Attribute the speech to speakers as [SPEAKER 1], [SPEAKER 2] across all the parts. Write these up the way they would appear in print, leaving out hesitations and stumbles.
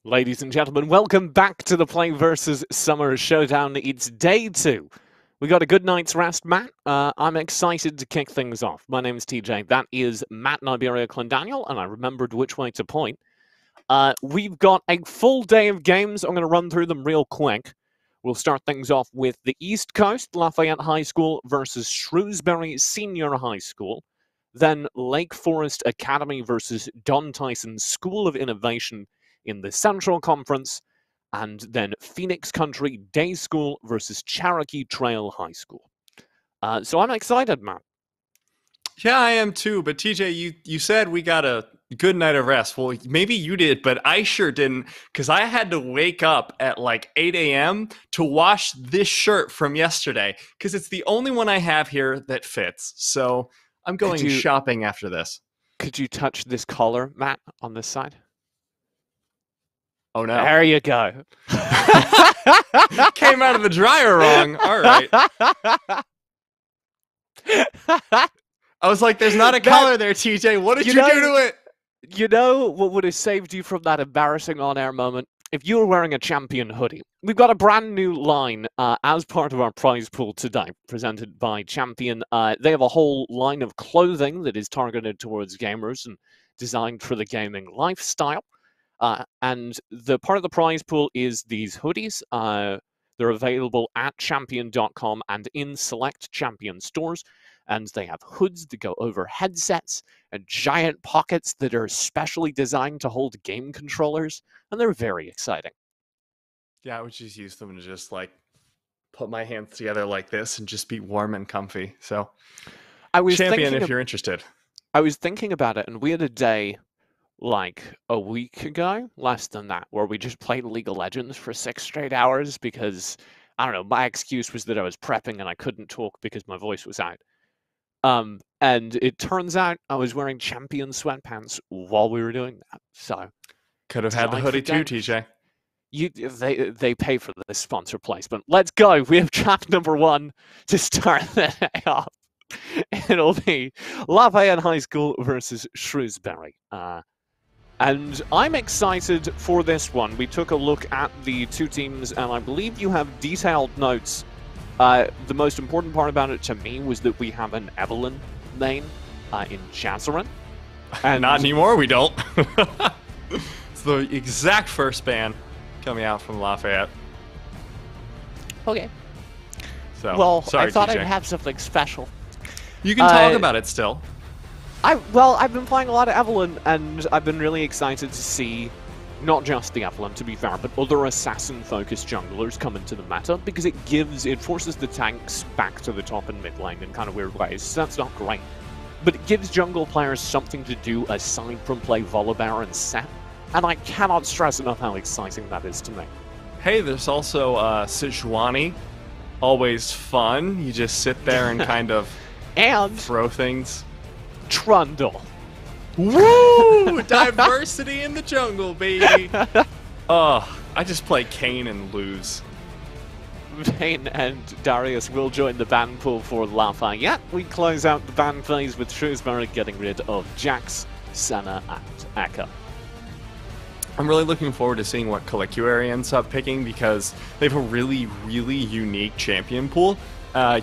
[SPEAKER 1] Ladies and gentlemen, welcome back to the PlayVS Summer Showdown. It's day 2. We got a good night's rest, Matt. I'm excited to kick things off. My name is TJ. That is Matt in Iberia Clondaniel, and I remembered which way to point. We've got a full day of games. I'm going to run through them real quick. We'll start things off with the East Coast, Lafayette High School versus Shrewsbury Senior High School. Then Lake Forest Academy versus Don Tyson School of Innovation in the Central Conference, and then Phoenix Country Day School versus Cherokee Trail High School. So I'm excited, man.
[SPEAKER 2] Yeah, I am too. But TJ, you said we got a good night of rest. Well, maybe you did, but I sure didn't, because I had to wake up at like 8 a.m. to wash this shirt from yesterday, because it's the only one I have here that fits. So I'm going shopping after this.
[SPEAKER 1] Could you touch this collar, Matt, on this side?
[SPEAKER 2] Oh, no.
[SPEAKER 1] There you go.
[SPEAKER 2] Came out of the dryer wrong. All right. I was like, there's not a collar there, TJ. What did you do to it?
[SPEAKER 1] You know what would have saved you from that embarrassing on-air moment? If you were wearing a Champion hoodie. We've got a brand new line as part of our prize pool today, presented by Champion. They have a whole line of clothing that is targeted towards gamers and designed for the gaming lifestyle. And the part of the prize pool is these hoodies. They're available at champion.com and in select Champion stores. And they have hoods that go over headsets and giant pockets that are specially designed to hold game controllers. And they're very exciting.
[SPEAKER 2] Yeah, I would just use them to just like put my hands together like this and just be warm and comfy. So
[SPEAKER 1] I was
[SPEAKER 2] Champion, if you're interested.
[SPEAKER 1] I was thinking about it, and we had a day like a week ago, less than that, where we just played League of Legends for 6 straight hours because, I don't know, my excuse was that I was prepping and I couldn't talk because my voice was out. And it turns out I was wearing Champion sweatpants while we were doing that. So
[SPEAKER 2] could have had the hoodie too, TJ.
[SPEAKER 1] They pay for the sponsor placement. Let's go. We have trap number 1 to start the day off. It'll be Lafayette High School versus Shrewsbury. And I'm excited for this one. We took a look at the two teams, and I believe you have detailed notes. The most important part about it to me was that we have an Evelyn lane in Chazarin.
[SPEAKER 2] And not anymore, we don't. It's the exact first ban coming out from Lafayette.
[SPEAKER 1] Okay.
[SPEAKER 2] So,
[SPEAKER 1] well,
[SPEAKER 2] sorry,
[SPEAKER 1] I thought
[SPEAKER 2] TJ.
[SPEAKER 1] I'd have something special.
[SPEAKER 2] You can talk about it still.
[SPEAKER 1] I've been playing a lot of Evelyn, and I've been really excited to see not just the Evelyn, to be fair, but other assassin-focused junglers come into the meta, because it forces the tanks back to the top and mid lane in kind of weird ways. So that's not great. But it gives jungle players something to do aside from play Volibear and Set, and I cannot stress enough how exciting that is to me.
[SPEAKER 2] Hey, there's also Sejuani. Always fun. You just sit there and kind of throw things.
[SPEAKER 1] Trundle.
[SPEAKER 2] Woo! Diversity in the jungle, baby. Oh, I just play Kayn and lose.
[SPEAKER 1] Vayne and Darius will join the ban pool for Lafayette. We close out the ban phase with Shrewsbury getting rid of Jax, Senna, and Echo.
[SPEAKER 2] I'm really looking forward to seeing what Calicuary ends up picking, because they have a really, really unique champion pool.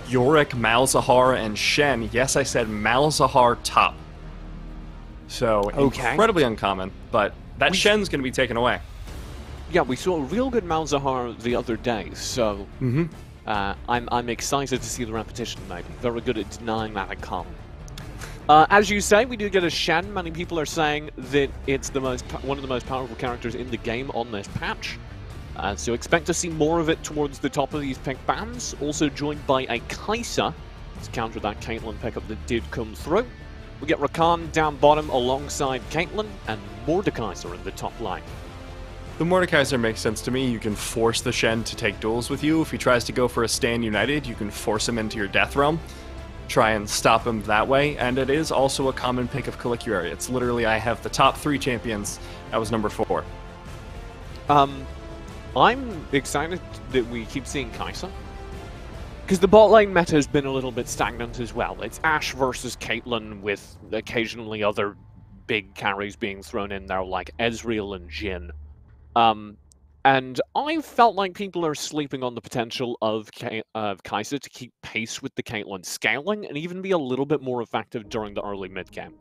[SPEAKER 2] Yorick, Malzahar, and Shen. Yes, I said Malzahar top. So, incredibly uncommon, but that Shen's going to be taken away.
[SPEAKER 1] Yeah, we saw a real good Malzahar the other day, so I'm excited to see the repetition, maybe. Very good at denying that at common. As you say, we do get a Shen. Many people are saying that it's one of the most powerful characters in the game on this patch. So expect to see more of it towards the top of these pick bans. Also joined by a Kai'Sa to counter that Caitlyn pickup that did come through. We get Rakan down bottom alongside Caitlyn, and Mordekaiser in the top line.
[SPEAKER 2] The Mordekaiser makes sense to me. You can force the Shen to take duels with you. If he tries to go for a stand united, you can force him into your death realm. Try and stop him that way, and it is also a common pick of Calicuary. It's literally, I have the top 3 champions. That was number 4.
[SPEAKER 1] I'm excited that we keep seeing Kai'Sa, because the bot lane meta has been a little bit stagnant as well. It's Ashe versus Caitlyn, with occasionally other big carries being thrown in there, like Ezreal and Jhin. And I felt like people are sleeping on the potential of Kai'Sa to keep pace with the Caitlyn scaling and even be a little bit more effective during the early mid game.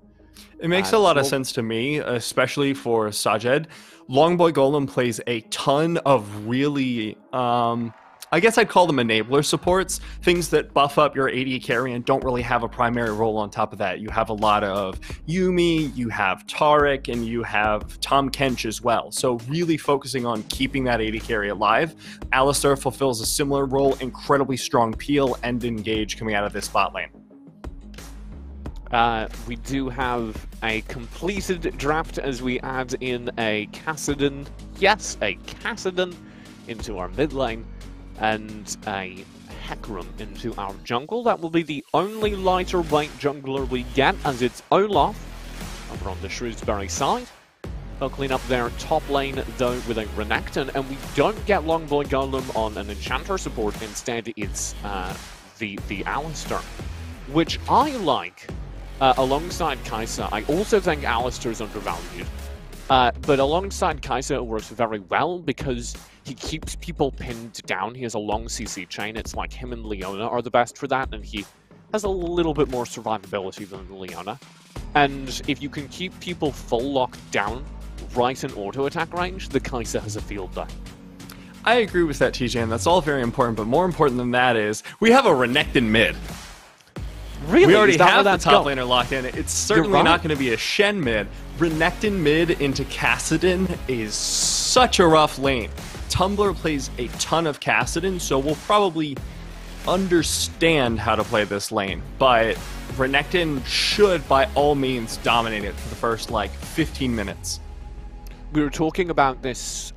[SPEAKER 2] It makes a lot of sense to me, especially for Sajed. Longboy Golem plays a ton of really, I guess I'd call them enabler supports, things that buff up your AD carry and don't really have a primary role on top of that. You have a lot of Yuumi, you have Taric, and you have Tom Kench as well. So really focusing on keeping that AD carry alive. Alistar fulfills a similar role, incredibly strong peel and engage coming out of this bot lane.
[SPEAKER 1] We do have a completed draft as we add in a Kassadin. Yes, a Kassadin into our mid lane and a Hecarim into our jungle. That will be the only lighter weight jungler we get, as it's Olaf over on the Shrewsbury side. They'll clean up their top lane though with a Renekton, and we don't get Longboy Golem on an Enchanter support. Instead, it's the Alistar, which I like. Alongside Kai'Sa, I also think Alistar is undervalued. But alongside Kai'Sa, it works very well because he keeps people pinned down. He has a long CC chain. It's like him and Leona are the best for that, and he has a little bit more survivability than Leona. And if you can keep people full locked down right in auto attack range, the Kai'Sa has a field day.
[SPEAKER 2] I agree with that, TJ, and that's all very important, but more important than that is we have a Renekton mid.
[SPEAKER 1] Really?
[SPEAKER 2] We already have the top laner locked in. It's certainly
[SPEAKER 1] right.
[SPEAKER 2] not going to be a Shen mid. Renekton mid into Kassadin is such a rough lane. Tumblr plays a ton of Kassadin, so we'll probably understand how to play this lane. But Renekton should, by all means, dominate it for the first, 15 minutes.
[SPEAKER 1] We were talking about this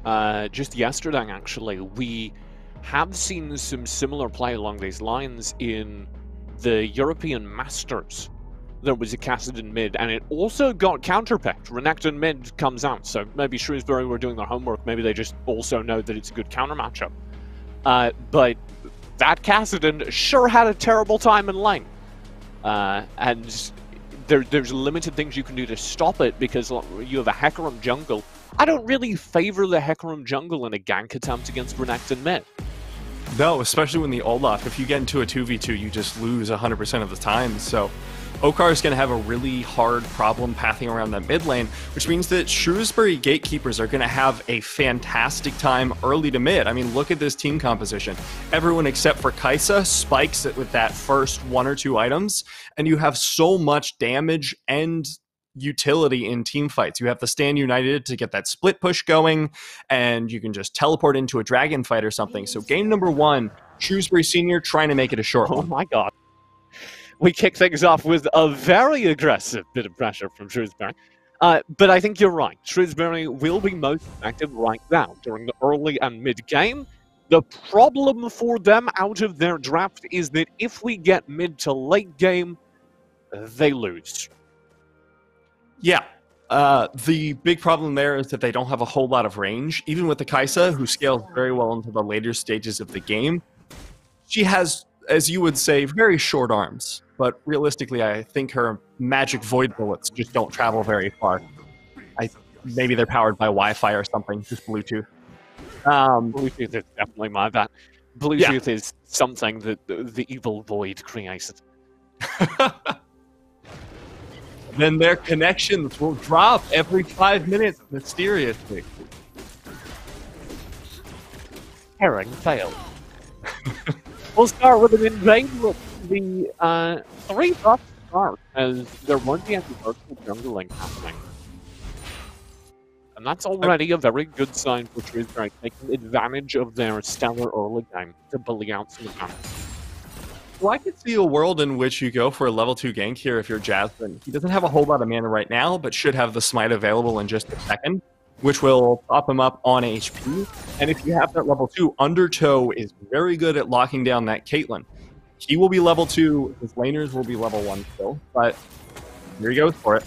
[SPEAKER 1] just yesterday, actually. We have seen some similar play along these lines in the European Masters. There was a Kassadin mid, and it also got counterpicked. Renekton mid comes out, so maybe Shrewsbury were doing their homework. Maybe they just also know that it's a good counter matchup. But that Kassadin sure had a terrible time in lane. And there's limited things you can do to stop it because you have a Hecarim jungle. I don't really favor the Hecarim jungle in a gank attempt against Renekton mid.
[SPEAKER 2] No, especially when the Olaf, if you get into a 2v2, you just lose 100% of the time. So Okar is going to have a really hard problem pathing around that mid lane, which means that Shrewsbury gatekeepers are going to have a fantastic time early to mid. I mean, look at this team composition. Everyone except for Kai'Sa spikes it with that first 1 or 2 items, and you have so much damage and utility in team fights. You have to stand united to get that split push going, and you can just teleport into a dragon fight or something. So game number 1, Shrewsbury Senior trying to make it a short one.
[SPEAKER 1] Oh my god. We kick things off with a very aggressive bit of pressure from Shrewsbury. But I think you're right. Shrewsbury will be most effective right now during the early and mid-game. The problem for them out of their draft is that if we get mid to late game, they lose.
[SPEAKER 2] Yeah. The big problem there is that they don't have a whole lot of range. Even with the Kai'Sa, who scales very well into the later stages of the game, she has, as you would say, very short arms. But realistically, I think her magic void bullets just don't travel very far. Maybe they're powered by Wi-Fi or something, just Bluetooth.
[SPEAKER 1] Bluetooth is definitely my bad. Bluetooth is something that the evil void created.
[SPEAKER 2] Then their connections will drop every 5 minutes, mysteriously.
[SPEAKER 1] Herring failed. We'll start with an invade with the 3 buff start, as there won't be any vertical jungling happening. And that's already a very good sign for Shrewsbury, taking advantage of their stellar early game to bully out some advantage.
[SPEAKER 2] Well, I could see a world in which you go for a level 2 gank here if you're Jasmine. He doesn't have a whole lot of mana right now, but should have the smite available in just a second, which will pop him up on HP. And if you have that level 2, Undertow is very good at locking down that Caitlyn. He will be level 2, his laners will be level 1 still, but here he goes for it.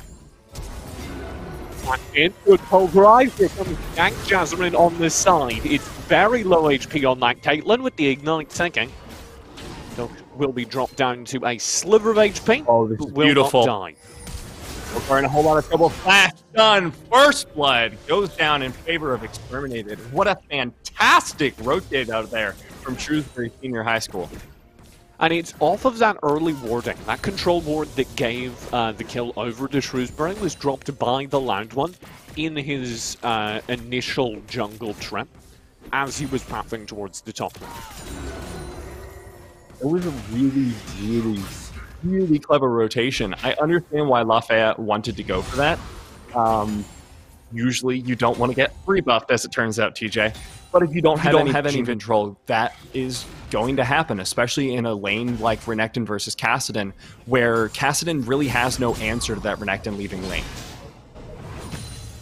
[SPEAKER 1] In good pulverize, here comes Gank Jasmine on this side. It's very low HP on that Caitlyn with the Ignite ticking. Will be dropped down to a sliver of HP.
[SPEAKER 2] Oh, this is beautiful.
[SPEAKER 1] Not die.
[SPEAKER 2] We're in a whole lot of trouble. Flash done. First blood goes down in favor of Exterminated. What a fantastic rotate out there from Shrewsbury Senior High School.
[SPEAKER 1] And it's off of that early warding. That control ward that gave the kill over to Shrewsbury was dropped by the Loud One in his initial jungle trip as he was pathing towards the top lane.
[SPEAKER 2] It was a really clever rotation. I understand why Lafayette wanted to go for that. Usually you don't want to get free buffed, as it turns out, TJ. But if you don't have any control, that is going to happen, especially in a lane like Renekton versus Kassadin, where Kassadin really has no answer to that Renekton leaving lane.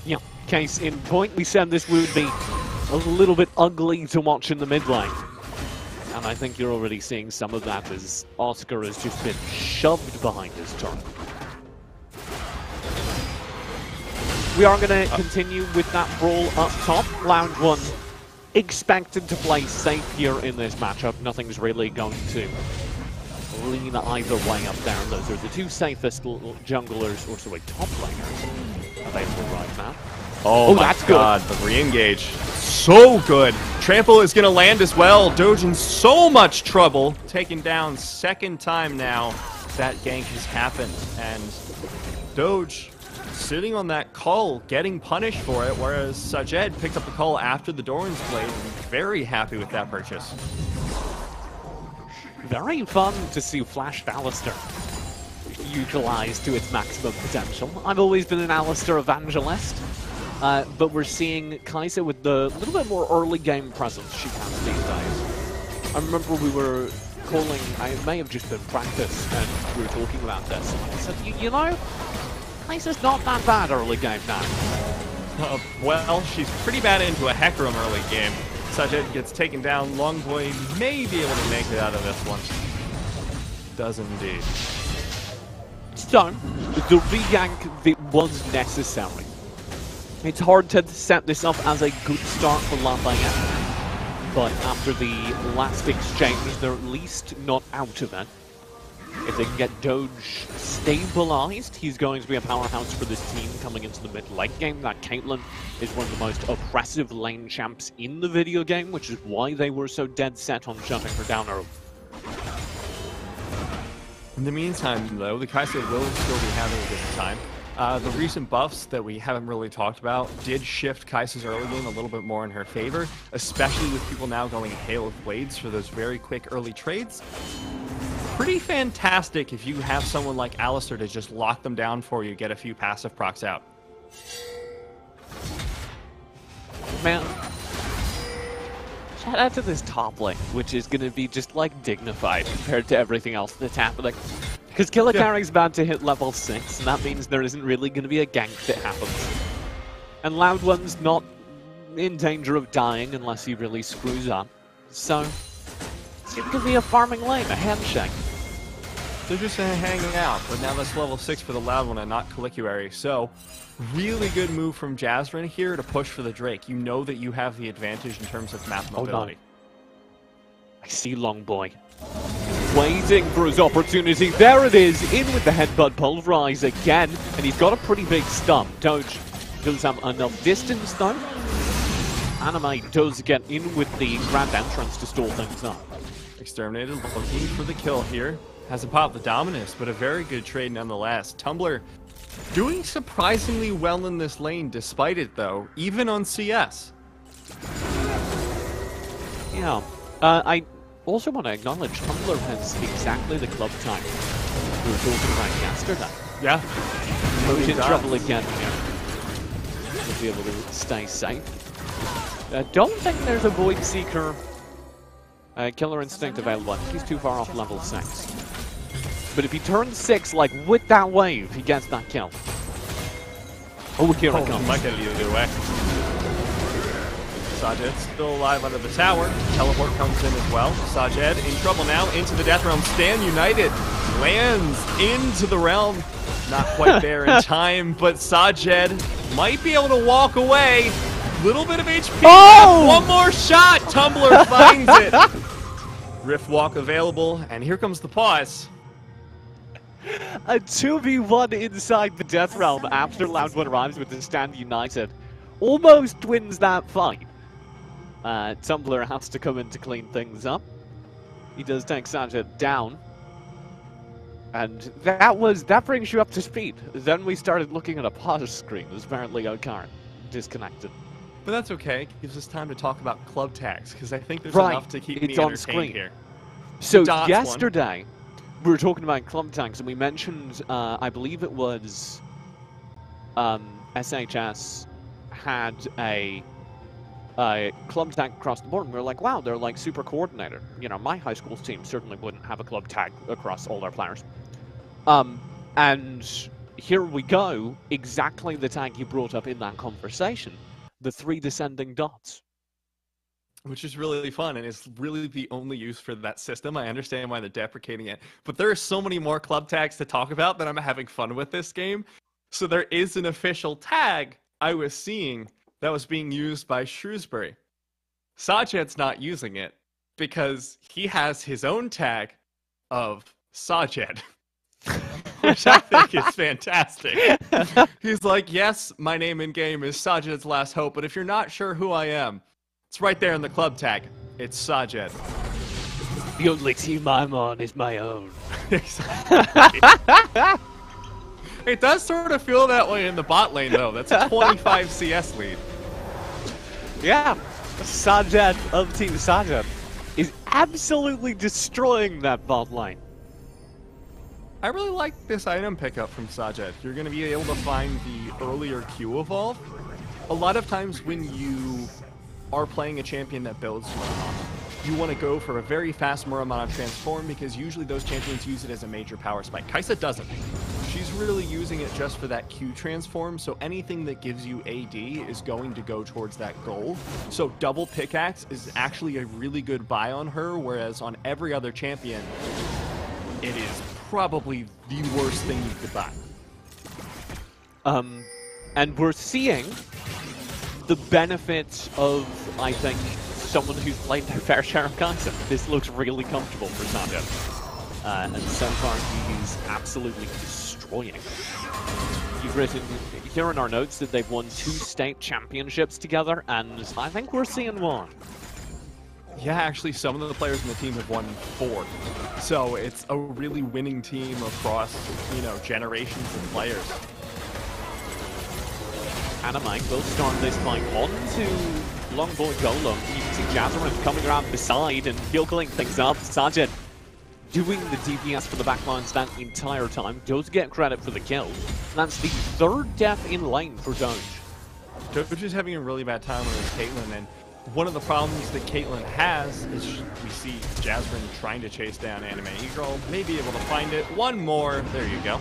[SPEAKER 1] Yeah, case in point, we said this would be a little bit ugly to watch in the mid lane. And I think you're already seeing some of that as Oscar has just been shoved behind his turret. We are going to continue with that brawl up top. Loud One expected to play safe here in this matchup. Nothing's really going to lean either way up there. Those are the two safest junglers, or sorry, top laners available right now.
[SPEAKER 2] Oh my
[SPEAKER 1] that's
[SPEAKER 2] god,
[SPEAKER 1] good.
[SPEAKER 2] The re-engage. So good. Trample is going to land as well. Doge in so much trouble. Taken down second time now that gank has happened. And Doge sitting on that call, getting punished for it, whereas Sajed picked up the call after the Doran's Blade. And very happy with that purchase.
[SPEAKER 1] Very fun to see Flash Alistair utilized to its maximum potential. I've always been an Alistair evangelist, but we're seeing Kai'Sa with the little bit more early game presence she has these days. I remember we were calling, it may have just been practice, and we were talking about this. And I said, you know, Kai'Sa's not that bad early game now.
[SPEAKER 2] Well, she's pretty bad into a Hecarim early game. Sajed gets taken down. Longboy may be able to make it out of this one. Does indeed.
[SPEAKER 1] So, the re-gank that was necessary. It's hard to set this up as a good start for Lafayette, but after the last exchange, they're at least not out of it. If they can get Doge stabilized, he's going to be a powerhouse for this team coming into the mid-late game. That Caitlyn is one of the most oppressive lane champs in the video game, which is why they were so dead set on shutting her down early.
[SPEAKER 2] In the meantime, though, the Kai'Sa will still be having a good time. The recent buffs that we haven't really talked about did shift Kai'Sa's early game a little bit more in her favor, especially with people now going Hail of Blades for those very quick early trades. Pretty fantastic if you have someone like Alistair to just lock them down for you, get a few passive procs out.
[SPEAKER 1] Man, shout out to this top lane, which is going to be just like dignified compared to everything else that's happening. Because Killer Carry's about to hit level 6, and that means there isn't really going to be a gank that happens. And Loud One's not in danger of dying unless he really screws up. So, it's going to be a farming lane, a handshake.
[SPEAKER 2] They're just hanging out, but now that's level 6 for the Loud One and not Caliculary. So, really good move from Jasmine here to push for the Drake. You know that you have the advantage in terms of map mobility.
[SPEAKER 1] I see Longboy. Waiting for his opportunity. There it is, in with the headbutt pulverize again, and he's got a pretty big stun. Doge does have enough distance though. Anime does get in with the grand entrance to stall things up.
[SPEAKER 2] Exterminated looking for the kill here. Hasn't popped the Dominus, but a very good trade nonetheless. Tumbler doing surprisingly well in this lane despite it though, even on CS.
[SPEAKER 1] Yeah, I also want to acknowledge Tumbler has exactly the club time we were talking about yesterday.
[SPEAKER 2] Yeah.
[SPEAKER 1] He's in trouble again here. He'll be able to stay safe. Don't think there's a Void Seeker Killer Instinct available. I think he's too far off level 6. But if he turns 6, like with that wave, he gets that kill. Oh, here it comes.
[SPEAKER 2] Might get it either way. Sajed still alive under the tower. Teleport comes in as well. Sajed in trouble now, into the Death Realm. Stand United lands into the realm. Not quite there in time, but Sajed might be able to walk away. Little bit of HP.
[SPEAKER 1] Oh!
[SPEAKER 2] One more shot. Tumbler finds it. Rift Walk available, and here comes the pause.
[SPEAKER 1] A 2v1 inside the Death Realm after Loud One arrives with the Stand United. Almost wins that fight. Tumblr has to come in to clean things up. He does take Sajid down. And that brings you up to speed. Then we started looking at a pause screen as apparently Okar disconnected.
[SPEAKER 2] But that's okay. It gives us time to talk about club tags, because I think there's
[SPEAKER 1] Right,
[SPEAKER 2] enough to keep
[SPEAKER 1] it's
[SPEAKER 2] me
[SPEAKER 1] on
[SPEAKER 2] entertained
[SPEAKER 1] screen.
[SPEAKER 2] here.
[SPEAKER 1] So
[SPEAKER 2] Dots
[SPEAKER 1] yesterday, we were talking about club tags, and we mentioned, I believe it was SHS had a club tag across the board, and we were like, wow, they're like super coordinated. You know, my high school's team certainly wouldn't have a club tag across all their players. And here we go, exactly the tag you brought up in that conversation, the 3 descending dots.
[SPEAKER 2] Which is really fun, and it's really the only use for that system. I understand why they're deprecating it, but there are so many more club tags to talk about that I'm having fun with this game. So there is an official tag I was seeing that was being used by Shrewsbury. Sajid's not using it because he has his own tag of Sajid, which I think is fantastic. He's like, yes, my name in game is Sajid's Last Hope, but if you're not sure who I am, it's right there in the club tag. It's Sajid.
[SPEAKER 1] The only team I'm on is my own.
[SPEAKER 2] It does sort of feel that way in the bot lane, though. That's a 25 CS lead.
[SPEAKER 1] Yeah, Sajid of Team Sajid is absolutely destroying that bot lane.
[SPEAKER 2] I really like this item pickup from Sajid. You're going to be able to find the earlier Q evolve. A lot of times when you are playing a champion that builds you want to go for a very fast Muramana transform, because usually those champions use it as a major power spike. Kai'Sa doesn't. She's really using it just for that Q transform, so anything that gives you AD is going to go towards that goal. So double pickaxe is actually a really good buy on her, whereas on every other champion, it is probably the worst thing you could buy.
[SPEAKER 1] And we're seeing the benefits of, I think, someone who's played their fair share of Kai'Sa. This looks really comfortable for Sajid. And so far, he's absolutely destroying. You've written here in our notes that they've won 2 state championships together, and I think we're seeing one.
[SPEAKER 2] Yeah, actually, some of the players in the team have won 4. So it's a really winning team across, you know, generations of players.
[SPEAKER 1] Anamite will start this fight on to Longboy Golem. You can see Jazzarin coming around beside and healing things up. Sajid doing the DPS for the backlines that entire time. Does get credit for the kill. That's the 3rd death in lane for Doge.
[SPEAKER 2] Doge is having a really bad time with Caitlyn, and one of the problems that Caitlyn has is we see Jazzarin trying to chase down Anime E-Girl, may be able to find it. One more. There you go.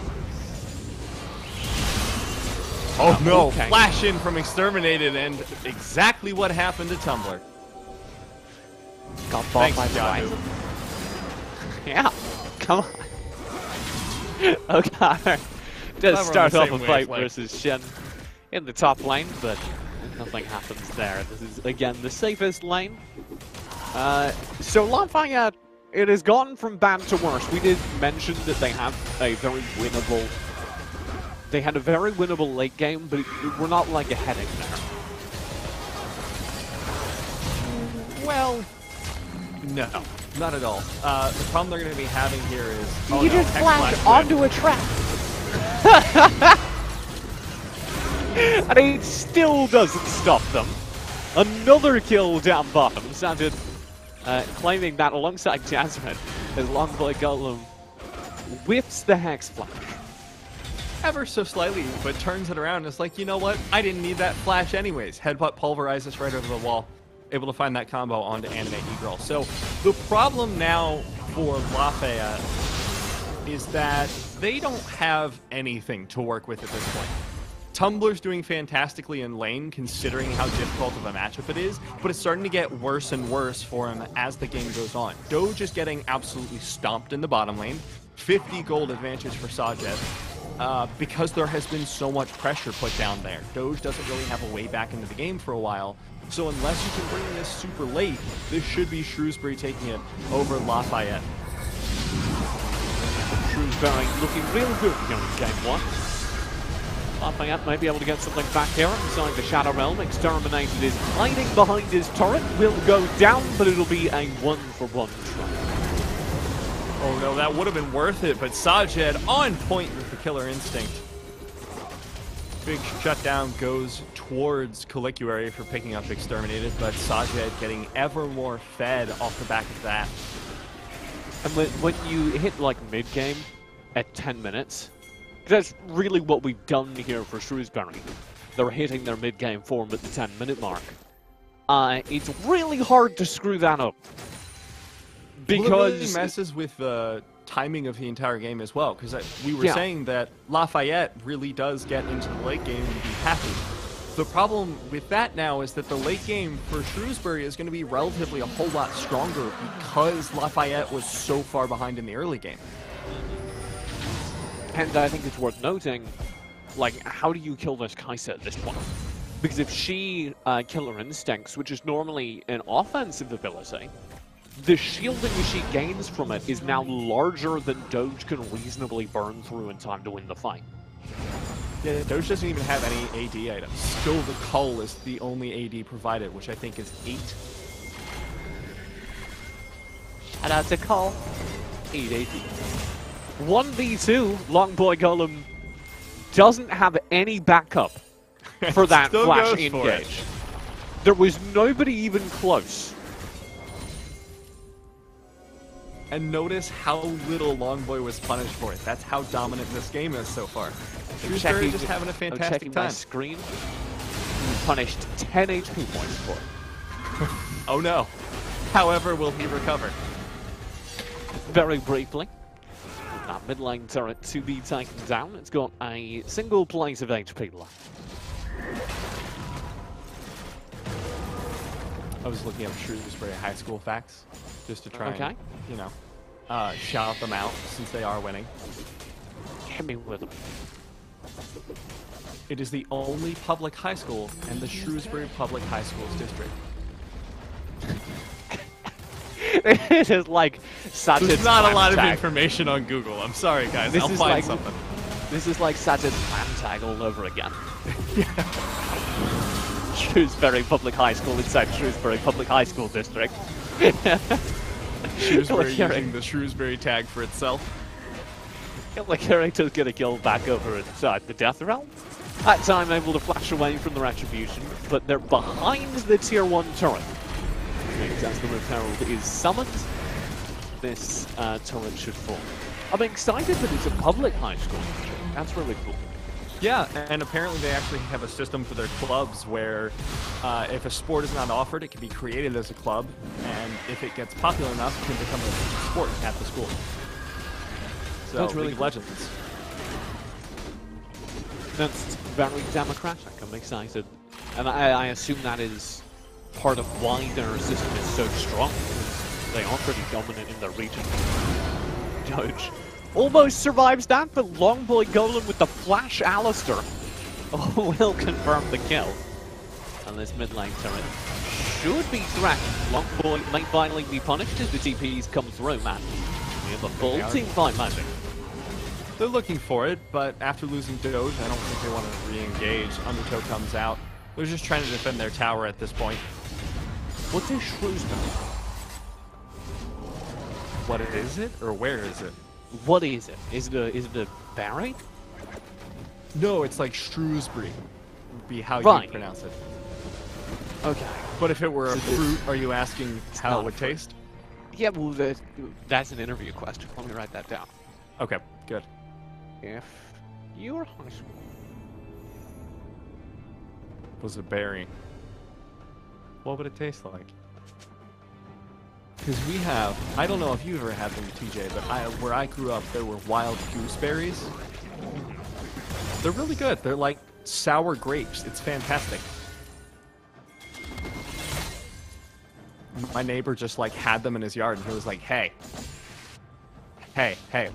[SPEAKER 2] Oh no,
[SPEAKER 1] okay.
[SPEAKER 2] Flash in from Exterminated, and exactly what happened to Tumblr.
[SPEAKER 1] Got bought by
[SPEAKER 2] God.
[SPEAKER 1] Yeah, come on. Okay. Does start off a fight versus Shen in the top lane, but nothing happens there. This is, again, the safest lane. So Lafayette, it has gone from bad to worse. We did mention that they have a very winnable... They had a very winnable late game, but we're not like a headache there.
[SPEAKER 2] Well, no, not at all. The problem they're going to be having here is... Oh,
[SPEAKER 1] you
[SPEAKER 2] no,
[SPEAKER 1] just flashed onto a trap. And it still doesn't stop them. Another kill down bottom. Sajid claiming that alongside Jazzarin as Longboy Golem whips the Hex Flash.
[SPEAKER 2] Ever so slightly, but turns it around. It's like, you know what? I didn't need that flash anyways. Headbutt pulverizes right over the wall. Able to find that combo onto Anime E-Girl. So the problem now for Lafayette is that they don't have anything to work with at this point. Tumblr's doing fantastically in lane, considering how difficult of a matchup it is, but it's starting to get worse and worse for him as the game goes on. Doge is getting absolutely stomped in the bottom lane. 50 gold advantage for Sajid. Because there has been so much pressure put down there. Doge doesn't really have a way back into the game for a while, so unless you can bring this super late, this should be Shrewsbury taking it over Lafayette. Shrewsbury
[SPEAKER 1] Shrewsbury looking real good here in game one. Lafayette may be able to get something back here inside the Shadow Realm. Exterminated is hiding behind his turret. Will go down, but it'll be a 1-for-1 try.
[SPEAKER 2] Oh no, that would have been worth it, but Sajed on point with the killer instinct. Big shutdown goes towards Calicuary for picking up Exterminated, but Sajed getting ever more fed off the back of that.
[SPEAKER 1] And when you hit like mid-game at 10 minutes, that's really what we've done here for Shrewsbury. They're hitting their mid-game form at the 10-minute mark. It's really hard to screw that up. Because
[SPEAKER 2] well, it really messes with the timing of the entire game as well, because we were saying that Lafayette really does get into the late game and be happy. The problem with that now is that the late game for Shrewsbury is going to be relatively a whole lot stronger because Lafayette was so far behind in the early game.
[SPEAKER 1] And I think it's worth noting, like, how do you kill this Kaisa at this point? Because if she Killer Instincts, which is normally an offensive ability, the shielding she gains from it is now larger than Doge can reasonably burn through in time to win the fight.
[SPEAKER 2] Yeah, Doge doesn't even have any AD items. Still, the Cull is the only AD provided, which I think is 8.
[SPEAKER 1] Shout out to Cull. 8 AD. 1v2, Longboy Golem doesn't have any backup for that flash engage. There was nobody even close.
[SPEAKER 2] And notice how little Longboy was punished for it. That's how dominant this game is so far. Shrewsbury just having a fantastic time.
[SPEAKER 1] My screen. Punished 10 HP points for it.
[SPEAKER 2] Oh no. However, will he recover?
[SPEAKER 1] Very briefly. That mid lane turret to be taken down. It's got a single place of HP left.
[SPEAKER 2] I was looking up Shrewsbury high school facts just to try and, you know, shout them out since they are winning.
[SPEAKER 1] Hit me with them.
[SPEAKER 2] It is the only public high school in the Shrewsbury Public High Schools district.
[SPEAKER 1] It is like such
[SPEAKER 2] There's not a lot of information on Google. I'm sorry, guys. I'll find something.
[SPEAKER 1] This is like Saturd's plan tag all over again. Shrewsbury Public High School inside Shrewsbury Public High School District.
[SPEAKER 2] Shrewsbury using the Shrewsbury tag for itself.
[SPEAKER 1] The character's get a kill back over inside the Death Realm. That time able to flash away from the Retribution, but they're behind the Tier 1 turret. As the Rip Herald is summoned, this turret should fall. I'm excited that it's a public high school. That's really cool.
[SPEAKER 2] Yeah, and apparently they actually have a system for their clubs where if a sport is not offered, it can be created as a club, and if it gets popular enough, it can become a sport at the school. So,
[SPEAKER 1] that's really
[SPEAKER 2] League of Legends.
[SPEAKER 1] That's very democratic. I'm excited. And I assume that is part of why their system is so strong. They are pretty dominant in their region. Doge almost survives that, but Longboy Golem with the Flash Alistair will confirm the kill. And this mid lane turret should be threatened. Longboy may finally be punished as the TPs come through, man. We have a full team fight magic.
[SPEAKER 2] They're looking for it, but after losing Doge, I don't think they want to re-engage. Undertow comes out. They're just trying to defend their tower at this point.
[SPEAKER 1] What's a Shrewsbury?
[SPEAKER 2] What is it, or where is it?
[SPEAKER 1] What is it? Is it a berry?
[SPEAKER 2] No, it's like Shrewsbury. Would be how you pronounce it.
[SPEAKER 1] Okay.
[SPEAKER 2] But if it were a fruit, are you asking how it would taste?
[SPEAKER 1] Yeah, well, that's an interview question. Let me write that down.
[SPEAKER 2] Okay, good.
[SPEAKER 1] If your high school
[SPEAKER 2] was a berry, what would it taste like? Because we have, I don't know if you've ever had them, TJ, but where I grew up, there were wild gooseberries. They're really good. They're like sour grapes. It's fantastic. My neighbor just like had them in his yard, and he was like, hey,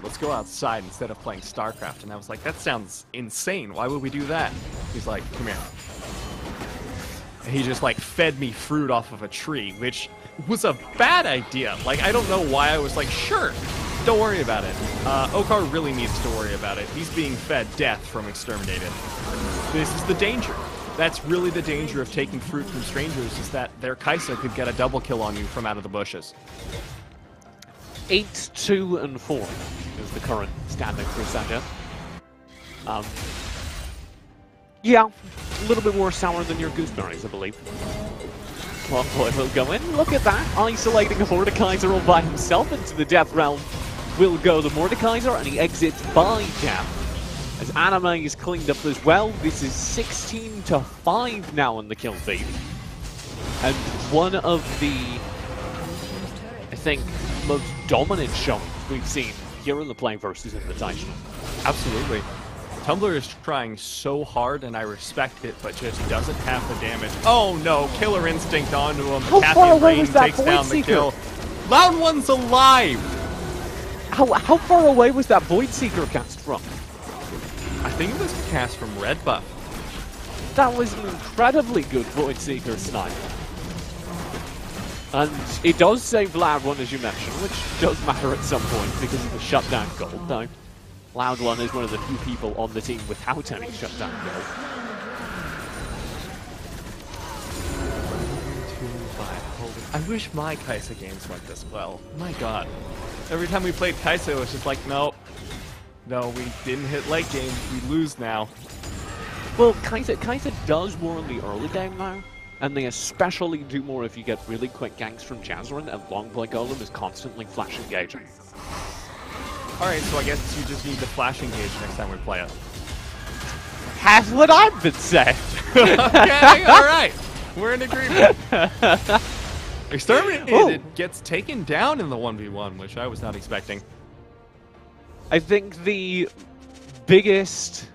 [SPEAKER 2] let's go outside instead of playing StarCraft. And I was like, that sounds insane. Why would we do that? He's like, come here. And he just like fed me fruit off of a tree, which was a bad idea. Like, I don't know why I was like, sure. Don't worry about it. Okar really needs to worry about it. He's being fed death from Exterminated. This is the danger. That's really the danger of taking fruit from strangers, is that their Kaisa could get a double kill on you from out of the bushes.
[SPEAKER 1] 8, 2, and 4 is the current standing for Saja. Yeah, a little bit more sour than your gooseberries, I believe. Plotboy will go in. Look at that, isolating a Mordekaiser all by himself into the death realm. Will go the Mordekaiser, and he exits by Jam. As Anime is cleaned up as well, this is 16 to 5 now in the kill feed. And one of the, I think, most dominant showings we've seen here in the PlayVS Invitational.
[SPEAKER 2] Absolutely. Tumblr is trying so hard, and I respect it, but just doesn't have the damage. Oh no, Killer Instinct onto him.
[SPEAKER 1] How far away was that
[SPEAKER 2] takes down the
[SPEAKER 1] Void
[SPEAKER 2] kill. Loud One's alive!
[SPEAKER 1] How far away was that Void Seeker cast from?
[SPEAKER 2] I think it was cast from Red Buff.
[SPEAKER 1] That was an incredibly good Void Seeker snipe. And it does save Loud One, as you mentioned, which does matter at some point because of the shutdown gold, though. Loud One is one of the few people on the team without any shutdown gold.
[SPEAKER 2] 2-5. I wish my Kaisa games went this well. My god. Every time we played Kaisa, it was just like, no, we didn't hit late game. We lose now.
[SPEAKER 1] Well, Kaisa does more in the early game now, and they especially do more if you get really quick ganks from Jazzarin, and Longboy Golem is constantly flash engaging.
[SPEAKER 2] Alright, so I guess you just need to flash engage next time we play it.
[SPEAKER 1] That's what I've been saying!
[SPEAKER 2] Okay, alright. We're in agreement. Exterminated gets taken down in the 1v1, which I was not expecting.
[SPEAKER 1] I think the biggest...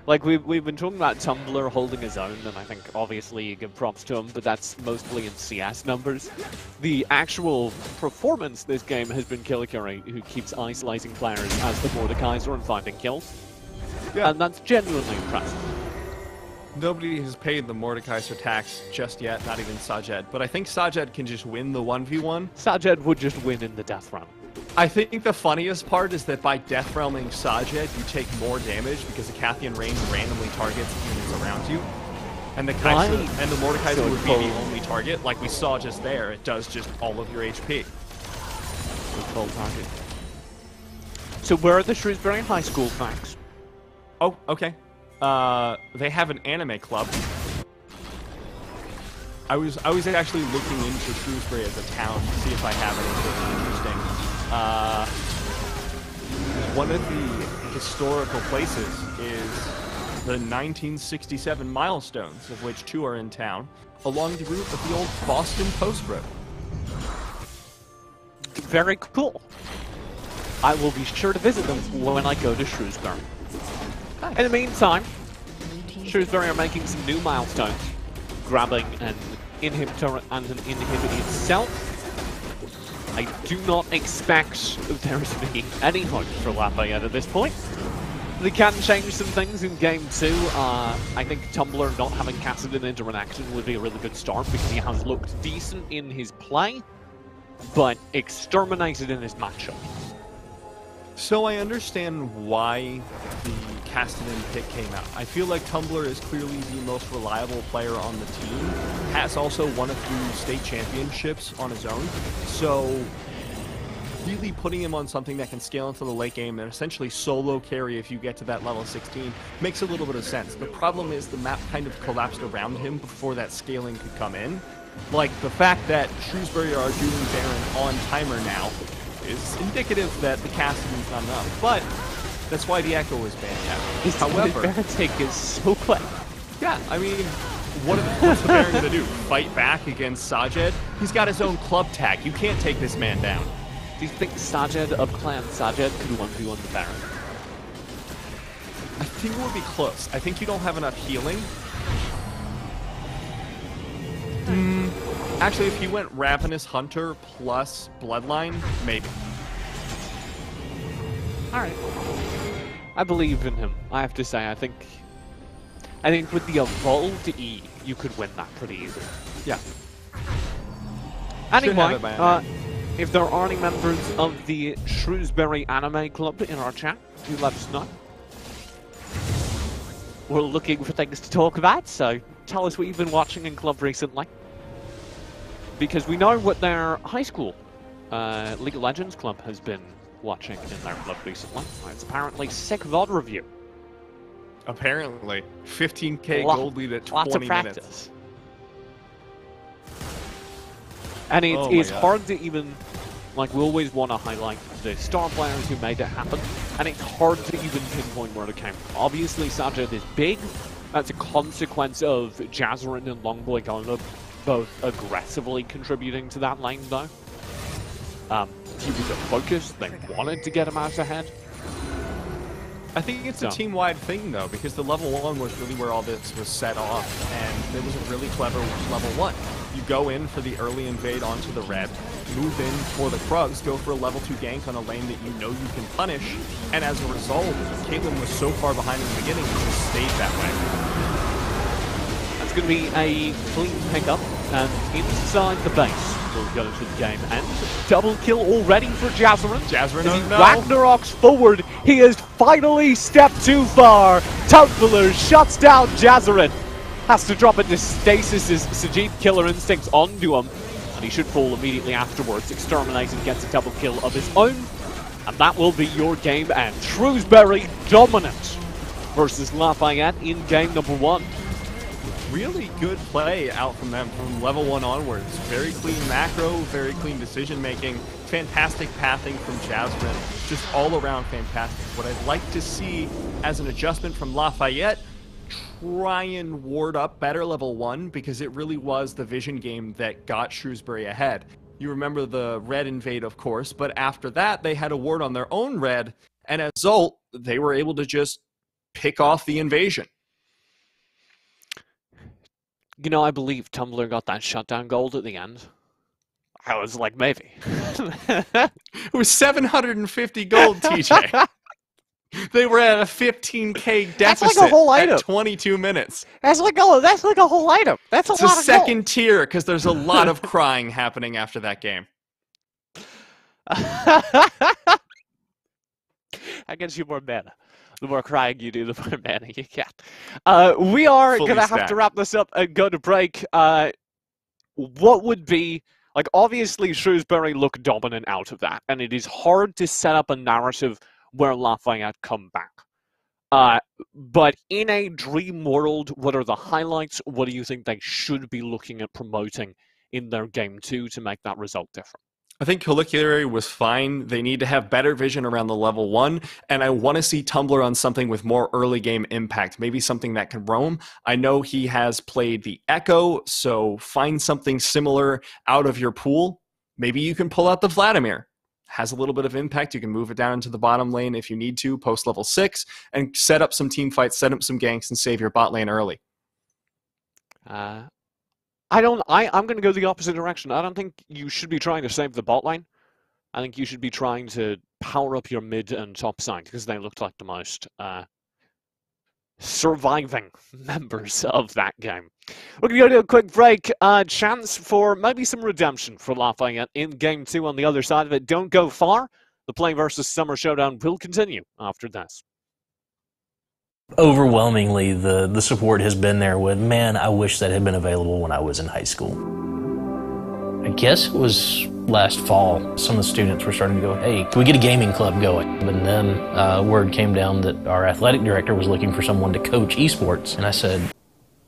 [SPEAKER 1] Like, we've been talking about Tumblr holding his own, and I think obviously you give props to him, but that's mostly in CS numbers. The actual performance this game has been Killikuri, who keeps isolating players as the Mordekaiser and finding kills. Yeah. And that's genuinely impressive.
[SPEAKER 2] Nobody has paid the Mordekaiser tax just yet, not even Sajed, but I think Sajed can just win the 1v1.
[SPEAKER 1] Sajed would just win in the death round.
[SPEAKER 2] I think the funniest part is that by death realming Sajed, you take more damage because the Cathian Rain randomly targets units around you. And the Kaisa and the Mordekaiser would be the only target, like we saw just there. It does just all of your HP.
[SPEAKER 1] Full target. So where are the Shrewsbury High School facts?
[SPEAKER 2] Oh, okay. They have an anime club. I was actually looking into Shrewsbury as a town to see if I have anything interesting. One of the historical places is the 1967 milestones, of which 2 are in town, along the route of the old Boston Post Road.
[SPEAKER 1] Very cool. I will be sure to visit them when I go to Shrewsbury. Nice. In the meantime, Shrewsbury are making some new milestones, grabbing an inhibitor and an inhibitor itself. I do not expect there to be any hope for Lafayette at this point. They can change some things in Game 2. I think Tumblr not having casted an interaction would be a really good start because he has looked decent in his play, but exterminated in his matchup.
[SPEAKER 2] So I understand why the Castanen pick came out. I feel like Tumblr is clearly the most reliable player on the team. Has also won a few state championships on his own. So really putting him on something that can scale into the late game and essentially solo carry if you get to that level 16 makes a little bit of sense. The problem is the map kind of collapsed around him before that scaling could come in. Like the fact that Shrewsbury are doing Baron on timer now is indicative that the casting is not enough, but that's why the Echo was banned out. However,
[SPEAKER 1] Baron take is so quick.
[SPEAKER 2] Yeah, I mean, what's the Baron gonna do? Fight back against Sajed? He's got his own club tag. You can't take this man down.
[SPEAKER 1] Do you think Sajed of Clan Sajed could 1v1 the Baron?
[SPEAKER 2] I think it would be close. I think you don't have enough healing. Actually, if he went Ravenous Hunter plus Bloodline, maybe.
[SPEAKER 1] Alright. I believe in him, I have to say. I think with the evolved E, you could win that pretty easily.
[SPEAKER 2] Yeah.
[SPEAKER 1] Anyway, If there are any members of the Shrewsbury Anime Club in our chat, do let us know. We're looking for things to talk about, so tell us what you've been watching in club recently. Because we know what their high school League of Legends club has been watching in their club recently. It's apparently sick VOD review.
[SPEAKER 2] Apparently. 15k gold lead at 20
[SPEAKER 1] lots of
[SPEAKER 2] minutes.
[SPEAKER 1] practice. And it's hard to even, like, we always want to highlight the star players who made it happen, and it's hard to even pinpoint where it came from. Obviously, Sajid is big. That's a consequence of Jazzarin and Longboy Gona both aggressively contributing to that lane, though. He was a focus. They wanted to get him out ahead.
[SPEAKER 2] I think it's a team-wide thing, though, because the level 1 was really where all this was set off, and it was a really clever level 1. You go in for the early invade onto the red, move in for the Krugs, go for a level 2 gank on a lane that you know you can punish, and as a result, Caitlyn was so far behind in the beginning, it just stayed that way.
[SPEAKER 1] That's going to be a clean pickup, and inside the base will go to the game, and double kill already for Jazzarin.
[SPEAKER 2] Jazzarin,
[SPEAKER 1] as he Ragnarok's forward, he has finally stepped too far. Tumbler shuts down Jazzarin. Has to drop into stasis as Sajid Killer Instincts onto him, and he should fall immediately afterwards. Exterminated gets a double kill of his own, and that will be your game, and Shrewsbury dominant versus Lafayette in game number 1.
[SPEAKER 2] Really good play out from them from level 1 onwards. Very clean macro, very clean decision making, fantastic pathing from Jazzarin, just all around fantastic. What I'd like to see as an adjustment from Lafayette, try and ward up better level 1, because it really was the vision game that got Shrewsbury ahead. You remember the red invade, of course, but after that they had a ward on their own red, and as a result, they were able to just pick off the invasion.
[SPEAKER 1] You know, I believe Tumblr got that shutdown gold at the end. I was like, maybe.
[SPEAKER 2] It was 750 gold, TJ. They were at a 15k deficit.
[SPEAKER 1] That's like a whole item.
[SPEAKER 2] At 22 minutes.
[SPEAKER 1] That's like a whole item. That's a lot of gold.
[SPEAKER 2] It's a second tier, because there's a lot of crying happening after that game.
[SPEAKER 1] I get you more mana. The more crying you do, the more mana you get. We are going to have to wrap this up and go to break. What would be, like, obviously Shrewsbury look dominant out of that, and it is hard to set up a narrative where Lafayette come back. But in a dream world, what are the highlights? What do you think they should be looking at promoting in their game 2 to make that result different?
[SPEAKER 2] I think Colliculary was fine. They need to have better vision around the level 1, and I want to see Tumblr on something with more early game impact, maybe something that can roam. I know he has played the Echo, so find something similar out of your pool. Maybe you can pull out the Vladimir. Has a little bit of impact. You can move it down into the bottom lane if you need to, post level 6, and set up some team fights, set up some ganks, and save your bot lane early.
[SPEAKER 1] I'm going to go the opposite direction. I don't think you should be trying to save the bot lane. I think you should be trying to power up your mid and top side, because they looked like the most surviving members of that game. We're going to go to a quick break. Chance for maybe some redemption for Lafayette in game 2 on the other side of it. Don't go far. The Play versus Summer Showdown will continue after this.
[SPEAKER 3] Overwhelmingly, the support has been there with, man, I wish that had been available when I was in high school. I guess it was last fall, some of the students were starting to go, hey, can we get a gaming club going? And then word came down that our athletic director was looking for someone to coach esports. And I said,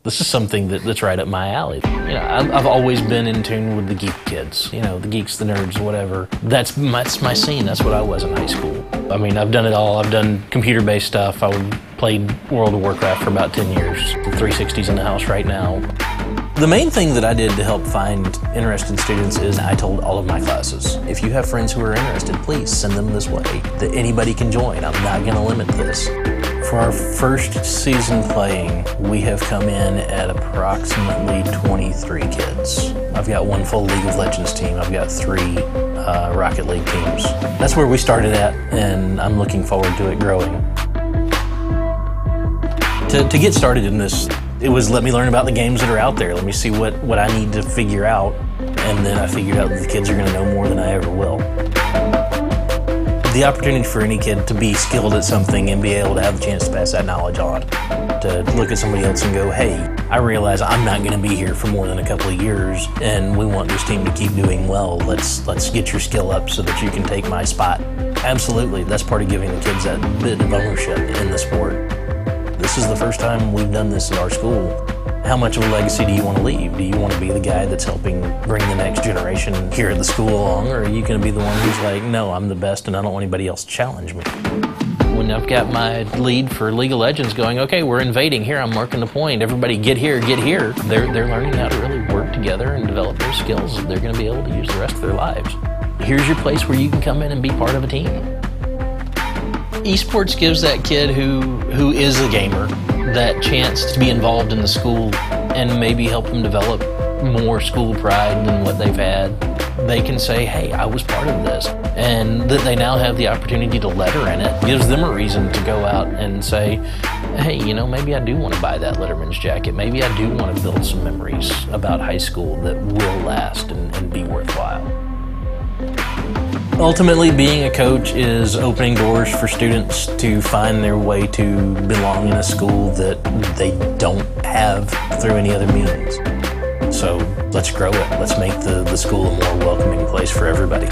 [SPEAKER 3] this is something that's right up my alley. You know, I've always been in tune with the geek kids, you know, the geeks, the nerds, whatever. That's my scene. That's what I was in high school. I mean, I've done it all. I've done computer-based stuff. I played World of Warcraft for about 10 years. The 360's in the house right now. The main thing that I did to help find interested students is I told all of my classes, if you have friends who are interested, please send them this way, that anybody can join. I'm not going to limit this. For our first season playing, we have come in at approximately 23 kids. I've got one full League of Legends team. I've got 3 Rocket League teams. That's where we started at, and I'm looking forward to it growing. To get started in this, it was let me learn about the games that are out there. Let me see what I need to figure out, and then I figured out that the kids are going to know more than I ever will. The opportunity for any kid to be skilled at something and be able to have the chance to pass that knowledge on, to look at somebody else and go, hey, I realize I'm not going to be here for more than a couple of years, and we want this team to keep doing well. Let's get your skill up so that you can take my spot. Absolutely, that's part of giving the kids that bit of ownership in the sport. This is the first time we've done this at our school. How much of a legacy do you want to leave? Do you want to be the guy that's helping bring the next generation here at the school along, or are you going to be the one who's like, no, I'm the best and I don't want anybody else to challenge me? When I've got my lead for League of Legends going, okay, we're invading here, I'm marking the point, everybody get here, they're learning how to really work together and develop their skills that they're going to be able to use the rest of their lives. Here's your place where you can come in and be part of a team. Esports gives that kid who is a gamer that chance to be involved in the school and maybe help them develop more school pride than what they've had. They can say, hey, I was part of this, and that they now have the opportunity to letter in it gives them a reason to go out and say, hey, you know, maybe I do want to buy that Letterman's jacket. Maybe I do want to build some memories about high school that will last and be worthwhile. Ultimately, being a coach is opening doors for students to find their way to belong in a school that they don't have through any other means. So let's grow it. Let's make the school a more welcoming place for everybody.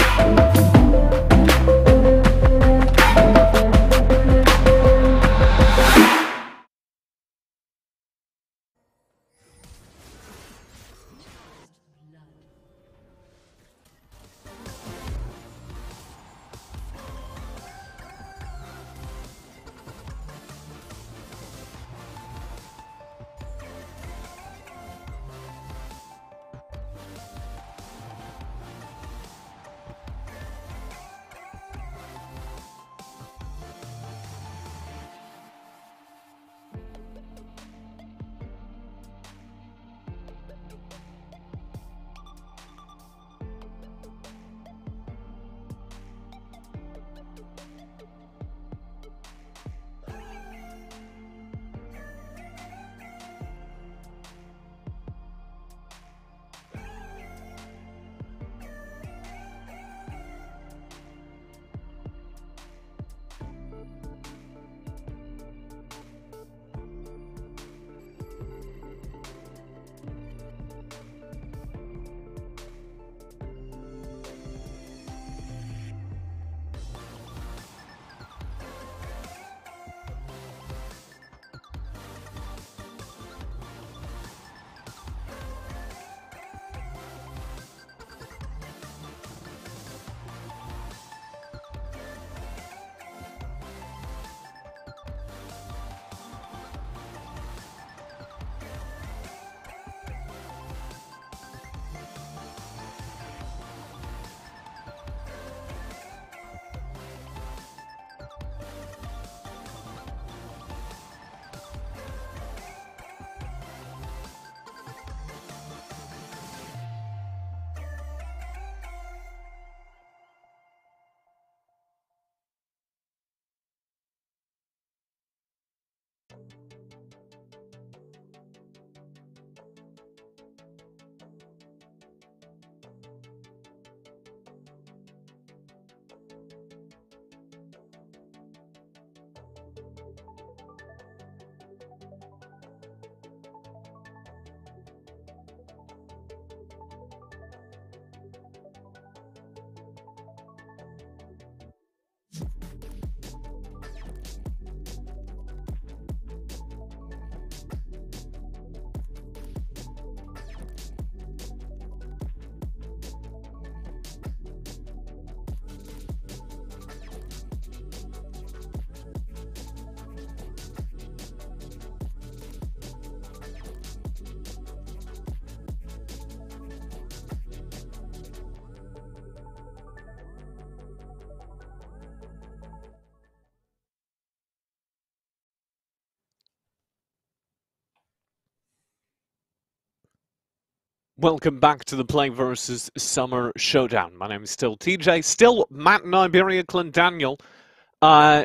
[SPEAKER 1] Welcome back to the PlayVS Summer Showdown. My name is still TJ, still Matt and Iberia Clondaniel.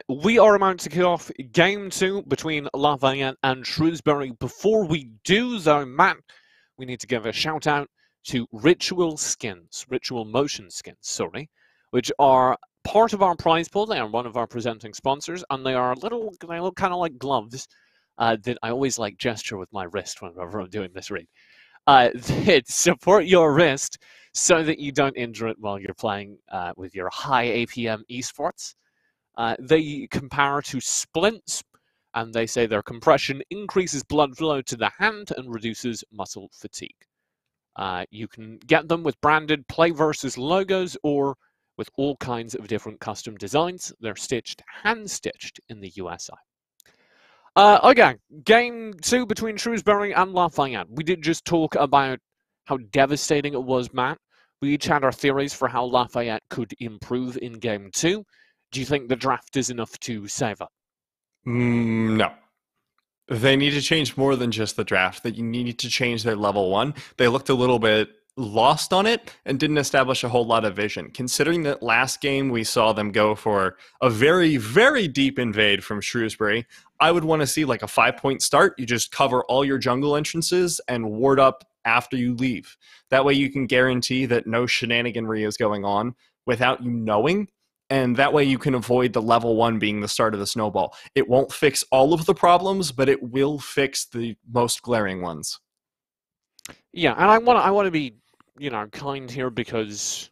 [SPEAKER 1] We are about to kick off Game 2 between Lafayette and Shrewsbury. Before we do, though, Matt, we need to give a shout-out to ritual motion skins, sorry, which are part of our prize pool. They are one of our presenting sponsors, and they look kind of like gloves that I always like gesture with my wrist whenever I'm doing this read. That support your wrist so that you don't injure it while you're playing with your high APM esports. They compare to splints, and they say their compression increases blood flow to the hand and reduces muscle fatigue. You can get them with branded PlayVS logos or with all kinds of different custom designs. They're hand-stitched in the USA. Okay, game 2 between Shrewsbury and Lafayette. We did just talk about how devastating it was, Matt. We each had our theories for how Lafayette could improve in game 2. Do you think the draft is enough to save it?
[SPEAKER 2] No. They need to change more than just the draft. That you need to change their level 1. They looked a little bit lost on it and didn't establish a whole lot of vision. Considering that last game we saw them go for a very, very deep invade from Shrewsbury, I would want to see like a 5-point start. You just cover all your jungle entrances and ward up after you leave. That way you can guarantee that no shenaniganry is going on without you knowing. And that way you can avoid the level 1 being the start of the snowball. It won't fix all of the problems, but it will fix the most glaring ones.
[SPEAKER 1] Yeah, and I want to be, kind here, because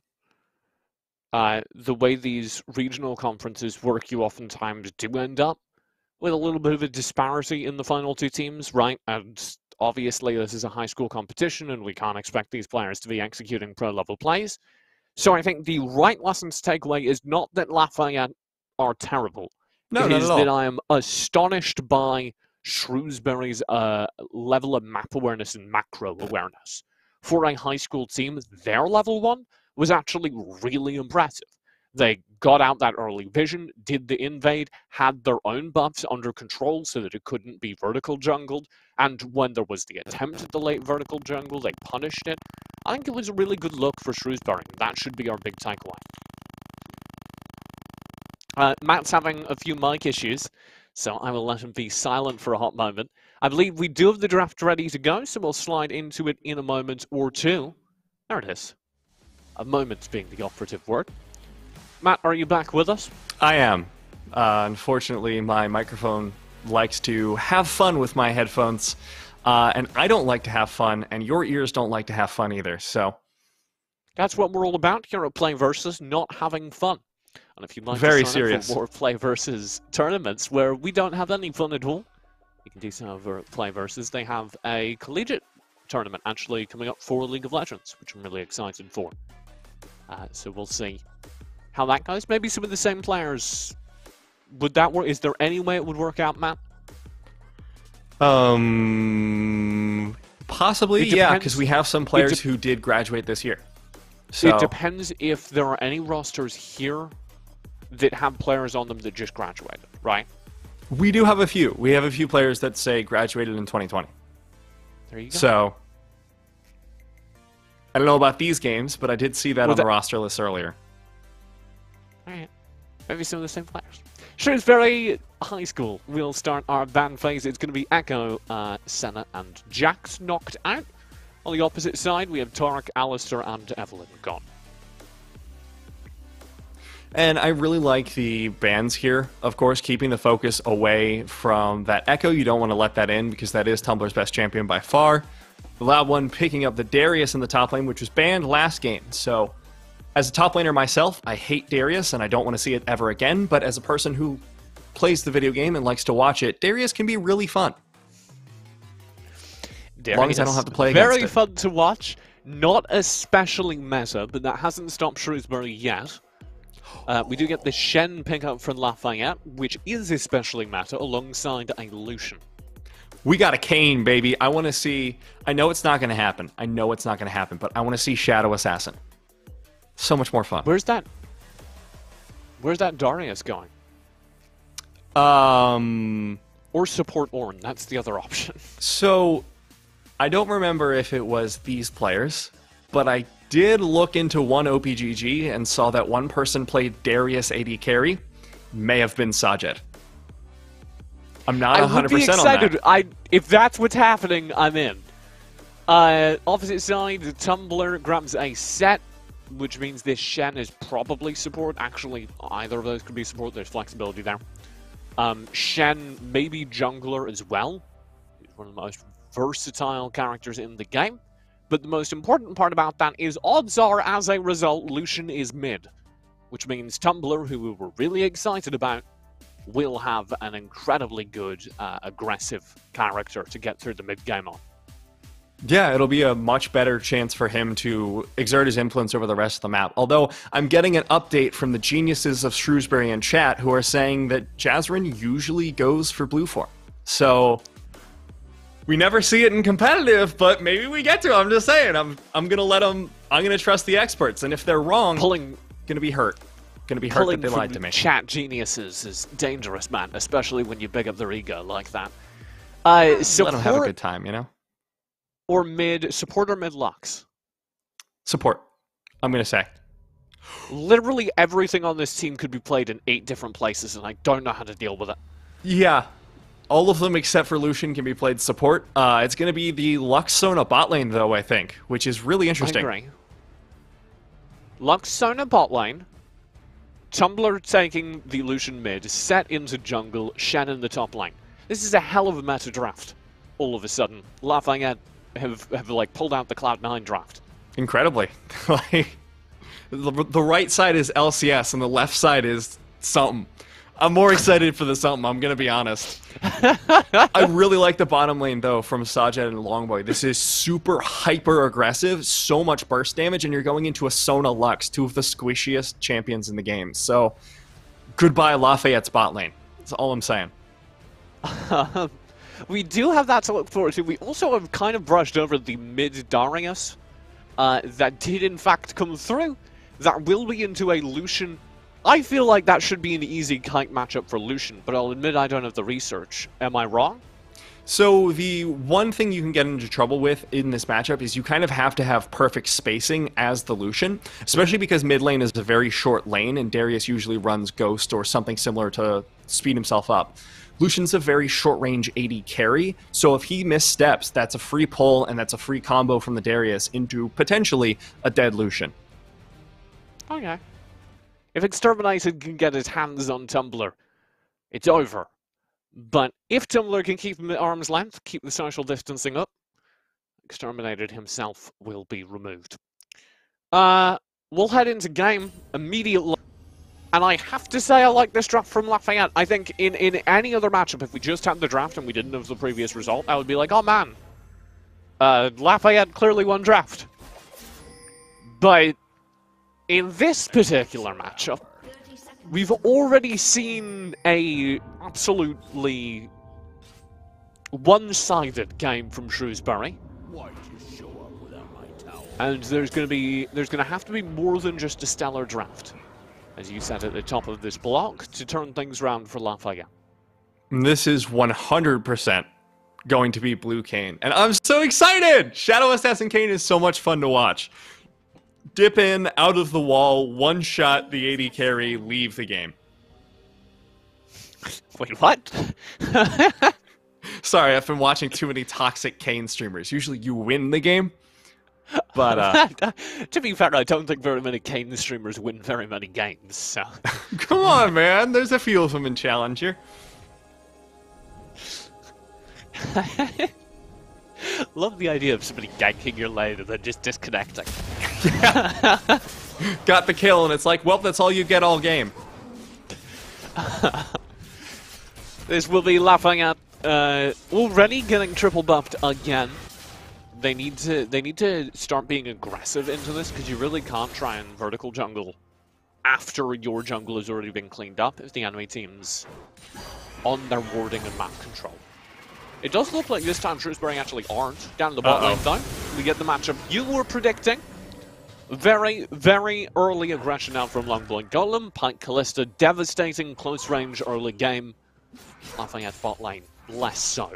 [SPEAKER 1] the way these regional conferences work, you oftentimes do end up with a little bit of a disparity in the final 2 teams, right? And obviously this is a high school competition, and we can't expect these players to be executing pro-level plays. So I think the right lesson to take away is not that Lafayette are terrible.
[SPEAKER 2] No,
[SPEAKER 1] it
[SPEAKER 2] not
[SPEAKER 1] is
[SPEAKER 2] at all.
[SPEAKER 1] that I am astonished by Shrewsbury's level of map awareness and macro awareness. For a high school team, their level 1 was actually really impressive. They got out that early vision, did the invade, had their own buffs under control so that it couldn't be vertical jungled, and when there was the attempt at the late vertical jungle, they punished it. I think it was a really good look for Shrewsbury. That should be our big takeaway. Matt's having a few mic issues, so I will let him be silent for a hot moment. I believe we do have the draft ready to go, so we'll slide into it in a moment or two. There it is. A moment being the operative word. Matt, are you back with us?
[SPEAKER 2] I am. Unfortunately, my microphone likes to have fun with my headphones, and I don't like to have fun, and your ears don't like to have fun either, so...
[SPEAKER 1] That's what we're all about here at PlayVS, not having fun. And if you'd like
[SPEAKER 2] Very
[SPEAKER 1] to sign
[SPEAKER 2] serious.
[SPEAKER 1] up for more PlayVS tournaments where we don't have any fun at all, you can do so over at PlayVS. They have a collegiate tournament actually coming up for League of Legends, which I'm really excited for. So we'll see how that goes. Maybe some of the same players. Would that work? Is there any way it would work out, Matt?
[SPEAKER 2] Possibly, yeah, because we have some players who did graduate this year. So
[SPEAKER 1] it depends if there are any rosters here that have players on them that just graduated, right?
[SPEAKER 2] We do have a few. We have a few players that say graduated in 2020.
[SPEAKER 1] There you go.
[SPEAKER 2] So I don't know about these games, but I did see that on the roster list earlier.
[SPEAKER 1] All right. Maybe some of the same players. Shrewsbury High School. We'll start our ban phase. It's going to be Echo, Senna, and Jax knocked out. On the opposite side, we have Tarek, Alistair, and Evelyn gone.
[SPEAKER 2] And I really like the bans here, of course, keeping the focus away from that Echo. You don't want to let that in because that is Tumblr's best champion by far. The Loud One picking up the Darius in the top lane, which was banned last game. So as a top laner myself, I hate Darius and I don't want to see it ever again. But as a person who plays the video game and likes to watch it, Darius can be really fun. As long as I don't have to play against it.
[SPEAKER 1] Very fun to watch. Not especially meta, but that hasn't stopped Shrewsbury yet. We do get the Shen pickup from Lafayette, which is especially meta, alongside a Lucian.
[SPEAKER 2] We got a Kayn, baby. I want to see... I know it's not going to happen. I know it's not going to happen, but I want to see Shadow Assassin. So much more fun.
[SPEAKER 1] Where's that Darius going? Or support Ornn. That's the other option.
[SPEAKER 2] So, I don't remember if it was these players, but I did look into one OPGG and saw that one person played Darius AD carry. May have been Sajid. I'm not 100% on that.
[SPEAKER 1] If that's what's happening, I'm in. Opposite side, the Tumblr grabs a set, which means this Shen is probably support. Actually, either of those could be support. There's flexibility there. Shen, maybe jungler as well. He's one of the most versatile characters in the game. But the most important part about that is odds are, as a result, Lucian is mid. Which means Tumblr, who we were really excited about, will have an incredibly good, aggressive character to get through the mid-game on.
[SPEAKER 2] Yeah, it'll be a much better chance for him to exert his influence over the rest of the map. Although, I'm getting an update from the geniuses of Shrewsbury in chat who are saying that Jazrin usually goes for blue form. So, we never see it in competitive, but maybe we get to. I'm just saying, I'm gonna let them. I'm gonna trust the experts, and if they're wrong, gonna be hurt. Gonna be hurt that they lied to me.
[SPEAKER 1] Chat geniuses is dangerous, man, especially when you big up their ego like that.
[SPEAKER 2] Let them have a good time, you know.
[SPEAKER 1] Or mid support or mid Lux.
[SPEAKER 2] Support. I'm gonna say.
[SPEAKER 1] Literally everything on this team could be played in 8 different places, and I don't know how to deal with it.
[SPEAKER 2] Yeah. All of them except for Lucian can be played support. It's going to be the Luxona bot lane, though, I think, which is really interesting.
[SPEAKER 1] I agree. Luxona bot lane, Tumblr taking the Lucian mid, set into jungle, Shen in the top lane. This is a hell of a meta draft, all of a sudden. Lafayette have like, pulled out the Cloud9 draft.
[SPEAKER 2] Incredibly. Like, the right side is LCS, and the left side is something. I'm more excited for the something, I'm going to be honest. I really like the bottom lane, though, from Sajed and Longboy. This is super hyper-aggressive, so much burst damage, and you're going into a Sona Lux, 2 of the squishiest champions in the game. So, goodbye Lafayette's bot lane. That's all I'm saying.
[SPEAKER 1] We do have that to look forward to. We also have kind of brushed over the mid-Darius that did, in fact, come through. That will be into a Lucian. I feel like that should be an easy kite matchup for Lucian, but I'll admit I don't have the research. Am I wrong?
[SPEAKER 2] So the one thing you can get into trouble with in this matchup is you kind of have to have perfect spacing as the Lucian, especially because mid lane is a very short lane and Darius usually runs Ghost or something similar to speed himself up. Lucian's a very short range AD carry, so if he missteps, that's a free pull and that's a free combo from the Darius into potentially a dead Lucian.
[SPEAKER 1] Okay. If Exterminated can get his hands on Tumblr, it's over. But if Tumblr can keep him at arm's length, keep the social distancing up, Exterminated himself will be removed. We'll head into game immediately. And I have to say I like this draft from Lafayette. I think in any other matchup, if we just had the draft and we didn't have the previous result, I would be like, oh man, Lafayette clearly won draft. But in this particular matchup, we've already seen a absolutely one-sided game from Shrewsbury. And there's going to have to be more than just a stellar draft, as you said at the top of this block, to turn things around for Lafayette.
[SPEAKER 2] This is 100% going to be Blue Kayn, and I'm so excited! Shadow Assassin Kayn is so much fun to watch. Dip in, out of the wall, one shot, the AD carry, leave the game.
[SPEAKER 1] Wait, what?
[SPEAKER 2] Sorry, I've been watching too many toxic Kayn streamers. Usually you win the game, but
[SPEAKER 1] to be fair, I don't think very many Kayn streamers win very many games, so...
[SPEAKER 2] Come on, man. There's a few of them in Challenger.
[SPEAKER 1] Love the idea of somebody ganking your lane and then just disconnecting.
[SPEAKER 2] Got the kill, and it's like, well, that's all you get all game.
[SPEAKER 1] This will be Lafayette already getting triple buffed again. They need to start being aggressive into this, because you really can't try and vertical jungle after your jungle has already been cleaned up if the enemy team's on their warding and map control. It does look like this time Shrewsbury actually aren't down the bot lane though. We get the matchup you were predicting. Very, very early aggression out from Longboy Golem. Pike Callista devastating close range early game. Lafayette bot lane, less so.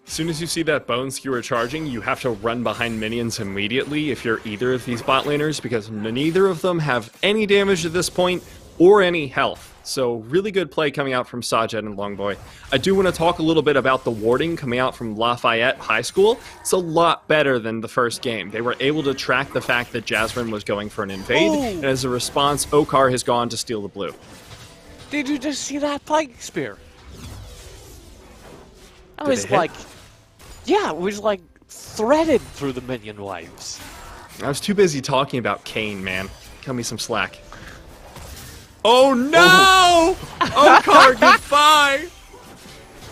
[SPEAKER 2] As soon as you see that bone skewer charging, you have to run behind minions immediately if you're either of these bot laners, because neither of them have any damage at this point. or any health. So really good play coming out from Sajed and Longboy. I do want to talk a little bit about the warding coming out from Lafayette High School. It's a lot better than the first game. They were able to track the fact that Jasmine was going for an invade, and as a response, Okar has gone to steal the blue.
[SPEAKER 1] Did you just see that pike spear? That
[SPEAKER 2] Did
[SPEAKER 1] was
[SPEAKER 2] it hit?
[SPEAKER 1] like, yeah, it was like threaded through the minion waves.
[SPEAKER 2] I was too busy talking about Kane, man. Cut me some slack. Oh no! Okar, goodbye!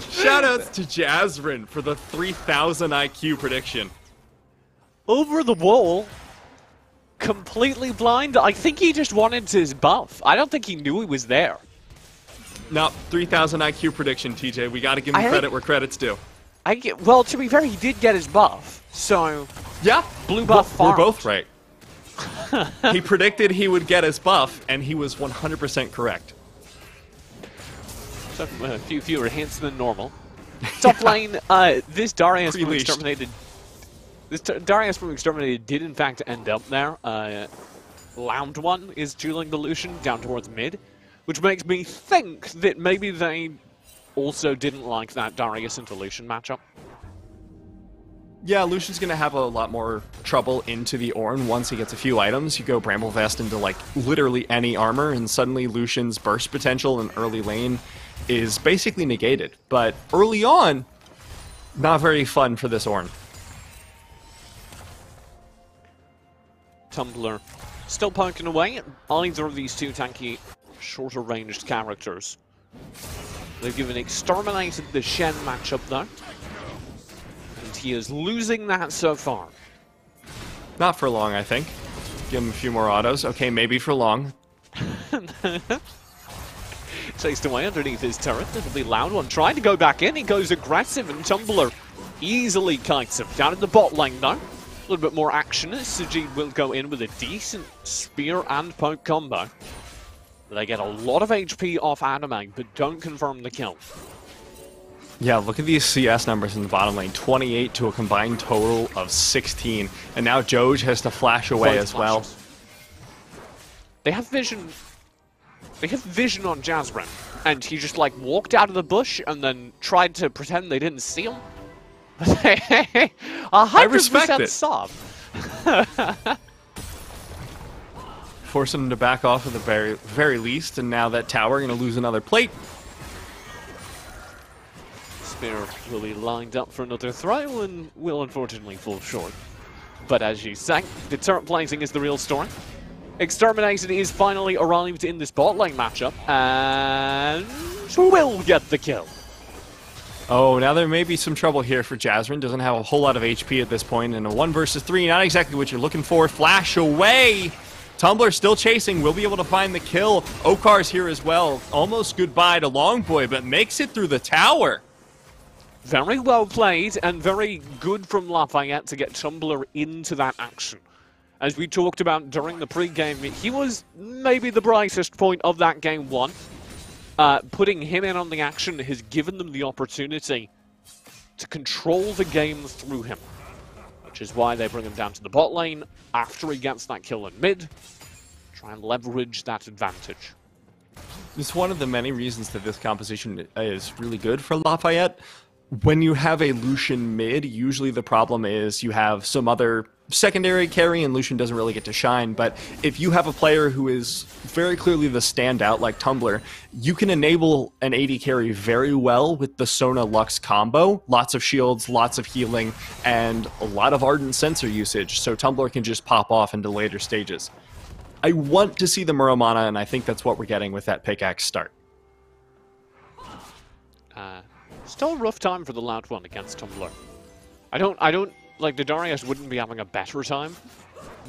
[SPEAKER 2] Shoutouts to Jasmine for the 3000 IQ prediction.
[SPEAKER 1] Over the wall, completely blind. I think he just wanted his buff. I don't think he knew he was there.
[SPEAKER 2] No, 3000 IQ prediction, TJ. We gotta give him credit where credit's due.
[SPEAKER 1] Well, to be fair, he did get his buff, so
[SPEAKER 2] Yeah,
[SPEAKER 1] blue buff
[SPEAKER 2] we're
[SPEAKER 1] farmed.
[SPEAKER 2] both right. He predicted he would get his buff, and he was 100% correct.
[SPEAKER 1] So, a few fewer hits than normal. Top lane, this Darius from
[SPEAKER 2] Pre-leashed.
[SPEAKER 1] Exterminated. This Darius from Exterminated did in fact end up there. Loud one is dueling the Lucian down towards mid, which makes me think that maybe they also didn't like that Darius into Lucian matchup.
[SPEAKER 2] Yeah, Lucian's gonna have a lot more trouble into the Ornn once he gets a few items. You go Bramble Vest into like literally any armor, and suddenly Lucian's burst potential in early lane is basically negated. But early on, not very fun for this Ornn.
[SPEAKER 1] Tumbler still poking away at either of these two tanky, shorter ranged characters. They've given Exterminated the Shen matchup though. And he is losing that so far.
[SPEAKER 2] Not for long, I think. Give him a few more autos. Okay, maybe for long.
[SPEAKER 1] Chased away underneath his turret. It'll be Loud One trying to go back in. He goes aggressive, and Tumbler easily kites him. Down in the bot lane though. A little bit more action as Sujid will go in with a decent spear and poke combo. They get a lot of HP off Anime, but don't confirm the kill.
[SPEAKER 2] Yeah, look at these CS numbers in the bottom lane. 28 to a combined total of 16. And now Joj has to flash away
[SPEAKER 1] Both
[SPEAKER 2] as well.
[SPEAKER 1] flashes. They have vision. They have vision on Jasmine, and he just like walked out of the bush and then tried to pretend they didn't see him. 100%
[SPEAKER 2] it.
[SPEAKER 1] sub.
[SPEAKER 2] Forcing him to back off at the very least, and now that tower gonna lose another plate.
[SPEAKER 1] Spear will be lined up for another throw and will unfortunately fall short. But as you say, the turret placing is the real story. Exterminated is finally arrived in this bot lane matchup and will get the kill.
[SPEAKER 2] Oh, now there may be some trouble here for Jasmine. Doesn't have a whole lot of HP at this point, and a 1 versus 3, not exactly what you're looking for. Flash away! Tumbler still chasing, will be able to find the kill. Okar's here as well. Almost goodbye to Longboy, but makes it through the tower.
[SPEAKER 1] Very well played and very good from Lafayette to get Tumbler into that action. As we talked about during the pre-game, he was maybe the brightest point of that game one. Putting him in on the action has given them the opportunity to control the game through him, which is why they bring him down to the bot lane after he gets that kill in mid. Try and leverage that advantage.
[SPEAKER 2] It's one of the many reasons that this composition is really good for Lafayette. When you have a Lucian mid, usually the problem is you have some other secondary carry and Lucian doesn't really get to shine, but if you have a player who is very clearly the standout like Tumbler, you can enable an AD carry very well with the Sona Lux combo. Lots of shields, lots of healing, and a lot of Ardent Sensor usage, so Tumbler can just pop off into later stages. I want to see the Muramana, and I think that's what we're getting with that pickaxe start.
[SPEAKER 1] Still a rough time for the Loud One against Tumbler. I don't like the Darius wouldn't be having a better time,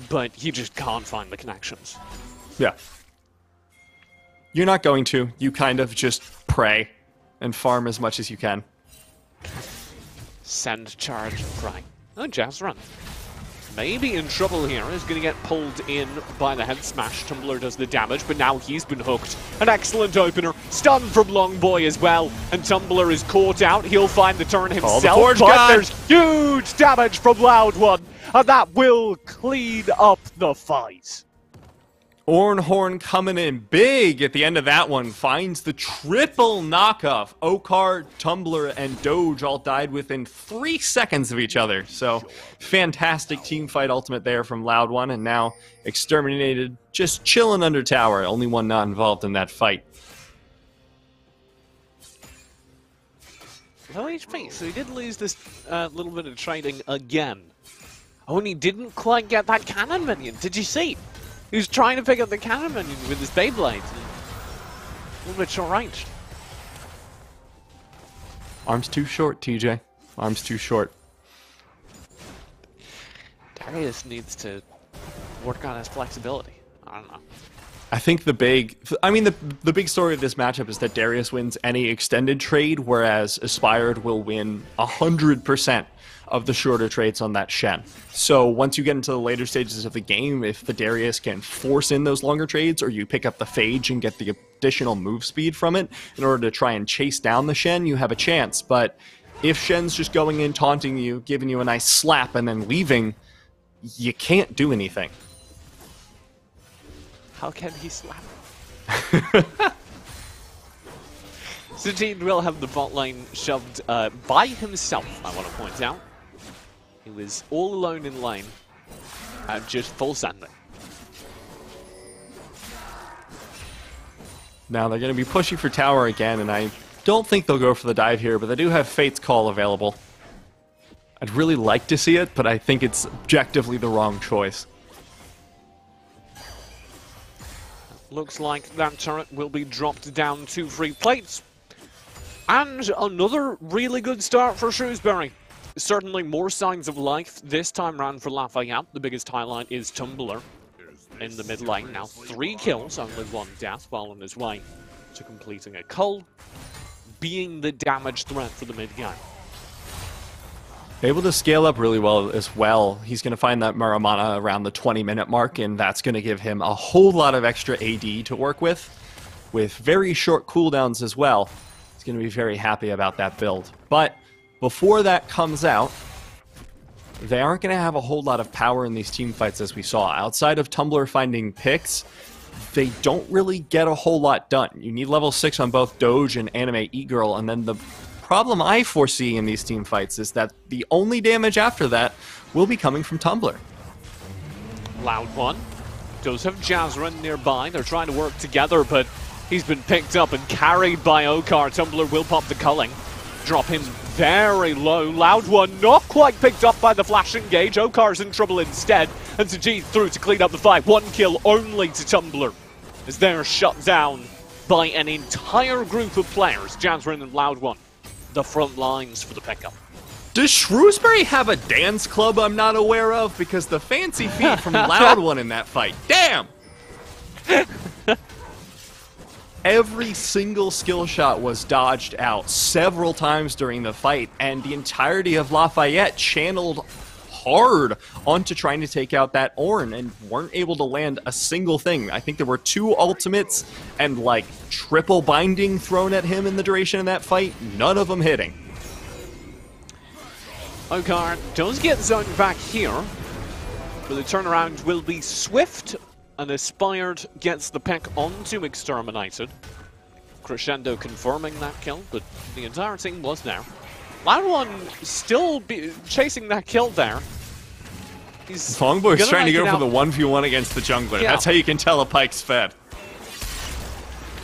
[SPEAKER 1] but he just can't find the connections.
[SPEAKER 2] Yeah. You're not going to. You kind of just pray and farm as much as you can.
[SPEAKER 1] Send, charge, and pray. Oh, Jasmine. Maybe in trouble here. Is going to get pulled in by the head smash. Tumbler does the damage, but now he's been hooked. An excellent opener. Stun from Longboy as well. And Tumbler is caught out. He'll find the turn himself, but there's huge damage from Loud One. And that will clean up the fight.
[SPEAKER 2] Ornhorn coming in big at the end of that one. Finds the triple knockoff. Okar, Tumbler, and Doge all died within 3 seconds of each other. So, fantastic team fight ultimate there from Loud One. And now Exterminated just chilling under tower. Only one not involved in that fight.
[SPEAKER 1] Low HP, so he did lose this little bit of trading again. Oh, and he didn't quite get that cannon minion. Did you see? He was trying to pick up the cannon minion with his Beyblade. A little bit short-ranged.
[SPEAKER 2] Arms too short, TJ. Arms too short.
[SPEAKER 1] Darius needs to work on his flexibility. I don't know.
[SPEAKER 2] I think the big story of this matchup is that Darius wins any extended trade, whereas Aspired will win 100% of the shorter trades on that Shen. So once you get into the later stages of the game, if the Darius can force in those longer trades, or you pick up the Phage and get the additional move speed from it in order to try and chase down the Shen, you have a chance. But if Shen's just going in, taunting you, giving you a nice slap, and then leaving, you can't do anything.
[SPEAKER 1] How can he slap? Sajid will have the bot lane shoved by himself, I want to point out. He was all alone in lane, just full sending.
[SPEAKER 2] Now they're going to be pushing for tower again, and I don't think they'll go for the dive here, but they do have Fate's Call available. I'd really like to see it, but I think it's objectively the wrong choice.
[SPEAKER 1] Looks like that turret will be dropped down to 3 plates. And another really good start for Shrewsbury. Certainly more signs of life this time round for Lafayette. The biggest highlight is Tumbler in the mid lane. Now 3 kills, only 1 death, while on his way to completing a cull, being the damage threat for the mid game.
[SPEAKER 2] Able to scale up really well as well. He's going to find that Muramana around the 20-minute mark, and that's going to give him a whole lot of extra AD to work with very short cooldowns as well. He's going to be very happy about that build. But before that comes out, they aren't going to have a whole lot of power in these team fights as we saw. Outside of Tumbler finding picks, they don't really get a whole lot done. You need level 6 on both Doge and Anime E-Girl, and then the problem I foresee in these team fights is that the only damage after that will be coming from Tumbler.
[SPEAKER 1] Loud One does have Jazrin nearby. They're trying to work together, but he's been picked up and carried by Okar. Tumbler will pop the culling. Drop him very low. Loud One not quite picked up by the flash engage. Okar's in trouble instead. And Sajid through to clean up the fight. 1 kill only to Tumbler, as they're shut down by an entire group of players. Jazrin and Loud One, the front lines for the pickup.
[SPEAKER 2] Does Shrewsbury have a dance club I'm not aware of? Because the fancy feet from Loud One in that fight, damn! Every single skill shot was dodged out several times during the fight, and the entirety of Lafayette channeled hard onto trying to take out that Ornn and weren't able to land a single thing. I think there were 2 ultimates and like triple binding thrown at him in the duration of that fight, none of them hitting.
[SPEAKER 1] Okar does get zoned back here, but the turnaround will be swift, and Aspired gets the pick onto Exterminated. Crescendo confirming that kill, but the entire team was there. Loud One still chasing that kill there.
[SPEAKER 2] Longboy's trying to go for the 1v1 against the jungler.
[SPEAKER 1] Yeah.
[SPEAKER 2] That's how you can tell a pike's fed.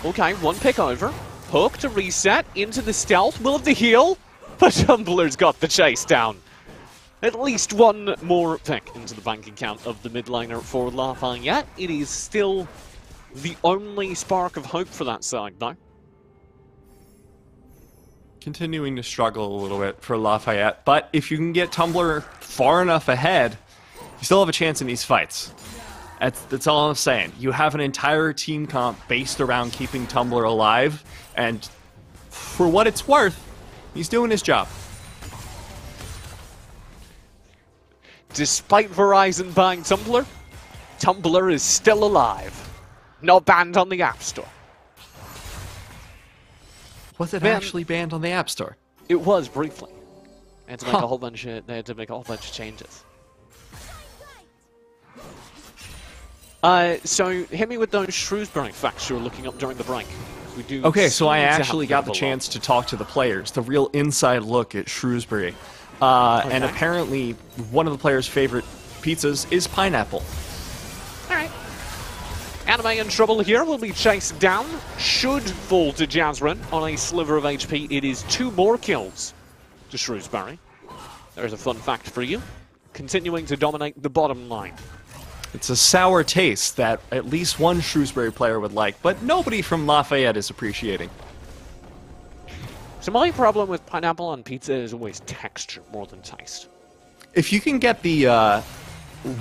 [SPEAKER 1] Okay, 1 pick over. Hook to reset into the stealth. Will have the heal, but Tumbler's got the chase down. At least 1 more pick into the bank account of the mid laner for Lafayette. It is still the only spark of hope for that side, though.
[SPEAKER 2] Continuing to struggle a little bit for Lafayette, but if you can get Tumbler far enough ahead, you still have a chance in these fights. That's all I'm saying. You have an entire team comp based around keeping Tumbler alive, and for what it's worth, he's doing his job.
[SPEAKER 1] Despite Verizon buying Tumbler, Tumbler is still alive. Not banned on the App Store.
[SPEAKER 2] Was it actually banned on the App Store?
[SPEAKER 1] It was briefly. They had to make a whole bunch of changes. So hit me with those Shrewsbury facts you were looking up during the break. We do.
[SPEAKER 2] Okay, so I
[SPEAKER 1] seem to have
[SPEAKER 2] actually
[SPEAKER 1] a bit
[SPEAKER 2] got
[SPEAKER 1] of
[SPEAKER 2] the
[SPEAKER 1] a
[SPEAKER 2] chance to talk to the players, the real inside look at Shrewsbury. And apparently, one of the players' favorite pizzas is pineapple.
[SPEAKER 1] Alright. Anime in trouble here, will be chased down. Should fall to Jazrin on a sliver of HP. It is 2 more kills to Shrewsbury. There's a fun fact for you. Continuing to dominate the bottom line.
[SPEAKER 2] It's a sour taste that at least one Shrewsbury player would like, but nobody from Lafayette is appreciating.
[SPEAKER 1] So my problem with pineapple on pizza is always texture more than taste.
[SPEAKER 2] If you can get the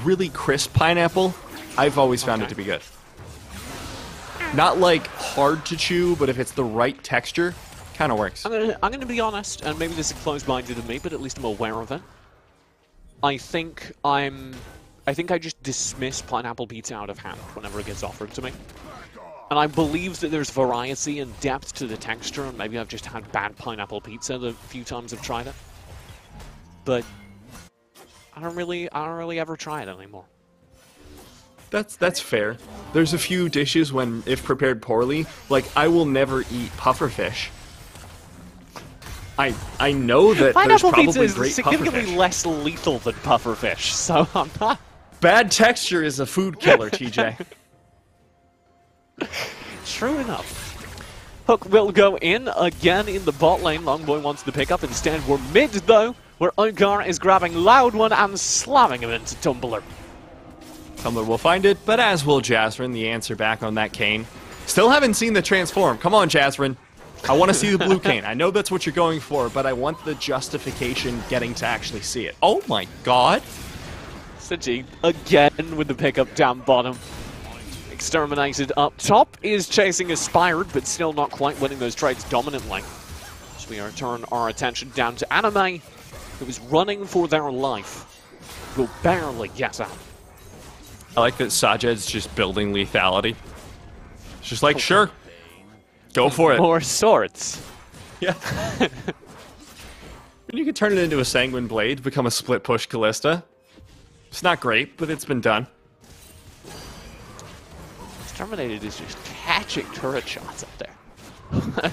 [SPEAKER 2] really crisp pineapple, I've always found it to be good. Not like hard to chew, but if it's the right texture, kind of works.
[SPEAKER 1] I'm gonna be honest, and maybe this is closed-minded of me, but at least I'm aware of it. I think I just dismiss pineapple pizza out of hand whenever it gets offered to me. And I believe that there's variety and depth to the texture, and maybe I've just had bad pineapple pizza the few times I've tried it. But I don't really ever try it anymore.
[SPEAKER 2] That's fair. There's a few dishes when, if prepared poorly, like I will never eat pufferfish. I know that
[SPEAKER 1] Pineapple
[SPEAKER 2] there's
[SPEAKER 1] pizza
[SPEAKER 2] probably
[SPEAKER 1] is
[SPEAKER 2] great
[SPEAKER 1] significantly
[SPEAKER 2] pufferfish.
[SPEAKER 1] less lethal than pufferfish, so I'm not.
[SPEAKER 2] Bad texture is a food killer, TJ.
[SPEAKER 1] True enough. Hook will go in again in the bot lane. Longboy wants to pick up. Instead, we're mid though, where Okar is grabbing Loud One and slamming him into Tumbler.
[SPEAKER 2] Tumbler will find it, but as will Jazrin. The answer back on that cane. Still haven't seen the transform. Come on, Jazrin. I want to see the blue cane. I know that's what you're going for, but I want the justification getting to actually see it. Oh my god.
[SPEAKER 1] Sajid again with the pickup down bottom. Exterminated up top, is chasing Aspired, but still not quite winning those trades dominantly. So we turn our attention down to Anime, who is running for their life. Will barely get out.
[SPEAKER 2] I like that Sajid's just building lethality. It's just like, sure, go for it.
[SPEAKER 1] More swords.
[SPEAKER 2] Yeah. And you can turn it into a Sanguine Blade, become a split push Callista. It's not great, but it's been done.
[SPEAKER 1] Exterminated is just catching turret shots up there.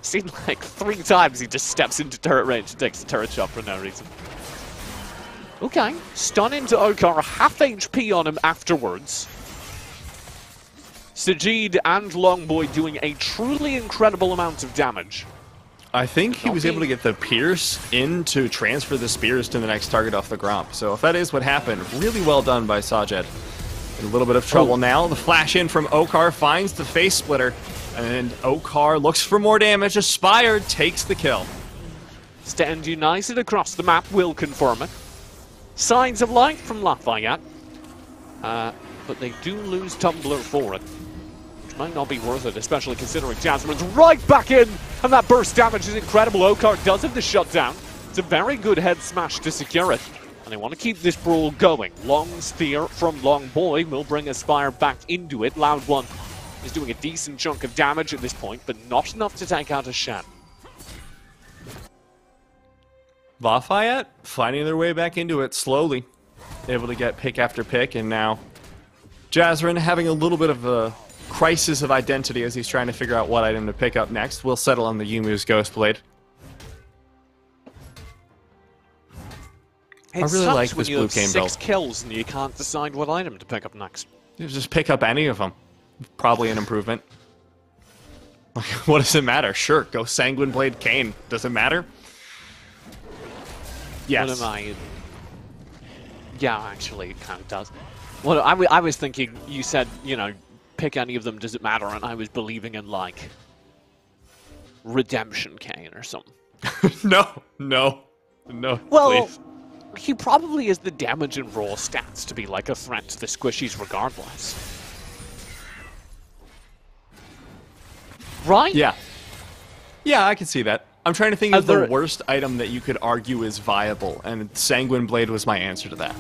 [SPEAKER 1] Seen like 3 times he just steps into turret range and takes a turret shot for no reason. Okay, stun into Okar, half HP on him afterwards. Sajid and Longboy doing a truly incredible amount of damage.
[SPEAKER 2] I think he was able to get the Pierce in to transfer the Spears to the next target off the Gromp. So if that is what happened, really well done by Sajid. In a little bit of trouble now. The flash in from Okar finds the face splitter. And Okar looks for more damage. Aspired takes the kill.
[SPEAKER 1] Stand united across the map will confirm it. Signs of life from Lafayette. But they do lose Tumbler for it. Which might not be worth it, especially considering Jasmine's right back in. And that burst damage is incredible. Okar does have the shutdown. It's a very good head smash to secure it. And they want to keep this brawl going. Long spear from Longboy will bring Aspire back into it. Loud One is doing a decent chunk of damage at this point, but not enough to take out a Shen.
[SPEAKER 2] Lafayette finding their way back into it slowly. Able to get pick after pick, and now Jazrin having a little bit of a crisis of identity as he's trying to figure out what item to pick up next. We'll settle on the Yumu's Ghostblade. I really like this blue cane build.
[SPEAKER 1] 6 kills and you can't decide what item to pick up next.
[SPEAKER 2] You just pick up any of them. Probably an improvement. What does it matter? Sure, go Sanguine Blade Cane. Does it matter? Yes.
[SPEAKER 1] What am I? Yeah, actually, it kind of does. Well, I was thinking, you said, you know, pick any of them, does it matter? And I was believing in, like, Redemption Cane or something.
[SPEAKER 2] No,
[SPEAKER 1] well,
[SPEAKER 2] please.
[SPEAKER 1] He probably has the damage and raw stats to be like a threat to the squishies regardless. Right?
[SPEAKER 2] Yeah, I can see that. I'm trying to think of the worst item that you could argue is viable, and Sanguine Blade was my answer to that.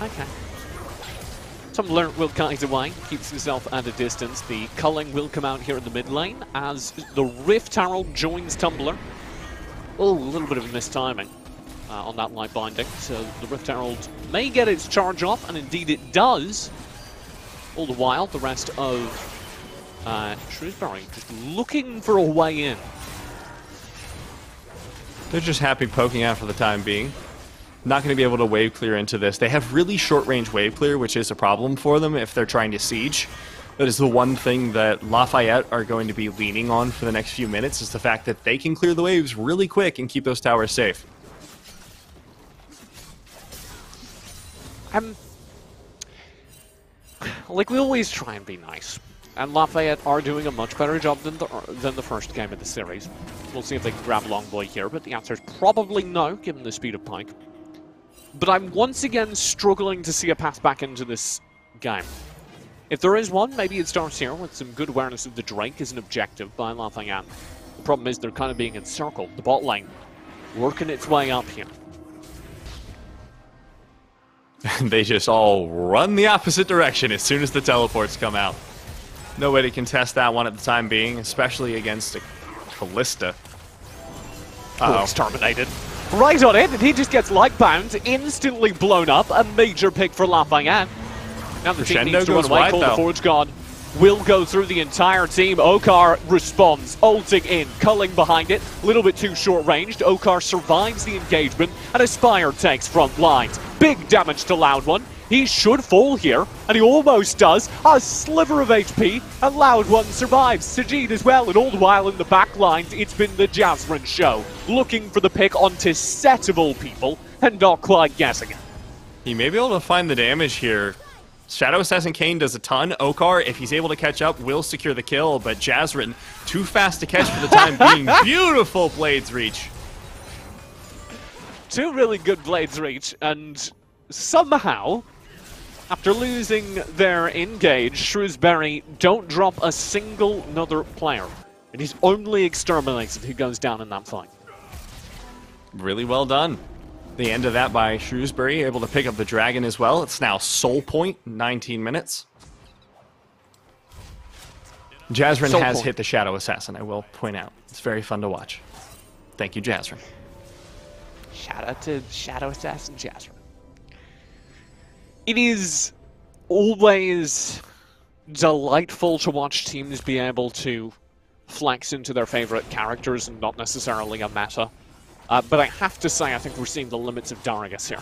[SPEAKER 1] Okay. Tumbler will kite away, keeps himself at a distance. The culling will come out here in the mid lane as the Rift Herald joins Tumbler. Oh, a little bit of a mistiming on that light binding. So the Rift Herald may get its charge off, and indeed it does. All the while, the rest of Shrewsbury just looking for a way in.
[SPEAKER 2] They're just happy poking out for the time being. Not going to be able to wave clear into this. They have really short range wave clear, which is a problem for them if they're trying to siege. That is the one thing that Lafayette are going to be leaning on for the next few minutes, is the fact that they can clear the waves really quick and keep those towers safe.
[SPEAKER 1] Like, we always try and be nice. And Lafayette are doing a much better job than the first game of the series. We'll see if they can grab Longboy here, but the answer is probably no, given the speed of Pike. But I'm once again struggling to see a path back into this game. If there is one, maybe it starts here with some good awareness of the Drake as an objective by Lafayette. The problem is they're kind of being encircled. The bot lane working its way up here.
[SPEAKER 2] They just all run the opposite direction as soon as the teleports come out. No way to contest that one at the time being, especially against a Callista.
[SPEAKER 1] Oh, he's terminated. Right on it, and he just gets light-bound, instantly blown up. A major pick for Lafayette. Now the team needs to run away. Call the Forge God will go through the entire team. Okar responds, ulting in, culling behind it. A little bit too short-ranged. Okar survives the engagement, and Aspire takes front lines. Big damage to Loud One. He should fall here, and he almost does. A sliver of HP, and Loud One survives. Sajid as well, and all the while in the back lines, it's been the Jasmine show. Looking for the pick onto set of all people, and not quite guessing it.
[SPEAKER 2] He may be able to find the damage here. Shadow Assassin Kane does a ton. Okar, if he's able to catch up, will secure the kill, but Jazrin, too fast to catch for the time being. Beautiful Blades Reach.
[SPEAKER 1] Two really good Blades Reach, and somehow, after losing their engage, Shrewsbury don't drop a single another player. It is only Exterminated who goes down in that fight.
[SPEAKER 2] Really well done. The end of that by Shrewsbury, able to pick up the dragon as well. It's now Soul Point, 19 minutes. Jazrin has hit the Shadow Assassin, I will point out. It's very fun to watch. Thank you, Jazrin.
[SPEAKER 1] Shout out to Shadow Assassin Jazrin. It is always delightful to watch teams be able to flex into their favorite characters and not necessarily a meta. But I have to say, I think we're seeing the limits of Darius here.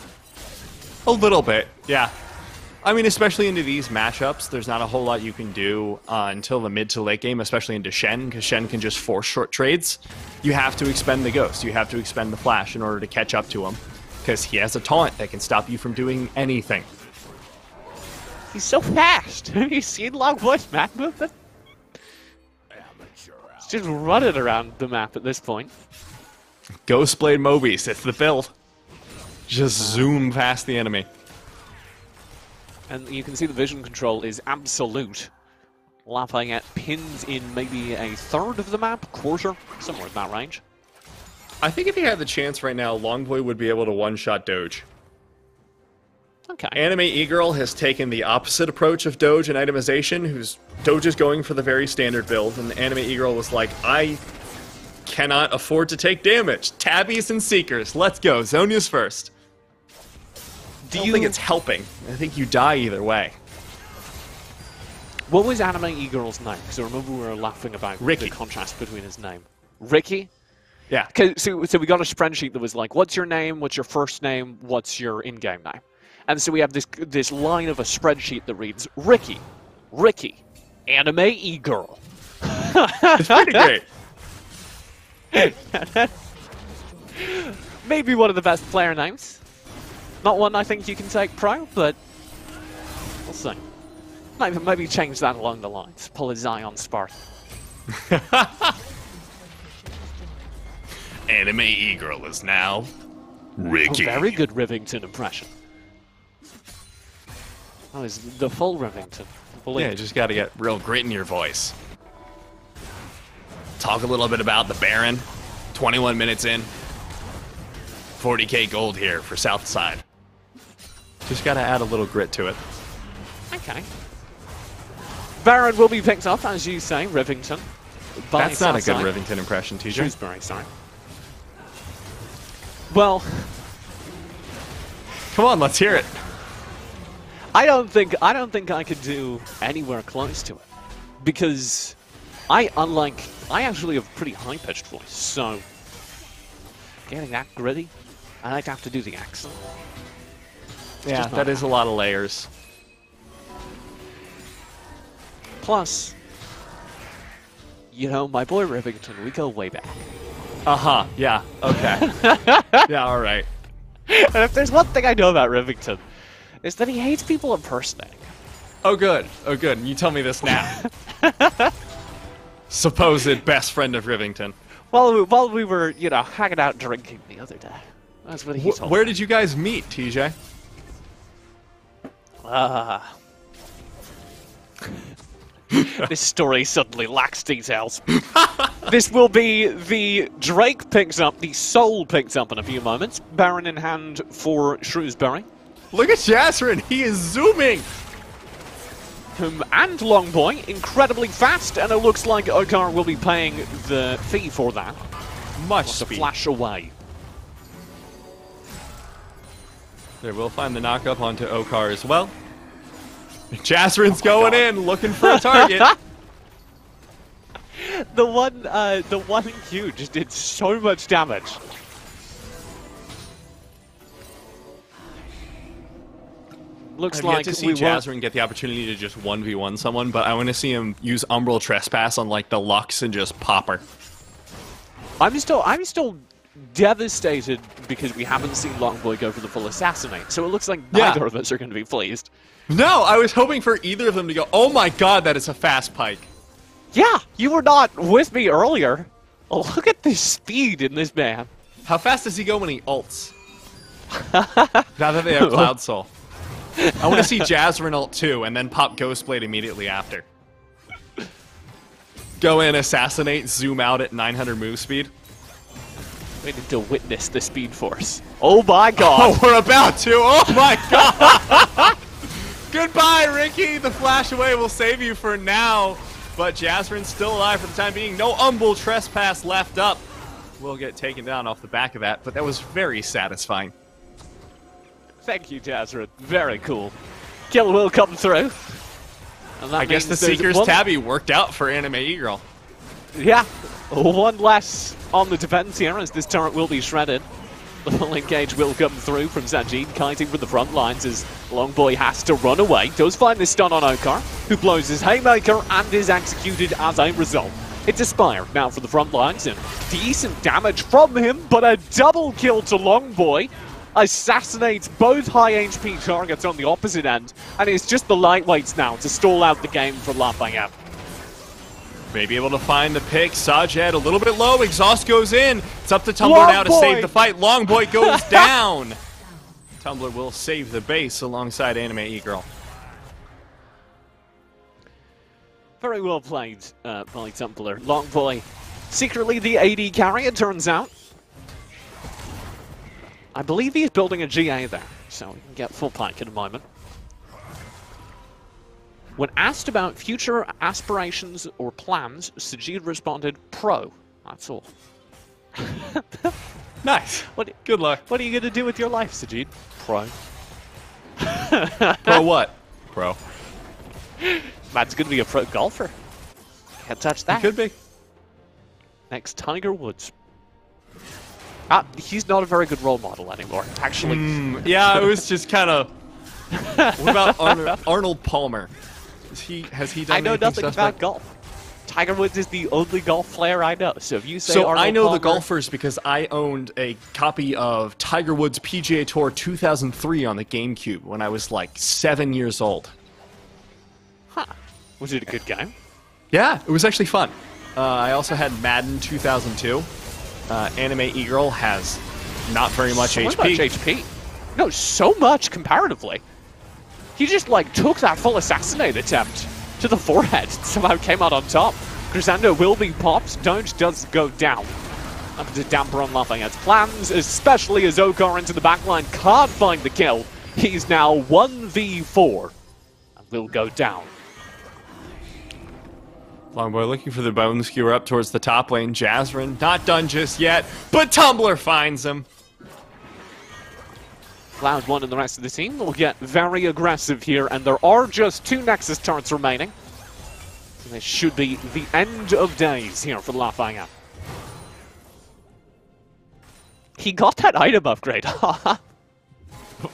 [SPEAKER 2] A little bit, yeah. I mean, especially into these matchups, there's not a whole lot you can do until the mid to late game, especially into Shen, because Shen can just force short trades. You have to expend the Ghost, you have to expend the Flash in order to catch up to him, because he has a taunt that can stop you from doing anything.
[SPEAKER 1] He's so fast! Have you seen Longboy's map movement? He's just running around the map at this point.
[SPEAKER 2] Ghostblade Mobius, it's the build. Just zoom past the enemy.
[SPEAKER 1] And you can see the vision control is absolute. Lafayette pins in maybe a third of the map, quarter, somewhere in that range.
[SPEAKER 2] I think if he had the chance right now, Longboy would be able to one-shot Doge.
[SPEAKER 1] Okay.
[SPEAKER 2] Anime E-Girl has taken the opposite approach of Doge and itemization, who's Doge is going for the very standard build, and Anime E-Girl was like, I cannot afford to take damage. Tabbies and Seekers, let's go. Zonia's first. I don't think it's helping. I think you die either way.
[SPEAKER 1] What was Anime E-Girl's name? Because I remember we were laughing about
[SPEAKER 2] Ricky.
[SPEAKER 1] The contrast between his name. Ricky?
[SPEAKER 2] Yeah.
[SPEAKER 1] So we got a spreadsheet that was like, what's your name, what's your first name, what's your in-game name? And so we have this line of a spreadsheet that reads, Ricky, Anime E-Girl.
[SPEAKER 2] It's pretty great.
[SPEAKER 1] Maybe one of the best player names. Not one I think you can take pro, but we'll see. Maybe change that along the lines. Pull a Zion Spartan.
[SPEAKER 2] Anime E-Girl is now Ricky.
[SPEAKER 1] Oh, very good Rivington impression. Oh, it's the full Rivington.
[SPEAKER 2] Yeah, you just gotta get real grit in your voice. Talk a little bit about the Baron. 21 minutes in. 40k gold here for Southside. Just gotta add a little grit to it.
[SPEAKER 1] Okay. Baron will be picked up, as you say, Rivington.
[SPEAKER 2] That's not a good Rivington impression, TJ.
[SPEAKER 1] Shrewsbury, sorry. Well,
[SPEAKER 2] come on, let's hear it.
[SPEAKER 1] I don't think I could do anywhere close to it, because I actually have a pretty high-pitched voice, so getting that gritty, I like to have to do the accent.
[SPEAKER 2] Yeah, that is a lot of layers.
[SPEAKER 1] Plus, you know, my boy Rivington, we go way back.
[SPEAKER 2] Uh-huh, yeah, okay. Yeah, all right.
[SPEAKER 1] And if there's one thing I know about Rivington, it's that he hates people impersonating.
[SPEAKER 2] Oh, good. Oh, good. You tell me this now. Supposed best friend of Rivington.
[SPEAKER 1] While we were, you know, hanging out drinking the other day. That's what he told
[SPEAKER 2] Where
[SPEAKER 1] me.
[SPEAKER 2] did you guys meet, TJ?
[SPEAKER 1] This story suddenly lacks details. This will be the Drake picks up, the Soul picks up in a few moments. Baron in hand for Shrewsbury.
[SPEAKER 2] Look at Jasrin, he is zooming!
[SPEAKER 1] And Longboy, incredibly fast, and it looks like Okar will be paying the fee for that.
[SPEAKER 2] Much
[SPEAKER 1] To
[SPEAKER 2] speed.
[SPEAKER 1] flash away.
[SPEAKER 2] They will find the knockup onto Okar as well. Jasrin's going in, looking for a target.
[SPEAKER 1] The one Q just did so much damage. Looks
[SPEAKER 2] I've
[SPEAKER 1] like
[SPEAKER 2] yet to see
[SPEAKER 1] we won't.
[SPEAKER 2] Jasrin get the opportunity to just 1v1 someone, but I want to see him use Umbral Trespass on like the Lux and just pop her.
[SPEAKER 1] I'm still devastated because we haven't seen Longboy go for the full assassinate. So it looks like neither of us are going to be pleased.
[SPEAKER 2] No, I was hoping for either of them to go, oh my god, that is a fast pike.
[SPEAKER 1] Yeah, you were not with me earlier. Oh, look at the speed in this man.
[SPEAKER 2] How fast does he go when he ults? Now that they have Cloud Soul. I want to see Jasrin ult too, and then pop Ghostblade immediately after. Go in, assassinate, zoom out at 900 move speed.
[SPEAKER 1] We need to witness the speed force. Oh my god.
[SPEAKER 2] Oh, we're about to! Oh my god! Goodbye, Ricky! The flash away will save you for now. But Jasrin's still alive for the time being. No Umbral Trespass left up. Will get taken down off the back of that, but that was very satisfying.
[SPEAKER 1] Thank you, Jasrin. Very cool. Kill will come through. And that
[SPEAKER 2] I guess the
[SPEAKER 1] means there's
[SPEAKER 2] Seeker's
[SPEAKER 1] one-
[SPEAKER 2] Tabby worked out for Anime E-Girl.
[SPEAKER 1] Yeah, one less on the defense here as this turret will be shredded. The full engage will come through from Sanjeev, kiting from the front lines as Longboy has to run away. Does find the stun on Okar, who blows his Haymaker and is executed as a result. It's Aspire now for the front lines, and decent damage from him, but a double kill to Longboy. Assassinates both high HP targets on the opposite end, and it's just the lightweights now to stall out the game for Lafayette.
[SPEAKER 2] Maybe able to find the pick. Sajed a little bit low. Exhaust goes in. It's up to Tumbler now to save the fight. Longboy goes down. Tumbler will save the base alongside Anime E-Girl.
[SPEAKER 1] Very well played by Tumbler. Longboy, secretly the AD carry, it turns out. I believe he's building a GA there, so we can get full pike in a moment. When asked about future aspirations or plans, Sajid responded, pro. That's all.
[SPEAKER 2] Nice. Good luck.
[SPEAKER 1] What are you going to do with your life, Sajid? Pro.
[SPEAKER 2] Pro what? Pro.
[SPEAKER 1] Man's going to be a pro golfer. Can't touch that.
[SPEAKER 2] Could be.
[SPEAKER 1] Next, Tiger Woods. He's not a very good role model anymore, actually.
[SPEAKER 2] Yeah, it was just kind of... What about Arnold Palmer? Has he done
[SPEAKER 1] I know
[SPEAKER 2] anything
[SPEAKER 1] nothing
[SPEAKER 2] suspect?
[SPEAKER 1] about golf. Tiger Woods is the only golf player I know. So if you say
[SPEAKER 2] So
[SPEAKER 1] Arnold
[SPEAKER 2] I know
[SPEAKER 1] Palmer,
[SPEAKER 2] the golfers because I owned a copy of Tiger Woods PGA Tour 2003 on the GameCube when I was like 7 years old.
[SPEAKER 1] Huh. Was it a good game?
[SPEAKER 2] Yeah, it was actually fun. I also had Madden 2002. Anime E-Girl has not very much
[SPEAKER 1] So
[SPEAKER 2] HP.
[SPEAKER 1] much HP. No, so much comparatively. He just like took that full assassinate attempt to the forehead. Somehow came out on top. Crescendo will be popped. Doge does go down. Up to damper on Lafayette's plans, especially as Okar into the backline can't find the kill. He's now 1v4 and will go down.
[SPEAKER 2] Longboy looking for the bone skewer up towards the top lane. Jasrin not done just yet, but Tumbler finds him.
[SPEAKER 1] Cloud 1 and the rest of the team will get very aggressive here, and there are just 2 Nexus turrets remaining. So this should be the end of days here for Lafayette. He got that item upgrade.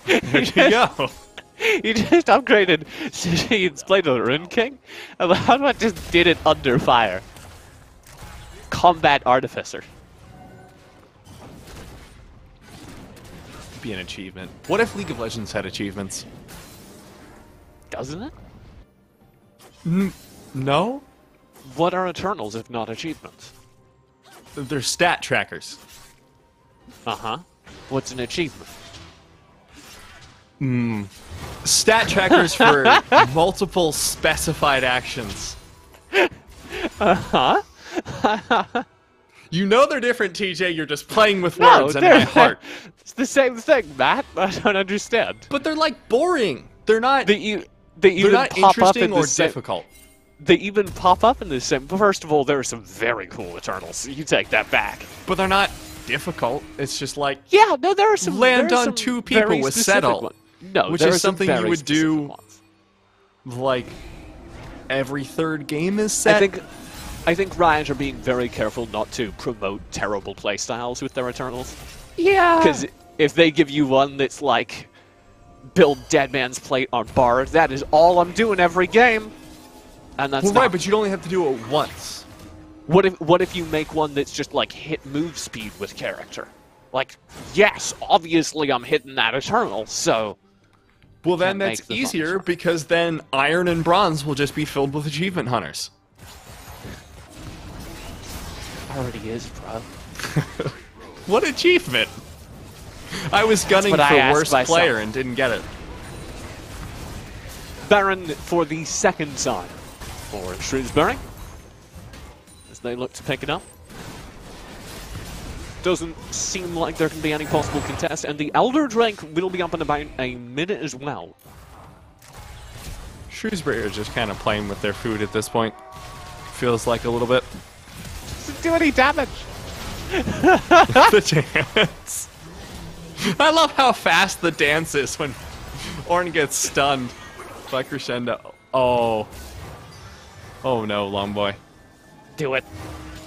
[SPEAKER 2] There you go.
[SPEAKER 1] He just upgraded Sajid's Blade of the Rune King, and Lafayette just did it under fire. Combat Artificer.
[SPEAKER 2] Be an achievement. What if League of Legends had achievements?
[SPEAKER 1] Doesn't it?
[SPEAKER 2] No?
[SPEAKER 1] What are Eternals if not achievements?
[SPEAKER 2] They're stat trackers.
[SPEAKER 1] Uh-huh. What's an achievement?
[SPEAKER 2] Stat trackers for multiple specified actions.
[SPEAKER 1] Uh-huh.
[SPEAKER 2] You know they're different, TJ. You're just playing with words in my heart.
[SPEAKER 1] It's the same thing, Matt. I don't understand.
[SPEAKER 2] But they're like boring. They're not.
[SPEAKER 1] They even
[SPEAKER 2] not
[SPEAKER 1] pop up in
[SPEAKER 2] interesting or
[SPEAKER 1] the same.
[SPEAKER 2] difficult.
[SPEAKER 1] They even pop up in the same. First of all, there are some very cool Eternals. You take that back.
[SPEAKER 2] But they're not difficult. It's just like
[SPEAKER 1] Yeah, no, there are some.
[SPEAKER 2] land
[SPEAKER 1] there are
[SPEAKER 2] on
[SPEAKER 1] some
[SPEAKER 2] 2 people
[SPEAKER 1] very
[SPEAKER 2] with
[SPEAKER 1] specific
[SPEAKER 2] settle,
[SPEAKER 1] ones. No,
[SPEAKER 2] which
[SPEAKER 1] there
[SPEAKER 2] is
[SPEAKER 1] are some
[SPEAKER 2] something you
[SPEAKER 1] very
[SPEAKER 2] would do.
[SPEAKER 1] specific ones.
[SPEAKER 2] Like every 3rd game is set.
[SPEAKER 1] I think Riot are being very careful not to promote terrible playstyles with their Eternals.
[SPEAKER 2] Yeah.
[SPEAKER 1] Because if they give you one that's like, build Dead Man's Plate on Bard, that is all I'm doing every game. And that's
[SPEAKER 2] Well,
[SPEAKER 1] not...
[SPEAKER 2] right, but you'd only have to do it once.
[SPEAKER 1] What if you make one that's just like hit move speed with character? Like, yes, obviously I'm hitting that Eternal, so...
[SPEAKER 2] Well, then
[SPEAKER 1] Can't
[SPEAKER 2] that's
[SPEAKER 1] make the
[SPEAKER 2] easier
[SPEAKER 1] functions.
[SPEAKER 2] because then Iron and Bronze will just be filled with achievement hunters.
[SPEAKER 1] Already is, bro.
[SPEAKER 2] What achievement? I was gunning
[SPEAKER 1] what I
[SPEAKER 2] for
[SPEAKER 1] asked
[SPEAKER 2] worst
[SPEAKER 1] myself.
[SPEAKER 2] player and didn't get it.
[SPEAKER 1] Baron for the 2nd time for Shrewsbury, as they look to pick it up. Doesn't seem like there can be any possible contest, and the Elder Drake will be up in about a minute as well.
[SPEAKER 2] Shrewsbury are just kind of playing with their food at this point. Feels like a little bit.
[SPEAKER 1] Doesn't do any damage.
[SPEAKER 2] The dance. I love how fast the dance is when Ornn gets stunned by Crescendo. Oh. Oh no, Longboy.
[SPEAKER 1] Do it.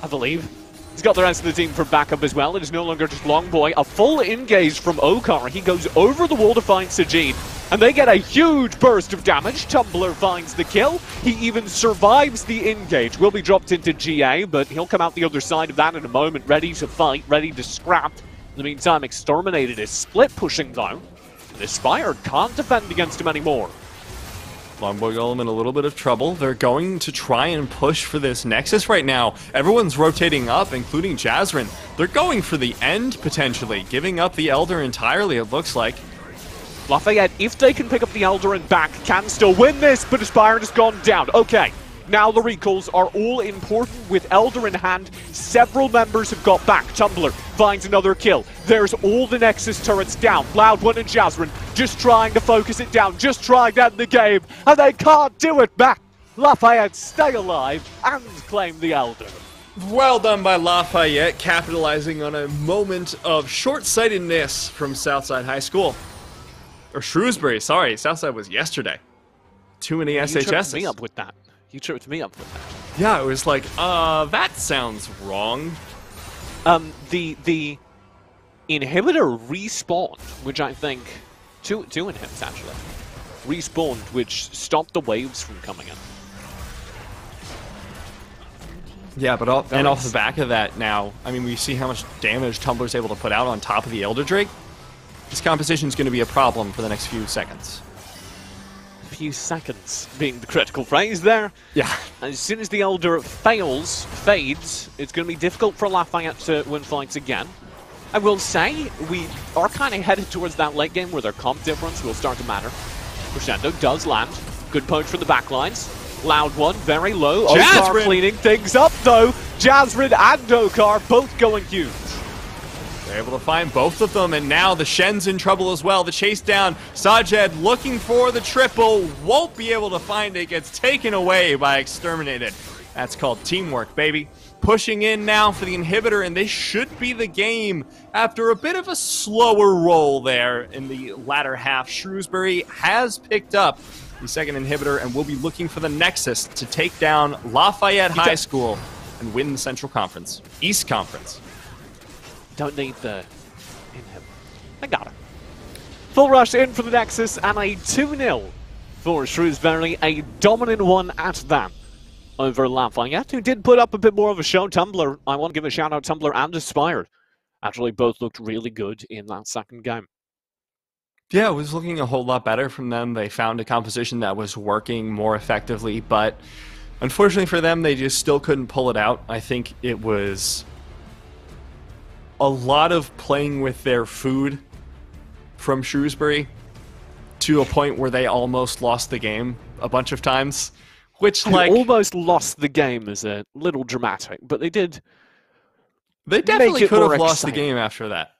[SPEAKER 1] I believe. He's got the rest of the team for backup as well. It is no longer just Longboy. A full engage from Okar. He goes over the wall to find Sajid, and they get a huge burst of damage. Tumbler finds the kill. He even survives the engage. Will be dropped into GA, but he'll come out the other side of that in a moment, ready to fight, ready to scrap. In the meantime, Exterminated is split pushing though. And Aspire can't defend against him anymore.
[SPEAKER 2] Longboy Golem in a little bit of trouble. They're going to try and push for this Nexus right now. Everyone's rotating up, including Jazrin. They're going for the end, potentially, giving up the Elder entirely, it looks like.
[SPEAKER 1] Lafayette, if they can pick up the Elder and back, can still win this, but Aspire has gone down. Okay, now the recalls are all important with Elder in hand. Several members have got back. Tumbler finds another kill. There's all the Nexus turrets down. Loud One and Jazrin just trying to focus it down, just trying to end the game, and they can't do it back. Lafayette stay alive and claim the Elder.
[SPEAKER 2] Well done by Lafayette, capitalizing on a moment of short-sightedness from Southside High School. Or Shrewsbury, sorry. Southside was yesterday. Too many SHSs.
[SPEAKER 1] You tripped me up with that. You tripped me up with that.
[SPEAKER 2] Yeah, it was like, that sounds wrong.
[SPEAKER 1] The inhibitor respawned, which I think two inhibits actually respawned, which stopped the waves from coming in.
[SPEAKER 2] Yeah, but off the back of that now, I mean, we see how much damage Tumbler's able to put out on top of the Elder Drake. This composition is going to be a problem for the next few seconds.
[SPEAKER 1] Few seconds being the critical phrase there.
[SPEAKER 2] Yeah.
[SPEAKER 1] As soon as the Elder fades, it's going to be difficult for Lafayette to win fights again. I will say, we are kind of headed towards that late game where their comp difference will start to matter. Crescendo does land. Good punch from the backlines. Loud One, very low. Okar cleaning things up though. Jazrin and Okar both going huge.
[SPEAKER 2] They're able to find both of them, and now the Shen's in trouble as well. The chase down, Sajed looking for the triple, won't be able to find it, gets taken away by Exterminated. That's called teamwork, baby. pushing in now for the inhibitor, and this should be the game after a bit of a slower roll there in the latter half. Shrewsbury has picked up the second inhibitor and will be looking for the Nexus to take down Lafayette High School and win the Central Conference. East Conference.
[SPEAKER 1] Don't need the inhibitor. I got it. Full rush in for the Nexus and a 2-0 for Shrewsbury, a dominant one at that over Lafayette, who did put up a bit more of a show. Tumblr, I want to give a shout out, Tumblr and Aspired. Actually, both looked really good in that second game.
[SPEAKER 2] Yeah, it was looking a whole lot better from them. They found a composition that was working more effectively, but unfortunately for them, they just still couldn't pull it out. I think it was a lot of playing with their food from Shrewsbury to a point where they almost lost the game a bunch of times, which like
[SPEAKER 1] almost lost the game is a little dramatic, but they did.
[SPEAKER 2] They definitely could have lost the game after that.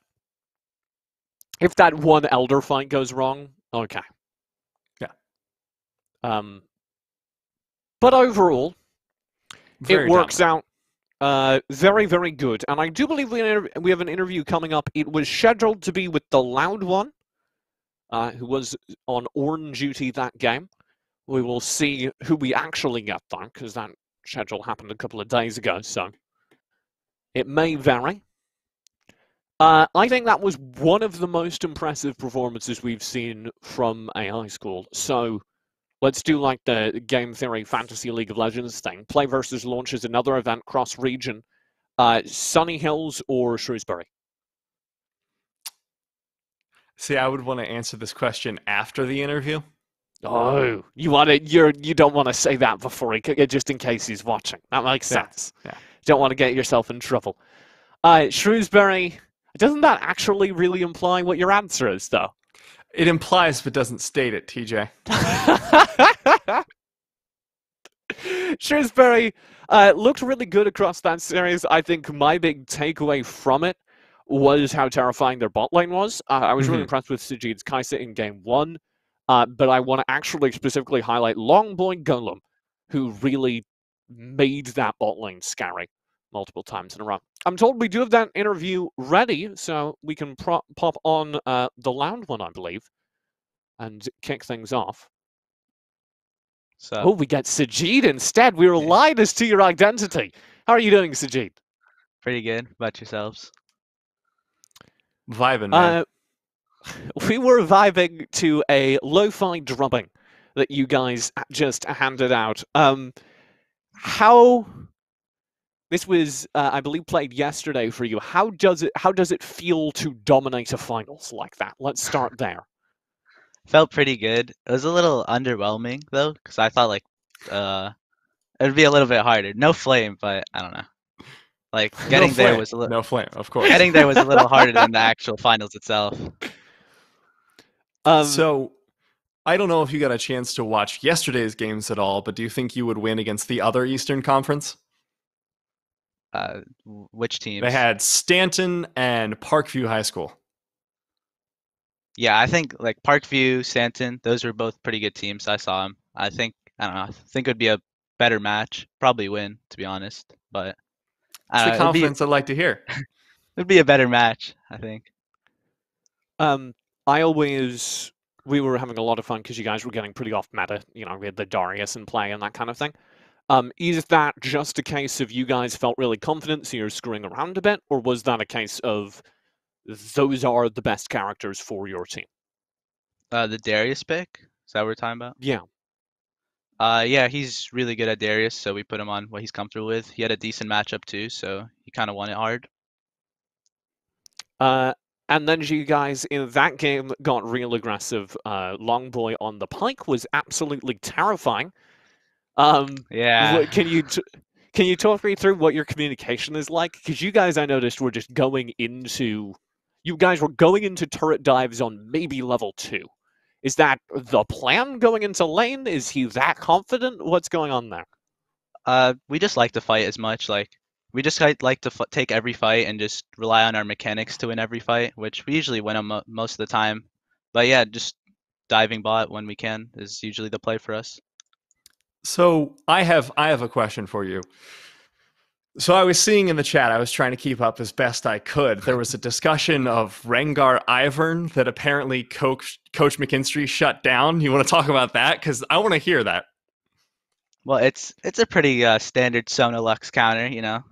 [SPEAKER 1] If that one Elder fight goes wrong, okay.
[SPEAKER 2] Yeah.
[SPEAKER 1] But overall,
[SPEAKER 2] Very
[SPEAKER 1] it works
[SPEAKER 2] dominant.
[SPEAKER 1] out very, very good. And I do believe we have an interview coming up. It was scheduled to be with the Loud One, who was on orange duty that game. We will see who we actually get there, because that schedule happened a couple of days ago, so it may vary. I think that was one of the most impressive performances we've seen from a high school. So let's do like the Game Theory Fantasy League of Legends thing. PlayVS launches another event cross-region. Sunny Hills or Shrewsbury?
[SPEAKER 2] See, I would want to answer this question after the interview.
[SPEAKER 1] Oh, you don't want to say that before just in case he's watching. That makes sense.
[SPEAKER 2] Yeah.
[SPEAKER 1] Don't want to get yourself in trouble. Shrewsbury, doesn't that actually really imply what your answer is, though?
[SPEAKER 2] It implies but doesn't state it, TJ.
[SPEAKER 1] Shrewsbury looked really good across that series. I think my big takeaway from it was how terrifying their bot lane was. I was really impressed with Sajid's Kaisa in game 1, but I want to actually specifically highlight Longboy Golem, who really made that bot lane scary multiple times in a row. I'm told we do have that interview ready, so we can pop on the Loud One, I believe, and kick things off.
[SPEAKER 4] So,
[SPEAKER 1] Oh, we get Sajid instead. We were lied as to your identity. How are you doing, Sajid?
[SPEAKER 4] pretty good. About yourselves?
[SPEAKER 2] Vibing, man.
[SPEAKER 1] We were vibing to a lo-fi drumming that you guys just handed out. How this was, I believe, played yesterday for you. How does it feel to dominate a finals like that? Let's start there.
[SPEAKER 4] Felt pretty good. It was a little underwhelming though, because I thought like it'd be a little bit harder. No flame, but I don't know. Like getting there was a little
[SPEAKER 2] no flame, of course.
[SPEAKER 4] getting there was a little harder than the actual finals itself.
[SPEAKER 2] So, I don't know if you got a chance to watch yesterday's games at all, but do you think you would win against the other Eastern Conference?
[SPEAKER 4] Which teams?
[SPEAKER 2] They had Stanton and Parkview High School.
[SPEAKER 4] Yeah, I think like Parkview, Stanton, those were both pretty good teams. I saw them. I don't know. I think it would be a better match. Probably win, to be honest. But
[SPEAKER 2] It's the confidence I'd like to hear.
[SPEAKER 4] It'd be a better match, I think.
[SPEAKER 1] We were having a lot of fun because you guys were getting pretty off meta. You know, we had the Darius in play and that kind of thing. Is that just a case of you guys felt really confident, so you're screwing around a bit, or was that a case of those are the best characters for your team?
[SPEAKER 4] The Darius pick? Is that what we're talking about?
[SPEAKER 1] Yeah.
[SPEAKER 4] Yeah, he's really good at Darius, so we put him on what he's comfortable with. He had a decent matchup too, so he kind of won it hard.
[SPEAKER 1] And then you guys in that game got real aggressive. Longboy on the pike was absolutely terrifying.
[SPEAKER 4] Yeah.
[SPEAKER 1] Can you talk me through what your communication is like? Because you guys, I noticed, were just going into... You guys were going into turret dives on maybe level 2. Is that the plan going into lane? Is he that confident? What's going on there?
[SPEAKER 4] We just like to fight as much. Like we just like to take every fight and just rely on our mechanics to win every fight, which we usually win them most of the time. But yeah, just diving bot when we can is usually the play for us.
[SPEAKER 2] So I have a question for you. So I was seeing in the chat, I was trying to keep up as best I could. There was a discussion of Rengar Ivern that apparently Coach McKinstry shut down. You want to talk about that? Because I want to hear that.
[SPEAKER 4] Well, it's a pretty standard Sonalux counter, you know,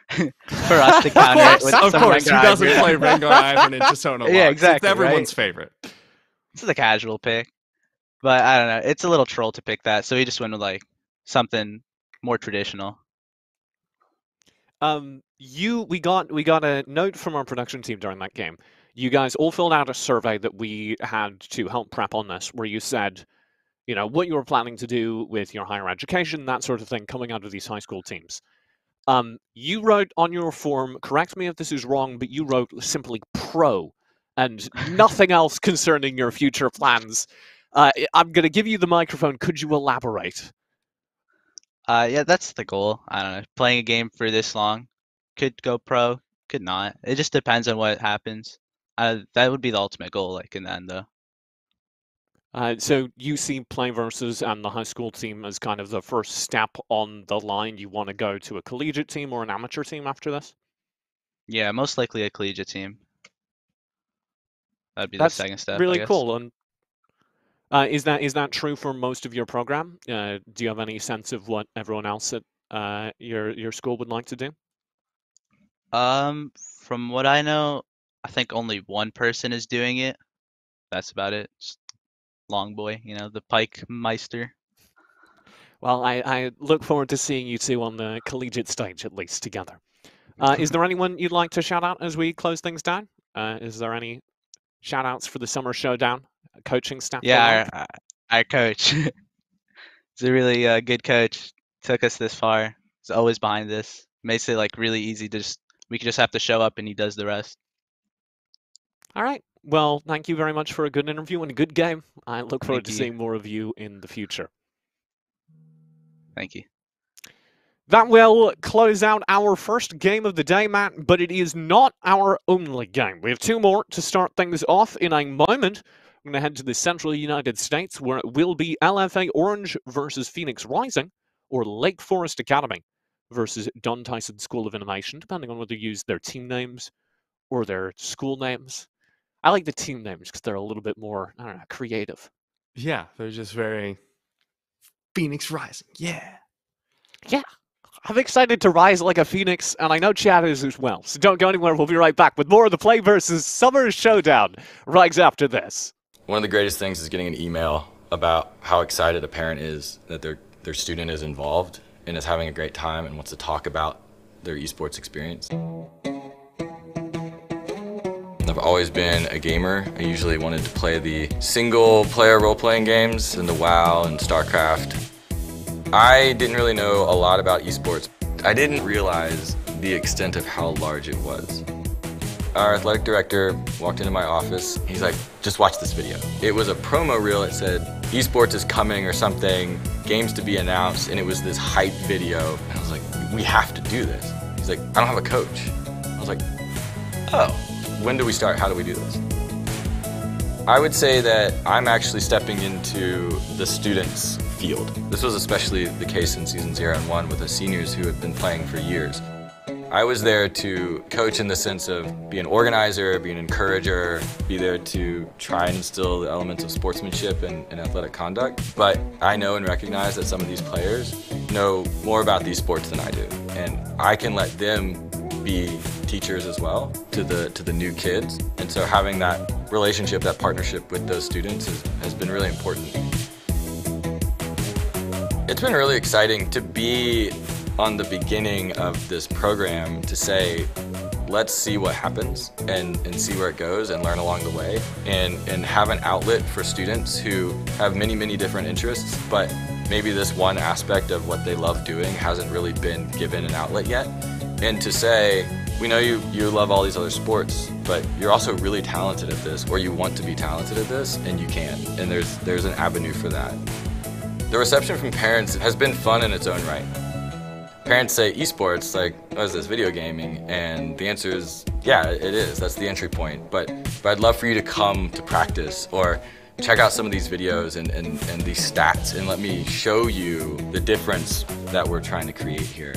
[SPEAKER 4] for us to counter it with
[SPEAKER 2] Of
[SPEAKER 4] some
[SPEAKER 2] course, who
[SPEAKER 4] Rengar
[SPEAKER 2] doesn't
[SPEAKER 4] Ivern.
[SPEAKER 2] play Rengar Ivern into Sonalux?
[SPEAKER 4] Yeah, exactly,
[SPEAKER 2] It's everyone's
[SPEAKER 4] right?
[SPEAKER 2] favorite.
[SPEAKER 4] This is a casual pick, but I don't know. It's a little troll to pick that, so he just went with like something more traditional.
[SPEAKER 1] We got a note from our production team during that game. You guys all filled out a survey that we had to help prep on this, where you said, you know, what you were planning to do with your higher education, that sort of thing, coming out of these high school teams. You wrote on your form, correct me if this is wrong, but you wrote simply pro and nothing else concerning your future plans. I'm going to give you the microphone. Could you elaborate?
[SPEAKER 4] Yeah, that's the goal. I don't know. Playing a game for this long, could go pro, could not. It just depends on what happens. That would be the ultimate goal, like in the end, though.
[SPEAKER 1] So you see PlayVS and the high school team as kind of the first step on the line. You want to go to a collegiate team or an amateur team after this?
[SPEAKER 4] Yeah, most likely a collegiate team. That'd be
[SPEAKER 1] That's
[SPEAKER 4] the second step,
[SPEAKER 1] really
[SPEAKER 4] I guess.
[SPEAKER 1] cool. And is that true for most of your program? Do you have any sense of what everyone else at your school would like to do?
[SPEAKER 4] From what I know, I think only one person is doing it. That's about it. Just long boy, you know, the Pike Meister.
[SPEAKER 1] Well, I look forward to seeing you two on the collegiate stage, at least, together. Is there anyone you'd like to shout out as we close things down? Is there any shout outs for the Summer Showdown coaching staff?
[SPEAKER 4] Yeah, our coach. He's a really good coach. Took us this far. He's always behind this. Makes it like really easy to just, we just have to show up and he does the rest.
[SPEAKER 1] All right. Well, thank you very much for a good interview and a good game. I look forward to
[SPEAKER 4] you.
[SPEAKER 1] seeing more of you in the future.
[SPEAKER 4] Thank you.
[SPEAKER 1] That will close out our first game of the day, Matt, but it is not our only game. We have two more to start things off in a moment. I'm going to head to the central United States, where it will be LFA Orange versus Phoenix Rising, or Lake Forest Academy versus Don Tyson School of Innovation, depending on whether you use their team names or their school names. I like the team names because they're a little bit more, I don't know, creative.
[SPEAKER 2] Yeah, they're just very Phoenix Rising. Yeah.
[SPEAKER 1] Yeah. I'm excited to rise like a phoenix, and I know Chad is as well. So don't go anywhere. We'll be right back with more of the PlayVS Summer Showdown right after this.
[SPEAKER 5] One of the greatest things is getting an email about how excited a parent is that their student is involved and is having a great time and wants to talk about their esports experience. I've always been a gamer. I usually wanted to play the single-player role-playing games and the WoW and StarCraft. I didn't really know a lot about esports. I didn't realize the extent of how large it was. Our athletic director walked into my office. He's like, just watch this video. It was a promo reel that said, esports is coming or something, games to be announced, and it was this hype video. And I was like, we have to do this. He's like, I don't have a coach. I was like, oh, when do we start? How do we do this? I would say that I'm actually stepping into the students' field. This was especially the case in season 0 and 1 with the seniors who had been playing for years. I was there to coach in the sense of be an organizer, be an encourager, be there to try and instill the elements of sportsmanship and athletic conduct. But I know and recognize that some of these players know more about these sports than I do. And I can let them be teachers as well to the new kids. And so having that relationship, that partnership with those students has been really important. It's been really exciting to be on the beginning of this program to say, let's see what happens and see where it goes and learn along the way and have an outlet for students who have many, many different interests, but maybe this one aspect of what they love doing hasn't really been given an outlet yet. And to say, we know you love all these other sports, but you're also really talented at this, or you want to be talented at this, and you can. And there's an avenue for that. The reception from parents has been fun in its own right. Parents say esports, like, what is this, video gaming? And the answer is, yeah, it is. That's the entry point. But I'd love for you to come to practice or check out some of these videos and these stats and let me show you the difference that we're trying to create here.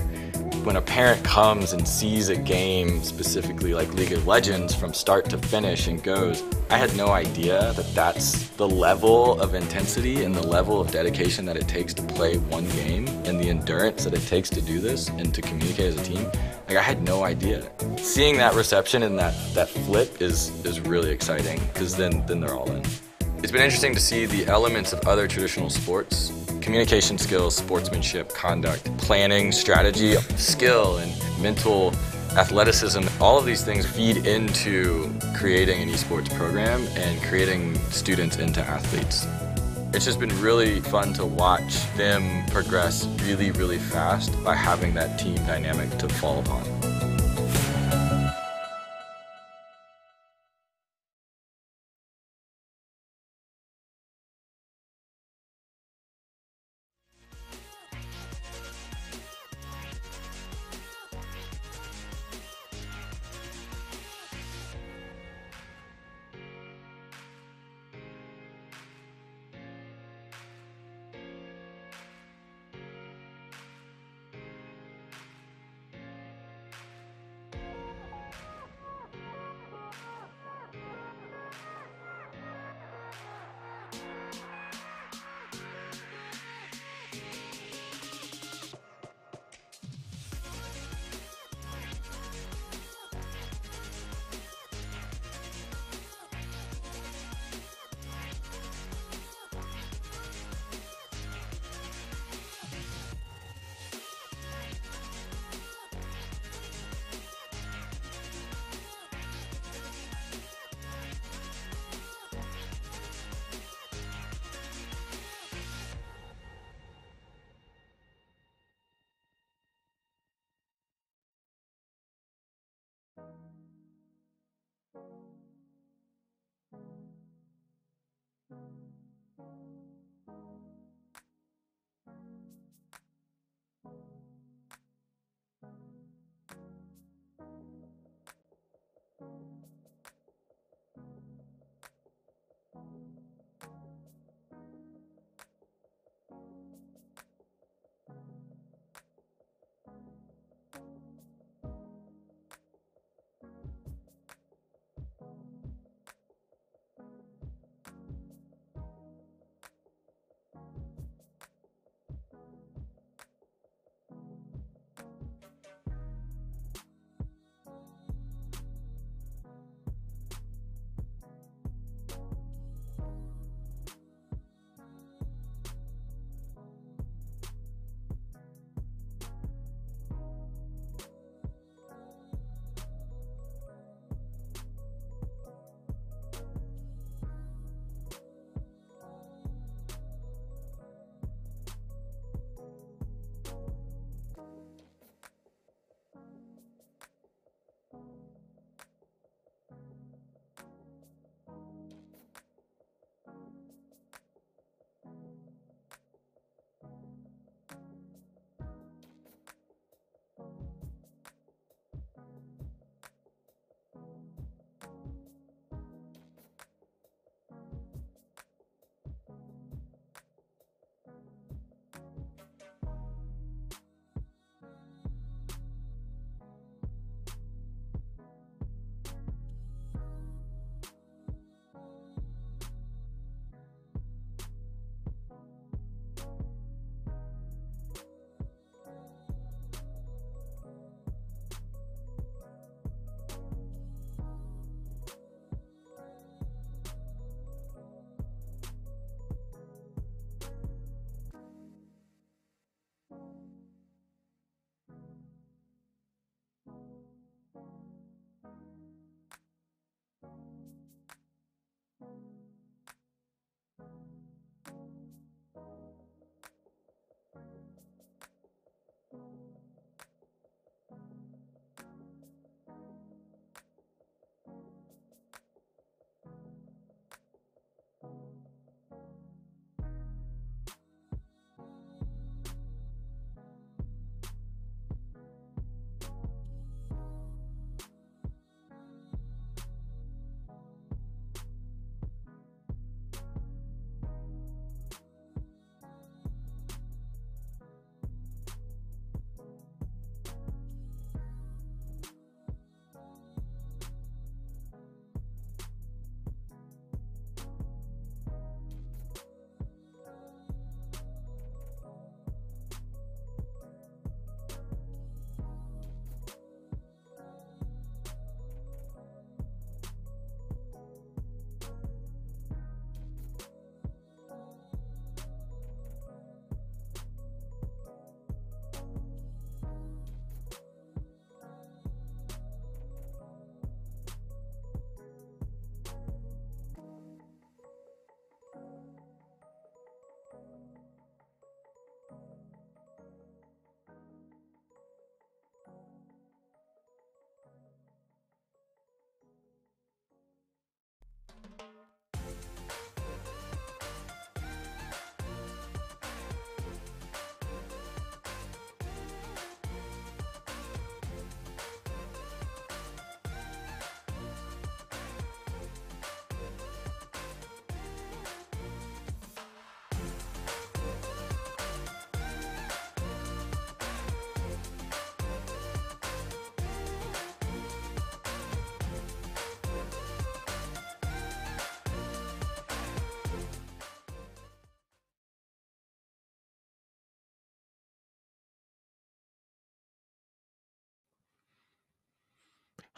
[SPEAKER 5] When a parent comes and sees a game, specifically like League of Legends, from start to finish and goes, I had no idea that that's the level of intensity and the level of dedication that it takes to play one game and the endurance that it takes to do this and to communicate as a team. Like, I had no idea. Seeing that reception and that flip is really exciting, because then they're all in. It's been interesting to see the elements of other traditional sports. Communication skills, sportsmanship, conduct, planning, strategy, skill, and mental athleticism. All of these things feed into creating an esports program and creating students into athletes. It's just been really fun to watch them progress really, really fast by having that team dynamic to fall upon.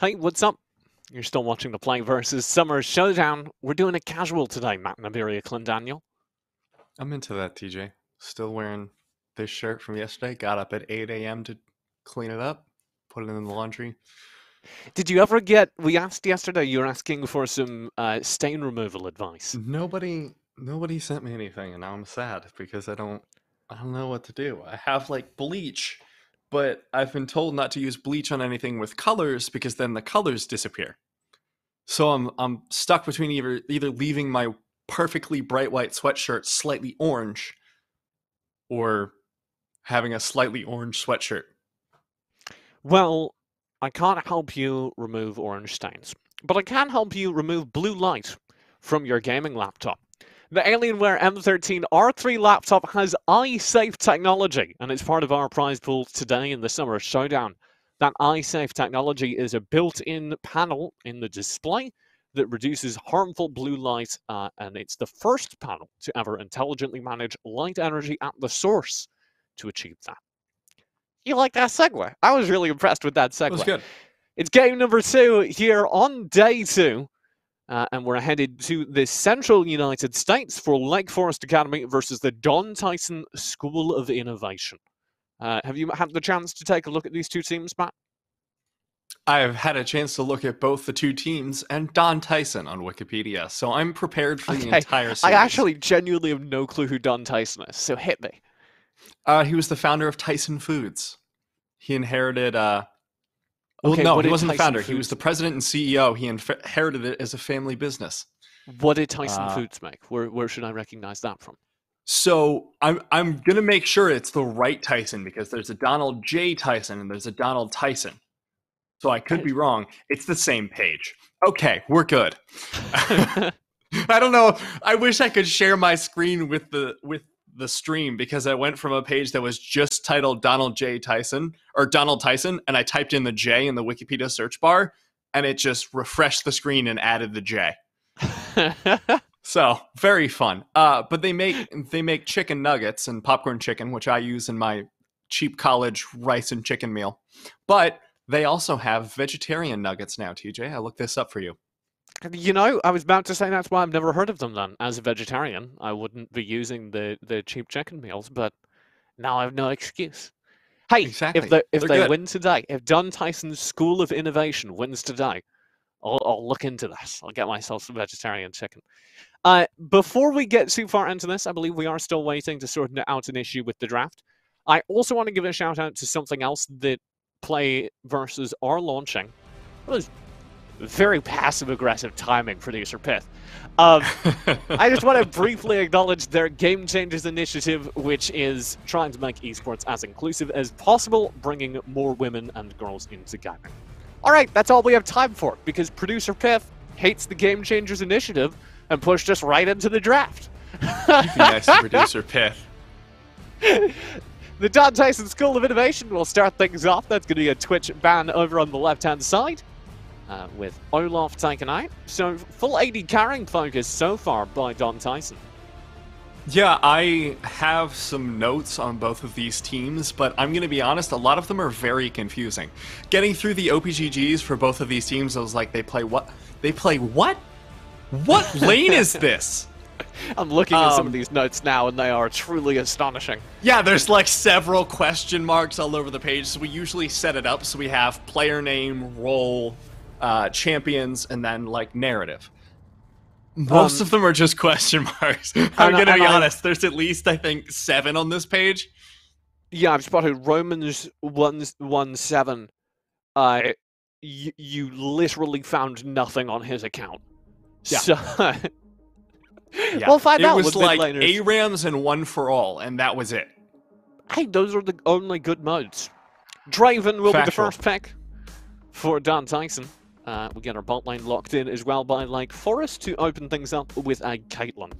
[SPEAKER 1] Hey, what's up? You're still watching the PlayVS Summer Showdown. We're doing it casual today, Matt and Iberia Clendaniel.
[SPEAKER 2] I'm into that, TJ. Still wearing this shirt from yesterday. Got up at 8 a.m. to clean it up, put it in the laundry.
[SPEAKER 1] Did you ever get, we asked yesterday, you were asking for some stain removal advice.
[SPEAKER 2] Nobody sent me anything, and now I'm sad because I don't know what to do. I have like bleach, but I've been told not to use bleach on anything with colors because then the colors disappear. So I'm stuck between either leaving my perfectly bright white sweatshirt slightly orange or having a slightly orange sweatshirt.
[SPEAKER 1] Well, I can't help you remove orange stains, but I can help you remove blue light from your gaming laptop. The Alienware M13R3 laptop has eye-safe technology, and it's part of our prize pool today in the Summer Showdown. That eye-safe technology is a built-in panel in the display that reduces harmful blue light, and it's the first panel to ever intelligently manage light energy at the source to achieve that. You like that segue? I was really impressed with that segue.
[SPEAKER 2] That was good.
[SPEAKER 1] It's game number 2 here on day 2. And we're headed to the central United States for Lake Forest Academy versus the Don Tyson School of Innovation. Have you had the chance to take a look at these two teams, Matt?
[SPEAKER 2] I've had a chance to look at both the two teams and Don Tyson on Wikipedia, so I'm prepared for the entire series.
[SPEAKER 1] I actually genuinely have no clue who Don Tyson is, so hit me.
[SPEAKER 2] He was the founder of Tyson Foods. He inherited...
[SPEAKER 1] Okay,
[SPEAKER 2] no, he wasn't
[SPEAKER 1] Tyson
[SPEAKER 2] the founder.
[SPEAKER 1] Foods...
[SPEAKER 2] He was the president and CEO. He inherited it as a family business.
[SPEAKER 1] What did Tyson Foods make? Where should I recognize that from?
[SPEAKER 2] So I'm going to make sure it's the right Tyson because there's a Donald J. Tyson and there's a Donald Tyson. So I could be wrong. It's the same page. Okay, we're good. I don't know. I wish I could share my screen with the stream because I went from a page that was just titled Donald J. Tyson or Donald Tyson, and I typed in the J in the Wikipedia search bar, and it just refreshed the screen and added the J. So very fun. But they make chicken nuggets and popcorn chicken, which I use in my cheap college rice and chicken meal. But they also have vegetarian nuggets now, TJ. I looked this up for you.
[SPEAKER 1] You know, I was about to say that's why I've never heard of them then. As a vegetarian, I wouldn't be using the cheap chicken meals, but now I have no excuse. Hey,
[SPEAKER 2] exactly.
[SPEAKER 1] if they win today, if Don Tyson's School of Innovation wins today, I'll look into this. I'll get myself some vegetarian chicken. Before we get too far into this, I believe we are still waiting to sort out an issue with the draft. I also want to give a shout out to something else that PlayVS are launching. It was very passive-aggressive timing, Producer Pith. I just want to briefly acknowledge their Game Changers initiative, which is trying to make esports as inclusive as possible, bringing more women and girls into gaming. All right, that's all we have time for, because Producer Pith hates the Game Changers initiative and pushed us right into the draft.
[SPEAKER 2] You be nice to Producer Pith.
[SPEAKER 1] The Don Tyson School of Innovation will start things off. That's going to be a Twitch ban over on the left-hand side, with Olaf taken out. So, full AD carrying focus so far by Don Tyson.
[SPEAKER 2] Yeah, I have some notes on both of these teams, but I'm going to be honest, a lot of them are very confusing. Getting through the OPGGs for both of these teams, I was like, they play what? They play what? What lane is this?
[SPEAKER 1] I'm looking at some of these notes now, and they are truly astonishing.
[SPEAKER 2] Yeah, there's like several question marks all over the page, so we usually set it up so we have player name, role, champions, and then like narrative. Most of them are just question marks. I'm going to be honest, there's at least, I think, 7 on this page.
[SPEAKER 1] Yeah, I've spotted Romans 117. You literally found nothing on his account.
[SPEAKER 2] Yeah.
[SPEAKER 1] So...
[SPEAKER 2] Yeah.
[SPEAKER 1] We'll find out.
[SPEAKER 2] It was
[SPEAKER 1] with
[SPEAKER 2] like
[SPEAKER 1] mid-laners.
[SPEAKER 2] ARAMs and One for All, and that was it.
[SPEAKER 1] Hey, those are the only good modes. Draven will be the first pick for Don Tyson. We get our bot lane locked in as well by Lake Forest to open things up with a Caitlyn.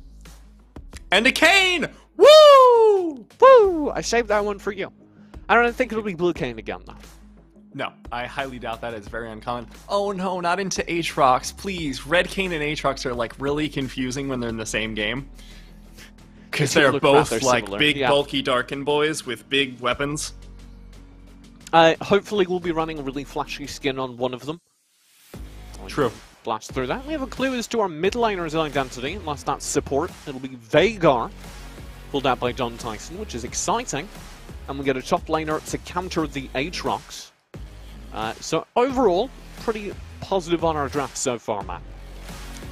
[SPEAKER 2] And a Kayn! Woo!
[SPEAKER 1] Woo! I saved that one for you. I don't think it'll be Blue Kayn again, though.
[SPEAKER 2] No, I highly doubt that. It's very uncommon. Oh no, not into Aatrox, please. Red Kayn and Aatrox are like really confusing when they're in the same game. Because they're both like
[SPEAKER 1] similar.
[SPEAKER 2] big, bulky Darkin boys with big weapons.
[SPEAKER 1] Hopefully we'll be running a really flashy skin on one of them.
[SPEAKER 2] True.
[SPEAKER 1] Blast through that. We have a clue as to our mid laner's identity, unless that's support. It'll be Veigar, pulled out by John Tyson, which is exciting. And we get a top laner to counter the Aatrox. So overall, pretty positive on our draft so far, Matt.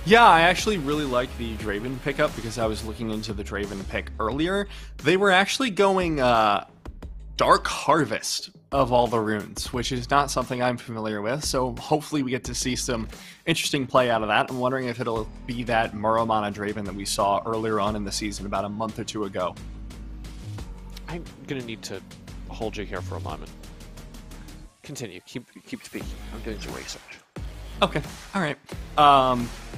[SPEAKER 2] Yeah, I actually really like the Draven pickup because I was looking into the Draven pick earlier. They were actually going Dark Harvest of all the runes, which is not something I'm familiar with. So hopefully we get to see some interesting play out of that. I'm wondering if it'll be that Muramana Draven that we saw earlier on in the season about a month or two ago.
[SPEAKER 1] I'm going to need to hold you here for a moment. Continue. Keep speaking. I'm doing some research.
[SPEAKER 2] Okay, all right.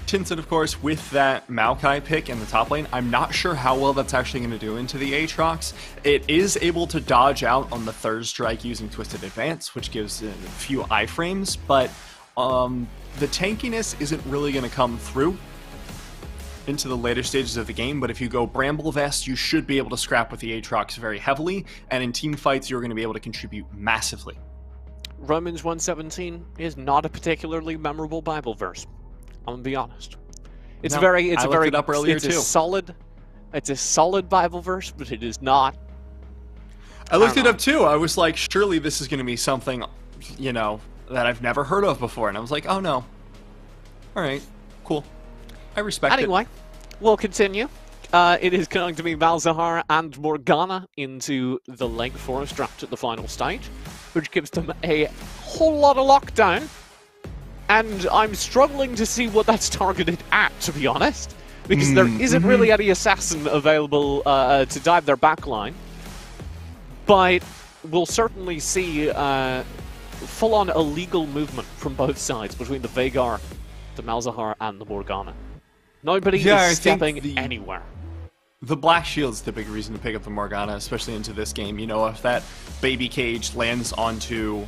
[SPEAKER 2] Tinson, of course, with that Maokai pick in the top lane, I'm not sure how well that's actually going to do into the Aatrox. It is able to dodge out on the third strike using Twisted Advance, which gives a few iframes, but the tankiness isn't really going to come through into the later stages of the game, but if you go Bramble Vest, you should be able to scrap with the Aatrox very heavily, and in team fights, you're going to be able to contribute massively.
[SPEAKER 1] Romans 1:17 is not a particularly memorable Bible verse. I'm gonna be honest. It's
[SPEAKER 2] No,
[SPEAKER 1] it's
[SPEAKER 2] I
[SPEAKER 1] a
[SPEAKER 2] looked
[SPEAKER 1] very
[SPEAKER 2] it up earlier
[SPEAKER 1] it's
[SPEAKER 2] too.
[SPEAKER 1] It's a solid Bible verse, but it is not.
[SPEAKER 2] I looked it up too. I was like, surely this is going to be something, you know, that I've never heard of before, and I was like, oh no. All right, cool. I respect it.
[SPEAKER 1] Anyway, we'll continue. It is going to be Malzahar and Morgana into the Lake Forest draft at the final stage, which gives them a whole lot of lockdown. And I'm struggling to see what that's targeted at, to be honest, because there isn't really any assassin available to dive their backline. But we'll certainly see full-on illegal movement from both sides between the Veigar, the Malzahar, and the Morgana. Nobody is stepping anywhere.
[SPEAKER 2] The Black Shield's the big reason to pick up the Morgana, especially into this game. You know, if that baby cage lands onto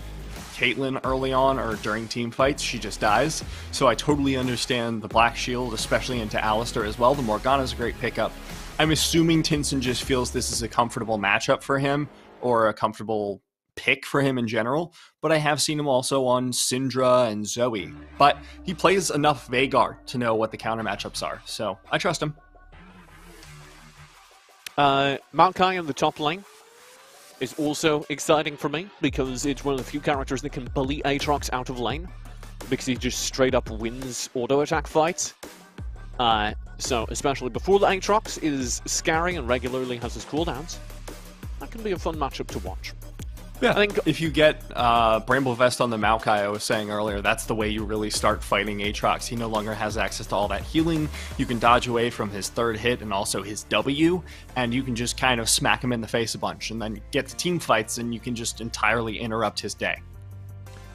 [SPEAKER 2] Caitlyn early on or during team fights, she just dies. So I totally understand the Black Shield, especially into Alistar as well. The Morgana's a great pickup. I'm assuming Tinson just feels this is a comfortable matchup for him, or a comfortable pick for him in general, but I have seen him also on Syndra and Zoe. But he plays enough Veigar to know what the counter matchups are, so I trust him.
[SPEAKER 1] Maokai in the top lane is also exciting for me because it's one of the few characters that can bully Aatrox out of lane because he just straight up wins auto attack fights. So especially before the Aatrox is scary and regularly has his cooldowns, that can be a fun matchup to watch.
[SPEAKER 2] Yeah,
[SPEAKER 1] I think
[SPEAKER 2] if you get Bramble Vest on the Maokai, I was saying earlier, that's the way you really start fighting Aatrox. He no longer has access to all that healing. You can dodge away from his third hit and also his W, and you can just kind of smack him in the face a bunch, and then get to team fights, and you can just entirely interrupt his day.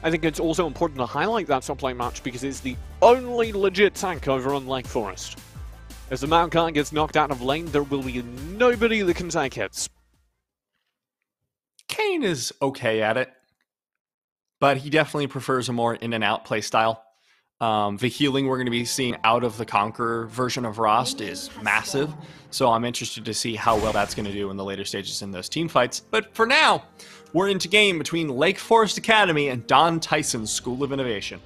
[SPEAKER 1] I think it's also important to highlight that top lane match because it's the only legit tank over on Lake Forest. As the Maokai gets knocked out of lane, there will be nobody that can take hits.
[SPEAKER 2] Kane is okay at it, but he definitely prefers a more in-and-out play style. The healing we're going to be seeing out of the Conqueror version of Rost is massive, so I'm interested to see how well that's going to do in the later stages in those team fights. But for now, we're into game between Lake Forest Academy and Don Tyson's School of Innovation.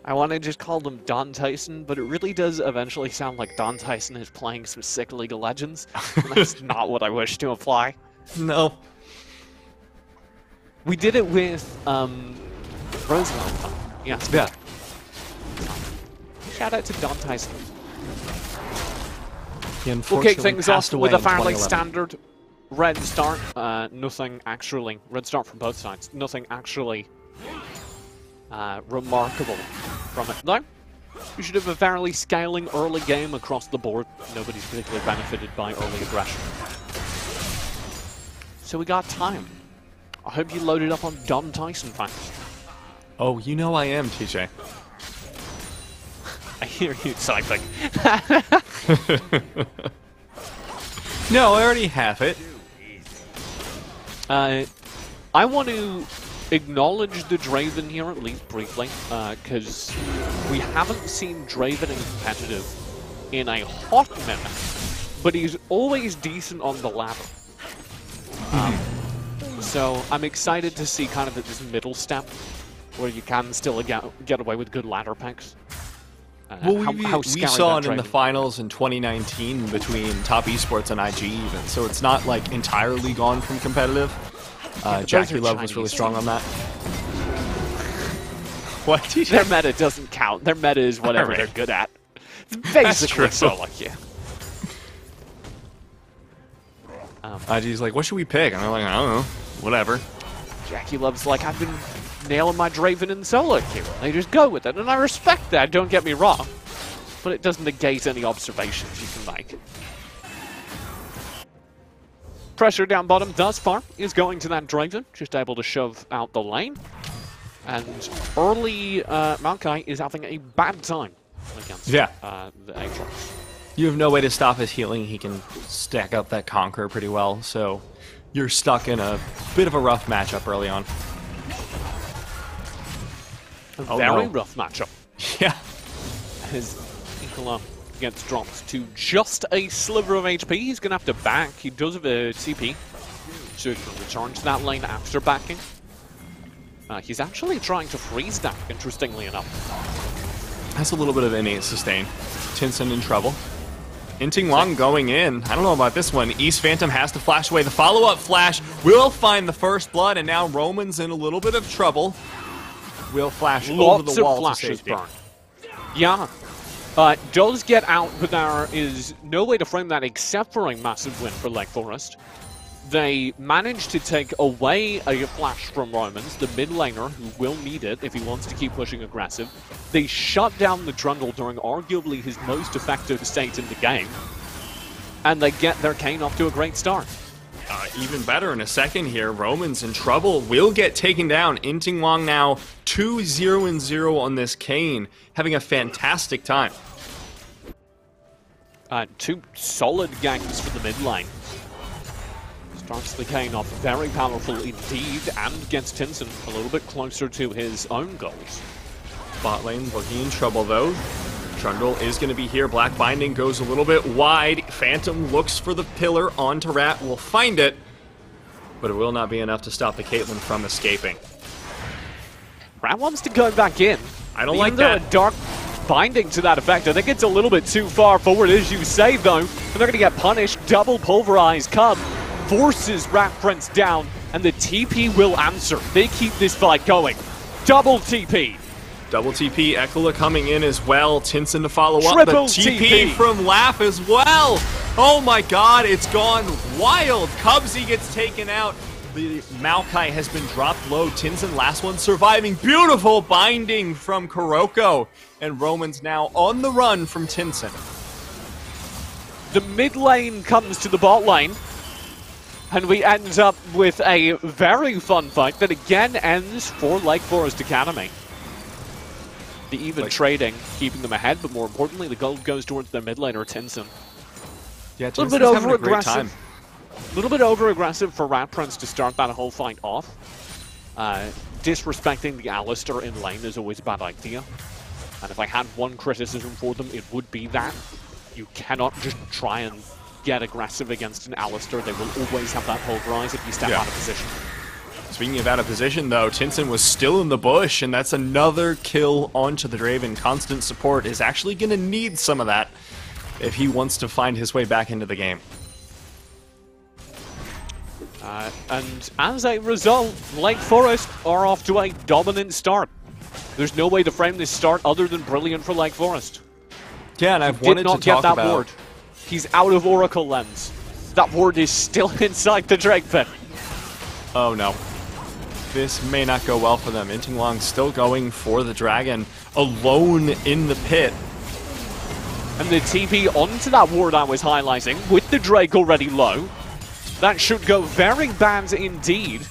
[SPEAKER 1] I want to just call them Don Tyson, but it really does eventually sound like Don Tyson is playing some sick League of Legends. And that's not what I wish to apply.
[SPEAKER 2] No.
[SPEAKER 1] We did it with Roosevelt. Yes.
[SPEAKER 2] Yeah.
[SPEAKER 1] Shout out to Don Tyson.
[SPEAKER 2] We'll
[SPEAKER 1] kick things off with a fairly standard red start. Nothing actually... Red start from both sides. Nothing actually remarkable from it. No. We should have a fairly scaling early game across the board. Nobody's particularly benefited by early aggression. So we got time. I hope you loaded up on Don Tyson facts.
[SPEAKER 2] Oh, you know I am, TJ.
[SPEAKER 1] I hear you typing.
[SPEAKER 2] No, I already have it.
[SPEAKER 1] I want to acknowledge the Draven here, at least briefly, because we haven't seen Draven in competitive in a hot minute, but he's always decent on the ladder. So I'm excited to see kind of this middle step where you can still get away with good ladder picks.
[SPEAKER 2] Well, we
[SPEAKER 1] scary
[SPEAKER 2] saw
[SPEAKER 1] that
[SPEAKER 2] it in the
[SPEAKER 1] Draven-
[SPEAKER 2] finals in 2019 between Top Esports and IG even, so it's not like entirely gone from competitive.
[SPEAKER 1] but
[SPEAKER 2] Jackie
[SPEAKER 1] those are
[SPEAKER 2] Love was really
[SPEAKER 1] Chinese
[SPEAKER 2] strong on that. What, TJ?
[SPEAKER 1] Their meta doesn't count. Their meta is whatever
[SPEAKER 2] Alright.
[SPEAKER 1] they're good at. It's basically
[SPEAKER 2] true.
[SPEAKER 1] solo queue.
[SPEAKER 2] IG's like, what should we pick? And I'm like, I don't know. Whatever.
[SPEAKER 1] Jackie Love's like, I've been nailing my Draven in solo queue. They just go with it, and I respect that, don't get me wrong. But it doesn't negate any observations you can make. Pressure down bottom thus far is going to that Draven, just able to shove out the lane. And early Maokai is having a bad time against the Aatrox.
[SPEAKER 2] You have no way to stop his healing. He can stack up that Conqueror pretty well, so you're stuck in a bit of a rough matchup early on.
[SPEAKER 1] A very rough matchup.
[SPEAKER 2] Yeah.
[SPEAKER 1] As Nicola gets dropped to just a sliver of HP, he's going to have to back. He does have a TP, so he can return to that lane after backing. He's actually trying to freeze that, interestingly enough.
[SPEAKER 2] That's a little bit of innate sustain. Tinson in trouble. Inting Wang going in. I don't know about this one. East Phantom has to flash away. The follow-up flash will find the first blood, and now Roman's in a little bit of trouble. Will flash over the wall to safety.
[SPEAKER 1] Burn. Yeah. Does get out, but there is no way to frame that except for a massive win for Lake Forest. They managed to take away a flash from Romans, the mid laner, who will need it if he wants to keep pushing aggressive. They shut down the jungle during arguably his most effective state in the game. And they get their Kayn off to a great start.
[SPEAKER 2] Even better in a second here. Roman's in trouble. Will get taken down. Inting Wang now 2-0-0 on this Kayn. Having a fantastic time.
[SPEAKER 1] Two solid ganks for the mid lane. Starts the Kayn off very powerful indeed, and gets Tinson a little bit closer to his own goals.
[SPEAKER 2] Bot lane looking in trouble though. Trundle is going to be here. Black Binding goes a little bit wide. Phantom looks for the pillar onto Rat. Will find it, but it will not be enough to stop the Caitlyn from escaping.
[SPEAKER 1] Rat wants to go back in.
[SPEAKER 2] I don't like
[SPEAKER 1] Even though
[SPEAKER 2] that.
[SPEAKER 1] a dark binding to that effect. I think it's a little bit too far forward, as you say, though. And they're going to get punished. Double pulverized Cub forces Rat Prince down, and the TP will answer. They keep this fight going. Double TP.
[SPEAKER 2] Double TP, Ekla coming in as well. Tinson to follow up.
[SPEAKER 1] Triple
[SPEAKER 2] The TP
[SPEAKER 1] TP
[SPEAKER 2] from Laugh as well. Oh my god, it's gone wild. Cubsy gets taken out. The Maokai has been dropped low. Tinson, last one surviving. Beautiful binding from Kuroko. And Roman's now on the run from Tinson.
[SPEAKER 1] The mid lane comes to the bot lane, and we end up with a very fun fight that again ends for Lake Forest Academy. The even trading, keeping them ahead, but more importantly, the gold goes towards their mid laner, Tinson.
[SPEAKER 2] Yeah,
[SPEAKER 1] A little bit over-aggressive. A little bit over-aggressive for Rat Prince to start that whole fight off. Disrespecting the Alistar in lane is always a bad idea. And if I had one criticism for them, it would be that. You cannot just try and get aggressive against an Alistar. They will always have that pulverize if you step out of position.
[SPEAKER 2] Speaking of out of position, though, Tinson was still in the bush, and that's another kill onto the Draven. Constant support is actually going to need some of that if he wants to find his way back into the game.
[SPEAKER 1] And as a result, Lake Forest are off to a dominant start. There's no way to frame this start other than brilliant for Lake Forest.
[SPEAKER 2] Yeah, and I've
[SPEAKER 1] Did
[SPEAKER 2] wanted
[SPEAKER 1] not
[SPEAKER 2] to
[SPEAKER 1] get
[SPEAKER 2] talk
[SPEAKER 1] that
[SPEAKER 2] about...
[SPEAKER 1] ward. He's out of Oracle Lens. That ward is still inside the Drake Pit.
[SPEAKER 2] Oh no. This may not go well for them. Inting Long still going for the Dragon, alone in the pit.
[SPEAKER 1] And the TP onto that ward I was highlighting, with the Drake already low. That should go very bad indeed.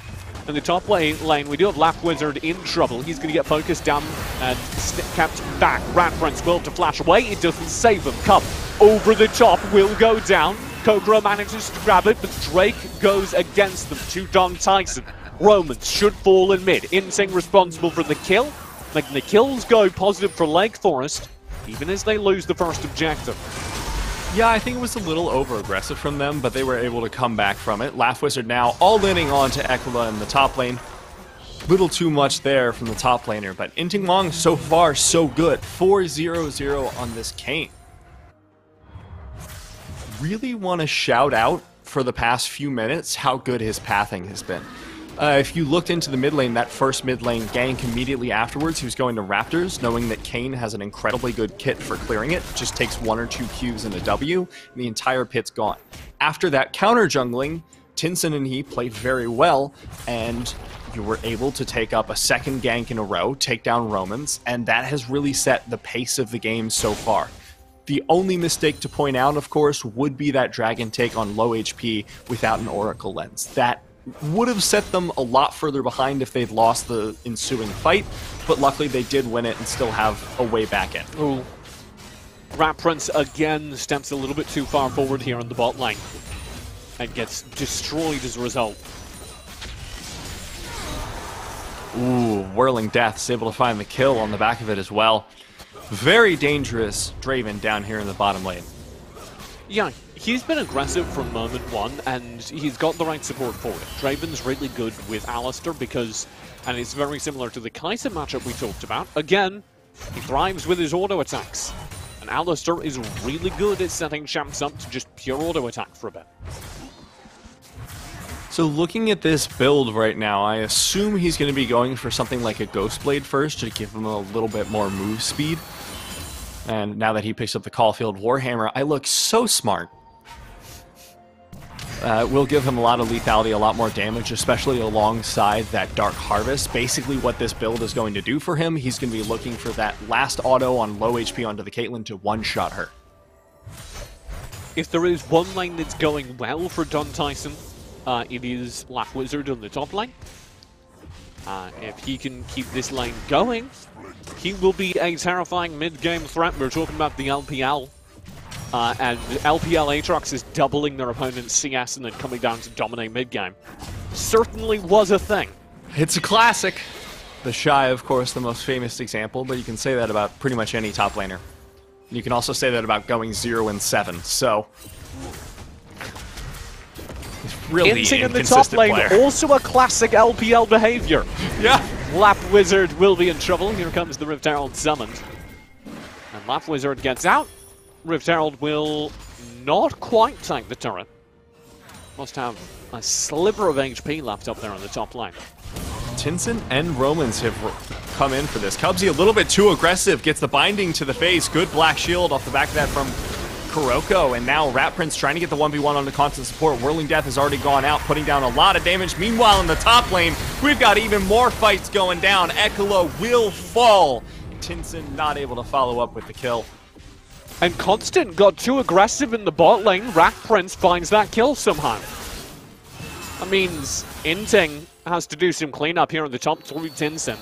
[SPEAKER 1] In the top lane, we do have Laugh Wizard in trouble. He's going to get focused down and kept back. Rat Prince will to flash away. It doesn't save him. Cup over the top will go down. Kokoro manages to grab it, but Drake goes against them. Two-Dong Tyson. Romans should fall in mid. Insing responsible for the kill. Making the kills go positive for Lake Forest, even as they lose the first objective.
[SPEAKER 2] Yeah, I think it was a little over-aggressive from them, but they were able to come back from it. Laugh Wizard now all-inning onto Ekla in the top lane. Little too much there from the top laner, but Inting Wong so far so good. 4-0-0 on this Kayn. Really want to shout out for the past few minutes how good his pathing has been. If you looked into the mid lane, that first mid lane gank immediately afterwards, he was going to Raptors, knowing that Kayn has an incredibly good kit for clearing it. Just takes 1 or 2 Qs and a W, and the entire pit's gone. After that counter jungling, Tinson and he played very well, and you were able to take up a second gank in a row, take down Romans, and that has really set the pace of the game so far. The only mistake to point out, of course, would be that dragon take on low HP without an Oracle Lens. That would have set them a lot further behind if they'd lost the ensuing fight, but luckily they did win it and still have a way back in.
[SPEAKER 1] Ooh. Rat Prince again steps a little bit too far forward here on the bot lane and gets destroyed as a result.
[SPEAKER 2] Ooh, Whirling Death's able to find the kill on the back of it as well. Very dangerous Draven down here in the bottom lane.
[SPEAKER 1] Yeah, he's been aggressive from moment one, and he's got the right support for it. Draven's really good with Alistar because, and it's very similar to the Kai'Sa matchup we talked about, again, he thrives with his auto attacks. And Alistar is really good at setting champs up to just pure auto attack for a bit.
[SPEAKER 2] So looking at this build right now, I assume he's going to be going for something like a Ghostblade first to give him a little bit more move speed. And now that he picks up the Caulfield Warhammer, I look so smart. Will give him a lot of lethality, a lot more damage, especially alongside that Dark Harvest. Basically what this build is going to do for him, he's going to be looking for that last auto on low HP onto the Caitlyn to one-shot her.
[SPEAKER 1] If there is one lane that's going well for Don Tyson, it is Black Wizard on the top lane. If he can keep this lane going, he will be a terrifying mid-game threat. We're talking about the LPL. And LPL Aatrox is doubling their opponent's CS and then coming down to dominate mid-game. Certainly was a thing.
[SPEAKER 2] It's a classic. The Shy, of course, the most famous example, but you can say that about pretty much any top laner. You can also say that about going 0-7, so... It's really
[SPEAKER 1] Inting in the top lane,
[SPEAKER 2] player.
[SPEAKER 1] also a classic LPL behavior.
[SPEAKER 2] Yeah.
[SPEAKER 1] Lap Wizard will be in trouble. Here comes the Rift Herald summoned. And Lap Wizard gets out. Rift Herald will not quite take the turret. Must have a sliver of HP left up there on the top lane.
[SPEAKER 2] Tinson and Romans have come in for this. Cubsy a little bit too aggressive, gets the binding to the face. Good black shield off the back of that from Kuroko, and now Rat Prince trying to get the 1v1 onto constant support. Whirling Death has already gone out, putting down a lot of damage. Meanwhile, in the top lane, we've got even more fights going down. Ekala will fall. Tinson not able to follow up with the kill.
[SPEAKER 1] And Constant got too aggressive in the bot lane. Rat Prince finds that kill somehow. That means Inting has to do some cleanup here on the top through Tinson,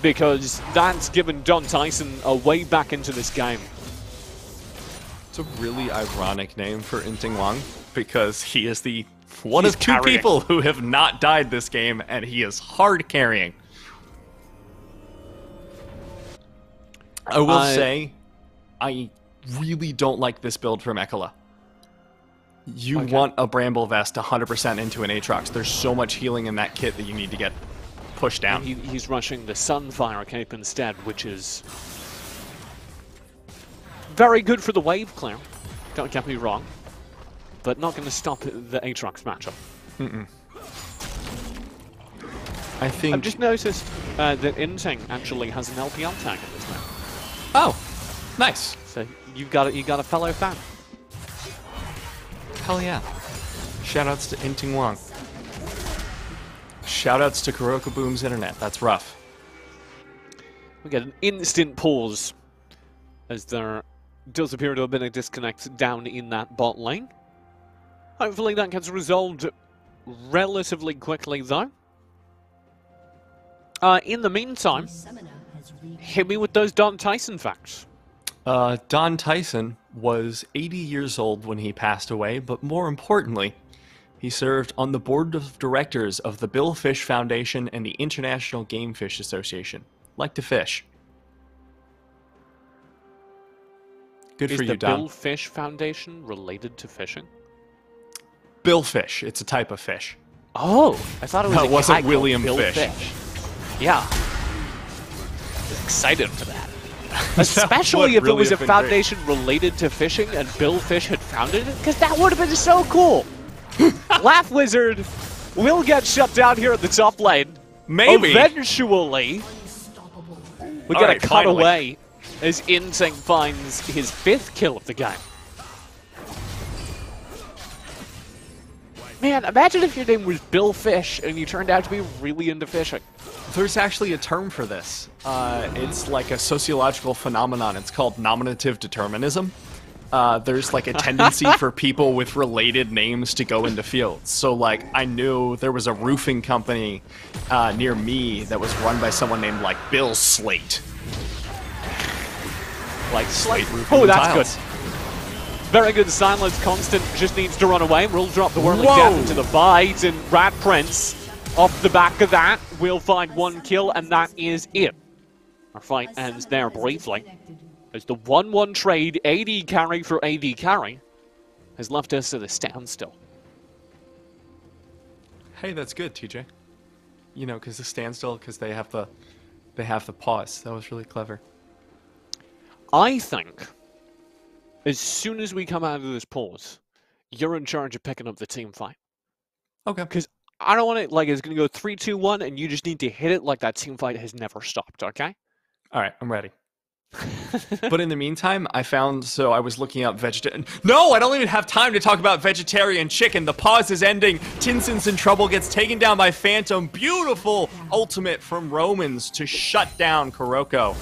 [SPEAKER 1] because that's given Don Tyson a way back into this game.
[SPEAKER 2] It's a really ironic name for Inting Wang, because he is the one
[SPEAKER 1] He's
[SPEAKER 2] of two
[SPEAKER 1] carrying.
[SPEAKER 2] people who have not died this game, and he is hard carrying. I will say, I really don't like this build from Ekala. You want a Bramble Vest 100% into an Aatrox. There's so much healing in that kit that you need to get pushed down.
[SPEAKER 1] He's rushing the Sunfire cape instead, which is very good for the wave clear. Don't get me wrong, but not going to stop the Aatrox matchup.
[SPEAKER 2] I think
[SPEAKER 1] I've just noticed that Inting actually has an LPL tag in this map.
[SPEAKER 2] Oh, nice.
[SPEAKER 1] So you got a fellow fan.
[SPEAKER 2] Hell yeah. Shoutouts to Inting Wang. Shoutouts to Kuroko Boom's internet. That's rough.
[SPEAKER 1] We get an instant pause as there does appear to have been a disconnect down in that bot lane. Hopefully that gets resolved relatively quickly though. In the meantime, hit me with those Don Tyson facts.
[SPEAKER 2] Don Tyson was 80 years old when he passed away, but more importantly, he served on the board of directors of the Bill Fish Foundation and the International Game Fish Association. Like to fish. Good for you, Don.
[SPEAKER 1] Is the Bill Fish Foundation related to fishing?
[SPEAKER 2] Bill fish. It's a type of fish.
[SPEAKER 1] Oh, I thought it was
[SPEAKER 2] No,
[SPEAKER 1] a
[SPEAKER 2] it wasn't
[SPEAKER 1] guy called
[SPEAKER 2] William
[SPEAKER 1] Bill
[SPEAKER 2] Fish.
[SPEAKER 1] Yeah. Was excited for that.
[SPEAKER 2] That
[SPEAKER 1] Especially
[SPEAKER 2] would
[SPEAKER 1] if it
[SPEAKER 2] really
[SPEAKER 1] was a
[SPEAKER 2] have been great.
[SPEAKER 1] foundation related to fishing and Bill Fish had founded it, because that would have been so cool. Laugh Wizard will get shut down here at the top lane.
[SPEAKER 2] Maybe.
[SPEAKER 1] Eventually, we get a
[SPEAKER 2] Alright, finally.
[SPEAKER 1] cutaway as Instinct finds his 5th kill of the game. Man, imagine if your name was Bill Fish and you turned out to be really into fishing.
[SPEAKER 2] There's actually a term for this. It's like a sociological phenomenon. It's called nominative determinism. There's like a tendency for people with related names to go into fields. So like I knew there was a roofing company near me that was run by someone named like Bill Slate. Like Slate roofing
[SPEAKER 1] Oh,
[SPEAKER 2] and
[SPEAKER 1] that's
[SPEAKER 2] tiles.
[SPEAKER 1] good. Very good silence. Constant just needs to run away. We'll drop the whirling
[SPEAKER 2] Whoa.
[SPEAKER 1] death into the bite, and Rat Prince, off the back of that, will find 1 kill, and that is it. Our fight ends there briefly. As the 1-1 trade, AD carry for AD carry, has left us at a standstill.
[SPEAKER 2] Hey, that's good, TJ. You know, because the standstill, because they have the pause. That was really clever.
[SPEAKER 1] I think, as soon as we come out of this pause, you're in charge of picking up the team fight.
[SPEAKER 2] Okay.
[SPEAKER 1] Because I don't want it like it's going to go 3-2-1, and you just need to hit it like that team fight has never stopped, okay?
[SPEAKER 2] All right, I'm ready. But in the meantime, I was looking up vegetarian. No, I don't even have time to talk about vegetarian chicken. The pause is ending. Tinson's in trouble, gets taken down by Phantom. Beautiful ultimate from Romans to shut down Kuroko.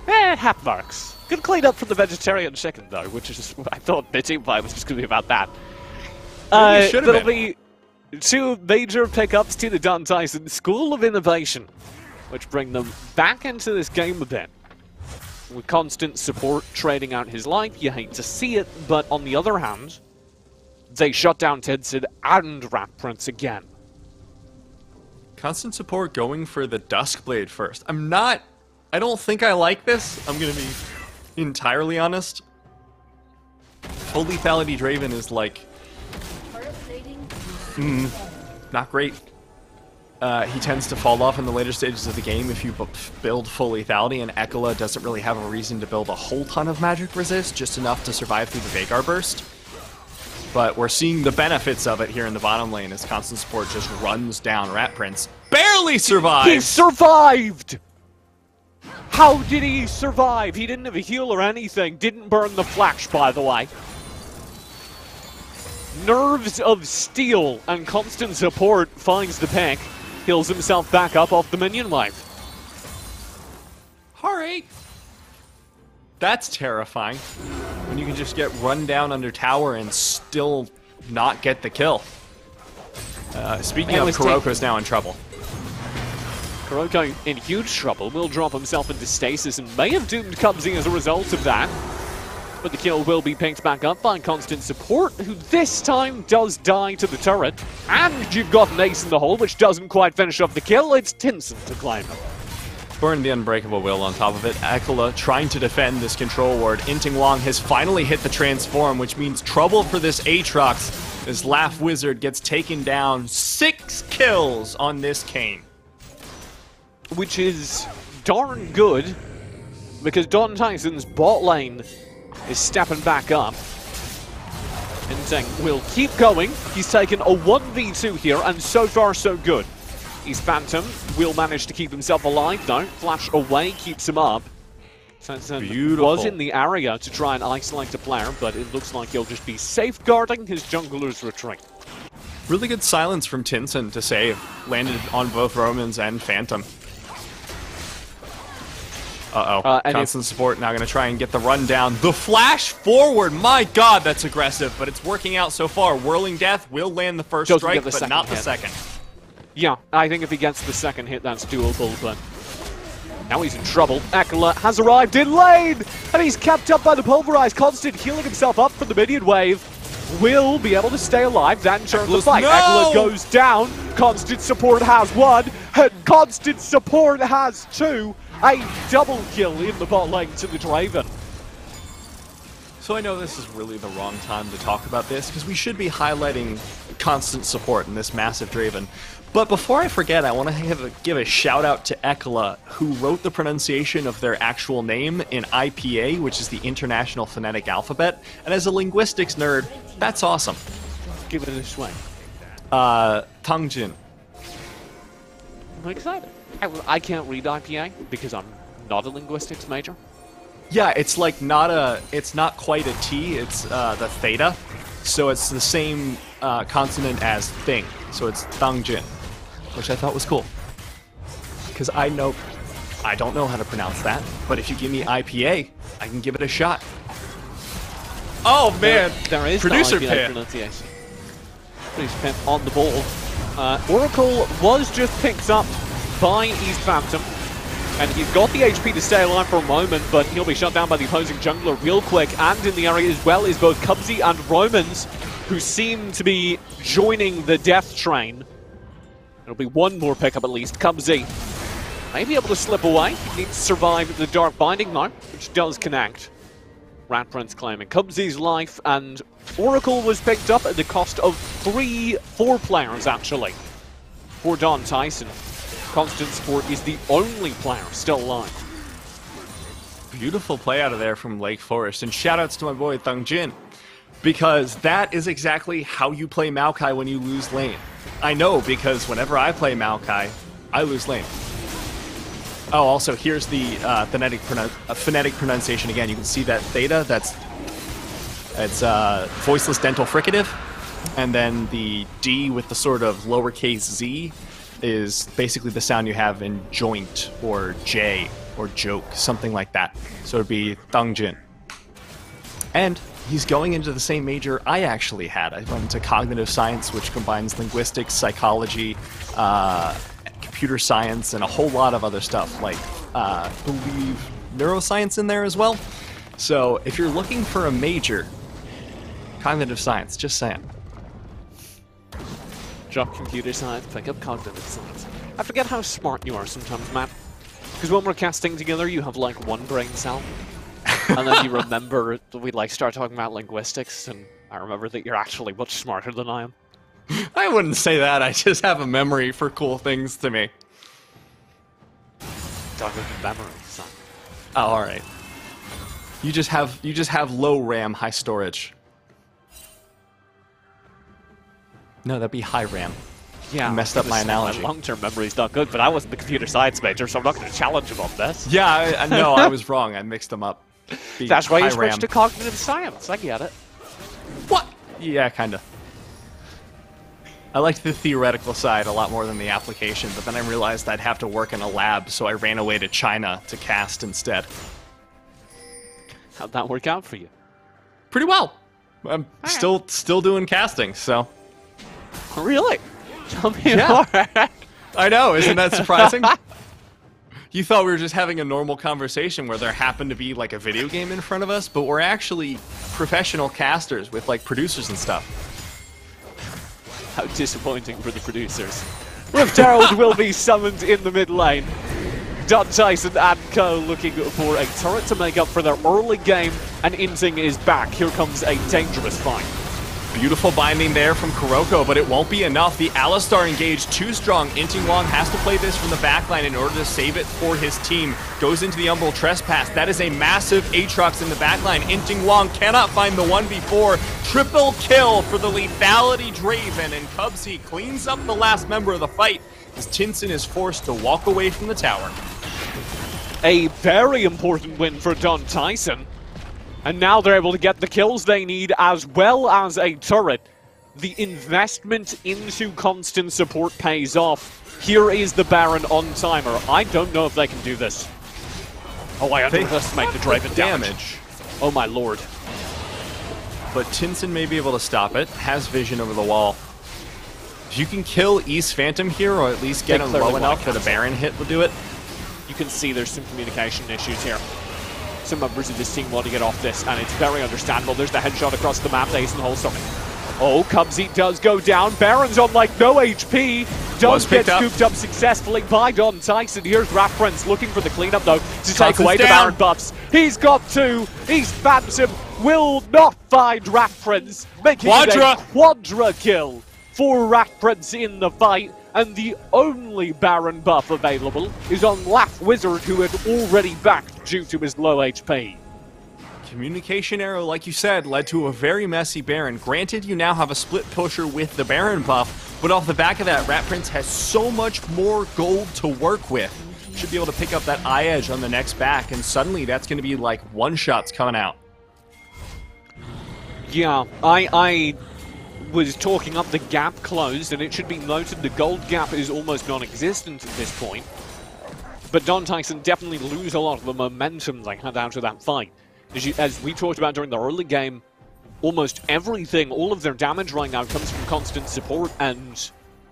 [SPEAKER 1] Half marks. Good clean up for the vegetarian chicken, though, which is just, I thought the team fight was just going to be about that.
[SPEAKER 2] Maybe it should have
[SPEAKER 1] There'll
[SPEAKER 2] been.
[SPEAKER 1] be 2 major pickups to the Don Tyson School of Innovation, which bring them back into this game a bit. With constant support trading out his life, you hate to see it, but on the other hand, they shut down Tidsid and Rat Prince again.
[SPEAKER 2] Constant support going for the Duskblade first. I don't think I like this. I'm going to be entirely honest. Full lethality Draven is like... not great. He tends to fall off in the later stages of the game if you build full lethality, and Ekela doesn't really have a reason to build a whole ton of magic resist, just enough to survive through the Vagar burst. But we're seeing the benefits of it here in the bottom lane as constant support just runs down Rat Prince. Barely survives!
[SPEAKER 1] He survived! How did he survive? He didn't have a heal or anything. Didn't burn the flash, by the way. Nerves of steel and constant support finds the pick. Heals himself back up off the minion wave.
[SPEAKER 2] Alright. That's terrifying. When you can just get run down under tower and still not get the kill. Speaking of, Kuroko's now in trouble.
[SPEAKER 1] Kuroko in huge trouble, will drop himself into stasis and may have doomed Cubsy as a result of that. But the kill will be picked back up by constant support, who this time does die to the turret. And you've got an ace in the hole, which doesn't quite finish off the kill. It's Tinson to claim it.
[SPEAKER 2] Burn the Unbreakable Will on top of it. Ekela trying to defend this control ward. Inting Wong has finally hit the transform, which means trouble for this Aatrox as Laugh Wizard gets taken down. 6 kills on this Kayn.
[SPEAKER 1] Which is darn good, because Don Tyson's bot lane is stepping back up. Inting will keep going. He's taken a 1v2 here, and so far so good. He's Phantom, will manage to keep himself alive though. Flash away keeps him up. Tinson was in the area to try and isolate a player, but it looks like he'll just be safeguarding his jungler's retreat.
[SPEAKER 2] Really good silence from Tinson to save. Landed on both Romans and Phantom. Constant support now going to try and get the run down. The flash forward, my god, that's aggressive, but it's working out so far. Whirling Death will land the first strike, but not the second.
[SPEAKER 1] Yeah, I think if he gets the second hit, that's doable, but now he's in trouble. Ekela has arrived in lane, and he's kept up by the Pulverized. Constant healing himself up from the minion wave. Will be able to stay alive, then turn the fight. Ekela goes down. Constant support has 1, and constant support has 2. A double kill in the bot lane to the Draven.
[SPEAKER 2] So I know this is really the wrong time to talk about this, because we should be highlighting constant support in this massive Draven. But before I forget, I want to give a shout out to Ekla, who wrote the pronunciation of their actual name in IPA, which is the International Phonetic Alphabet. And as a linguistics nerd, that's awesome.
[SPEAKER 1] Give it a swing.
[SPEAKER 2] Tangjin.
[SPEAKER 1] I'm excited. I can't read IPA because I'm not a linguistics major.
[SPEAKER 2] Yeah, it's like it's not quite a T, it's the theta. So it's the same consonant as thing. So it's Tangjin, which I thought was cool. Because I don't know how to pronounce that, but if you give me IPA, I can give it a shot. Oh man,
[SPEAKER 1] there is
[SPEAKER 2] producer
[SPEAKER 1] no IPA
[SPEAKER 2] pit.
[SPEAKER 1] pronunciation. Producer pit on the ball. Oracle was just picked up by East Phantom, and he's got the HP to stay alive for a moment, but he'll be shut down by the opposing jungler real quick. And in the area as well is both Cubsy and Romans, who seem to be joining the death train. It'll be one more pickup at least. Cubsy may be able to slip away. He needs to survive the Dark Binding now, which does connect. Rat Prince claiming Cubsy's life, and Oracle was picked up at the cost of 4 players actually for Don Tyson. Constant Sport is the only player still alive.
[SPEAKER 2] Beautiful play out of there from Lake Forest, and shoutouts to my boy Tangjin, because that is exactly how you play Maokai when you lose lane. I know, because whenever I play Maokai, I lose lane. Oh, also, here's the phonetic pronunciation again. You can see that theta, it's voiceless dental fricative, and then the D with the sort of lowercase z is basically the sound you have in joint or J or joke, something like that. So it'd be Tangjin. And he's going into the same major I actually had. I went into cognitive science, which combines linguistics, psychology, computer science, and a whole lot of other stuff, like I believe neuroscience in there as well. So if you're looking for a major, cognitive science, just saying.
[SPEAKER 1] Drop computer science, pick up cognitive science. I forget how smart you are sometimes, Matt. Because when we're casting together, you have like one brain cell. And then you remember that we like start talking about linguistics, and I remember that you're actually much smarter than I am.
[SPEAKER 2] I wouldn't say that, I just have a memory for cool things to me.
[SPEAKER 1] Talking about memory, son.
[SPEAKER 2] Oh, alright. You just have low RAM, high storage. No, that'd be high RAM.
[SPEAKER 1] Yeah,
[SPEAKER 2] I messed up my analogy.
[SPEAKER 1] My long-term memory's not good, but I wasn't the computer science major, so I'm not going to challenge him on this.
[SPEAKER 2] Yeah, I know, I was wrong. I mixed them up.
[SPEAKER 1] That's why you switched
[SPEAKER 2] RAM.
[SPEAKER 1] to cognitive science. I get it.
[SPEAKER 2] What? Yeah, kinda. I liked the theoretical side a lot more than the application, but then I realized I'd have to work in a lab, so I ran away to China to cast instead.
[SPEAKER 1] How'd that work out for you?
[SPEAKER 2] Pretty well. I'm still doing casting, so.
[SPEAKER 1] Really? Tell me
[SPEAKER 2] Yeah.
[SPEAKER 1] more.
[SPEAKER 2] I know, isn't that surprising? You thought we were just having a normal conversation where there happened to be like a video game in front of us, but we're actually professional casters with like producers and stuff.
[SPEAKER 1] How disappointing for the producers. Rift Herald will be summoned in the mid lane. Don Tyson and co looking for a turret to make up for their early game, and Inting is back. Here comes a dangerous fight.
[SPEAKER 2] Beautiful binding there from Kuroko, but it won't be enough. The Alistar engaged too strong. Inting Wong has to play this from the backline in order to save it for his team. Goes into the Umbral Trespass. That is a massive Aatrox in the backline. Inting Wong cannot find the 1v4. Triple kill for the lethality Draven, and Cubsy cleans up the last member of the fight as Tinson is forced to walk away from the tower.
[SPEAKER 1] A very important win for Don Tyson. And now they're able to get the kills they need, as well as a turret. The investment into constant support pays off. Here is the Baron on timer. I don't know if they can do this. Oh, I underestimate the Draven damage. Oh my lord.
[SPEAKER 2] But Tinson may be able to stop it. Has vision over the wall. If you can kill East Phantom here, or at least get him low enough that a Baron hit will do it.
[SPEAKER 1] You can see there's some communication issues here. Some members of this team want to get off this, and it's very understandable. There's the headshot across the map, Ace and Holster. Oh, Cubsy does go down. Baron's on like no HP. does get scooped up successfully by Don Tyson. Here's Prince looking for the cleanup, though, to take away the Baron buffs. He's got 2. East Phantom will not find Prince, making it a quadra kill for Prince in the fight. And the only Baron buff available is on Laugh Wizard, who had already backed due to his low HP.
[SPEAKER 2] Communication error, like you said, led to a very messy Baron. Granted, you now have a split pusher with the Baron buff, but off the back of that, Prince has so much more gold to work with. Should be able to pick up that eye edge on the next back, and suddenly that's going to be like one-shots coming out.
[SPEAKER 1] Yeah, I was talking up the gap closed, and it should be noted the gold gap is almost non-existent at this point. But Don Tyson definitely lose a lot of the momentum they had out of that fight. As we talked about during the early game, almost everything, all of their damage right now comes from constant support, and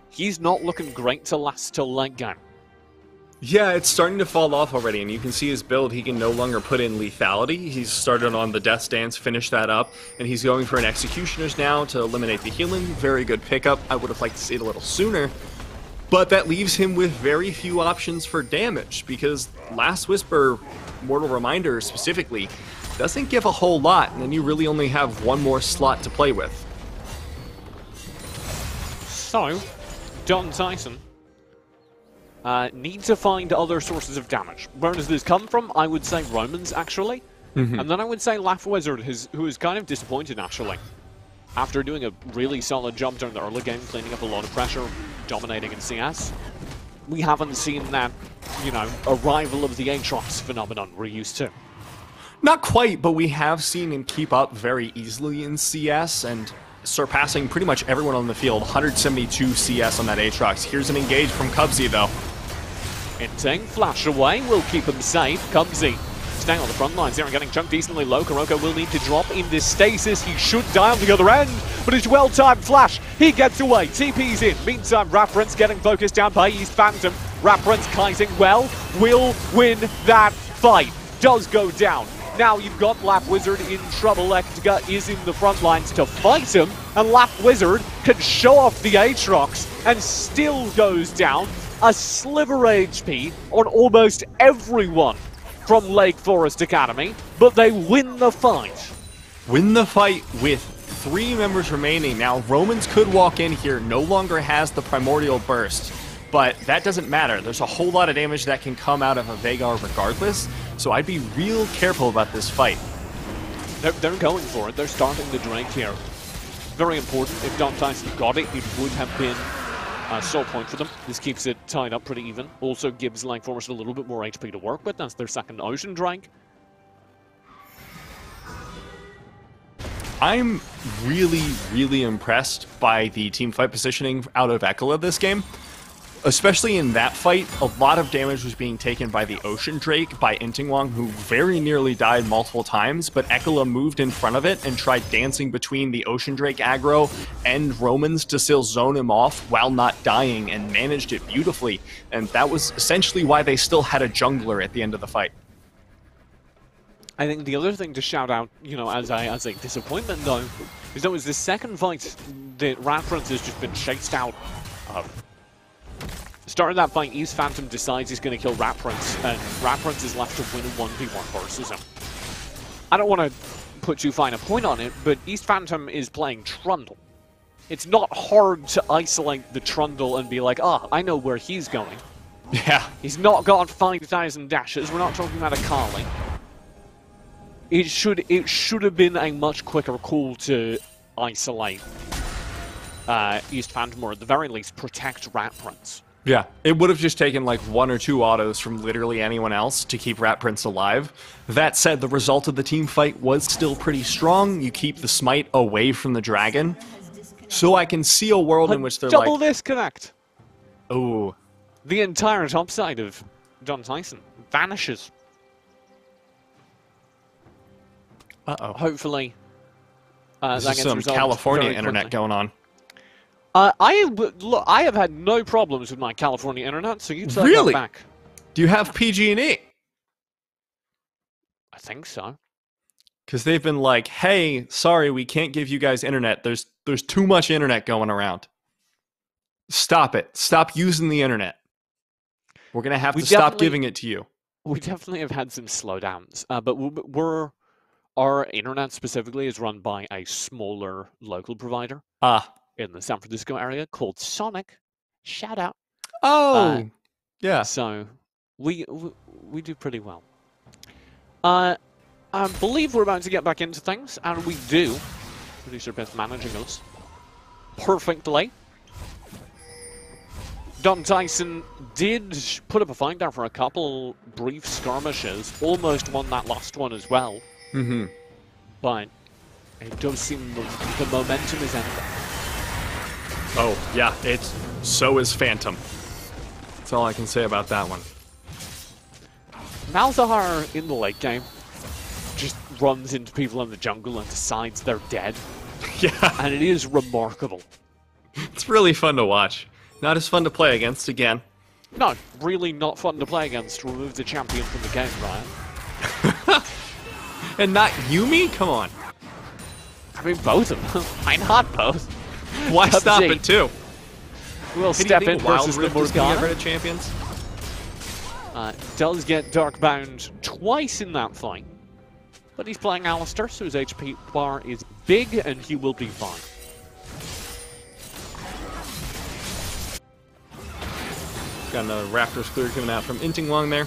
[SPEAKER 1] he's not looking great to last till late game.
[SPEAKER 2] Yeah, it's starting to fall off already, and you can see his build. He can no longer put in lethality. He's started on the Death Stance, finished that up, and he's going for an Executioner's now to eliminate the healing. Very good pickup. I would have liked to see it a little sooner, but that leaves him with very few options for damage, because Last Whisper, Mortal Reminder specifically, doesn't give a whole lot, and then you really only have one more slot to play with.
[SPEAKER 1] So, Don Tyson need to find other sources of damage. Where does this come from? I would say Romans, actually. And then I would say Laugh Wizard, who is kind of disappointed, actually. After doing a really solid job during the early game, cleaning up a lot of pressure, dominating in CS, we haven't seen that, you know, arrival of the Aatrox phenomenon we're used to.
[SPEAKER 2] Not quite, but we have seen him keep up very easily in CS, and surpassing pretty much everyone on the field. 172 CS on that Aatrox. Here's an engage from Cubsy, though.
[SPEAKER 1] Inting, flash away, will keep him safe. Cubsy staying on the front lines here and getting chunked decently low. Kuroko will need to drop into stasis. He should die on the other end, but it's well-timed flash. He gets away, TP's in. Meantime, Prince getting focused down by East Phantom. Prince kiting well, will win that fight. Does go down. Now you've got Laugh Wizard in trouble. Ektiga is in the front lines to fight him, and Laugh Wizard can show off the Aatrox and still goes down. A sliver HP on almost everyone from Lake Forest Academy, but they win the fight.
[SPEAKER 2] Win the fight with 3 members remaining. Now, Romans could walk in here, no longer has the Primordial Burst, but that doesn't matter. There's a whole lot of damage that can come out of a Veigar regardless, so I'd be real careful about this fight.
[SPEAKER 1] They're going for it. They're starting the Drake here. Very important. If Don Tyson got it, it would have been a soul point for them. This keeps it tied up pretty even. Also gives Lake Forest a little bit more HP to work with. That's their second Ocean Drake.
[SPEAKER 2] I'm really, really impressed by the team fight positioning out of Ekla this game. Especially in that fight, a lot of damage was being taken by the Ocean Drake, by Intingwang, who very nearly died multiple times, but Ekla moved in front of it and tried dancing between the Ocean Drake aggro and Romans to still zone him off while not dying, and managed it beautifully. And that was essentially why they still had a jungler at the end of the fight.
[SPEAKER 1] I think the other thing to shout out, you know, as a disappointment though, is that it was the second fight that Prince has just been chased out of. Starting that fight, East Phantom decides he's going to kill Prince, and Prince is left to win a 1v1 versus him. I don't want to put too fine a point on it, but East Phantom is playing Trundle. It's not hard to isolate the Trundle and be like, ah, I know where he's going.
[SPEAKER 2] Yeah.
[SPEAKER 1] He's not got 5,000 dashes. We're not talking about a Carly. It should have been a much quicker call to isolate East Phantom, or at the very least protect Prince.
[SPEAKER 2] Yeah, it would have just taken like 1 or 2 autos from literally anyone else to keep Prince alive. That said, the result of the team fight was still pretty strong. You keep the smite away from the dragon. So I can see a world in which they're
[SPEAKER 1] double
[SPEAKER 2] like...
[SPEAKER 1] disconnect!
[SPEAKER 2] Oh.
[SPEAKER 1] The entire top side of Don Tyson vanishes.
[SPEAKER 2] Uh-oh.
[SPEAKER 1] Hopefully,
[SPEAKER 2] This
[SPEAKER 1] that
[SPEAKER 2] is
[SPEAKER 1] gets
[SPEAKER 2] some
[SPEAKER 1] resolved
[SPEAKER 2] California
[SPEAKER 1] very
[SPEAKER 2] internet
[SPEAKER 1] quickly.
[SPEAKER 2] going on.
[SPEAKER 1] I have had no problems with my California internet, so you take
[SPEAKER 2] Really?
[SPEAKER 1] that back.
[SPEAKER 2] Do you have PG&E?
[SPEAKER 1] I think so.
[SPEAKER 2] Because they've been like, hey, sorry, we can't give you guys internet. There's too much internet going around. Stop it. Stop using the internet. We're going to have
[SPEAKER 1] We
[SPEAKER 2] to stop
[SPEAKER 1] definitely-
[SPEAKER 2] giving it to you.
[SPEAKER 1] We definitely have had some slowdowns, but our internet specifically is run by a smaller local provider in the San Francisco area called Sonic. Shout out.
[SPEAKER 2] Oh, yeah.
[SPEAKER 1] So we do pretty well. I believe we're about to get back into things, and we do. Producer Beth managing us perfectly. Don Tyson did put up a fight there for a couple brief skirmishes. Almost won that last one as well.
[SPEAKER 2] Mm-hmm.
[SPEAKER 1] But it does seem the momentum is ending.
[SPEAKER 2] Oh, yeah. So is Phantom. That's all I can say about that one.
[SPEAKER 1] Malzahar in the late game just runs into people in the jungle and decides they're dead.
[SPEAKER 2] Yeah.
[SPEAKER 1] And it is remarkable.
[SPEAKER 2] It's really fun to watch. Not as fun to play against, again.
[SPEAKER 1] No, really not fun to play against. Remove the champion from the game, Ryan.
[SPEAKER 2] And not Yumi? Come on.
[SPEAKER 1] I mean, both of them. Why not both?
[SPEAKER 2] Why stop
[SPEAKER 1] PUBG.
[SPEAKER 2] it, too?
[SPEAKER 1] We'll
[SPEAKER 2] Hey, do you
[SPEAKER 1] step
[SPEAKER 2] think
[SPEAKER 1] in
[SPEAKER 2] Wild
[SPEAKER 1] versus the
[SPEAKER 2] Rift is gonna get
[SPEAKER 1] Morgana.
[SPEAKER 2] rid of champions?
[SPEAKER 1] Does get Darkbound twice in that fight. But he's playing Alistair, so his HP bar is big, and he will be fine.
[SPEAKER 2] Got another Raptors clear coming out from Intingwong there.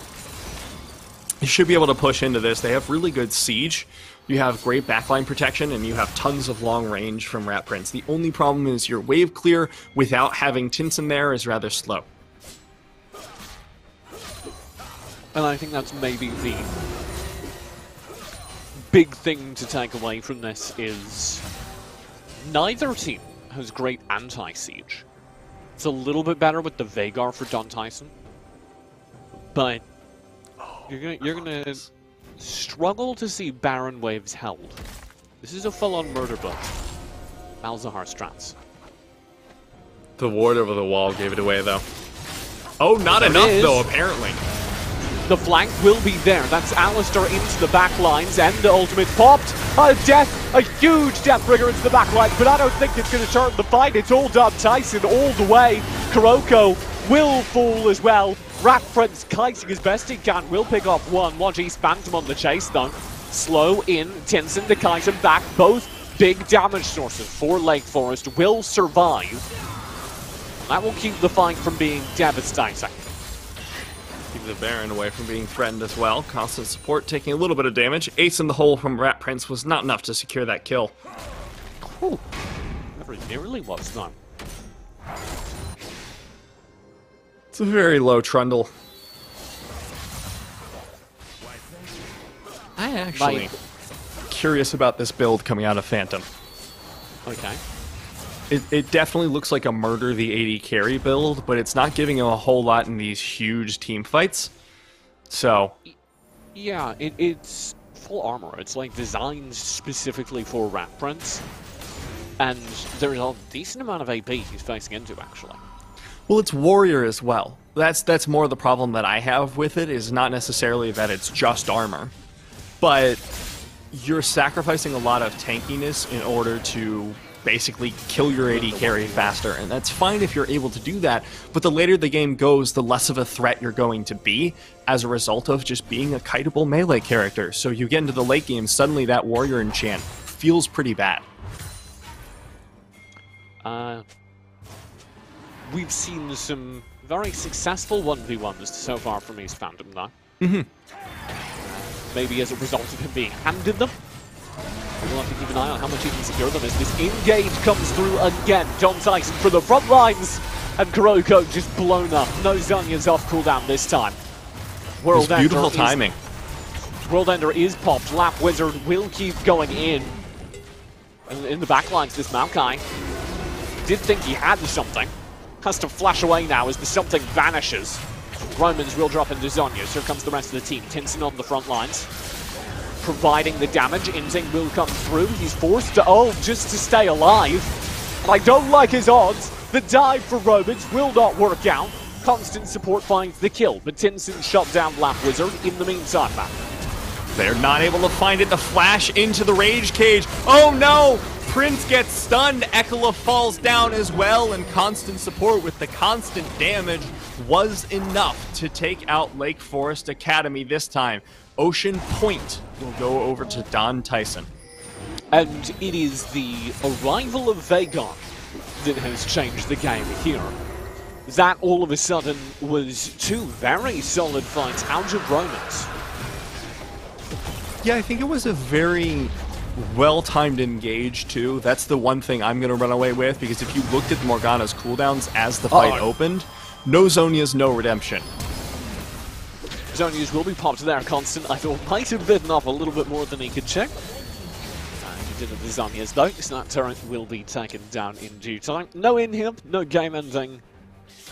[SPEAKER 2] You should be able to push into this. They have really good siege. You have great backline protection, and you have tons of long range from Rat Prince. The only problem is your wave clear without having Tinson there is rather slow.
[SPEAKER 1] And I think that's maybe the big thing to take away from this is neither team has great anti-siege. It's a little bit better with the Vagar for Don Tyson, but you're gonna struggle to see Baron waves held. This is a full-on murder build. Malzahar strats.
[SPEAKER 2] The ward over the wall gave it away, though. Oh, not
[SPEAKER 1] There
[SPEAKER 2] enough,
[SPEAKER 1] it is.
[SPEAKER 2] though, apparently.
[SPEAKER 1] The flank will be there. That's Alistair into the back lines, and the ultimate popped. A death, a huge death trigger into the back line, but I don't think it's going to turn the fight. It's all Don Tyson all the way. Kuroko will fall as well. Rat Prince kiting as best he can, will pick off one. Watch East Phantom on the chase, though. Slow in, Tinson to kite him back. Both big damage sources for Lake Forest will survive. That will keep the fight from being devastating.
[SPEAKER 2] Keep the Baron away from being threatened as well. Constant support taking a little bit of damage. Ace in the hole from Rat Prince was not enough to secure that kill.
[SPEAKER 1] Ooh, never nearly was, though.
[SPEAKER 2] It's a very low Trundle. I actually curious about this build coming out of Phantom.
[SPEAKER 1] Okay.
[SPEAKER 2] It definitely looks like a murder the AD carry build, but it's not giving him a whole lot in these huge team fights. So,
[SPEAKER 1] Yeah, it's full armor. It's like designed specifically for Rat Prince. And there's a decent amount of AP he's facing into, actually.
[SPEAKER 2] well, it's Warrior as well. That's more the problem that I have with it, is not necessarily that it's just armor, but you're sacrificing a lot of tankiness in order to basically kill your AD carry faster, and that's fine if you're able to do that, but the later the game goes, the less of a threat you're going to be as a result of just being a kiteable melee character. So you get into the late game, suddenly that Warrior enchant feels pretty bad.
[SPEAKER 1] We've seen some very successful 1v1s so far from East Phantom, though. Maybe as a result of him being handed them. We'll have to keep an eye on how much he can secure them as this engage comes through again. Don Tyson for the front lines, and Kuroko just blown up. No Zonya's off cooldown this time.
[SPEAKER 2] It's beautiful timing.
[SPEAKER 1] World Ender is popped. Lap Wizard will keep going in. And in the backlines, this Maokai did think he had something. Has to flash away now as the something vanishes. Romans will drop into Zonya. So here comes the rest of the team. Tinson on the front lines, providing the damage. Inting will come through. He's forced to ult just to stay alive. And I don't like his odds. The dive for Romans will not work out. Constant support finds the kill, but Tinson shot down Lap Wizard in the meantime, man.
[SPEAKER 2] They're not able to find it. The flash into the rage cage. Oh no! Prince gets stunned. Ekela falls down as well, and constant support with the constant damage was enough to take out Lake Forest Academy this time. Ocean Point will go over to Don Tyson.
[SPEAKER 1] And it is the arrival of Vagar that has changed the game here. That all of a sudden was two very solid fights out of Romans.
[SPEAKER 2] Yeah, I think it was a very well-timed engage, too. That's the one thing I'm going to run away with, because if you looked at Morgana's cooldowns as the fight opened, no Zonias, no redemption.
[SPEAKER 1] Zonias will be popped there. Constant, I thought, might have bitten off a little bit more than he could check. He didn't the Zonias, though, so that turret will be taken down in due time. No inhib, no game-ending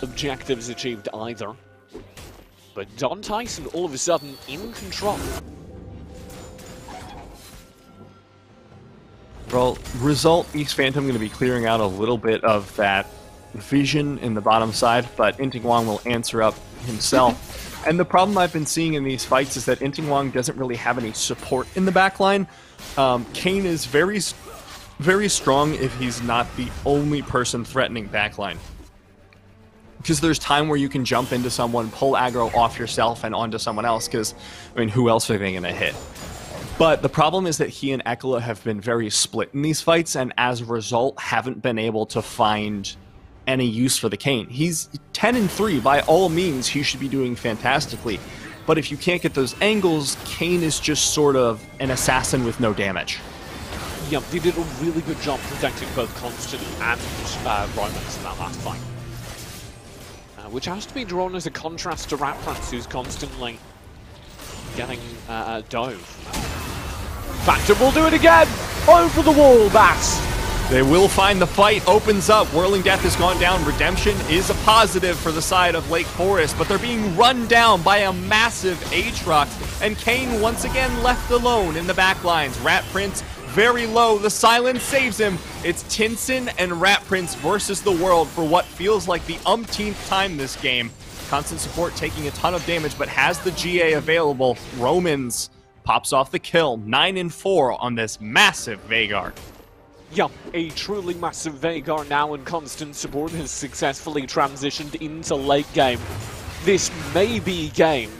[SPEAKER 1] objectives achieved either. But Don Tyson all of a sudden in control.
[SPEAKER 2] Well, result, East Phantom going to be clearing out a little bit of that vision in the bottom side, but Inting will answer up himself. And the problem I've been seeing in these fights is that Inting doesn't really have any support in the backline. Kane is very strong if he's not the only person threatening backline. Because there's time where you can jump into someone, pull aggro off yourself and onto someone else, because, I mean, who else are they going to hit? But the problem is that he and Ekela have been very split in these fights, and as a result, haven't been able to find any use for the Kane. He's 10-3, by all means, he should be doing fantastically. But if you can't get those angles, Kane is just sort of an assassin with no damage.
[SPEAKER 1] Yeah, they did a really good job protecting both Constant and Romans in that last fight. Which has to be drawn as a contrast to Rat Prince, who's constantly getting dove. Phantom will do it again! Over the wall, Bats!
[SPEAKER 2] They will find the fight, opens up, Whirling Death has gone down, Redemption is a positive for the side of Lake Forest, but they're being run down by a massive Aatrox, and Kane once again left alone in the backlines. Rat Prince very low, the silence saves him. It's Tinson and Rat Prince versus the world for what feels like the umpteenth time this game. Constant support taking a ton of damage, but has the GA available. Romans pops off the kill, 9-4 on this massive Vagar.
[SPEAKER 1] Yeah, a truly massive Vagar now, and Constant support has successfully transitioned into late game. This may be game.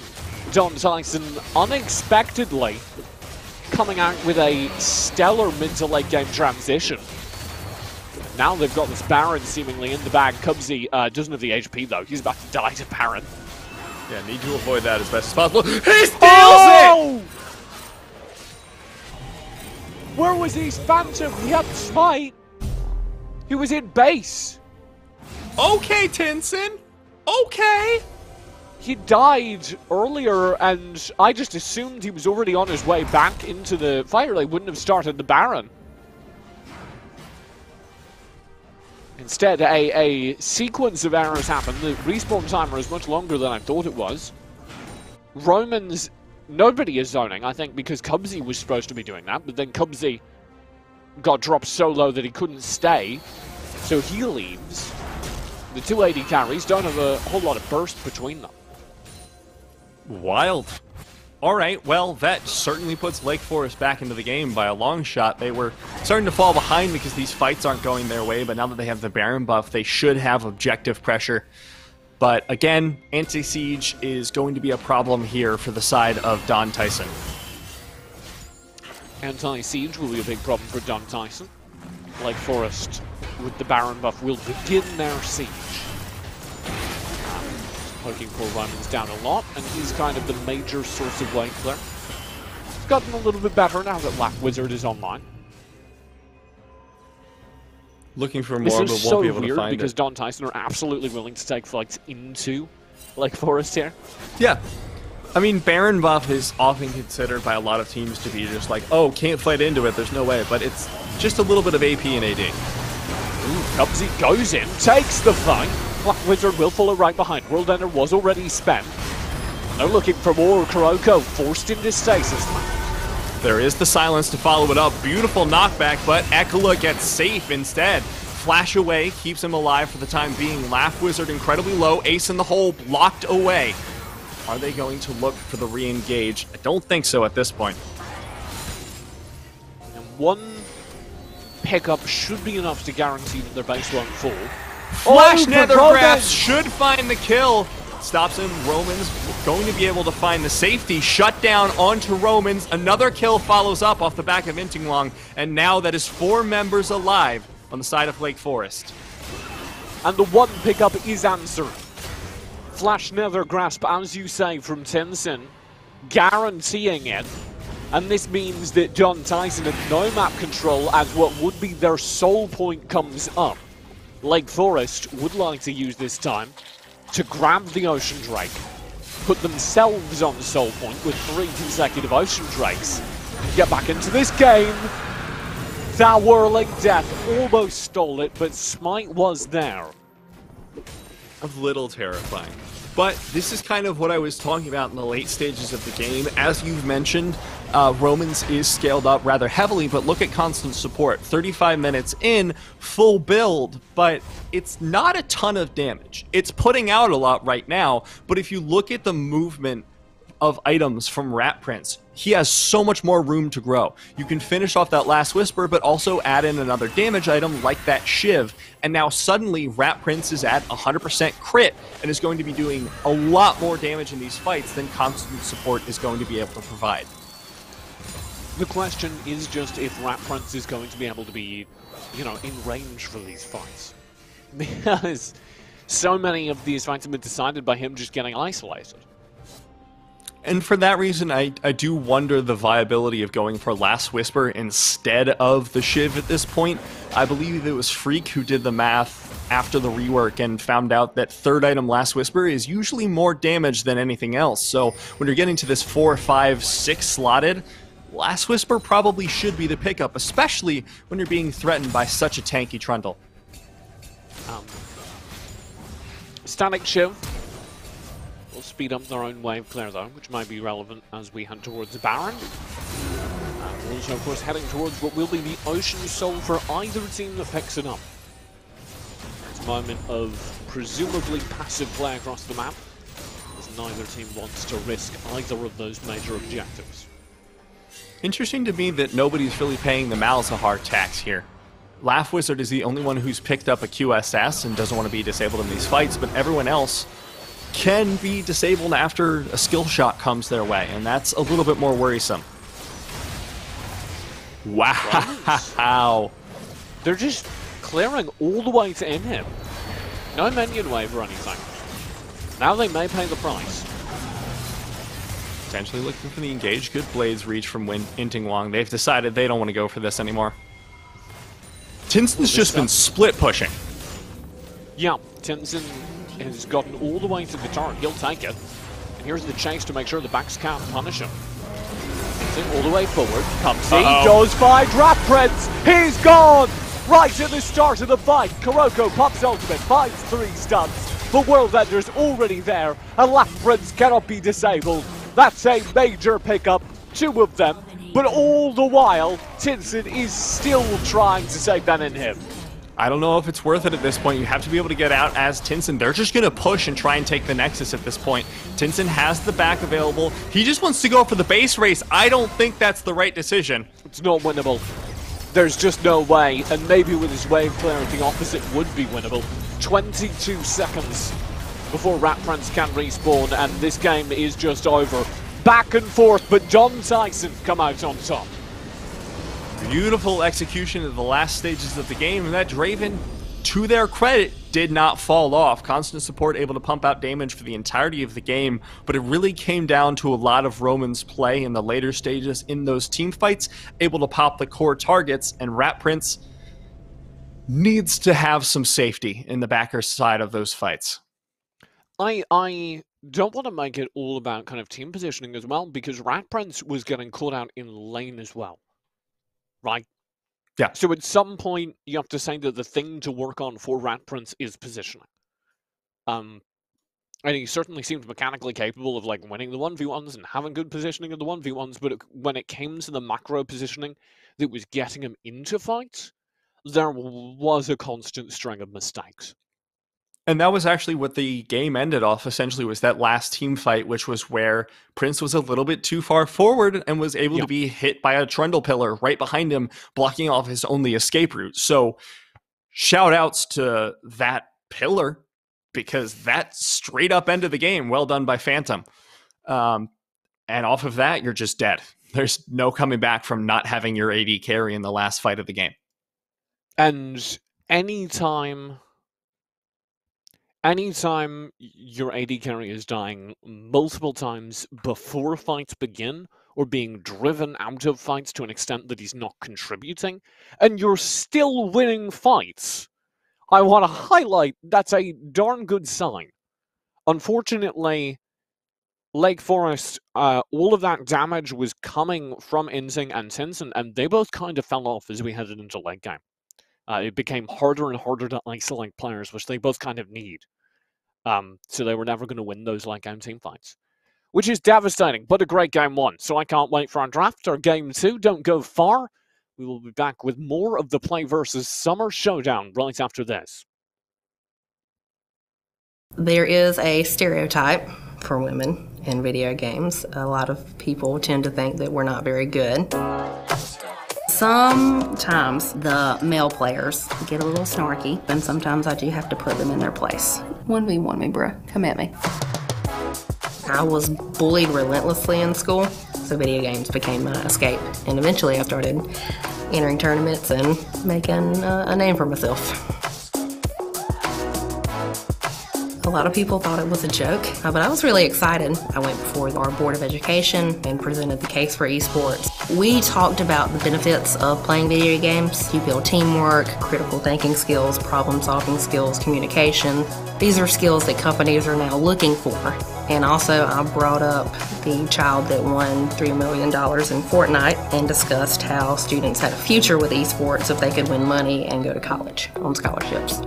[SPEAKER 1] Don Tyson unexpectedly coming out with a stellar mid to late game transition. Now they've got this Baron seemingly in the bag. Cubsy doesn't have the HP though. He's about to die to Baron.
[SPEAKER 2] Yeah, need to avoid that as best as possible. He steals it!
[SPEAKER 1] Where was his Phantom? He had smite. He was in base.
[SPEAKER 2] Okay, Tinson. Okay.
[SPEAKER 1] He died earlier, and I just assumed he was already on his way back into the fire. They wouldn't have started the Baron. Instead, a sequence of errors happened. The respawn timer is much longer than I thought it was. Romans, nobody is zoning, I think, because Cubsy was supposed to be doing that, but then Cubsy got dropped so low that he couldn't stay, so he leaves. The 280 carries don't have a whole lot of burst between them.
[SPEAKER 2] Wild. All right, well, that certainly puts Lake Forest back into the game by a long shot. They were starting to fall behind because these fights aren't going their way, but now that they have the Baron buff, they should have objective pressure. But again, anti-siege is going to be a problem here for the side of Don Tyson.
[SPEAKER 1] Anti-siege will be a big problem for Don Tyson. Lake Forest, with the Baron buff, will begin their siege. Poking poor Romans down a lot, and he's kind of the major source of lane clear. It's gotten a little bit better now that Black Wizard is online.
[SPEAKER 2] Looking for more, but won't be able to find it.
[SPEAKER 1] Because Don Tyson are absolutely willing to take fights into Lake Forest here.
[SPEAKER 2] Yeah. I mean, Baron buff is often considered by a lot of teams to be just like, oh, can't fight into it, there's no way. But it's just a little bit of AP and AD.
[SPEAKER 1] Ooh, Cubsy goes in, takes the fight. Black Wizard will follow right behind. World Ender was already spent. They're looking for more. Kuroko forced into stasis.
[SPEAKER 2] There is the silence to follow it up. Beautiful knockback, but Ekela gets safe instead. Flash away, keeps him alive for the time being. Laugh Wizard incredibly low. Ace in the hole, blocked away. Are they going to look for the re-engage? I don't think so at this point.
[SPEAKER 1] And one pickup should be enough to guarantee that their base won't fall.
[SPEAKER 2] Flash
[SPEAKER 1] for
[SPEAKER 2] Nether
[SPEAKER 1] Romans!
[SPEAKER 2] Grasp should find the kill. Stops him. Roman's going to be able to find the safety. Shut down onto Romans. Another kill follows up off the back of Intinglong. And now that is 4 members alive on the side of Lake Forest.
[SPEAKER 1] And the one pickup is answered. Flash Nether Grasp, as you say, from Tenzin, guaranteeing it. And this means that John Tyson had no map control as what would be their soul point comes up. Lake Forest would like to use this time to grab the Ocean Drake, put themselves on soul point with 3 consecutive Ocean Drakes, and get back into this game. That Whirling Death almost stole it, but Smite was there.
[SPEAKER 2] A little terrifying. But this is kind of what I was talking about in the late stages of the game. As you've mentioned, Romans is scaled up rather heavily, but look at constant support. 35 minutes in, full build, but it's not a ton of damage. It's putting out a lot right now, but if you look at the movement of items from Rat Prince, he has so much more room to grow. You can finish off that last Whisper, but also add in another damage item like that Shiv, and now suddenly Rat Prince is at 100% crit and is going to be doing a lot more damage in these fights than constant support is going to be able to provide.
[SPEAKER 1] The question is just if Rat Prince is going to be able to be, you know, in range for these fights. Because so many of these fights have been decided by him just getting isolated.
[SPEAKER 2] And for that reason, I do wonder the viability of going for Last Whisper instead of the Shiv at this point. I believe it was Freak who did the math after the rework and found out that 3rd item Last Whisper is usually more damage than anything else. So when you're getting to this 4, 5, 6 slotted, Last Whisper probably should be the pickup, especially when you're being threatened by such a tanky Trundle.
[SPEAKER 1] Static Shiv will speed up their own wave clear though, which might be relevant as we head towards the Baron. And also, of course, heading towards what will be the Ocean Soul for either team that picks it up. It's a moment of presumably passive play across the map, as neither team wants to risk either of those major objectives.
[SPEAKER 2] Interesting to me that nobody's really paying the Malzahar tax here. Laugh Wizard is the only one who's picked up a QSS and doesn't want to be disabled in these fights, but everyone else can be disabled after a skill shot comes their way, and that's a little bit more worrisome. Wow.
[SPEAKER 1] They're just clearing all the way to in him. No minion wave or anything. Now they may pay the price.
[SPEAKER 2] Potentially looking for the engage. Good Blades reach from Intinglong. They've decided they don't want to go for this anymore. Tinson's just been split pushing.
[SPEAKER 1] Yeah, Tinson has gotten all the way to the turret. He'll take it. And here's the chase to make sure the backs can't punish him. Tinson all the way forward. Comes he does find Rat Prince. He's gone! Right at the start of the fight. Kuroko pops ultimate, finds 3 stuns. The World Ender's already there. And Rat Prince cannot be disabled. That's a major pickup. 2 of them. But all the while, Tinson is still trying to save that in him.
[SPEAKER 2] I don't know if it's worth it at this point. You have to be able to get out as Tinson. They're just going to push and try and take the Nexus at this point. Tinson has the back available. He just wants to go for the base race. I don't think that's the right decision.
[SPEAKER 1] It's not winnable. There's just no way. And maybe with his wave clear, the opposite would be winnable. 22 seconds before Rat Prince can respawn, and this game is just over. Back and forth, but John Tyson come out on top.
[SPEAKER 2] Beautiful execution of the last stages of the game, and that Draven, to their credit, did not fall off. Constant support able to pump out damage for the entirety of the game, but it really came down to a lot of Roman's play in the later stages in those team fights, able to pop the core targets, and Rat Prince needs to have some safety in the backer side of those fights.
[SPEAKER 1] I don't want to make it all about kind of team positioning as well, because Rat Prince was getting caught out in lane as well. Right?
[SPEAKER 2] Yeah.
[SPEAKER 1] So at some point, you have to say that the thing to work on for Rat Prince is positioning. And he certainly seemed mechanically capable of like winning the 1v1s and having good positioning in the 1v1s, but when it came to the macro positioning that was getting him into fights, there was a constant string of mistakes.
[SPEAKER 2] And that was actually what the game ended off, essentially, was that last team fight, which was where Prince was a little bit too far forward and was able to be hit by a trundle pillar right behind him, blocking off his only escape route. So shout outs to that pillar, because that straight up ended the game. Well done by Phantom. And off of that, you're just dead. There's no coming back from not having your AD carry in the last fight of the game.
[SPEAKER 1] And anytime your AD carry is dying multiple times before fights begin, or being driven out of fights to an extent that he's not contributing, and you're still winning fights, I want to highlight that's a darn good sign. Unfortunately, Lake Forest, all of that damage was coming from Insing and Tinson, and they both kind of fell off as we headed into late game. It became harder and harder to isolate players, which they both kind of need. So they were never going to win those late game team fights, which is devastating, but a great game one. So I can't wait for our draft, our game two. Don't go far. We will be back with more of the PlayVS Summer Showdown right after this.
[SPEAKER 6] There is a stereotype for women in video games. A lot of people tend to think that we're not very good. Sometimes the male players get a little snarky, and sometimes I do have to put them in their place. 1v1 me, bruh. Come at me. I was bullied relentlessly in school, so video games became my escape. And eventually I started entering tournaments and making a name for myself. A lot of people thought it was a joke, but I was really excited. I went before our Board of Education and presented the case for esports. We talked about the benefits of playing video games. You build teamwork, critical thinking skills, problem-solving skills, communication. These are skills that companies are now looking for. And also, I brought up the child that won $3 million in Fortnite and discussed how students had a future with esports if they could win money and go to college on scholarships.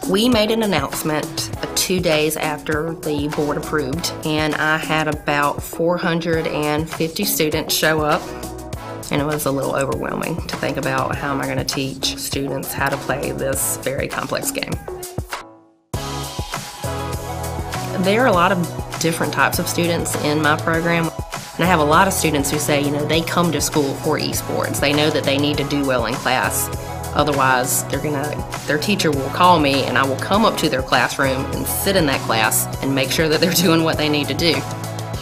[SPEAKER 6] We made an announcement 2 days after the board approved, and I had about 450 students show up, and it was a little overwhelming to think about how am I going to teach students how to play this very complex game. There are a lot of different types of students in my program, and I have a lot of students who say, you know, they come to school for esports. They know that they need to do well in class. Otherwise, their teacher will call me and I will come up to their classroom and sit in that class and make sure that they're doing what they need to do.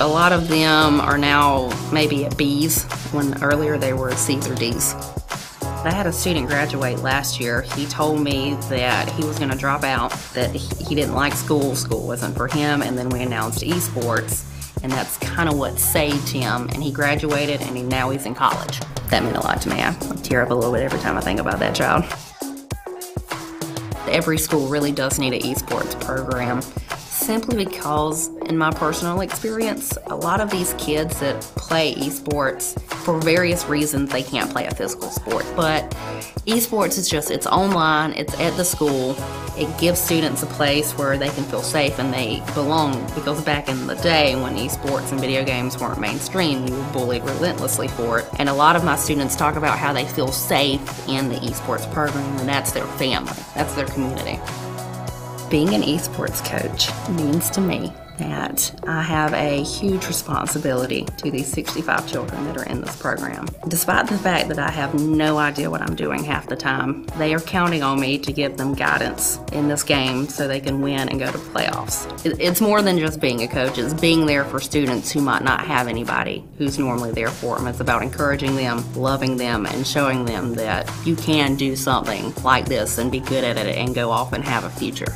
[SPEAKER 6] A lot of them are now maybe at B's, when earlier they were at C's or D's. I had a student graduate last year. He told me that he was going to drop out, that he didn't like school wasn't for him, and then we announced esports, and that's kind of what saved him, and he graduated and now he's in college. That meant a lot to me. I tear up a little bit every time I think about that child. Every school really does need an esports program, simply because, in my personal experience, a lot of these kids that play esports, for various reasons, they can't play a physical sport. But esports is just, it's online, it's at the school, it gives students a place where they can feel safe and they belong, because back in the day when esports and video games weren't mainstream, you were bullied relentlessly for it. And a lot of my students talk about how they feel safe in the esports program, and that's their family, that's their community. Being an esports coach means to me that I have a huge responsibility to these 65 children that are in this program. Despite the fact that I have no idea what I'm doing half the time, they are counting on me to give them guidance in this game so they can win and go to playoffs. It's more than just being a coach, it's being there for students who might not have anybody who's normally there for them. It's about encouraging them, loving them, and showing them that you can do something like this and be good at it and go off and have a future.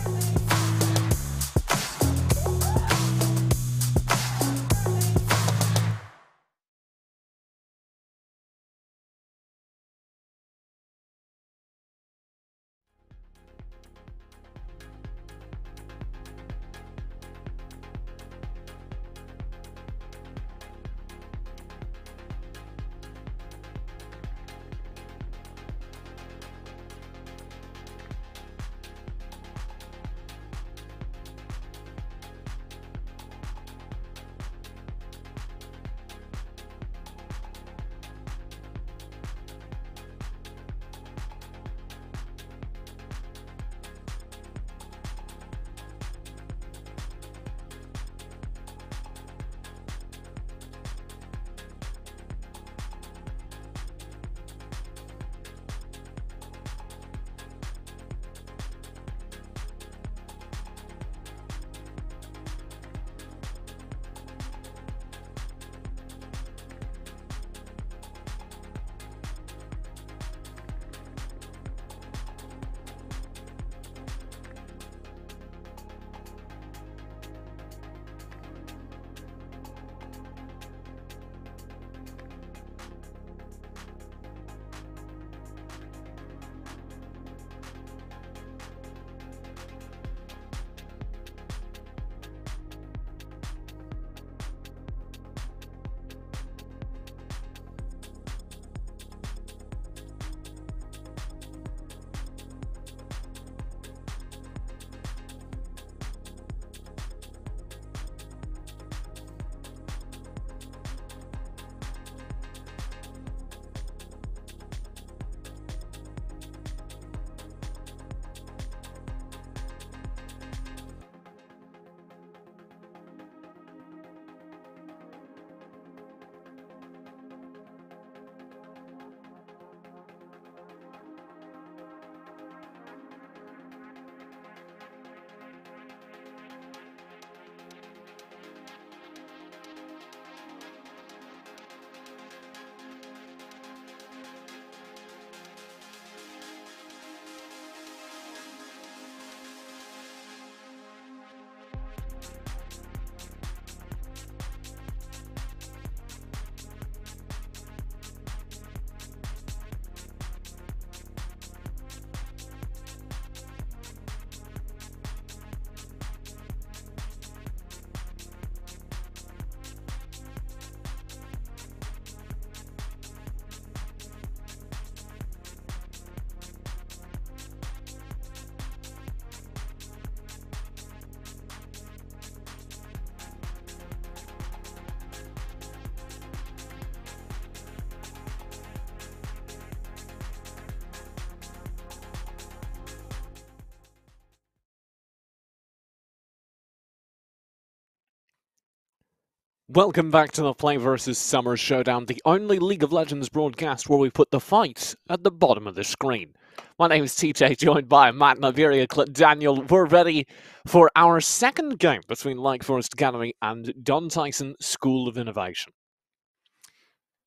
[SPEAKER 1] Welcome back to the PlayVS Summer Showdown, the only League of Legends broadcast where we put the fight at the bottom of the screen. My name is TJ, joined by Matt, Niberia, Clip, Daniel. We're ready for our second game between Lake Forest Academy and Don Tyson School of Innovation.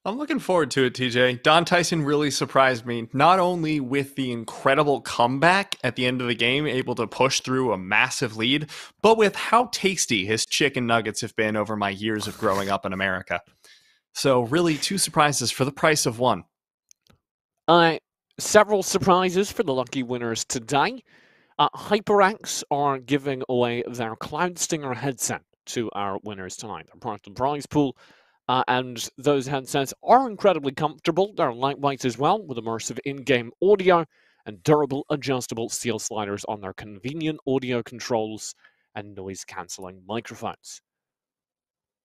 [SPEAKER 2] I'm looking forward to it, TJ. Don Tyson really surprised me, not only with the incredible comeback at the end of the game, able to push through a massive lead, but with how tasty his chicken nuggets have been over my years of growing up in America. So really, 2 surprises for the price of 1.
[SPEAKER 1] Several surprises for the lucky winners today. HyperX are giving away their Cloud Stinger headset to our winners tonight. They're part of the prize pool. And those headsets are incredibly comfortable. They're lightweight as well, with immersive in-game audio and durable adjustable steel sliders on their convenient audio controls and noise-cancelling microphones.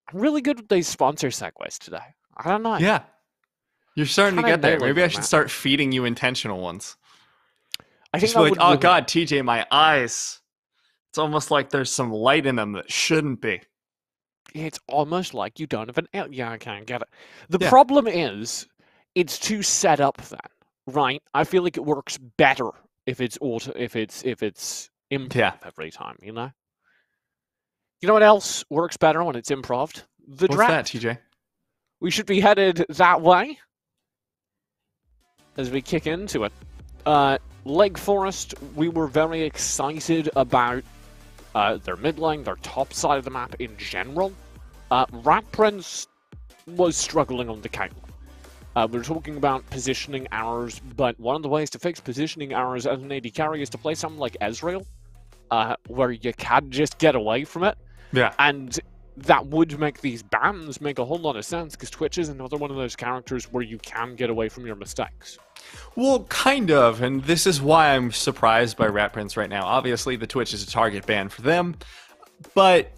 [SPEAKER 1] I'm really good with these sponsor segues today. I don't know.
[SPEAKER 2] Yeah. You're starting to get there. Maybe I should
[SPEAKER 1] Matt.
[SPEAKER 2] start feeding you intentional ones.
[SPEAKER 1] I think
[SPEAKER 2] Just be like, oh God, TJ, my eyes. It's almost like there's some light in them that shouldn't be.
[SPEAKER 1] It's almost like you don't have an... Yeah, I can't get it. The problem is, it's too set up then, right? I feel like it works better if it's improv every time, you know? You know what else works better when it's improv? The draft.
[SPEAKER 2] What's that, TJ?
[SPEAKER 1] We should be headed that way as we kick into it. Lake Forest, we were very excited about their mid lane, their top side of the map in general. Rat Prince was struggling on the Caitlyn. We're talking about positioning errors, but one of the ways to fix positioning errors as an AD carry is to play something like Ezreal, where you can just get away from it.
[SPEAKER 2] Yeah.
[SPEAKER 1] And that would make these bans make a whole lot of sense, because Twitch is another one of those characters where you can get away from your mistakes.
[SPEAKER 2] Well, kind of, and this is why I'm surprised by Rat Prince right now. Obviously, the Twitch is a target ban for them, but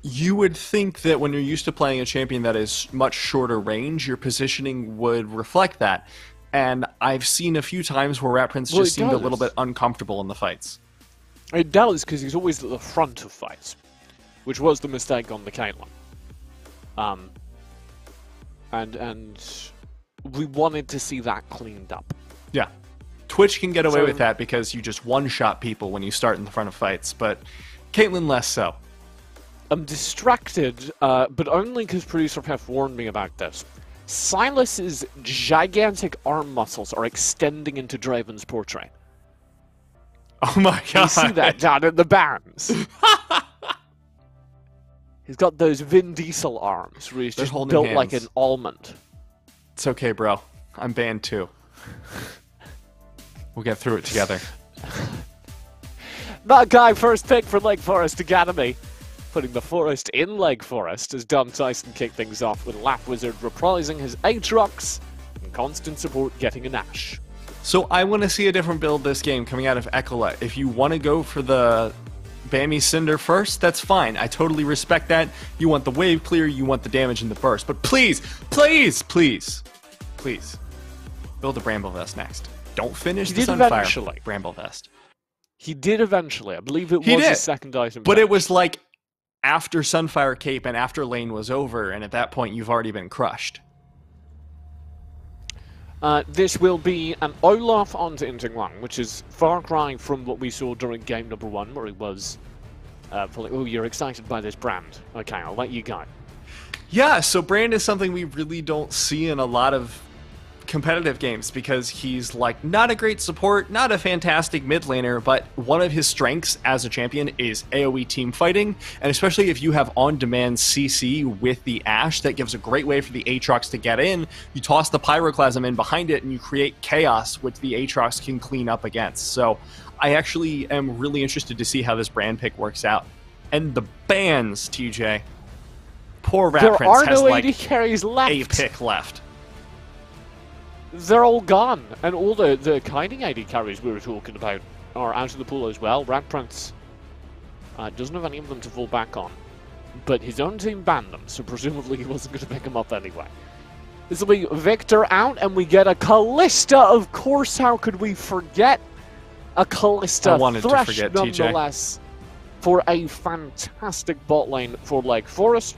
[SPEAKER 2] you would think that when you're used to playing a champion that is much shorter range, your positioning would reflect that. And I've seen a few times where Rat Prince just seemed a little bit uncomfortable in the fights.
[SPEAKER 1] It does, because he's always at the front of fights, which was the mistake on the Caitlyn. And we wanted to see that cleaned up.
[SPEAKER 2] Yeah. Twitch can get away with that because you just one-shot people when you start in the front of fights, but Caitlyn less so.
[SPEAKER 1] I'm distracted, but only because producer Pef warned me about this. Silas's gigantic arm muscles are extending into Draven's portrait.
[SPEAKER 2] Oh my god.
[SPEAKER 1] You see that down in the bands. He's got those Vin Diesel arms where he's just built like an almond.
[SPEAKER 2] It's okay, bro. I'm banned too. We'll get through it together.
[SPEAKER 1] That guy first pick for Lake Forest Academy. Putting the Forest in Lake Forest as Don Tyson kicked things off with Lap Wizard reprising his Aatrox and constant support getting an Ashe.
[SPEAKER 2] So I want to see a different build this game coming out of Ecolette. If you want to go for the Bammy Cinder first, that's fine. I totally respect that. You want the wave clear, you want the damage and the burst. But please, please, please, please, build a Bramble Vest next. Don't finish the Sunfire Bramble Vest.
[SPEAKER 1] He did eventually. I believe it was his second item.
[SPEAKER 2] But it was like after Sunfire Cape and after lane was over, and at that point you've already been crushed.
[SPEAKER 1] This will be an Olaf onto Inting, which is far cry from what we saw during game number 1, where he was oh, you're excited by this brand. Okay, I'll let you go.
[SPEAKER 2] Yeah, so brand is something we really don't see in a lot of competitive games because he's like not a great support, not a fantastic mid laner, but one of his strengths as a champion is AoE team fighting, and especially if you have on-demand CC with the Ashe, that gives a great way for the Aatrox to get in. You toss the Pyroclasm in behind it and you create chaos which the Aatrox can clean up against. So I actually am really interested to see how this brand pick works out. And the bans, TJ. Poor Rat Prince has like a pick left.
[SPEAKER 1] They're all gone, and all the kiting AD carries we were talking about are out of the pool as well. Rat Prince doesn't have any of them to fall back on, but his own team banned them, so presumably he wasn't going to pick them up anyway. This will be Victor out, and we get a Callista, of course. How could we forget a Callista?
[SPEAKER 2] I wanted to forget,
[SPEAKER 1] nonetheless,
[SPEAKER 2] TJ.
[SPEAKER 1] For a fantastic bot lane for Lake Forest.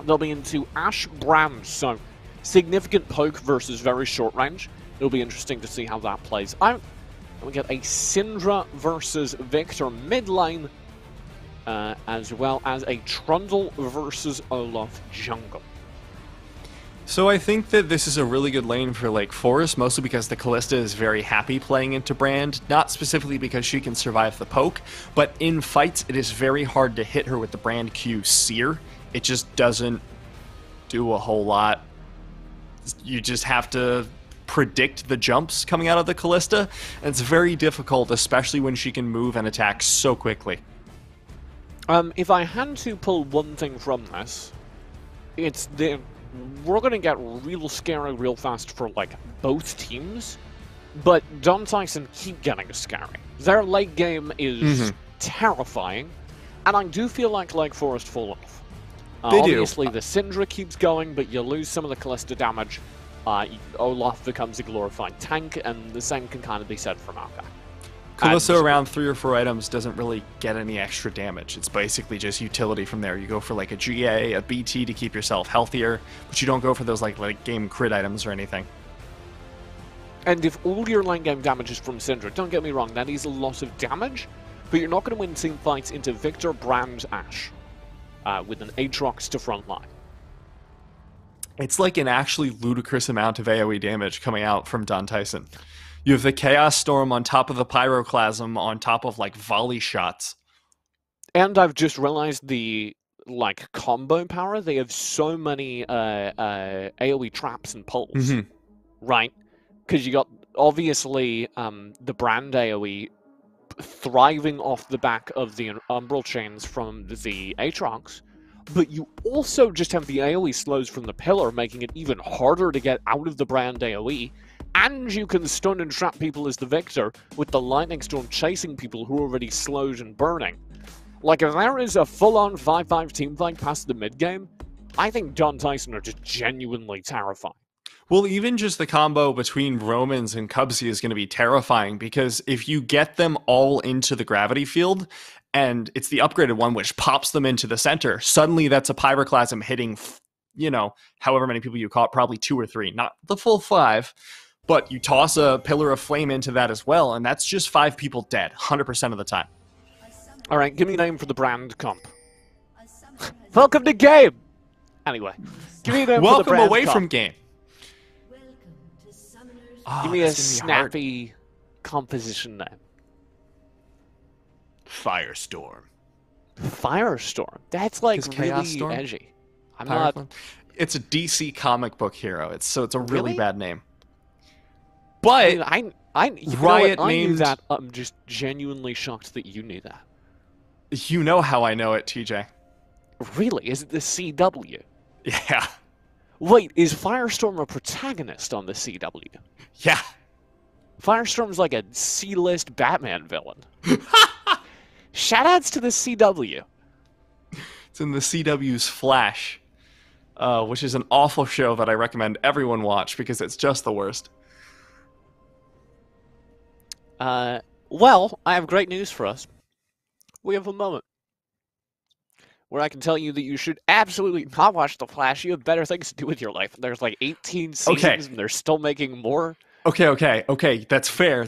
[SPEAKER 1] They'll be into Ash Brand, so significant poke versus very short range. It'll be interesting to see how that plays out. And we get a Syndra versus Victor mid lane, as well as a Trundle versus Olaf jungle.
[SPEAKER 2] So I think that this is a really good lane for Lake Forest, mostly because the Callista is very happy playing into Brand, not specifically because she can survive the poke, but in fights it is very hard to hit her with the Brand Q Seer. It just doesn't do a whole lot. You just have to predict the jumps coming out of the Callista, and it's very difficult, especially when she can move and attack so quickly.
[SPEAKER 1] If I had to pull one thing from this, it's we're going to get real scary real fast for, like, both teams, but Don Tyson keep getting scary. Their late game is terrifying, and I do feel like Lake Forest fall off. Obviously, the Syndra keeps going, but you lose some of the Callista damage. Olaf becomes a glorified tank, and the same can kind of be said for Maokai.
[SPEAKER 2] Callista around 3 or 4 items doesn't really get any extra damage. It's basically just utility from there. You go for like a GA, a BT to keep yourself healthier, but you don't go for those like game crit items or anything.
[SPEAKER 1] And if all your lane game damage is from Syndra, don't get me wrong, that is a lot of damage, but you're not going to win team fights into Victor, Brand, Ashe with an Aatrox to front line.
[SPEAKER 2] It's like an actually ludicrous amount of AoE damage coming out from Don Tyson. You have the Chaos Storm on top of the Pyroclasm on top of, like, volley shots.
[SPEAKER 1] And I've just realized the, like, combo power. They have so many AoE traps and pulls, right? Because you got, obviously, the Brand AoE thriving off the back of the Umbral Chains from the Aatrox, but you also just have the AoE slows from the Pillar, making it even harder to get out of the Brand AoE. And you can stun and trap people as the Victor, with the Lightning Storm chasing people who are already slowed and burning. Like, if there is a full-on 5-5 teamfight past the mid-game, I think Don Tyson are just genuinely terrifying.
[SPEAKER 2] Well, even just the combo between Romans and Cubsy is going to be terrifying, because if you get them all into the gravity field, and it's the upgraded one which pops them into the center, suddenly that's a Pyroclasm hitting, you know, however many people you caught, probably 2 or 3, not the full 5. But you toss a Pillar of Flame into that as well, and that's just 5 people dead, 100% of the time.
[SPEAKER 1] Alright, give me a name for the Brand comp. Welcome to game! Anyway, give me a name for the Brand
[SPEAKER 2] Welcome away
[SPEAKER 1] comp.
[SPEAKER 2] from game.
[SPEAKER 1] Give me a snappy composition name.
[SPEAKER 2] Firestorm.
[SPEAKER 1] Firestorm? That's, like,
[SPEAKER 2] Chaos
[SPEAKER 1] really
[SPEAKER 2] Storm?
[SPEAKER 1] edgy.
[SPEAKER 2] It's a DC comic book hero. It's a really bad name.
[SPEAKER 1] But
[SPEAKER 2] I
[SPEAKER 1] you know
[SPEAKER 2] Riot
[SPEAKER 1] what? I knew
[SPEAKER 2] named...
[SPEAKER 1] that. I'm just genuinely shocked that you knew that.
[SPEAKER 2] You know how I know it, TJ.
[SPEAKER 1] Really? Is it the CW?
[SPEAKER 2] Yeah.
[SPEAKER 1] Wait, is Firestorm a protagonist on the CW?
[SPEAKER 2] Yeah.
[SPEAKER 1] Firestorm's like a C-list Batman villain. Shoutouts to the CW.
[SPEAKER 2] It's in the CW's Flash, which is an awful show that I recommend everyone watch because it's just the worst.
[SPEAKER 1] Well, I have great news for us. We have a moment where I can tell you that you should absolutely not watch The Flash. You have better things to do with your life. There's like 18 seasons and they're still making more.
[SPEAKER 2] Okay, that's fair,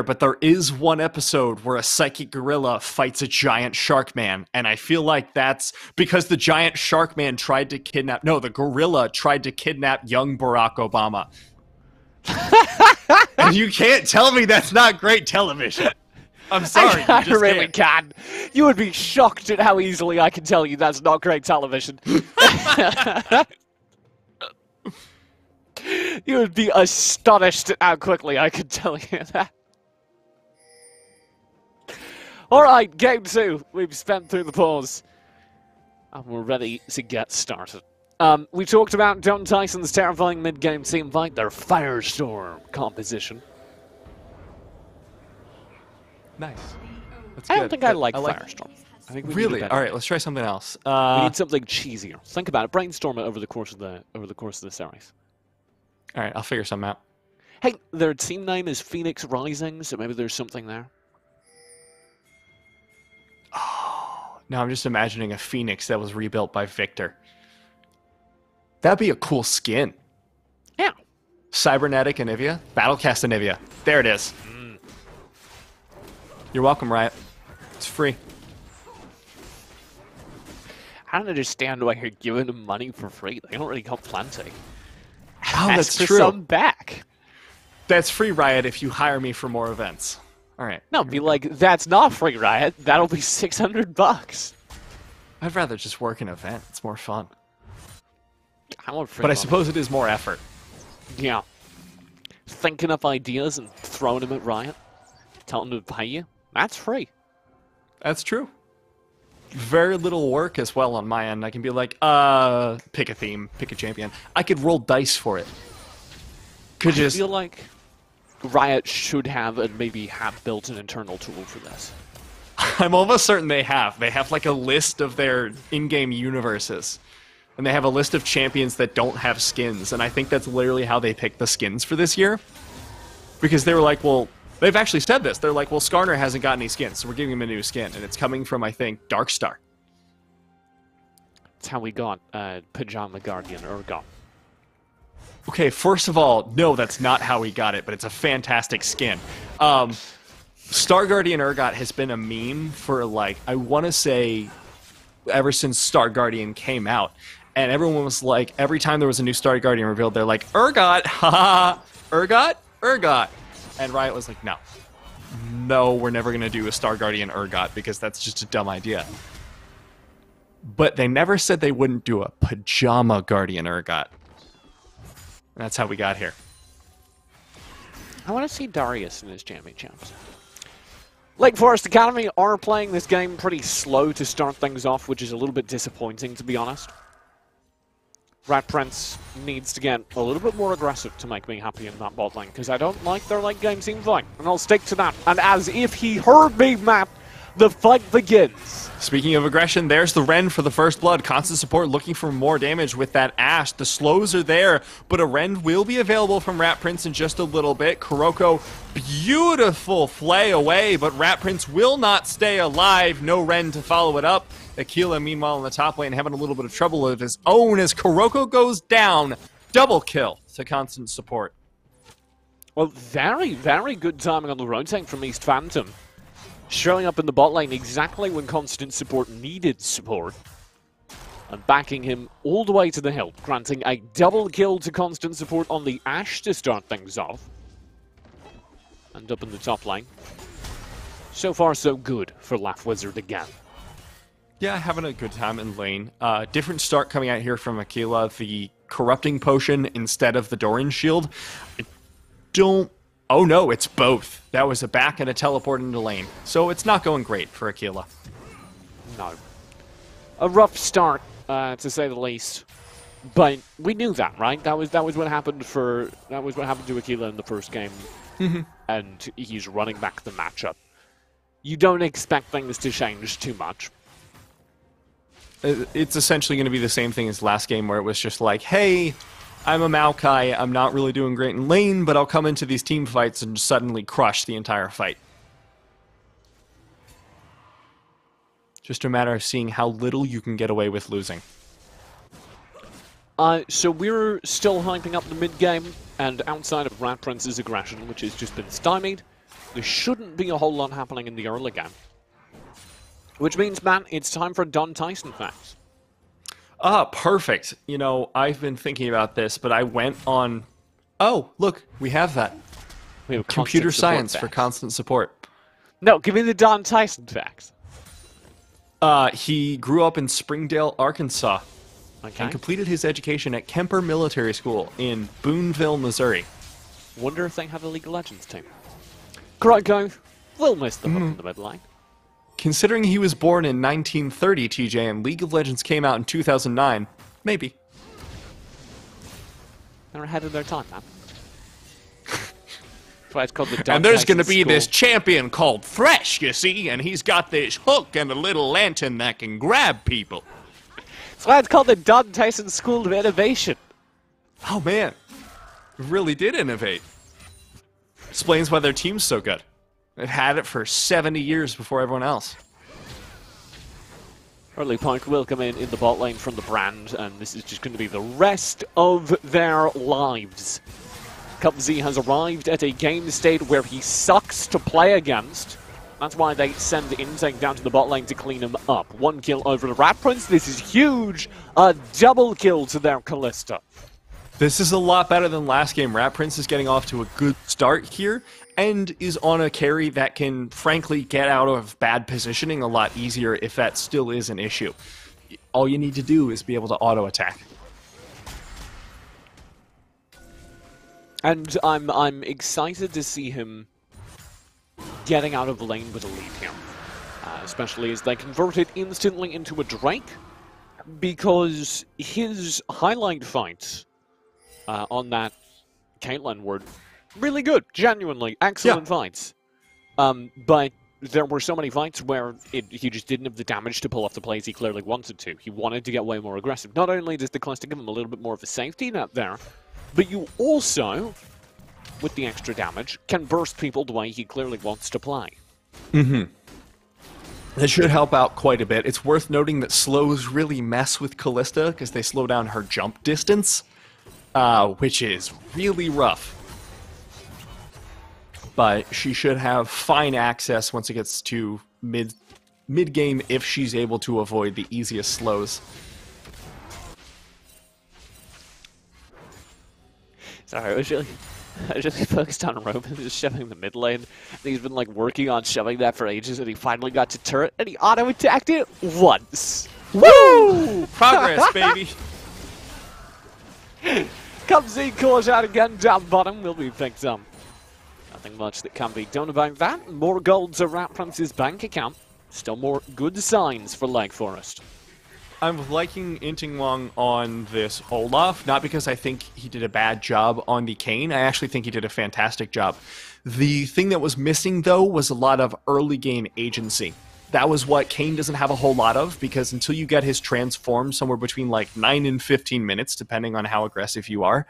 [SPEAKER 2] but there is one episode where a psychic gorilla fights a giant shark man, and I feel like that's because the giant shark man tried to kidnap, no, the gorilla tried to kidnap young Barack Obama. And you can't tell me that's not great television. I'm sorry,
[SPEAKER 1] I really can. You would be shocked at how easily I can tell you that's not great television. You would be astonished at how quickly I could tell you that. Alright, game 2. We've spent through the pause. And we're ready to get started. We talked about Don Tyson's terrifying mid-game team fight, their Firestorm composition.
[SPEAKER 2] Nice. That's
[SPEAKER 1] I don't
[SPEAKER 2] good.
[SPEAKER 1] think I like Firestorm. I think we need a
[SPEAKER 2] really?
[SPEAKER 1] better
[SPEAKER 2] All right,
[SPEAKER 1] name.
[SPEAKER 2] let's try something else.
[SPEAKER 1] We need something cheesier. Think about it. Brainstorm it over the course of the series.
[SPEAKER 2] All right, I'll figure something out.
[SPEAKER 1] Hey, their team name is Phoenix Rising, so maybe there's something there.
[SPEAKER 2] Oh, now I'm just imagining a Phoenix that was rebuilt by Victor. That'd be a cool skin.
[SPEAKER 1] Yeah.
[SPEAKER 2] Cybernetic Anivia? Battlecast Anivia. There it is. You're welcome, Riot. It's free.
[SPEAKER 1] I don't understand why you're giving them money for free. They don't really got plenty.
[SPEAKER 2] Oh, that's
[SPEAKER 1] Ask for
[SPEAKER 2] true.
[SPEAKER 1] some back.
[SPEAKER 2] That's free, Riot, if you hire me for more events. All right.
[SPEAKER 1] No, be like, that's not free, Riot. That'll be $600.
[SPEAKER 2] I'd rather just work an event. It's more fun.
[SPEAKER 1] I want free
[SPEAKER 2] But I
[SPEAKER 1] money.
[SPEAKER 2] suppose it is more effort.
[SPEAKER 1] Yeah. Thinking up ideas and throwing them at Riot. Telling them to pay you. That's free.
[SPEAKER 2] That's true. Very little work as well on my end. I can be like, pick a theme, pick a champion. I could roll dice for it. Could
[SPEAKER 1] I
[SPEAKER 2] just...
[SPEAKER 1] feel like Riot should have and maybe have built an internal tool for this.
[SPEAKER 2] I'm almost certain they have. They have like a list of their in-game universes. And they have a list of champions that don't have skins. And I think that's literally how they picked the skins for this year. Because they were like, well... They've actually said this. They're like, well, Skarner hasn't got any skins, so we're giving him a new skin. And it's coming from, I think, Darkstar.
[SPEAKER 1] That's how we got Pajama Guardian Urgot.
[SPEAKER 2] Okay, first of all, no, that's not how he got it, but it's a fantastic skin. Star Guardian Urgot has been a meme for, like, I want to say, ever since Star Guardian came out. And everyone was like, every time there was a new Star Guardian revealed, they're like, Urgot, haha, Urgot, Urgot. And Riot was like, no, we're never going to do a Star Guardian Urgot because that's just a dumb idea. But they never said they wouldn't do a Pajama Guardian Urgot. And that's how we got here.
[SPEAKER 1] I want to see Darius in his championships. Lake Forest Academy are playing this game pretty slow to start things off, which is a little bit disappointing, to be honest. Rat Prince needs to get a little bit more aggressive to make me happy in that bot lane, because I don't like their late game team fight, and I'll stick to that. And as if he heard me, Matt, the fight begins.
[SPEAKER 2] Speaking of aggression, there's the Ren for the first blood. Constant support looking for more damage with that Ashe. The slows are there, but a Ren will be available from Rat Prince in just a little bit. Kuroko, beautiful flay away, but Rat Prince will not stay alive. No Ren to follow it up. Aquila, meanwhile, in the top lane, having a little bit of trouble of his own as Kuroko goes down. Double kill to Constant support.
[SPEAKER 1] Well, very, very good timing on the rotate from East Phantom. Showing up in the bot lane exactly when Constant support needed support. And backing him all the way to the hill, granting a double kill to Constant support on the Ashe to start things off. And up in the top lane. So far, so good for Laugh Wizard again.
[SPEAKER 2] Yeah, having a good time in lane. Different start coming out here from Aquila. The Corrupting Potion instead of the Doran Shield. I don't... Oh no, it's both. That was a back and a teleport into lane. So it's not going great for Aquila.
[SPEAKER 1] No. A rough start, to say the least. But we knew that, right? That was what happened to Aquila in the first game. And he's running back the matchup. You don't expect things to change too much.
[SPEAKER 2] It's essentially going to be the same thing as last game where it was just like, hey, I'm a Maokai, I'm not really doing great in lane, but I'll come into these team fights and suddenly crush the entire fight. Just a matter of seeing how little you can get away with losing.
[SPEAKER 1] So we're still hyping up the mid-game, and outside of Rat Prince's aggression, which has just been stymied, there shouldn't be a whole lot happening in the early game. Which means, Matt, it's time for Don Tyson facts.
[SPEAKER 2] Perfect. You know, I've been thinking about this, but I went on... Oh, look, we have that.
[SPEAKER 1] We have
[SPEAKER 2] Computer
[SPEAKER 1] constant support
[SPEAKER 2] science for
[SPEAKER 1] facts.
[SPEAKER 2] constant support.
[SPEAKER 1] No, give me the Don Tyson facts.
[SPEAKER 2] He grew up in Springdale, Arkansas,
[SPEAKER 1] Okay.
[SPEAKER 2] and completed his education at Kemper Military School in Boonville, Missouri.
[SPEAKER 1] Wonder if they have a League of Legends team. Kuroko will miss them up in the mid lane.
[SPEAKER 2] Considering he was born in 1930, TJ, and League of Legends came out in 2009, maybe.
[SPEAKER 1] They're ahead of their time, man. That's why it's called the Don
[SPEAKER 2] And there's
[SPEAKER 1] Tyson
[SPEAKER 2] going to be
[SPEAKER 1] School.
[SPEAKER 2] this champion called Thresh, you see, and he's got this hook and a little lantern that can grab people.
[SPEAKER 1] That's why it's called the Don Tyson School of Innovation.
[SPEAKER 2] Oh man, really did innovate. Explains why their team's so good. They've had it for 70 years before everyone else.
[SPEAKER 1] Early Pike will come in the bot lane from the Brand, and this is just going to be the rest of their lives. Cubsy has arrived at a game state where he sucks to play against. That's why they send Intake down to the bot lane to clean him up. 1 kill over the Rat Prince. This is huge. A double kill to their Kalista.
[SPEAKER 2] This is a lot better than last game. Rat Prince is getting off to a good start here and is on a carry that can, frankly, get out of bad positioning a lot easier if that still is an issue. All you need to do is be able to auto-attack.
[SPEAKER 1] And I'm excited to see him getting out of the lane with a lead here. Especially as they convert it instantly into a Drake, because his highlight fights on that Caitlyn were really good, genuinely excellent fights. But there were so many fights where he just didn't have the damage to pull off the plays he clearly wanted to. He wanted to get way more aggressive. Not only does the Kalista give him a little bit more of a safety net there, but you also, with the extra damage, can burst people the way he clearly wants to play.
[SPEAKER 2] That should help out quite a bit. It's worth noting that slows really mess with Kalista because they slow down her jump distance, which is really rough. But she should have fine access once it gets to mid-game if she's able to avoid the easiest slows.
[SPEAKER 1] Sorry, I was really focused on Roman just shoving the mid lane. And he's been like working on shoving that for ages, and he finally got to turret, and he auto-attacked it once. Woo!
[SPEAKER 2] Progress, baby!
[SPEAKER 1] Cubsy calls out again, down bottom, will be picked up. Nothing much that can be done about that. More gold to Rat Prince's bank account. Still more good signs for Lake Forest.
[SPEAKER 2] I'm liking Inting Wong on this Olaf, not because I think he did a bad job on the Kayn. I actually think he did a fantastic job. The thing that was missing, though, was a lot of early game agency. That was what Kayn doesn't have a whole lot of, because until you get his transform somewhere between like 9 and 15 minutes, depending on how aggressive you are,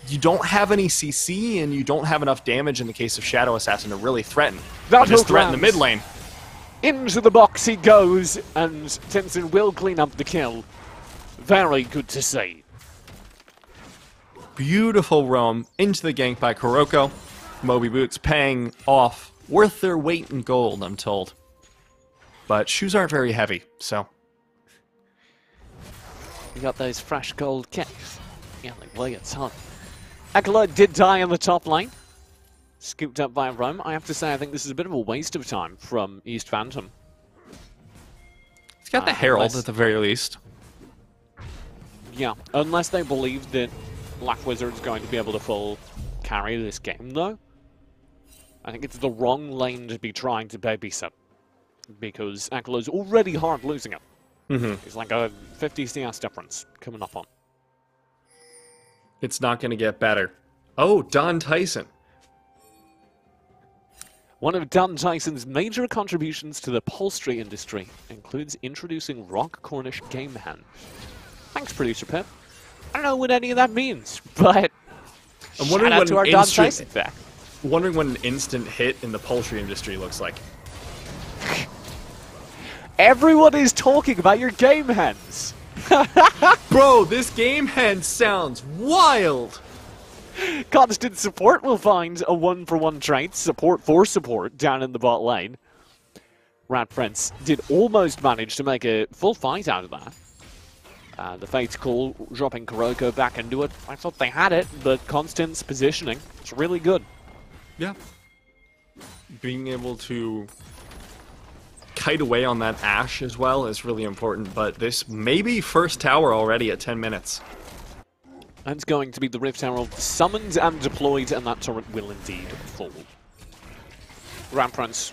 [SPEAKER 2] you don't have any CC and you don't have enough damage in the case of Shadow Assassin to really threaten. Just threaten the mid lane.
[SPEAKER 1] Into the box he goes, and Tinson will clean up the kill. Very good to see.
[SPEAKER 2] Beautiful roam into the gank by Kuroko. Moby Boots paying off, worth their weight in gold, I'm told. But shoes aren't very heavy, so.
[SPEAKER 1] You got those fresh gold kicks. Yeah, like, well, it's hot. Acolyte did die in the top lane. Scooped up by Rome. I have to say, I think this is a bit of a waste of time from East Phantom.
[SPEAKER 2] He's got the Herald at the very least.
[SPEAKER 1] Yeah, unless they believe that Black Wizard's going to be able to full carry this game, though. I think it's the wrong lane to be trying to babysit. Because Acolyte's already hard losing it. It's like a 50 CS difference coming up on.
[SPEAKER 2] It's not going to get better. Oh, Don Tyson.
[SPEAKER 1] One of Don Tyson's major contributions to the upholstery industry includes introducing Rock Cornish game hand. Thanks, Producer Pip. I don't know what any of that means, but
[SPEAKER 2] I'm wondering
[SPEAKER 1] shout out to our Don Tyson fact.
[SPEAKER 2] Wondering what an instant hit in the poultry industry looks like.
[SPEAKER 1] Everyone is talking about your game hands.
[SPEAKER 2] Bro, this game hand sounds wild.
[SPEAKER 1] Constant support will find a 1-for-1 trait, support for support, down in the bot lane. Rat Prince did almost manage to make a full fight out of that. The Fate's Call dropping Kuroko back into it. I thought they had it, but Constant's positioning, it's really good.
[SPEAKER 2] Yeah. Being able to kite away on that Ashe as well is really important, but this may be first tower already at 10 minutes.
[SPEAKER 1] That's going to be the Rift Herald summoned and deployed, and that turret will indeed fall. Rat Prince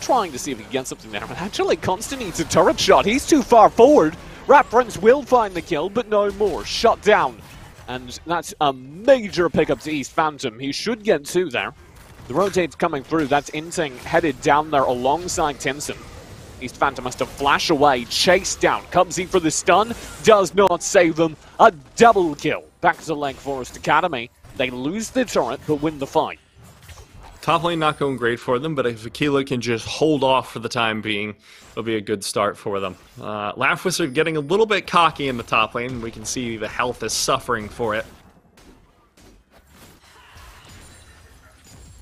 [SPEAKER 1] trying to see if he can get something there. Actually, Constant needs a turret shot. He's too far forward. Rat Prince will find the kill, but no more. Shut down. And that's a major pickup to East Phantom. He should get 2 there. The rotate's coming through. That's Inting headed down there alongside Tinson. East Phantom has to flash away, chase down. Cubsy for the stun, does not save them. A double kill. Back to Lake Forest Academy. They lose the turret, but win the fight.
[SPEAKER 2] Top lane not going great for them, but if Aquila can just hold off for the time being, it'll be a good start for them. Laugh Wizard getting a little bit cocky in the top lane. We can see the health is suffering for it.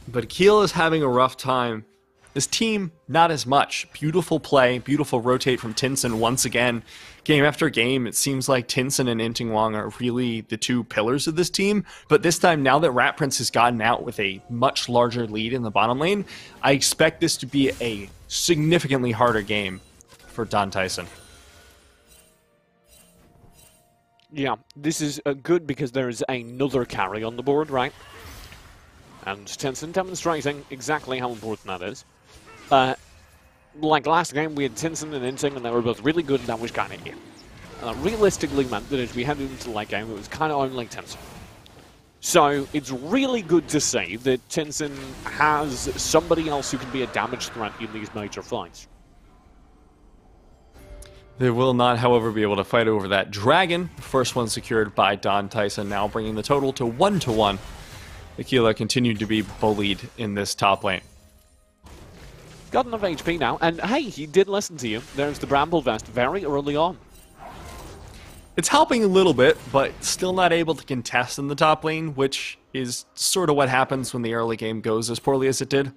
[SPEAKER 2] But Aquila is having a rough time. This team, not as much. Beautiful play, beautiful rotate from Tinson once again. Game after game, it seems like Tinson and Intingwang are really the two pillars of this team. But this time, now that Rat Prince has gotten out with a much larger lead in the bottom lane, I expect this to be a significantly harder game for Don Tyson.
[SPEAKER 1] Yeah, this is good because there is another carry on the board, right? And Tinson demonstrating exactly how important that is. Like last game, we had Tinson and Inting, and they were both really good, and that was kind of it. Realistically meant that as we headed into the late game, it was kind of only Tinson. So it's really good to see that Tinson has somebody else who can be a damage threat in these major fights.
[SPEAKER 2] They will not, however, be able to fight over that dragon. First one secured by Don Tyson, now bringing the total to 1-1. Aquila continued to be bullied in this top lane.
[SPEAKER 1] Got enough HP now, and hey, he did listen to you. There's the Bramble Vest very early on.
[SPEAKER 2] It's helping a little bit, but still not able to contest in the top lane, which is sort of what happens when the early game goes as poorly as it did.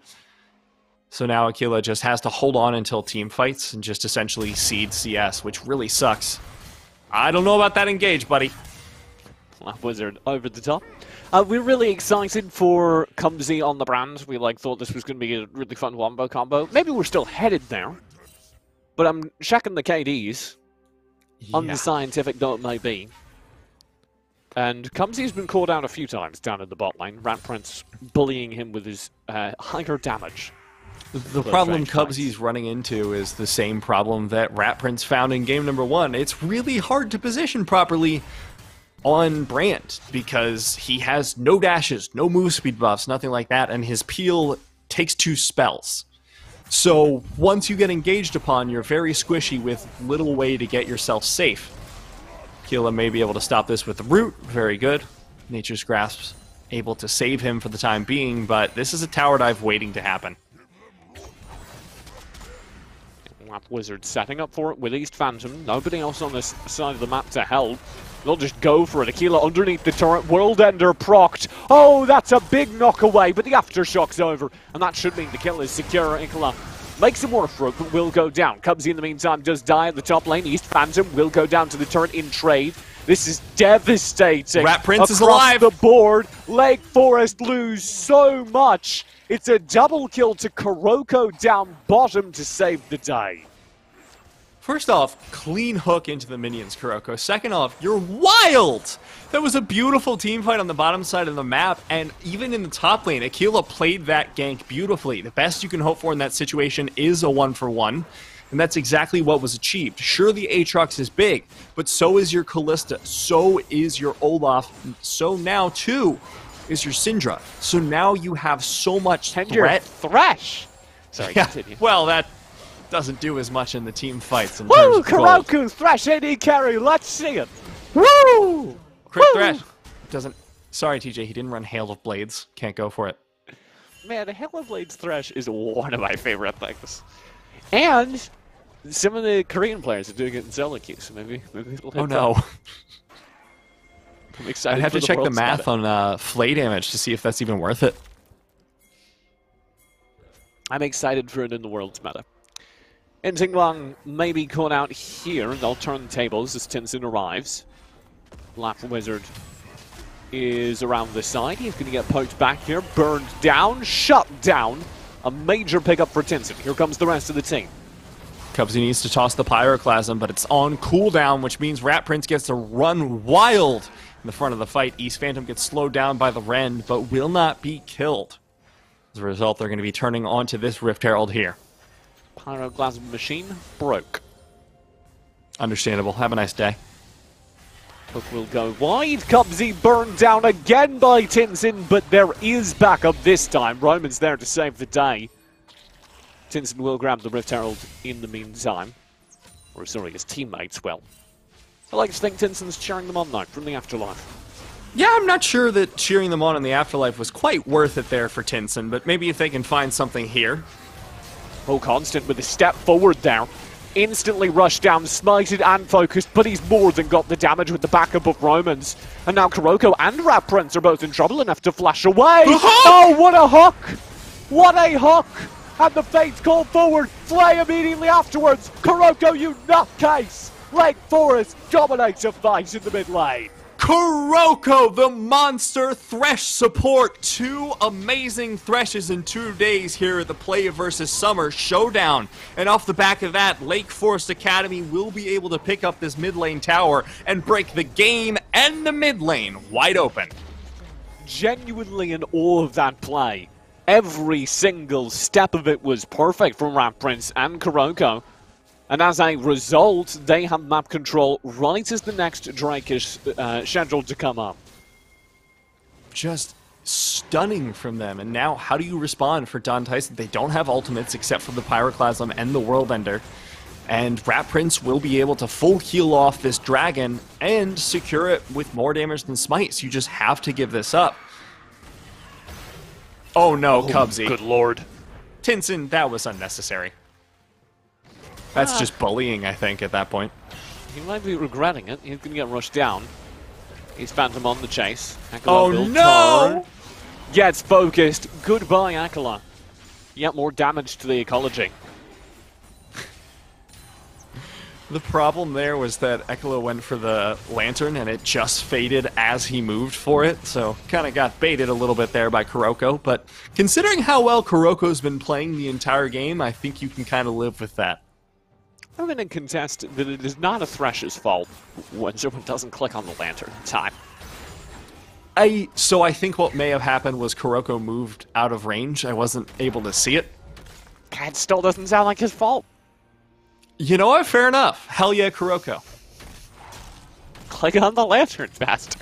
[SPEAKER 2] So now Aquila just has to hold on until team fights and just essentially seed CS, which really sucks. I don't know about that engage, buddy.
[SPEAKER 1] Laugh Wizard over the top. We're really excited for Cumsy on the brand. We thought this was going to be a really fun wombo combo. Maybe we're still headed there, but I'm checking the KDs on the scientific note maybe. And Cumsy's been called out a few times down in the bot lane. Rat Prince bullying him with his higher damage.
[SPEAKER 2] The problem Cubsy's running into is the same problem that Rat Prince found in game number 1. It's really hard to position properly on brand because he has no dashes, no move speed buffs, nothing like that, and his peel takes 2 spells. So once you get engaged upon, you're very squishy with little way to get yourself safe. Aquila may be able to stop this with the root, very good. Nature's Grasp able to save him for the time being, but this is a tower dive waiting to happen.
[SPEAKER 1] Wizard setting up for it with East Phantom. Nobody else on this side of the map to help. They'll just go for it. Aquila underneath the turret. World Ender procced. Oh, that's a big knock away, but the aftershock's over. And that should mean the kill is secure. Aquila makes him work for it, but will go down. Cubsy in the meantime does die at the top lane. East Phantom will go down to the turret in trade. This is devastating.
[SPEAKER 2] Rat Prince is
[SPEAKER 1] across
[SPEAKER 2] alive.
[SPEAKER 1] the board. Lake Forest lose so much. It's a double kill to Kuroko down bottom to save the day.
[SPEAKER 2] First off, clean hook into the minions, Kuroko. Second off, you're wild! That was a beautiful team fight on the bottom side of the map, and even in the top lane, Aquila played that gank beautifully. The best you can hope for in that situation is a 1-for-1, and that's exactly what was achieved. Sure, the Aatrox is big, but so is your Callista, so is your Olaf, so now, too, is your Syndra. So now you have so much threat.
[SPEAKER 1] Thresh! Sorry, continue.
[SPEAKER 2] Well, that doesn't do as much in the team fights.
[SPEAKER 1] Woo! Kuroko, Thresh, AD carry, let's see it! Woo!
[SPEAKER 2] Crit
[SPEAKER 1] Woo!
[SPEAKER 2] Thresh doesn't... Sorry, TJ, he didn't run Hail of Blades. Can't go for it.
[SPEAKER 1] Man, Hail of Blades Thresh is one of my favorite things. And some of the Korean players are doing it in solo queue, so maybe it'll hit.
[SPEAKER 2] Oh no.
[SPEAKER 1] I'm excited.
[SPEAKER 2] I'd have
[SPEAKER 1] for
[SPEAKER 2] to check the
[SPEAKER 1] world's
[SPEAKER 2] math
[SPEAKER 1] meta.
[SPEAKER 2] on Flay damage to see if that's even worth it.
[SPEAKER 1] I'm excited for it in the world's meta. Intingwang may be caught out here, and they'll turn the tables as Tinson arrives. Laugh Wizard is around the side. He's going to get poked back here, burned down, shut down. A major pickup for Tinson. Here comes the rest of the team.
[SPEAKER 2] Cubsy needs to toss the Pyroclasm, but it's on cooldown, which means Rat Prince gets to run wild in the front of the fight. East Phantom gets slowed down by the Ren, but will not be killed. As a result, they're going to be turning onto this Rift Herald here.
[SPEAKER 1] Pyroclasm machine broke.
[SPEAKER 2] Understandable. Have a nice day.
[SPEAKER 1] Hook will go wide. Cubsy burned down again by Tinson, but there is backup this time. Roman's there to save the day. Tinson will grab the Rift Herald in the meantime. Or sorry, his teammates will. I like to think Tinson's cheering them on now from the afterlife.
[SPEAKER 2] Yeah, I'm not sure that cheering them on in the afterlife was quite worth it there for Tinson, but maybe if they can find something here.
[SPEAKER 1] Oh, Constant with a step forward there. Instantly rushed down, smited and focused, but he's more than got the damage with the backup of Romans. And now Kuroko and Rat Prince are both in trouble enough to flash away. Oh, what a hook! What a hook! And the Fates call forward, Flay immediately afterwards. Kuroko, you nutcase! Lake Forest dominates a fight in the mid lane.
[SPEAKER 2] Kuroko, the monster Thresh support. 2 amazing Threshes in 2 days here at the PlayVS Summer Showdown. And off the back of that, Lake Forest Academy will be able to pick up this mid lane tower and break the game and the mid lane wide open.
[SPEAKER 1] Genuinely in all of that play, every single step of it was perfect from Rat Prince and Kuroko. And as a result, they have map control right as the next Drake is scheduled to come up.
[SPEAKER 2] Just stunning from them. And now, how do you respond for Don Tyson? They don't have ultimates except for the Pyroclasm and the Whirlbender. And Rat Prince will be able to full heal off this dragon and secure it with more damage than Smite. So you just have to give this up. Oh no, Cubsy.
[SPEAKER 1] Good lord.
[SPEAKER 2] Tinson, that was unnecessary. That's just bullying, I think, at that point.
[SPEAKER 1] He might be regretting it. He's going to get rushed down. He's Phantom on the chase. Akala
[SPEAKER 2] Oh
[SPEAKER 1] will
[SPEAKER 2] no!
[SPEAKER 1] turn. Gets focused. Goodbye, Akala. Yet more damage to the ecology.
[SPEAKER 2] The problem there was that Ekalo went for the lantern and it just faded as he moved for it, so kind of got baited a little bit there by Kuroko, but considering how well Kuroko's been playing the entire game, I think you can kind of live with that.
[SPEAKER 1] I'm going to contest that it is not a Thresh's fault when someone doesn't click on the lantern in time.
[SPEAKER 2] So I think what may have happened was Kuroko moved out of range. I wasn't able to see it.
[SPEAKER 1] That still doesn't sound like his fault.
[SPEAKER 2] You know what? Fair enough. Hell yeah, Kuroko.
[SPEAKER 1] Click on the lantern faster.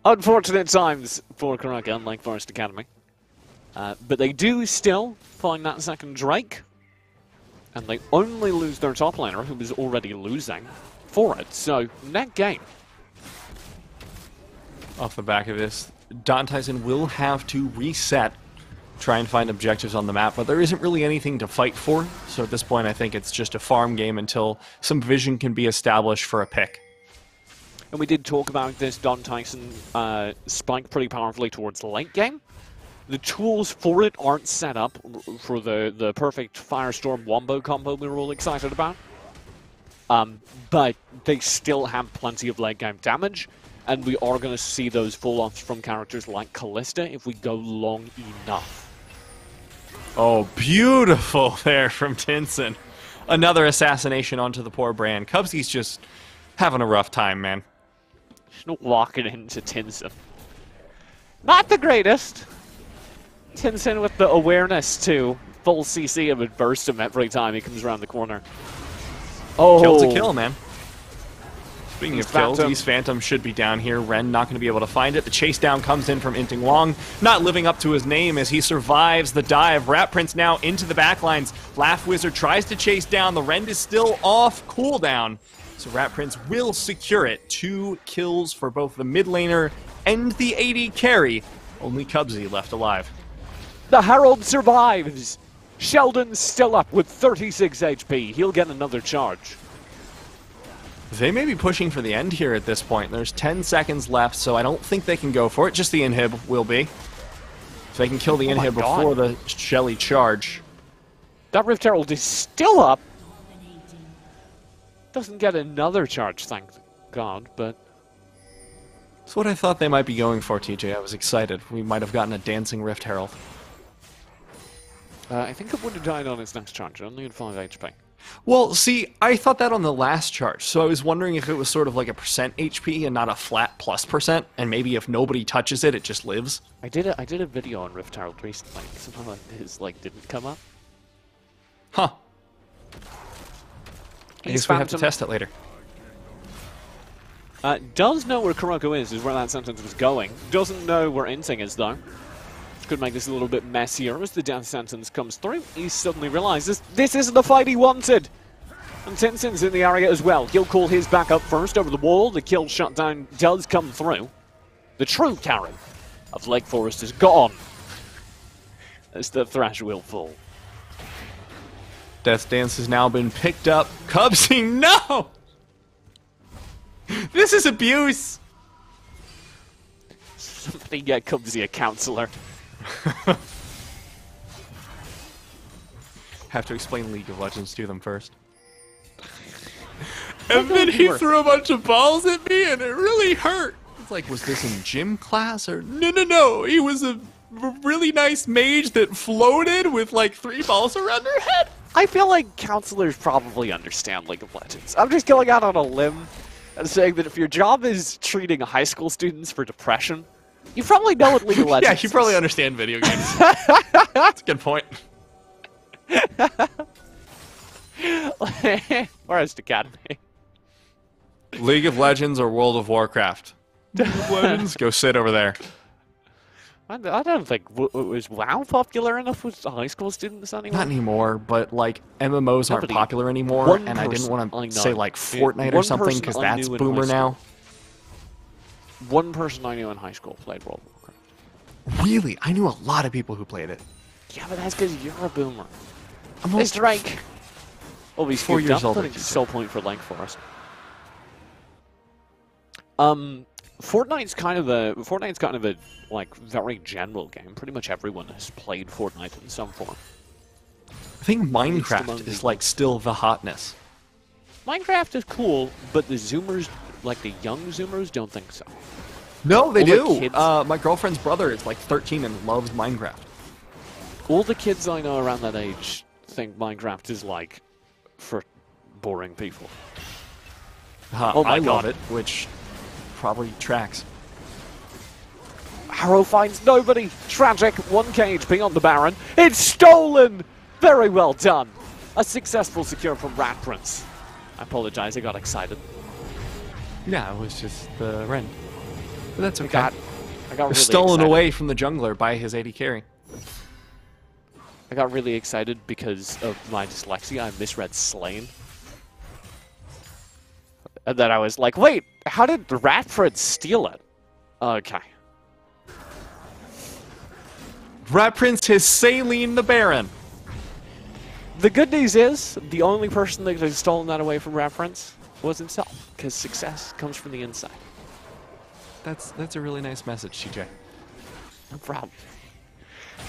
[SPEAKER 1] Unfortunate times for Kuroko and Lake Forest Academy. But they do still find that second Drake. And they only lose their top laner, who was already losing for it. So, net game.
[SPEAKER 2] Off the back of this, Don Tyson will have to reset, try and find objectives on the map, but there isn't really anything to fight for. So at this point, I think it's just a farm game until some vision can be established for a pick.
[SPEAKER 1] And we did talk about this. Don Tyson spiked pretty powerfully towards the late game. The tools for it aren't set up for the perfect Firestorm Wombo combo we were all excited about. But they still have plenty of late game damage, and we are going to see those fall-offs from characters like Callista if we go long enough.
[SPEAKER 2] Oh, beautiful there from Tinson. Another assassination onto the poor Bran. Cubsy's just having a rough time, man.
[SPEAKER 1] Just not walking into Tinson. Not the greatest. Tinson with the awareness to full CC him and burst him every time he comes around the corner. Oh,
[SPEAKER 2] Kill's a kill, man. Speaking of kills,
[SPEAKER 1] Phantom.
[SPEAKER 2] these Phantoms should be down here. Ren not going to be able to find it. The chase down comes in from Inting Wong, not living up to his name as he survives the dive. Rat Prince now into the backlines. Laugh Wizard tries to chase down. The Rend is still off cooldown. So Rat Prince will secure it. 2 kills for both the mid laner and the AD carry. Only Cubsy left alive.
[SPEAKER 1] The Herald survives. Sheldon's still up with 36 HP. He'll get another charge.
[SPEAKER 2] They may be pushing for the end here at this point. There's 10 seconds left, so I don't think they can go for it. Just the inhib will be. If they can kill the inhib before the Shelly charge.
[SPEAKER 1] That Rift Herald is still up. Doesn't get another charge, thank God, but...
[SPEAKER 2] That's what I thought they might be going for, TJ. I was excited. We might have gotten a Dancing Rift Herald.
[SPEAKER 1] I think it would have died on its next charge. It only had 5 HP.
[SPEAKER 2] Well, see, I thought that on the last charge, so I was wondering if it was sort of like a percent HP and not a flat plus percent, and maybe if nobody touches it, it just lives.
[SPEAKER 1] I did a video on Rift Herald recently. Somehow his didn't come up.
[SPEAKER 2] Huh. I guess we have to test it later.
[SPEAKER 1] Does know where Kuroko is where that sentence was going. Doesn't know where Inting is, though. Which could make this a little bit messier as the death sentence comes through. He suddenly realizes this isn't the fight he wanted. And Tinson's in the area as well. He'll call his back up first over the wall. The kill shutdown does come through. The true Karen of Lake Forest is gone as the Thrash will fall.
[SPEAKER 2] Death Dance has now been picked up. Cubsy, no! This is abuse!
[SPEAKER 1] Somebody get Cubsy a counselor.
[SPEAKER 2] Have to explain League of Legends to them first. And then he threw a bunch of balls at me and it really hurt. It's like, was this in gym class or... No. He was a really nice mage that floated with like 3 balls around her head.
[SPEAKER 1] I feel like counselors probably understand League of Legends. I'm just going out on a limb and saying that if your job is treating high school students for depression, you probably know what League of Legends
[SPEAKER 2] Yeah, you probably understand video games. That's a good point.
[SPEAKER 1] Forest Academy.
[SPEAKER 2] League of Legends or World of Warcraft? League of Legends? Go sit over there.
[SPEAKER 1] I don't think was WoW popular enough with high school students anymore.
[SPEAKER 2] Not anymore, but like MMOs aren't popular anymore, and I didn't want to say like Fortnite or something because that's boomer now.
[SPEAKER 1] One person I knew in high school played World of Warcraft.
[SPEAKER 2] Really? I knew a lot of people who played it.
[SPEAKER 1] Yeah, but that's because you're a boomer.
[SPEAKER 2] I'm
[SPEAKER 1] It's Drake. Oh, he's
[SPEAKER 2] 4 years older.
[SPEAKER 1] putting soul point for Lake Forest. Fortnite's kind of a like very general game. Pretty much everyone has played Fortnite in some form.
[SPEAKER 2] I think Minecraft is like still the hotness.
[SPEAKER 1] Minecraft is cool, but the Zoomers, like the young Zoomers, don't think so.
[SPEAKER 2] No, they
[SPEAKER 1] All the
[SPEAKER 2] do.
[SPEAKER 1] kids-
[SPEAKER 2] My girlfriend's brother is like 13 and loves Minecraft.
[SPEAKER 1] All the kids I know around that age think Minecraft is like for boring people. Oh my
[SPEAKER 2] I love
[SPEAKER 1] God.
[SPEAKER 2] it, which probably tracks.
[SPEAKER 1] Harrow finds nobody. Tragic. 1k HP on the Baron. It's stolen! Very well done. A successful secure from Rat Prince. I apologize, I got excited.
[SPEAKER 2] Yeah, it was just the Ren. But that's okay.
[SPEAKER 1] I got really
[SPEAKER 2] stolen
[SPEAKER 1] excited.
[SPEAKER 2] away from the jungler by his AD carry.
[SPEAKER 1] I got really excited because of my dyslexia. I misread Slain. And then I was like, wait, how did Ratford steal it? Okay.
[SPEAKER 2] Rat Prince has Saline the Baron.
[SPEAKER 1] The good news is, the only person that has stolen that away from Reference was himself, because success comes from the inside.
[SPEAKER 2] That's a really nice message, TJ.
[SPEAKER 1] No problem.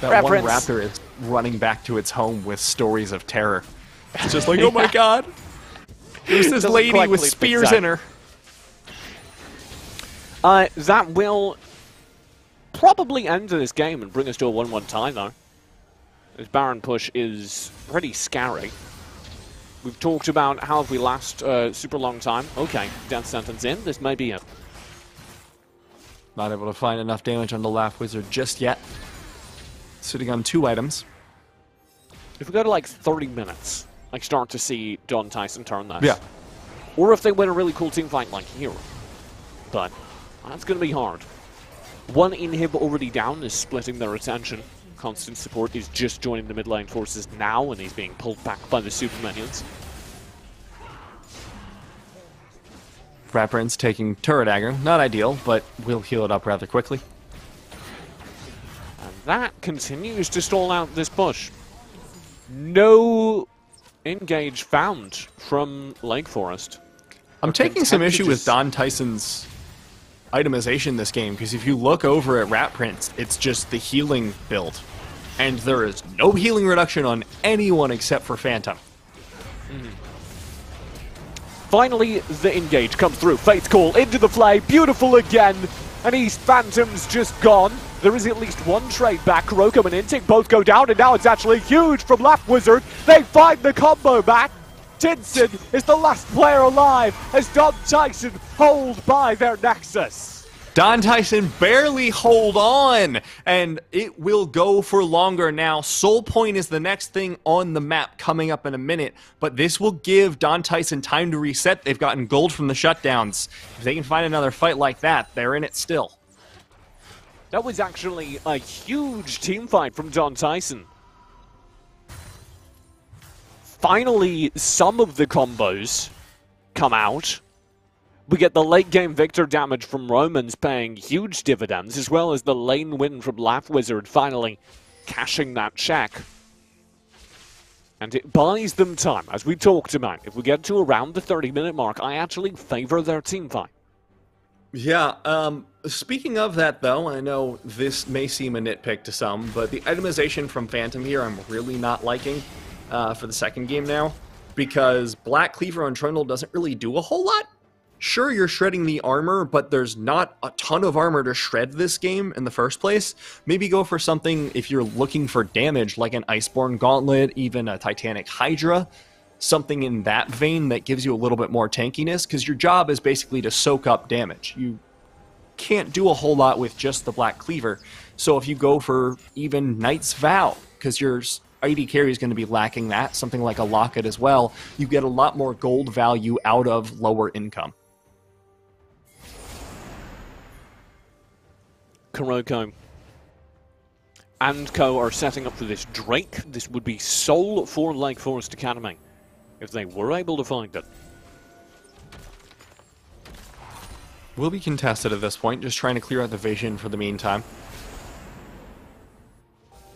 [SPEAKER 2] That one
[SPEAKER 1] Reference.
[SPEAKER 2] raptor is running back to its home with stories of terror. It's just like, oh my god, there's this
[SPEAKER 1] Doesn't
[SPEAKER 2] lady
[SPEAKER 1] quite
[SPEAKER 2] with
[SPEAKER 1] believe
[SPEAKER 2] spears
[SPEAKER 1] exact-
[SPEAKER 2] in her.
[SPEAKER 1] That will probably end this game and bring us to a 1-1 tie, though. This Baron push is pretty scary. We've talked about how if we last super long time. Okay, death sentence in. This may be it.
[SPEAKER 2] Not able to find enough damage on the Laugh Wizard just yet. Sitting on 2 items.
[SPEAKER 1] If we go to like 30 minutes, I start to see Don Tyson turn this.
[SPEAKER 2] Yeah.
[SPEAKER 1] Or if they win a really cool team fight like Hero. But that's going to be hard. One inhib already down is splitting their attention. Constant support is just joining the mid lane forces now, and he's being pulled back by the super minions.
[SPEAKER 2] Rat Prince taking turret aggro. Not ideal, but we'll heal it up rather quickly.
[SPEAKER 1] And that continues to stall out this push. No engage found from Lake Forest.
[SPEAKER 2] I'm taking some
[SPEAKER 1] content to
[SPEAKER 2] issue with
[SPEAKER 1] just-
[SPEAKER 2] Don Tyson's itemization this game, because if you look over at Rat Prince, it's just the healing build. And there is no healing reduction on anyone except for Phantom.
[SPEAKER 1] Finally, the engage comes through. Fate's Call into the play. Beautiful again. And East Phantom's just gone. There is at least one trade back. Kuroko and Intic both go down, and now it's actually huge from Lap Wizard. They find the combo back. Tinson is the last player alive as Don Tyson hold by their Nexus.
[SPEAKER 2] Don Tyson barely hold on, and it will go for longer now. Soul Point is the next thing on the map coming up in a minute, but this will give Don Tyson time to reset. They've gotten gold from the shutdowns. If they can find another fight like that, they're in it still.
[SPEAKER 1] That was actually a huge team fight from Don Tyson. finally some of the combos come out. We get the late game victor damage from Romans paying huge dividends, as well as the lane win from Laugh Wizard finally cashing that check. And it buys them time, as we talked about. If we get to around the 30-minute mark, I actually favor their team fight.
[SPEAKER 2] Yeah, speaking of that though, I know this may seem a nitpick to some, but the itemization from Phantom here I'm really not liking for the second game now, because Black Cleaver on Trundle doesn't really do a whole lot. Sure, you're shredding the armor, but there's not a ton of armor to shred this game in the first place. Maybe go for something if you're looking for damage, like an Iceborne Gauntlet, even a Titanic Hydra. Something in that vein that gives you a little bit more tankiness, because your job is basically to soak up damage. You can't do a whole lot with just the Black Cleaver. So if you go for even Knight's Vow, because your ID carry is going to be lacking that, something like a Locket as well, you get a lot more gold value out of lower income.
[SPEAKER 1] Kuroko and Co are setting up for this Drake. This would be sole for Lake Forest Academy if they were able to find it.
[SPEAKER 2] Will be contested at this point, just trying to clear out the vision for the meantime.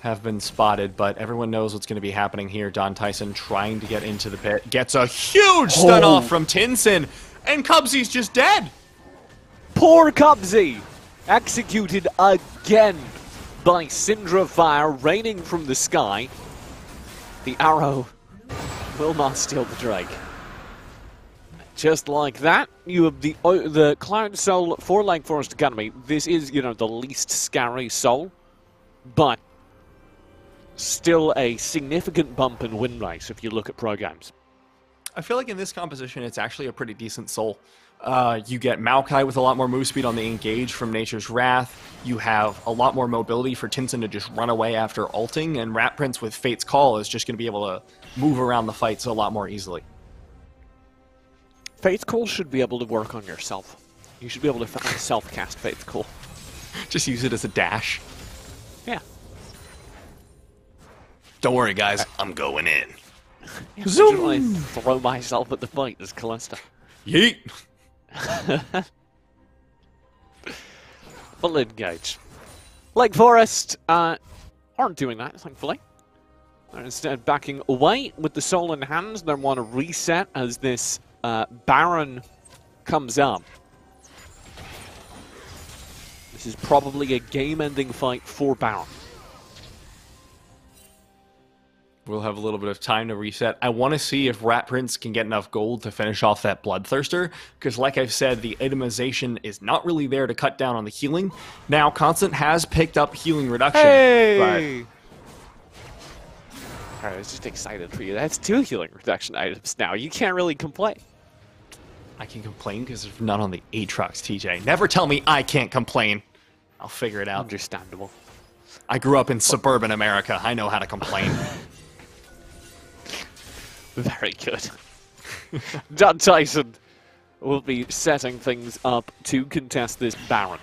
[SPEAKER 2] Have been spotted, but everyone knows what's going to be happening here. Don Tyson trying to get into the pit. Gets a huge stun off from Tinson, and Cubsy's just dead.
[SPEAKER 1] Poor Cubsy! Executed again by Syndra Fire raining from the sky. The arrow will not steal the Drake. Just like that, you have the Cloud Soul for Lake Forest Academy. This is, you know, the least scary soul, but still a significant bump in win rates if you look at pro games.
[SPEAKER 2] I feel like in this composition, it's actually a pretty decent soul. You get Maokai with a lot more move speed on the engage from Nature's Wrath. You have a lot more mobility for Tinson to just run away after ulting, and Rat Prince with Fate's Call is just going to be able to move around the fights a lot more easily.
[SPEAKER 1] Fate's Call should be able to work on yourself. You should be able to self-cast Fate's Call.
[SPEAKER 2] Just use it as a dash.
[SPEAKER 1] Yeah.
[SPEAKER 2] Don't worry, guys. I'm going in.
[SPEAKER 1] Yeah, zoom! I throw myself at the fight as Callista.
[SPEAKER 2] Yeet!
[SPEAKER 1] Full engage. Lake Forest aren't doing that, thankfully. They're instead backing away with the soul in hand. They want to reset as this Baron comes up. This is probably a game-ending fight for Baron.
[SPEAKER 2] We'll have a little bit of time to reset. I want to see if Rat Prince can get enough gold to finish off that Bloodthirster, because like I've said, the itemization is not really there to cut down on the healing. Now, Constant has picked up healing reduction.
[SPEAKER 1] Hey! I was just excited for you. That's 2 healing reduction items now. You can't really complain.
[SPEAKER 2] I can complain because they're not on the Aatrox, TJ. Never tell me I can't complain. I'll figure it out.
[SPEAKER 1] Understandable.
[SPEAKER 2] I grew up in suburban America. I know how to complain.
[SPEAKER 1] Very good. Don Tyson will be setting things up to contest this Baron.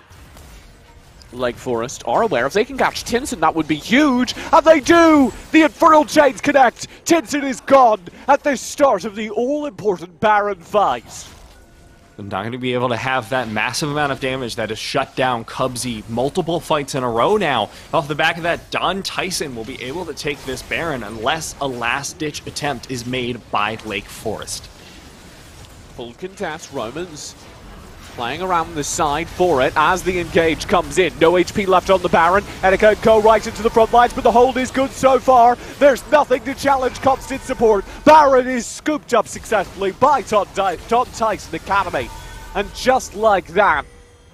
[SPEAKER 1] Lake Forest are aware if they can catch Tinson, that would be huge, and they do! The Infernal Chains connect! Tinson is gone at the start of the all-important Baron fight.
[SPEAKER 2] I'm not going to be able to have that massive amount of damage that has shut down Cubsy multiple fights in a row now. Off the back of that, Don Tyson will be able to take this Baron unless a last-ditch attempt is made by Lake Forest.
[SPEAKER 1] Full contest, Romans playing around the side for it as the engage comes in. No HP left on the Baron. Enika and Co right into the front lines, but the hold is good so far. There's nothing to challenge constant support. Baron is scooped up successfully by Don Tyson Academy. And just like that,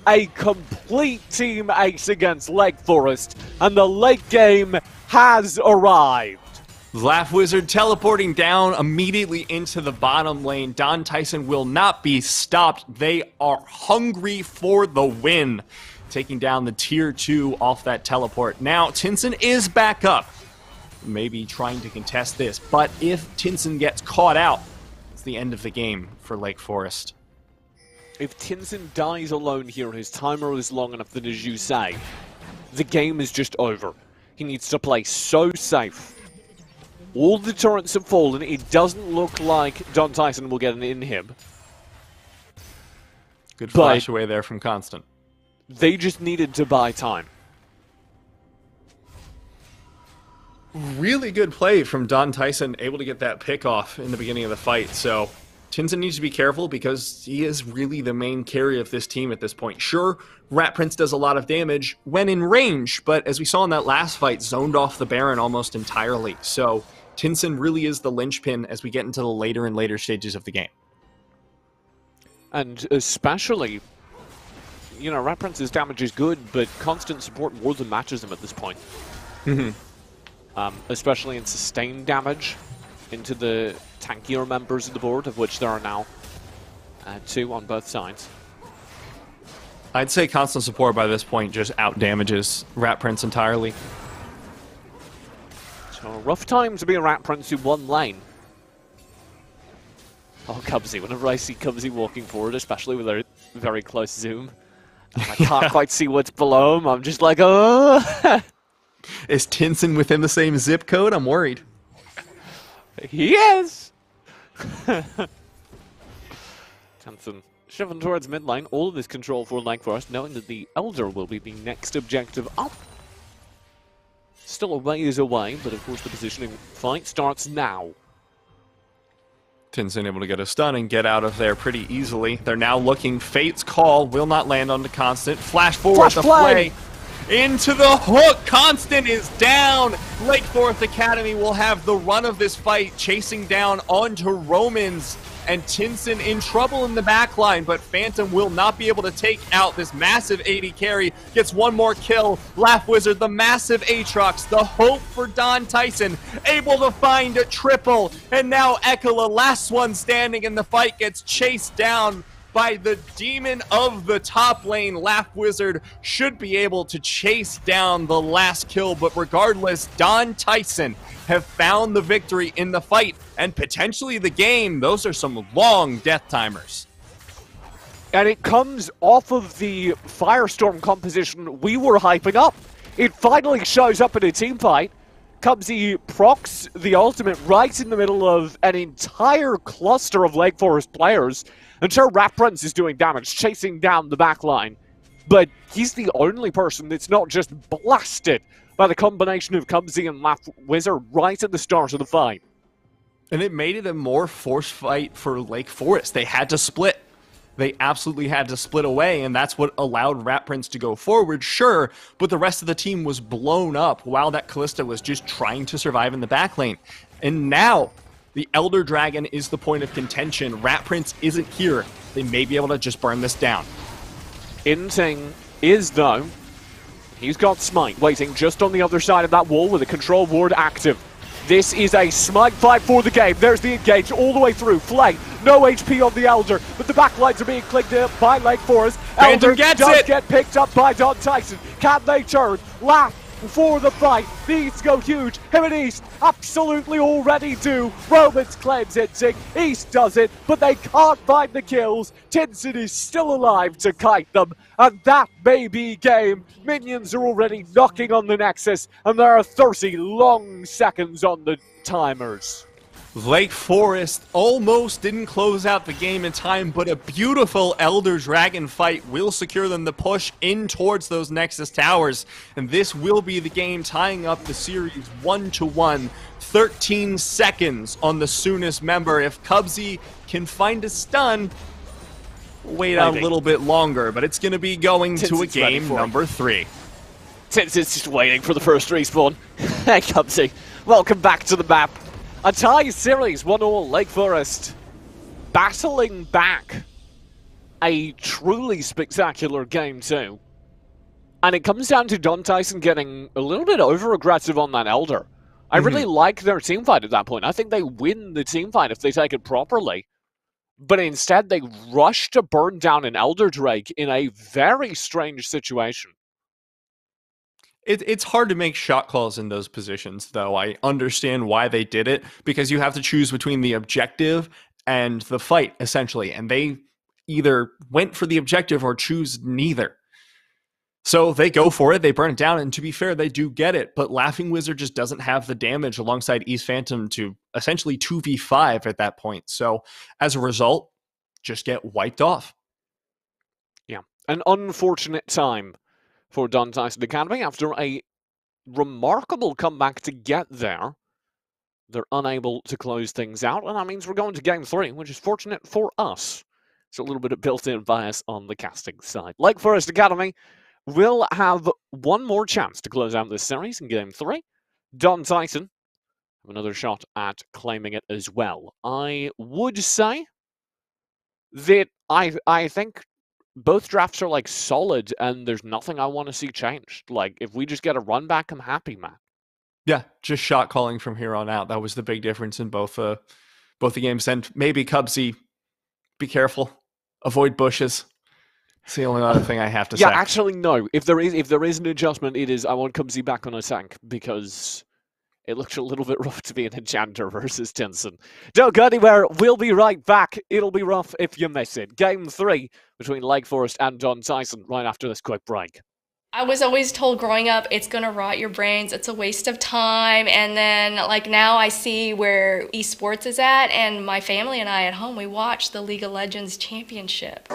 [SPEAKER 1] a complete team ace against Lake Forest. And the late game has arrived.
[SPEAKER 2] Laugh Wizard teleporting down immediately into the bottom lane. Don Tyson will not be stopped. They are hungry for the win. Taking down the tier 2 off that teleport. Now, Tinson is back up. Maybe trying to contest this. But if Tinson gets caught out, it's the end of the game for Lake Forest.
[SPEAKER 1] If Tinson dies alone here, his timer is long enough that, as you say, the game is just over. He needs to play so safe All the turrets have fallen. It doesn't look like Don Tyson will get an inhib.
[SPEAKER 2] Good flash away there from Constant.
[SPEAKER 1] They just needed to buy time.
[SPEAKER 2] Really good play from Don Tyson, able to get that pick off in the beginning of the fight. So Tinson needs to be careful because he is really the main carry of this team at this point. Sure, Rat Prince does a lot of damage when in range, but as we saw in that last fight, zoned off the Baron almost entirely. So Tinson really is the linchpin as we get into the later and later stages of the game.
[SPEAKER 1] And especially, you know, Rat Prince's damage is good, but constant support more than matches him at this point. Especially in sustained damage into the tankier members of the board, of which there are now 2 on both sides.
[SPEAKER 2] I'd say constant support by this point just out-damages Rat Prince entirely.
[SPEAKER 1] So a rough time to be a Rat Prince in one lane. Oh, Cubsy. Whenever I see Cubsy walking forward, especially with a very close zoom, and I can't quite see what's below him, I'm just like, oh!
[SPEAKER 2] Is Tinson within the same zip code? I'm worried.
[SPEAKER 1] He is! Tinson shoving towards mid lane. All of this control for Lake Forest, knowing that the Elder will be the next objective up. Still a ways away, but of course the positioning fight starts now.
[SPEAKER 2] Tinson able to get a stun and get out of there pretty easily. They're now looking. Fate's Call will not land on the Constant. Flash forward the play. Into the hook. Constant is down. Lake Forest Academy will have the run of this fight, chasing down onto Romans. And Tinson in trouble in the backline, but Phantom will not be able to take out this massive 80 carry. Gets one more kill. Laugh Wizard, the massive Aatrox, the hope for Don Tyson, able to find a triple. And now Ekala, last one standing in the fight, gets chased down by the demon of the top lane. Laugh Wizard should be able to chase down the last kill, but regardless, Don Tyson have found the victory in the fight and potentially the game. Those are some long death timers.
[SPEAKER 1] And it comes off of the Firestorm composition we were hyping up. It finally shows up in a team fight. Cubsy procs the ultimate right in the middle of an entire cluster of Lake Forest players. And sure, Rat Prince is doing damage, chasing down the backline. But he's the only person that's not just blasted by the combination of Cubsy and Laugh Wizard right at the start of the fight.
[SPEAKER 2] And it made it a more forced fight for Lake Forest. They had to split. They absolutely had to split away, and that's what allowed Rat Prince to go forward, sure, but the rest of the team was blown up while that Callista was just trying to survive in the back lane. And now, the Elder Dragon is the point of contention. Rat Prince isn't here. They may be able to just burn this down.
[SPEAKER 1] Inting is, though. He's got Smite waiting just on the other side of that wall with a control ward active. This is a Smite fight for the game. There's the engage all the way through. Flay, no HP on the Elder, but the backlines are being clicked up by Lake Forest. Elder does get picked up by Don Tyson. Can they turn? Laugh for the fight. These go huge. Him and East absolutely already do. Romans claims it. East does it, but they can't find the kills. Tinson is still alive to kite them, and that may be game. Minions are already knocking on the Nexus, and there are 30 long seconds on the timers.
[SPEAKER 2] Lake Forest almost didn't close out the game in time, but a beautiful Elder Dragon fight will secure them the push in towards those Nexus towers. And this will be the game tying up the series 1-1. 13 seconds on the soonest member. If Cubsy can find a stun, wait out a little bit longer, but it's going to be going to a game number 3.
[SPEAKER 1] Tinson's just waiting for the first respawn. Hey Cubsy, welcome back to the map. A tie series, 1-1, Lake Forest battling back a truly spectacular game too. And it comes down to Don Tyson getting a little bit over-aggressive on that Elder. I really like their teamfight at that point. I think they win the teamfight if they take it properly. But instead, they rush to burn down an Elder Drake in a very strange situation.
[SPEAKER 2] It's hard to make shot calls in those positions, though. I understand why they did it, because you have to choose between the objective and the fight, essentially. And they either went for the objective or choose neither. So they go for it, they burn it down, and to be fair, they do get it. But Laughing Wizard just doesn't have the damage alongside East Phantom to essentially 2v5 at that point. So as a result, just get wiped off.
[SPEAKER 1] Yeah, an unfortunate time for Don Tyson Academy after a remarkable comeback to get there. They're unable to close things out, and that means we're going to Game 3, which is fortunate for us. It's a little bit of built-in bias on the casting side. Lake Forest Academy will have one more chance to close out this series in Game 3. Don Tyson have another shot at claiming it as well. I would say that I think both drafts are like solid, and there's nothing I want to see changed. Like, if we just get a run back, I'm happy, man.
[SPEAKER 2] Yeah, just shot calling from here on out. That was the big difference in both the games. And maybe Cubsy, be careful, avoid bushes. It's the only other thing I have to say.
[SPEAKER 1] Yeah, actually, no. If there is an adjustment, it is I want Cubsy back on a tank, because it looks a little bit rough to be an enchanter versus Tinson. Don't go anywhere. We'll be right back. It'll be rough if you miss it. Game 3 between Lake Forest and Don Tyson right after this quick break.
[SPEAKER 7] I was always told growing up, it's gonna rot your brains, it's a waste of time, and then like now I see where esports is at, and my family and I at home, we watch the League of Legends Championship.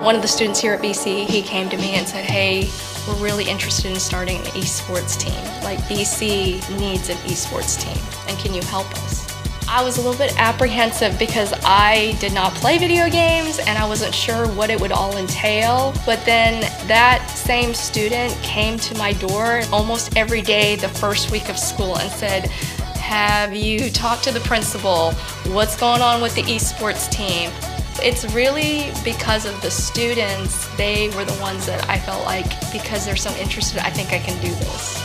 [SPEAKER 7] One of the students here at BC, he came to me and said, hey, we're really interested in starting an esports team. Like, BC needs an esports team, and can you help us? I was a little bit apprehensive because I did not play video games and I wasn't sure what it would all entail. But then that same student came to my door almost every day the first week of school and said, have you talked to the principal? What's going on with the esports team? It's really because of the students. They were the ones that I felt like, because they're so interested, I think I can do this.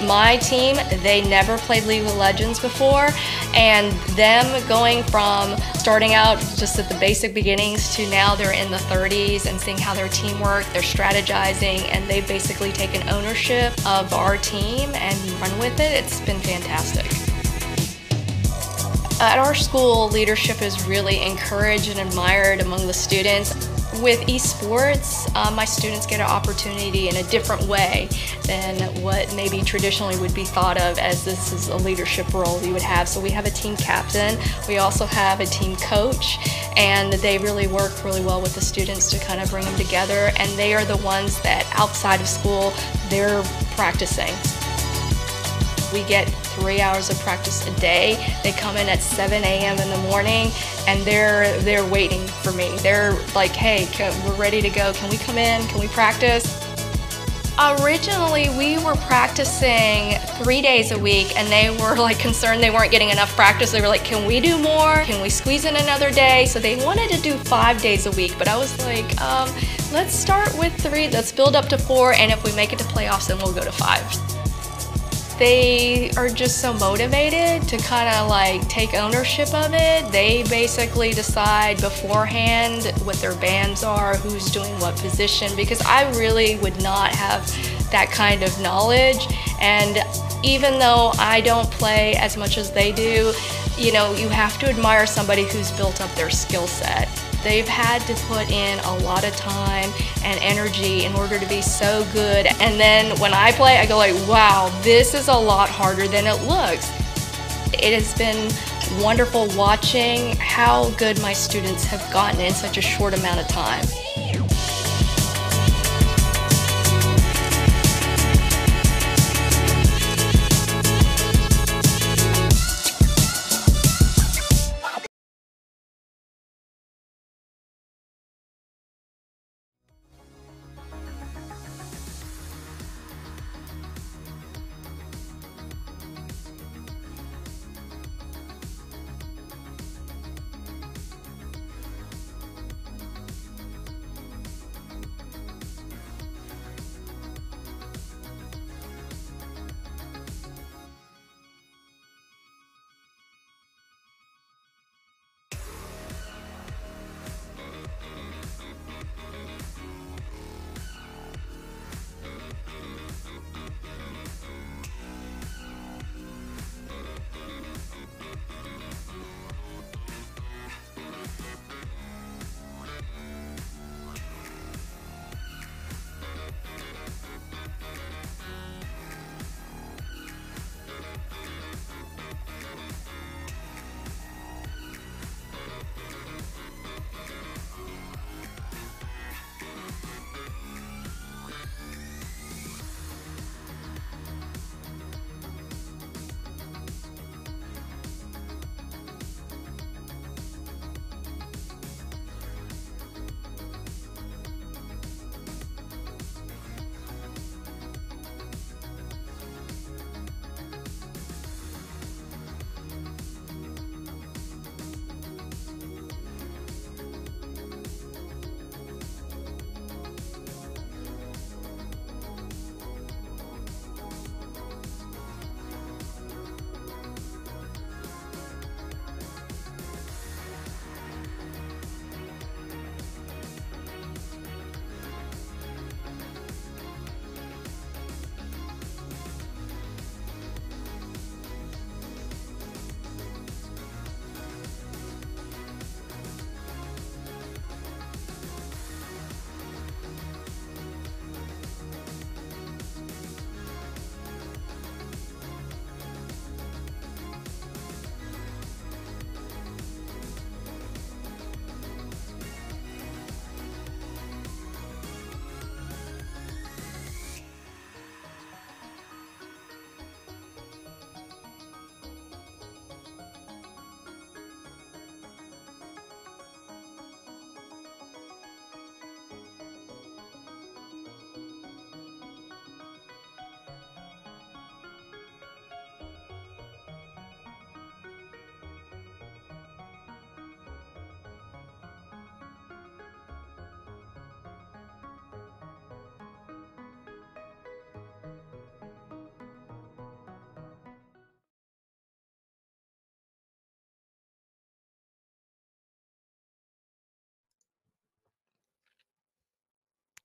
[SPEAKER 7] My team, they never played League of Legends before, and them going from starting out just at the basic beginnings to now they're in the 30s and seeing how their team work, they're strategizing, and they've basically taken ownership of our team and run with it. It's been fantastic. At our school, leadership is really encouraged and admired among the students. With esports, my students get an opportunity in a different way than what maybe traditionally would be thought of as this is a leadership role you would have. So we have a team captain, we also have a team coach, and they really work really well with the students to kind of bring them together, and they are the ones that outside of school, they're practicing. We get 3 hours of practice a day. They come in at 7 a.m. in the morning, and they're waiting for me. They're like, hey, we're ready to go. Can we come in? Can we practice? Originally, we were practicing 3 days a week, and they were like concerned they weren't getting enough practice. They were like, can we do more? Can we squeeze in another day? So they wanted to do 5 days a week, but I was like, let's start with 3, let's build up to 4, and if we make it to playoffs, then we'll go to 5. They are just so motivated to kind of like take ownership of it. They basically decide beforehand what their bands are, who's doing what position, because I really would not have that kind of knowledge. And even though I don't play as much as they do, you know, you have to admire somebody who's built up their skill set. They've had to put in a lot of time and energy in order to be so good. And then when I play, I go like, wow, this is a lot harder than it looks. It has been wonderful watching how good my students have gotten in such a short amount of time.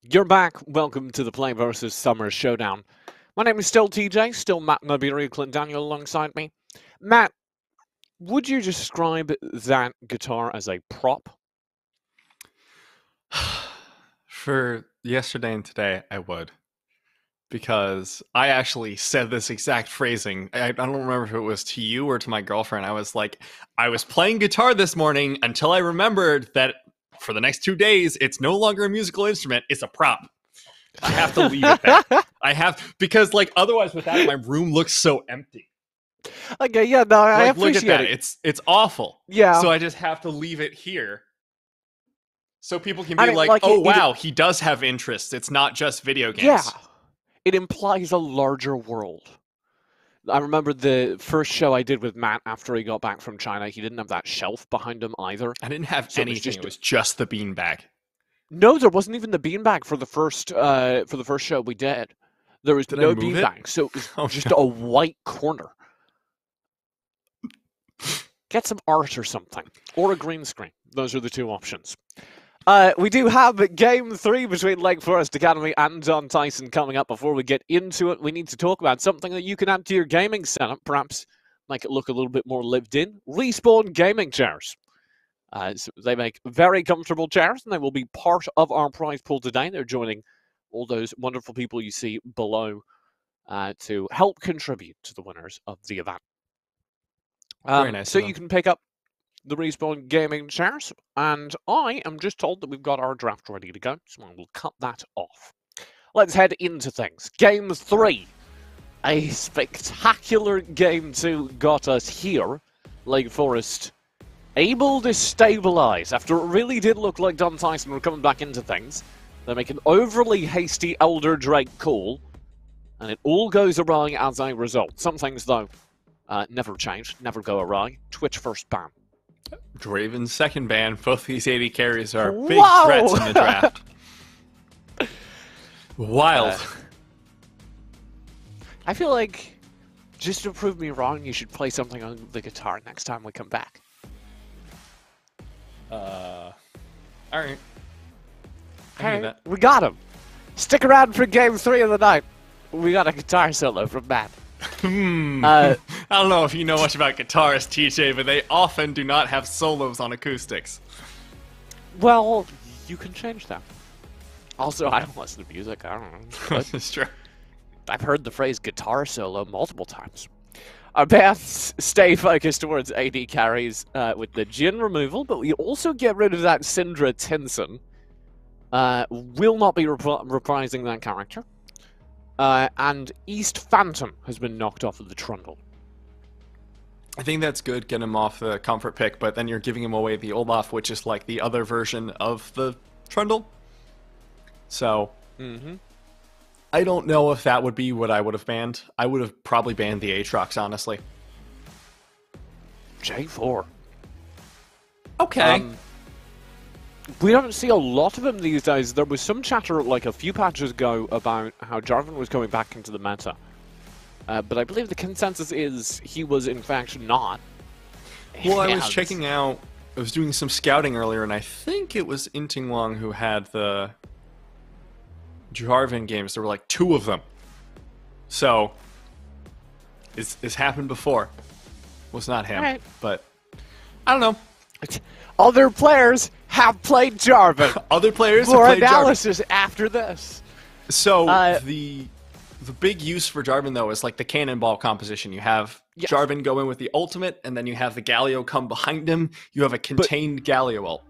[SPEAKER 1] You're back. Welcome to the PlayVS Summer Showdown. My name is still TJ, still Matt Niberia, Clint Daniel alongside me. Matt, would you describe that guitar as a prop?
[SPEAKER 2] For yesterday and today, I would. Because I actually said this exact phrasing. I don't remember if it was to you or to my girlfriend. I was like, I was playing guitar this morning until I remembered that for the next 2 days, it's no longer a musical instrument, it's a prop. I have to leave it there. I have, because like otherwise without it, my room looks so empty.
[SPEAKER 1] Okay, yeah, no, I
[SPEAKER 2] Like, look at
[SPEAKER 1] appreciate
[SPEAKER 2] that.
[SPEAKER 1] it.
[SPEAKER 2] It's awful.
[SPEAKER 1] Yeah.
[SPEAKER 2] So I just have to leave it here. So people can be
[SPEAKER 1] I mean,
[SPEAKER 2] like,
[SPEAKER 1] like,
[SPEAKER 2] oh,
[SPEAKER 1] it-
[SPEAKER 2] wow, he does have interests. It's not just video games.
[SPEAKER 1] Yeah. It implies a larger world. I remember the first show I did with Matt after he got back from China. He didn't have that shelf behind him either.
[SPEAKER 2] I didn't have
[SPEAKER 1] So it was
[SPEAKER 2] anything.
[SPEAKER 1] just-
[SPEAKER 2] It was just the beanbag.
[SPEAKER 1] No, there wasn't even the beanbag for the first show we did. There was
[SPEAKER 2] Did I
[SPEAKER 1] no
[SPEAKER 2] move it?
[SPEAKER 1] beanbag, so it was
[SPEAKER 2] Oh,
[SPEAKER 1] just
[SPEAKER 2] no.
[SPEAKER 1] a white corner. Get some art or something, or a green screen. Those are the two options. We do have Game 3 between Lake Forest Academy and John Tyson coming up. Before we get into it, we need to talk about something that you can add to your gaming setup, perhaps make it look a little bit more lived in. Respawn gaming chairs. So they make very comfortable chairs, and they will be part of our prize pool today. They're joining all those wonderful people you see below to help contribute to the winners of the event.
[SPEAKER 2] Very nice
[SPEAKER 1] So
[SPEAKER 2] of them.
[SPEAKER 1] you can pick up the Respawn gaming chairs, and I am just told that we've got our draft ready to go, so I will cut that off. Let's head into things. Game 3. A spectacular Game 2 got us here. Lake Forest able to stabilize after it really did look like Don Tyson were coming back into things. They make an overly hasty Elder Drake call, and it all goes awry as a result. Some things, though, never change, never go awry. Twitch first ban.
[SPEAKER 2] Draven's second ban. Both these 80 carries are big
[SPEAKER 1] Whoa!
[SPEAKER 2] threats in the draft. Wild.
[SPEAKER 1] I feel like, just to prove me wrong, you should play something on the guitar next time we come back.
[SPEAKER 2] All right. I
[SPEAKER 1] All
[SPEAKER 2] hear
[SPEAKER 1] right,
[SPEAKER 2] that.
[SPEAKER 1] we got him. Stick around for Game 3 of the night. We got a guitar solo from Matt.
[SPEAKER 2] I don't know if you know much about guitarists, TJ, but they often do not have solos on acoustics.
[SPEAKER 1] Well, you can change that. Also, I don't listen to music. I don't know.
[SPEAKER 2] That's true.
[SPEAKER 1] I've heard the phrase guitar solo multiple times. Our paths stay focused towards AD carries with the Jin removal, but we also get rid of that Syndra Tinson. Will not be reprising that character. And East Phantom has been knocked off of the Trundle.
[SPEAKER 2] I think that's good, get him off the comfort pick, but then you're giving him away the Olaf, which is like the other version of the Trundle. So, I don't know if that would be what I would have banned. I would have probably banned the Aatrox, honestly.
[SPEAKER 1] J4.
[SPEAKER 2] Okay.
[SPEAKER 1] We don't see a lot of him these days. There was some chatter like a few patches ago about how Jarvan was coming back into the meta. But I believe the consensus is he was in fact not.
[SPEAKER 2] Well, I
[SPEAKER 1] Yeah,
[SPEAKER 2] was checking out, I was doing some scouting earlier, and I think it was Inting Wong who had the Jarvan games. There were like 2 of them. So, it's happened before. Was not him,
[SPEAKER 1] Alright.
[SPEAKER 2] but I don't know.
[SPEAKER 1] Other players have played Jarvan.
[SPEAKER 2] Other players have
[SPEAKER 1] More
[SPEAKER 2] played Jarvan.
[SPEAKER 1] analysis after this.
[SPEAKER 2] So
[SPEAKER 1] Uh,
[SPEAKER 2] the big use for Jarvan though is like the cannonball composition. You have
[SPEAKER 1] Yes.
[SPEAKER 2] Jarvan go in with the ultimate, and then you have the Galio come behind him. You have a contained Galio ult.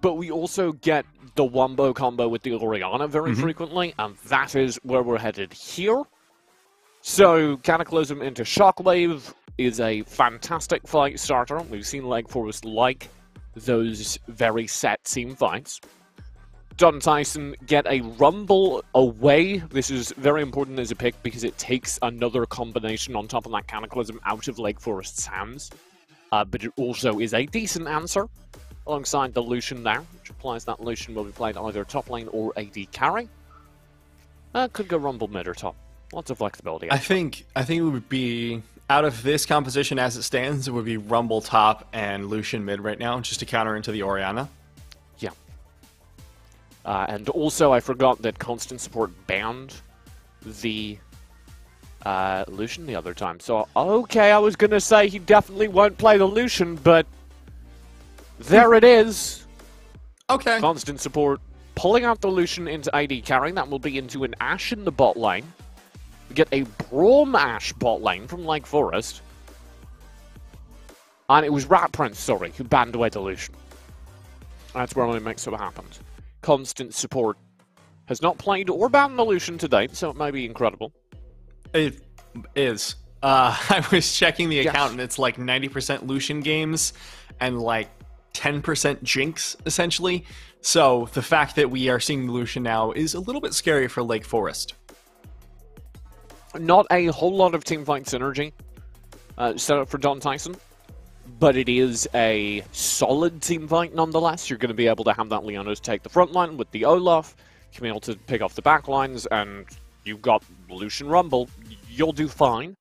[SPEAKER 1] But we also get the Wombo combo with the Orianna very frequently, and that is where we're headed here. So Cataclysm into Shockwave is a fantastic fight starter. We've seen Lake Forest like those very set team fights. Don Tyson get a Rumble away. This is very important as a pick because it takes another combination on top of that Cataclysm out of Lake Forest's hands. But it also is a decent answer alongside the Lucian there, which implies that Lucian will be played either top lane or AD carry. Could go Rumble mid or top. Lots of flexibility.
[SPEAKER 2] I think it would be, out of this composition as it stands, it would be Rumble top and Lucian mid right now, just to counter into the Orianna.
[SPEAKER 1] Yeah. And also, I forgot that constant support banned the Lucian the other time. So, okay, I was going to say he definitely won't play the Lucian, but there it is.
[SPEAKER 2] Okay.
[SPEAKER 1] Constant support pulling out the Lucian into AD carrying. That will be into an Ashe in the bot lane. We get a Braum Ashe bot lane from Lake Forest. And it was Rat Prince, sorry, who banned away the Lucian. That's where my mix-up happened. Constant support has not played or banned the Lucian to date, so it may be incredible.
[SPEAKER 2] It is. I was checking the account,
[SPEAKER 1] Yes.
[SPEAKER 2] and it's like 90% Lucian games and like 10% Jinx, essentially. So the fact that we are seeing Lucian now is a little bit scary for Lake Forest.
[SPEAKER 1] Not a whole lot of teamfight synergy set up for Don Tyson, but it is a solid teamfight nonetheless. You're going to be able to have that Leonos take the front line with the Olaf, you can be able to pick off the back lines, and you've got Lucian Rumble. You'll do fine.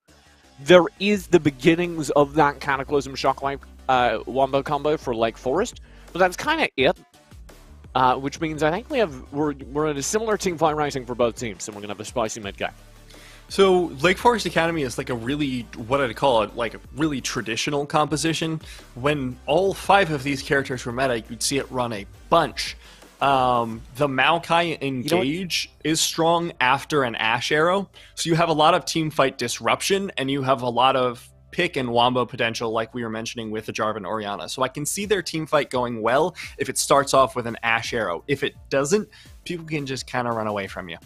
[SPEAKER 1] There is the beginnings of that Cataclysm Shockwave wombo combo for Lake Forest, but that's kind of it. Which means I think we're in a similar teamfight rating for both teams, and we're going to have a spicy mid game.
[SPEAKER 2] So Lake Forest Academy is like a really, what I'd call it, like a really traditional composition. When all 5 of these characters were meta, you'd see it run a bunch. The Maokai Engage is strong after an Ashe arrow, so you have a lot of teamfight disruption, and you have a lot of pick and wombo potential, like we were mentioning with the Jarvan Orianna. So I can see their teamfight going well if it starts off with an Ashe arrow. If it doesn't, people can just kind of run away from you.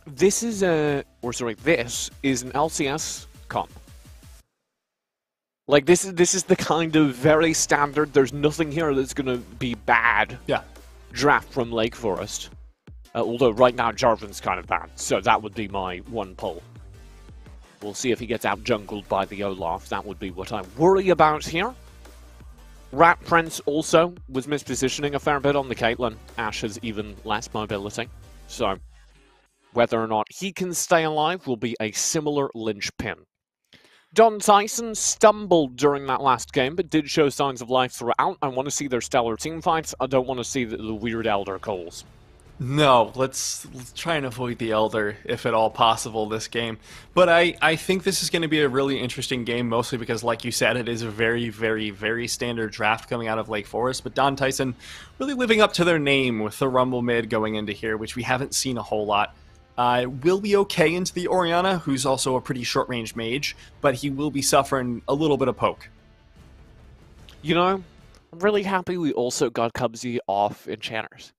[SPEAKER 1] This is this is an LCS comp. Like this is the kind of very standard. There's nothing here that's gonna be bad.
[SPEAKER 2] Yeah.
[SPEAKER 1] Draft from Lake Forest. Although right now Jarvan's kind of bad, so that would be my one pull. We'll see if he gets out jungled by the Olaf. That would be what I worry about here. Rat Prince also was mispositioning a fair bit on the Caitlyn. Ashe has even less mobility, so whether or not he can stay alive will be a similar linchpin. Don Tyson stumbled during that last game, but did show signs of life throughout. I want to see their stellar team fights. I don't want to see the weird Elder calls.
[SPEAKER 2] No, let's try and avoid the Elder, if at all possible, this game. But I think this is going to be a really interesting game, mostly because, like you said, it is a very, very, very standard draft coming out of Lake Forest. But Don Tyson really living up to their name with the Rumble mid going into here, which we haven't seen a whole lot. Will be okay into the Orianna, who's also a pretty short-range mage, but he will be suffering a little bit of poke.
[SPEAKER 1] You know, I'm really happy we also got Cubsy off Enchanters.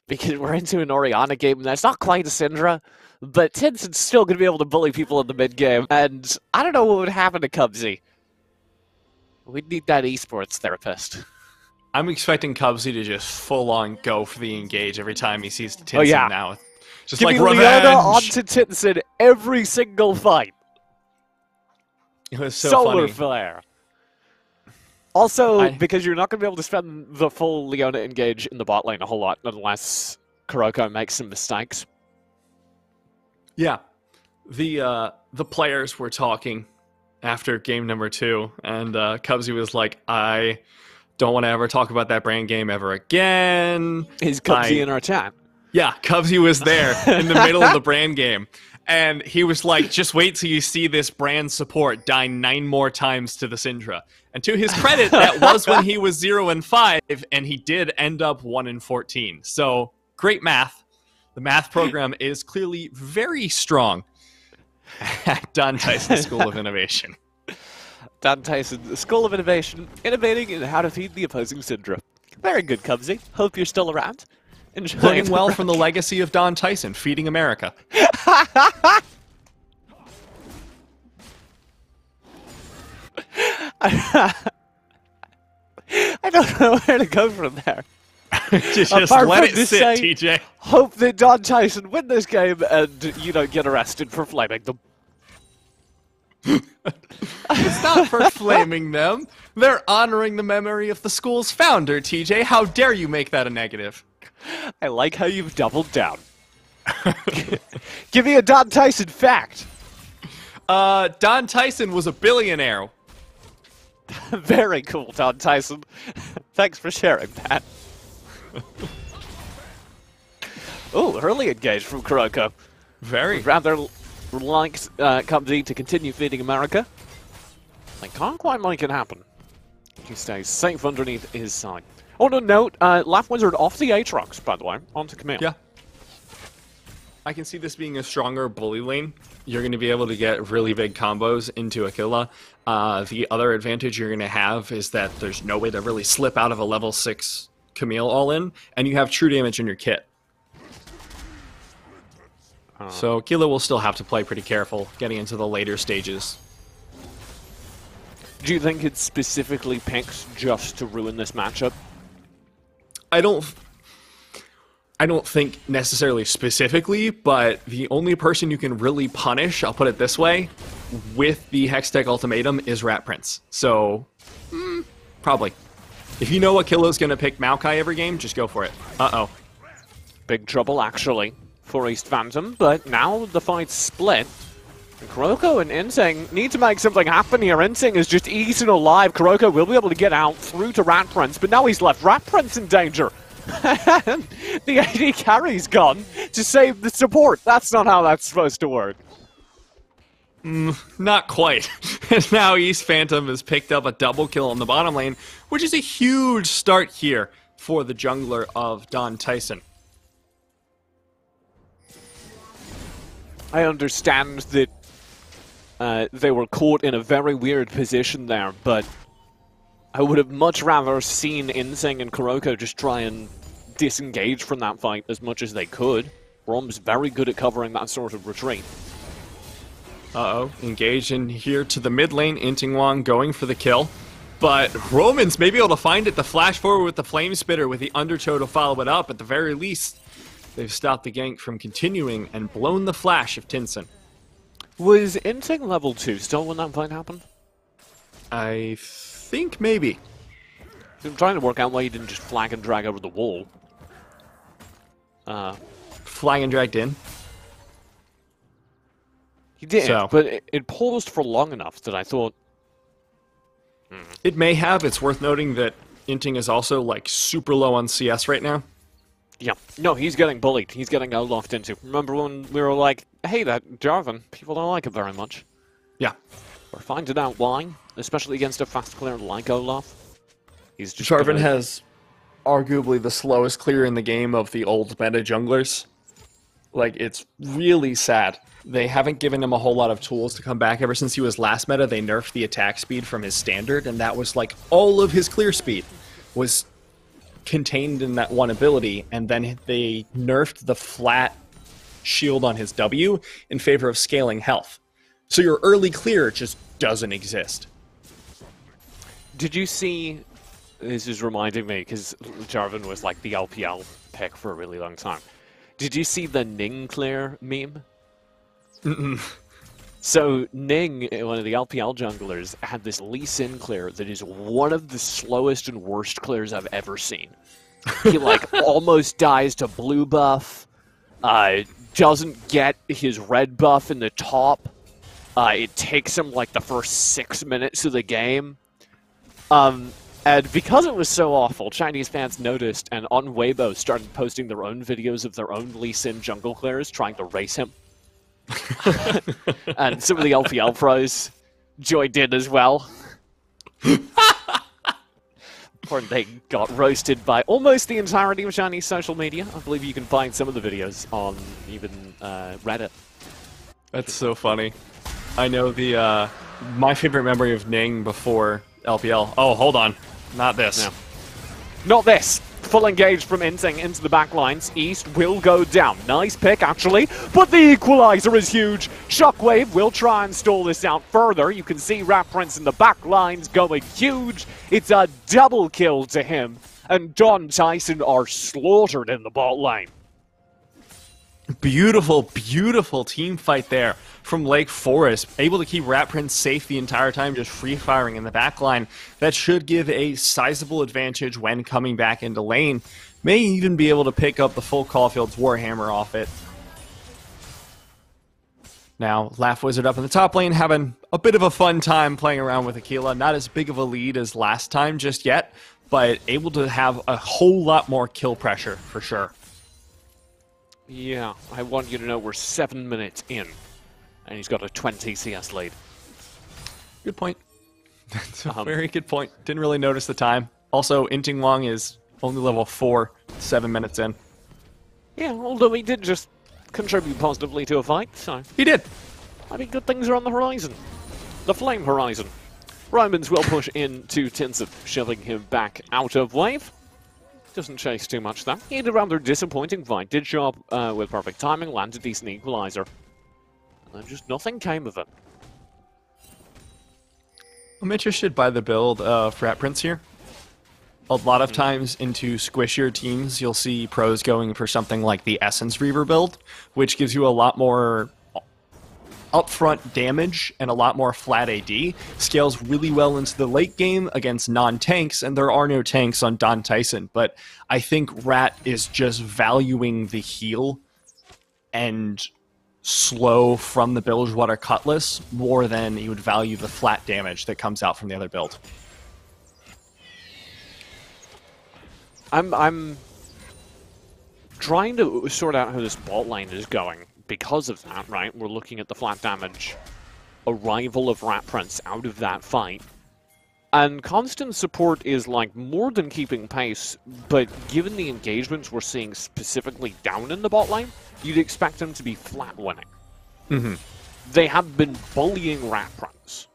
[SPEAKER 1] Because we're into an Orianna game that's not quite a Syndra, but Tinson's still going to be able to bully people in the mid-game, and I don't know what would happen to Cubsy. We'd need that esports therapist.
[SPEAKER 2] I'm expecting Cubsy to just full-on go for the engage every time he sees Tinson now. Just
[SPEAKER 1] Give
[SPEAKER 2] like
[SPEAKER 1] me
[SPEAKER 2] revenge!
[SPEAKER 1] Leona onto Tinson every single fight.
[SPEAKER 2] It was so
[SPEAKER 1] Solar
[SPEAKER 2] funny.
[SPEAKER 1] Flare. Also, because you're not going to be able to spend the full Leona engage in the bot lane a whole lot unless Kuroko makes some mistakes.
[SPEAKER 2] Yeah. The players were talking after game number 2, and Cubsy was like, I don't want to ever talk about that brand game ever again.
[SPEAKER 1] Is Cubsy in our chat?
[SPEAKER 2] Yeah, Cubsy was there in the middle of the brand game. And he was like, just wait till you see this brand support die 9 more times to the Syndra. And to his credit, that was when he was 0-5, and he did end up 1-14. So, great math. The math program is clearly very strong at Don Tyson School of Innovation.
[SPEAKER 1] Don Tyson, the School of Innovation, innovating in how to feed the opposing Syndra. Very good, Cubsy. Hope you're still around. Enjoy
[SPEAKER 2] Learning well from the legacy of Don Tyson, feeding America.
[SPEAKER 1] I don't know where to go from there.
[SPEAKER 2] Just
[SPEAKER 1] Apart
[SPEAKER 2] let
[SPEAKER 1] from
[SPEAKER 2] it
[SPEAKER 1] to
[SPEAKER 2] sit,
[SPEAKER 1] say,
[SPEAKER 2] TJ.
[SPEAKER 1] Hope that Don Tyson win this game and you don't get arrested for flaming them.
[SPEAKER 2] It's not for flaming them. They're honoring the memory of the school's founder, TJ. How dare you make that a negative?
[SPEAKER 1] I like how you've doubled down. Give me a Don Tyson fact.
[SPEAKER 2] Don Tyson was a billionaire.
[SPEAKER 1] Very cool, Don Tyson. Thanks for sharing that. Oh, early engage from Kuroko.
[SPEAKER 2] Very.
[SPEAKER 1] Rather likes Cubsy to continue feeding America. I can't quite make it happen. He stays safe underneath his side. On a note, Laugh Wizard off the Aatrox, by the way, onto Camille.
[SPEAKER 2] Yeah. I can see this being a stronger bully lane. You're going to be able to get really big combos into Aquila. The other advantage you're going to have is that there's no way to really slip out of a level 6 Camille all-in, and you have true damage in your kit. So Aquila will still have to play pretty careful getting into the later stages.
[SPEAKER 1] Do you think it's specifically picked just to ruin this matchup?
[SPEAKER 2] I don't think necessarily specifically, but the only person you can really punish, I'll put it this way, with the Hextech Ultimatum is Rat Prince. So, probably. If you know Akila's going to pick Maokai every game, just go for it. Uh-oh.
[SPEAKER 1] Big trouble, actually, for East Phantom, but now the fight's split. And Kuroko and Insing need to make something happen here. Insing is just eaten alive. Kuroko will be able to get out through to Rat Prince, but now he's left Rat Prince in danger. The AD carry's gone to save the support. That's not how that's supposed to work.
[SPEAKER 2] Not quite. And now East Phantom has picked up a double kill on the bottom lane, which is a huge start here for the jungler of Don Tyson.
[SPEAKER 1] I understand that they were caught in a very weird position there, but I would have much rather seen Insing and Kuroko just try and disengage from that fight as much as they could. Rom's very good at covering that sort of retreat.
[SPEAKER 2] Uh-oh, engaged in here to the mid lane, Intingwang going for the kill. But Romans may be able to find it, the flash forward with the Flame Spitter with the Undertow to follow it up. At the very least, they've stopped the gank from continuing and blown the flash of Tinson.
[SPEAKER 1] Was Insing level 2 still when that fight happened?
[SPEAKER 2] I think maybe.
[SPEAKER 1] I'm trying to work out why he didn't just flag and drag over the wall.
[SPEAKER 2] Flag and dragged in.
[SPEAKER 1] He did,
[SPEAKER 2] So.
[SPEAKER 1] but it paused for long enough that I thought...
[SPEAKER 2] It may have. It's worth noting that Inting is also like super low on CS right now.
[SPEAKER 1] Yeah, no, he's getting bullied. He's getting outlocked into. Remember when we were like, hey, that Jarvan, people don't like it very much.
[SPEAKER 2] Yeah.
[SPEAKER 1] We're finding out why, especially against a fast clear like Olaf. He's just
[SPEAKER 2] Jarvan
[SPEAKER 1] gonna-
[SPEAKER 2] has arguably the slowest clear in the game of the old meta junglers. Like, it's really sad. They haven't given him a whole lot of tools to come back. Ever since he was last meta, they nerfed the attack speed from his standard, and that was like all of his clear speed was contained in that one ability, and then they nerfed the flat shield on his W in favor of scaling health. So your early clear just doesn't exist.
[SPEAKER 1] Did you see... This is reminding me, because Jarvan was like the LPL pick for a really long time. Did you see the Ning clear meme? So Ning, one of the LPL junglers, had this Lee Sin clear that is one of the slowest and worst clears I've ever seen. He like almost dies to blue buff, doesn't get his red buff in the top. It takes him like the first 6 minutes of the game. And because it was so awful, Chinese fans noticed and on Weibo started posting their own videos of their own Lee Sin jungle clears trying to race him. And some of the LPL pros joined in as well. Or they got roasted by almost the entirety of Chinese social media. I believe you can find some of the videos on even Reddit.
[SPEAKER 2] That's so funny. I know the my favorite memory of Ning before LPL. Oh, hold on. Not this.
[SPEAKER 1] No. Not this. Full engage from Insing into the back lines. East will go down. Nice pick, actually. But the equalizer is huge. Shockwave will try and stall this out further. You can see Rat Prince in the back lines going huge. It's a double kill to him. And Don Tyson are slaughtered in the bot lane.
[SPEAKER 2] Beautiful, beautiful team fight there from Lake Forest. Able to keep Rat Prince safe the entire time, just free firing in the back line. That should give a sizable advantage when coming back into lane. May even be able to pick up the full Caulfield's Warhammer off it. Now, Laugh Wizard up in the top lane, having a bit of a fun time playing around with Aquila. Not as big of a lead as last time just yet, but able to have a whole lot more kill pressure for sure.
[SPEAKER 1] Yeah, I want you to know we're 7 minutes in, and he's got a 20 CS lead.
[SPEAKER 2] Good point. That's a very good point. Didn't really notice the time. Also, Inting Wong is only level 4, 7 minutes in.
[SPEAKER 1] Yeah, although he did just contribute positively to a fight, so...
[SPEAKER 2] He did.
[SPEAKER 1] I mean, good things are on the horizon. The flame horizon. Romans will push into Tinsip, shoving him back out of wave. Doesn't chase too much though. He had a rather disappointing fight. Did show up with perfect timing, landed a decent equalizer. And just nothing came of it.
[SPEAKER 2] I'm interested by the build of Rat Prince here. A lot of times into squishier teams, you'll see pros going for something like the Essence Reaver build, which gives you a lot more upfront damage and a lot more flat AD. Scales really well into the late game against non-tanks, and there are no tanks on Don Tyson, but I think Rat is just valuing the heal and slow from the Bilgewater Cutlass more than he would value the flat damage that comes out from the other build.
[SPEAKER 1] I'm trying to sort out how this bot lane is going because of that, right? We're looking at the flat damage arrival of Rat Prince out of that fight. And constant support is like more than keeping pace, but given the engagements we're seeing specifically down in the bot lane, you'd expect them to be flat winning.
[SPEAKER 2] Mm-hmm.
[SPEAKER 1] They have been bullying Rat Prince.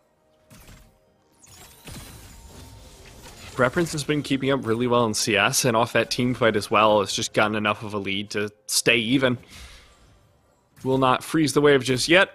[SPEAKER 2] Rat Prince has been keeping up really well in CS, and off that team fight as well, has just gotten enough of a lead to stay even. Will not freeze the wave just yet.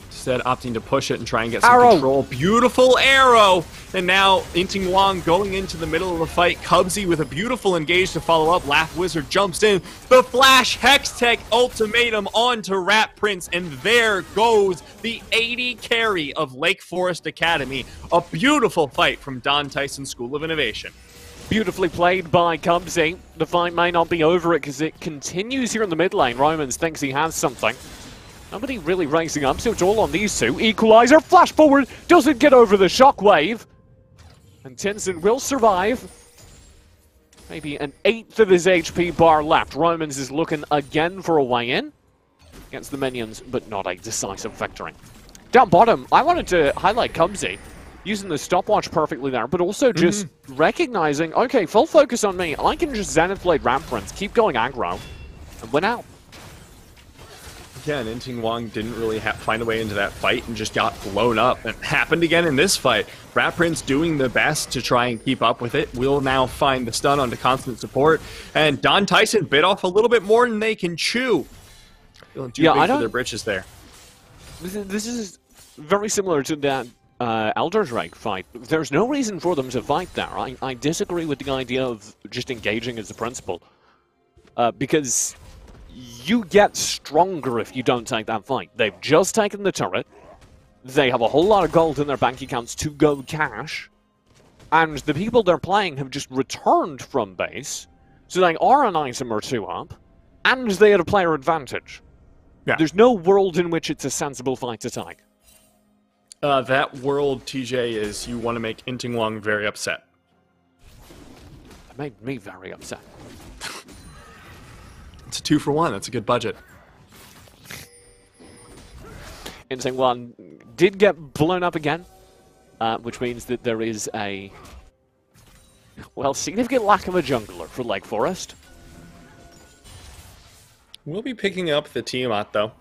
[SPEAKER 2] Instead, opting to push it and try and get some control. Beautiful arrow! And now, Inting Wong going into the middle of the fight. Cubsy with a beautiful engage to follow up. Laugh Wizard jumps in. The Flash Hextech ultimatum onto Rat Prince. And there goes the 80 carry of Lake Forest Academy. A beautiful fight from Don Tyson School of Innovation.
[SPEAKER 1] Beautifully played by Cubsy. The fight may not be over it because it continues here in the mid lane. Romans thinks he has something. Nobody really racing up, so it's all on these two. Equalizer, flash forward, doesn't get over the shockwave. And Tinson will survive. Maybe an eighth of his HP bar left. Romans is looking again for a way in against the minions, but not a decisive victory. Down bottom, I wanted to highlight Cubsy, using the stopwatch perfectly there, but also just recognizing, okay, full focus on me. I can just Zenith Blade Rat Prince, keep going aggro, and win out.
[SPEAKER 2] Yeah, and Inting Wong didn't really find a way into that fight and just got blown up. It happened again in this fight. Rat Prince doing the best to try and keep up with it. Will now find the stun onto constant support. And Don Tyson bit off a little bit more than they can chew. Feeling too big for their britches there.
[SPEAKER 1] This is very similar to that Elder Drake fight. There's no reason for them to fight there. I disagree with the idea of just engaging as a principle. Because you get stronger if you don't take that fight. They've just taken the turret. They have a whole lot of gold in their bank accounts to go cash. And the people they're playing have just returned from base. So they are an item or two up. And they had a player advantage.
[SPEAKER 2] Yeah.
[SPEAKER 1] There's no world in which it's a sensible fight to take.
[SPEAKER 2] That world, TJ, is you want to make Inting Wong very upset.
[SPEAKER 1] It made me very upset.
[SPEAKER 2] It's a 2-for-1. That's a good budget.
[SPEAKER 1] Inting Wong did get blown up again, which means that there is a, well, significant lack of a jungler for Lake Forest.
[SPEAKER 2] We'll be picking up the Tiamat, though.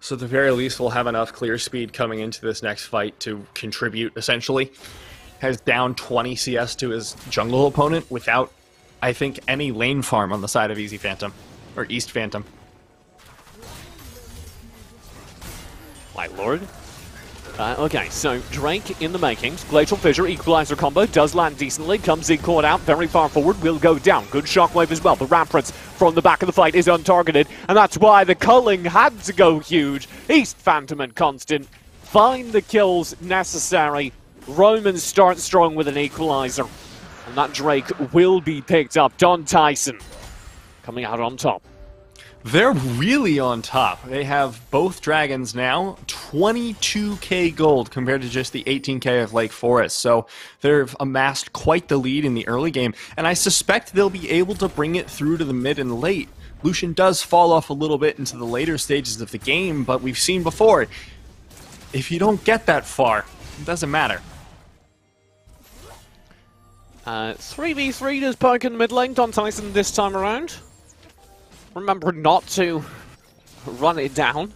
[SPEAKER 2] So at the very least, we'll have enough clear speed coming into this next fight to contribute, essentially. Has down 20 CS to his jungle opponent without, I think, any lane farm on the side of Easy Phantom. Or East Phantom.
[SPEAKER 1] My lord. Okay, so Drake in the makings. Glacial Fissure, Equalizer combo, does land decently. Comes in caught out, very far forward, will go down. Good shockwave as well. The Rat Prince from the back of the fight is untargeted, and that's why the culling had to go huge. East Phantom and Constant find the kills necessary. Romans start strong with an Equalizer, and that Drake will be picked up. Don Tyson coming out on top.
[SPEAKER 2] They're really on top. They have both dragons now, 22k gold compared to just the 18k of Lake Forest. So they've amassed quite the lead in the early game, and I suspect they'll be able to bring it through to the mid and late. Lucian does fall off a little bit into the later stages of the game, but we've seen before, if you don't get that far, it doesn't matter.
[SPEAKER 1] 3v3 does poke in mid lane, Don Tyson this time around. Remember not to run it down,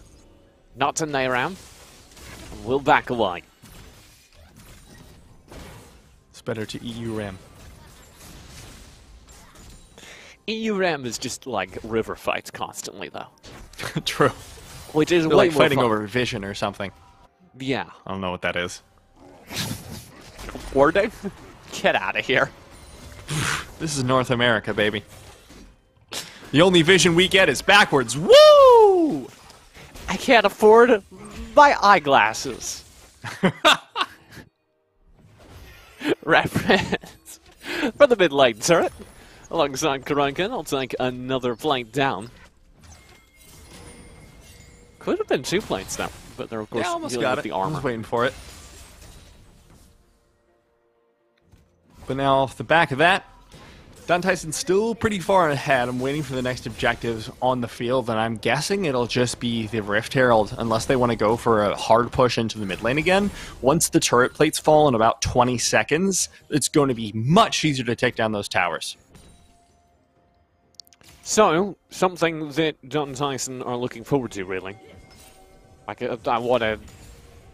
[SPEAKER 1] not to nair him. We'll back away.
[SPEAKER 2] It's better to EU ram.
[SPEAKER 1] EU ram is just like river fights constantly, though.
[SPEAKER 2] True.
[SPEAKER 1] Which is
[SPEAKER 2] They're
[SPEAKER 1] way
[SPEAKER 2] like
[SPEAKER 1] more
[SPEAKER 2] fighting
[SPEAKER 1] fun.
[SPEAKER 2] over vision or something.
[SPEAKER 1] Yeah.
[SPEAKER 2] I don't know what that is.
[SPEAKER 1] Wording? Get out of here.
[SPEAKER 2] This is North America, baby. The only vision we get is backwards. Woo!
[SPEAKER 1] I can't afford my eyeglasses. Reference for the mid lane turret. Alongside Karankan, I'll take another plate down. Could have been 2 plates now, but they're of course
[SPEAKER 2] almost
[SPEAKER 1] dealing
[SPEAKER 2] got
[SPEAKER 1] with
[SPEAKER 2] it.
[SPEAKER 1] the
[SPEAKER 2] I
[SPEAKER 1] armor.
[SPEAKER 2] was waiting for it. But now off the back of that, Don Tyson's still pretty far ahead. I'm waiting for the next objectives on the field, and I'm guessing it'll just be the Rift Herald, unless they want to go for a hard push into the mid lane again. Once the turret plates fall in about 20 seconds, it's going to be much easier to take down those towers.
[SPEAKER 1] So, something that Don Tyson are looking forward to, really. I want to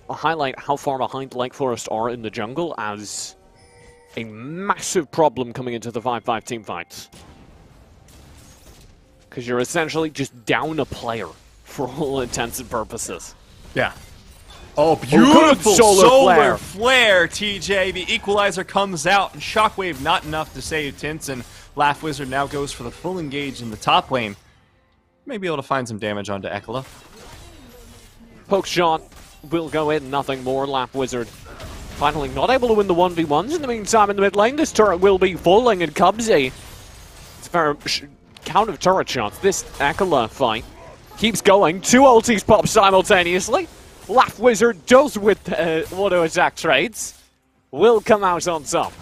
[SPEAKER 1] highlight how far behind Lake Forest are in the jungle as a massive problem coming into the 5-5 team fights. Because you're essentially just down a player for all intents and purposes.
[SPEAKER 2] Yeah. Oh, beautiful
[SPEAKER 1] solar
[SPEAKER 2] solar
[SPEAKER 1] flare.
[SPEAKER 2] flare, TJ. The equalizer comes out, and Shockwave not enough to save Tinson. Laugh Wizard now goes for the full engage in the top lane. May be able to find some damage onto Ekela.
[SPEAKER 1] Poke shot will go in, nothing more. Laugh Wizard finally not able to win the 1v1s. In the meantime, in the mid lane, this turret will be falling, and Cubsy, it's a fair count of turret shots. This Ekela fight keeps going. 2 ultis pop simultaneously. Laugh Wizard does with auto attack trades. Will come out on top.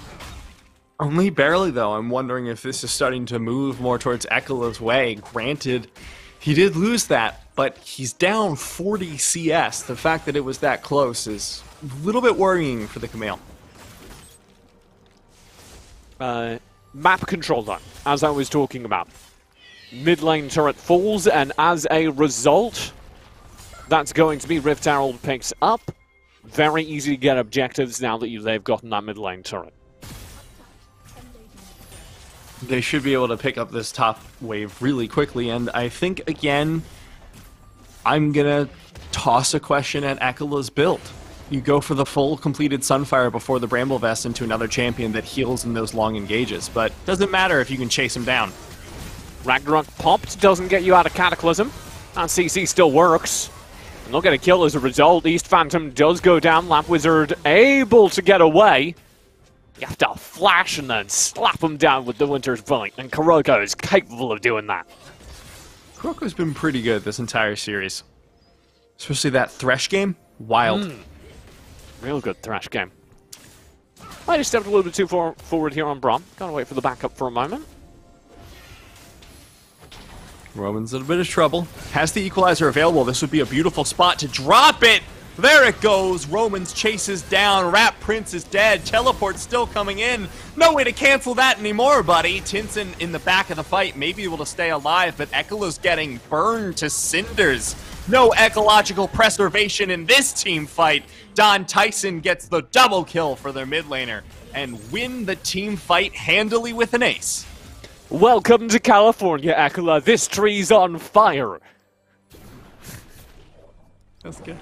[SPEAKER 2] Only barely, though. I'm wondering if this is starting to move more towards Ekela's way. Granted, he did lose that, but he's down 40 CS. The fact that it was that close is a little bit worrying for the Camille.
[SPEAKER 1] Map control though, as I was talking about. Mid lane turret falls, and as a result, that's going to be Rift Herald picks up. Very easy to get objectives now that they've gotten that mid lane turret.
[SPEAKER 2] They should be able to pick up this top wave really quickly, and I think, again, I'm going to toss a question at Ekela's build. You go for the full completed Sunfire before the Bramble Vest into another champion that heals in those long engages, but doesn't matter if you can chase him down.
[SPEAKER 1] Ragnarok popped, doesn't get you out of Cataclysm, and CC still works. Not going to kill as a result. East Phantom does go down. Lamp Wizard able to get away. You have to flash and then slap him down with the Winter's Bite, and Kuroko is capable of doing that.
[SPEAKER 2] Kuroko's been pretty good this entire series. Especially that Thresh game. Wild.
[SPEAKER 1] Real good Thresh game. Might have stepped a little bit too far forward here on Braum. Gotta wait for the backup for a moment.
[SPEAKER 2] Roman's in a bit of trouble. Has the equalizer available. This would be a beautiful spot to drop it. There it goes. Romans chases down. Rat Prince is dead. Teleport still coming in. No way to cancel that anymore, buddy. Tinson in the back of the fight may be able to stay alive, but Ekela's getting burned to cinders. No ecological preservation in this team fight. Don Tyson gets the double kill for their mid laner and win the team fight handily with an ace.
[SPEAKER 1] Welcome to California, Ekela. This tree's on fire.
[SPEAKER 2] That's good.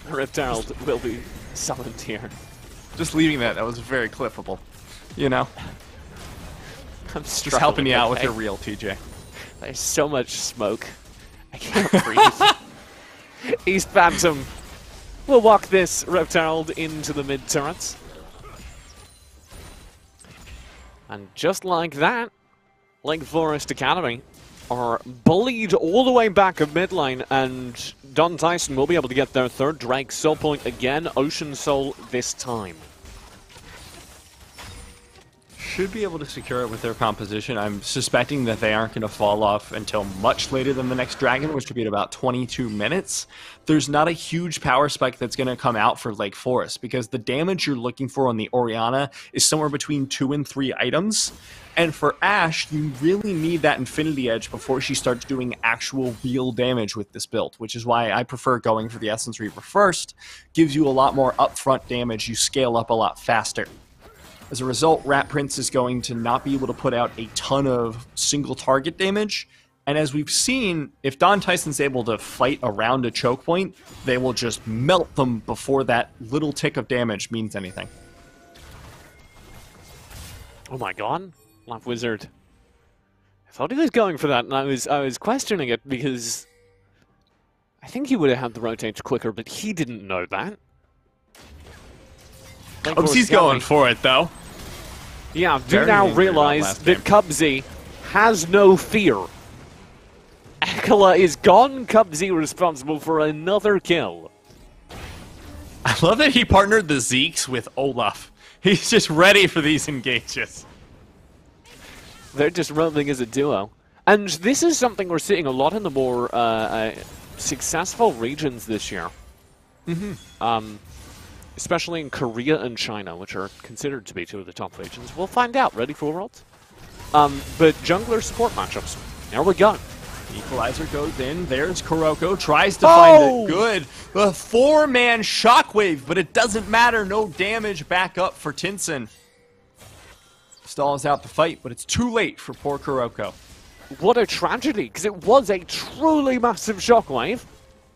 [SPEAKER 1] Rift Herald will be summoned here.
[SPEAKER 2] Just leaving that was very clippable. You know?
[SPEAKER 1] I'm
[SPEAKER 2] Just helping you out with
[SPEAKER 1] okay?
[SPEAKER 2] your reel, TJ.
[SPEAKER 1] There's so much smoke. I can't breathe. East Phantom will walk this Rift Herald into the mid turrets. And just like that, Lake Forest Academy are bullied all the way back of mid lane, and Don Tyson will be able to get their third Drake Soul Point again, Ocean Soul this time.
[SPEAKER 2] should be able to secure it with their composition. I'm suspecting that they aren't going to fall off until much later than the next dragon, which would be at about 22 minutes. There's not a huge power spike that's going to come out for Lake Forest because the damage you're looking for on the Orianna is somewhere between 2 and 3 items. And for Ashe, you really need that Infinity Edge before she starts doing actual real damage with this build, which is why I prefer going for the Essence Reaver first. Gives you a lot more upfront damage, you scale up a lot faster. As a result, Rat Prince is going to not be able to put out a ton of single target damage. And as we've seen, if Don Tyson's able to fight around a choke point, they will just melt them before that little tick of damage means anything.
[SPEAKER 1] Oh my god. Laugh Wizard. I thought he was going for that, and I was questioning it because I think he would have had the rotates quicker, but he didn't know that.
[SPEAKER 2] He's going for it, though.
[SPEAKER 1] Yeah, do now realize that Cubsy has no fear. Ekela is gone, Cubsy responsible for another kill.
[SPEAKER 2] I love that he partnered the Zeeks with Olaf. He's just ready for these engages.
[SPEAKER 1] They're just roaming as a duo. And this is something we're seeing a lot in the more successful regions this year. Especially in Korea and China, which are considered to be 2 of the top regions. We'll find out. Ready for Worlds? But jungler support matchups. There we go.
[SPEAKER 2] Equalizer goes in. There's Kuroko. Tries to find it good. The 4-man shockwave, but it doesn't matter. No damage back up for Tinson. Stalls out the fight, but it's too late for poor Kuroko.
[SPEAKER 1] What a tragedy, because it was a truly massive shockwave.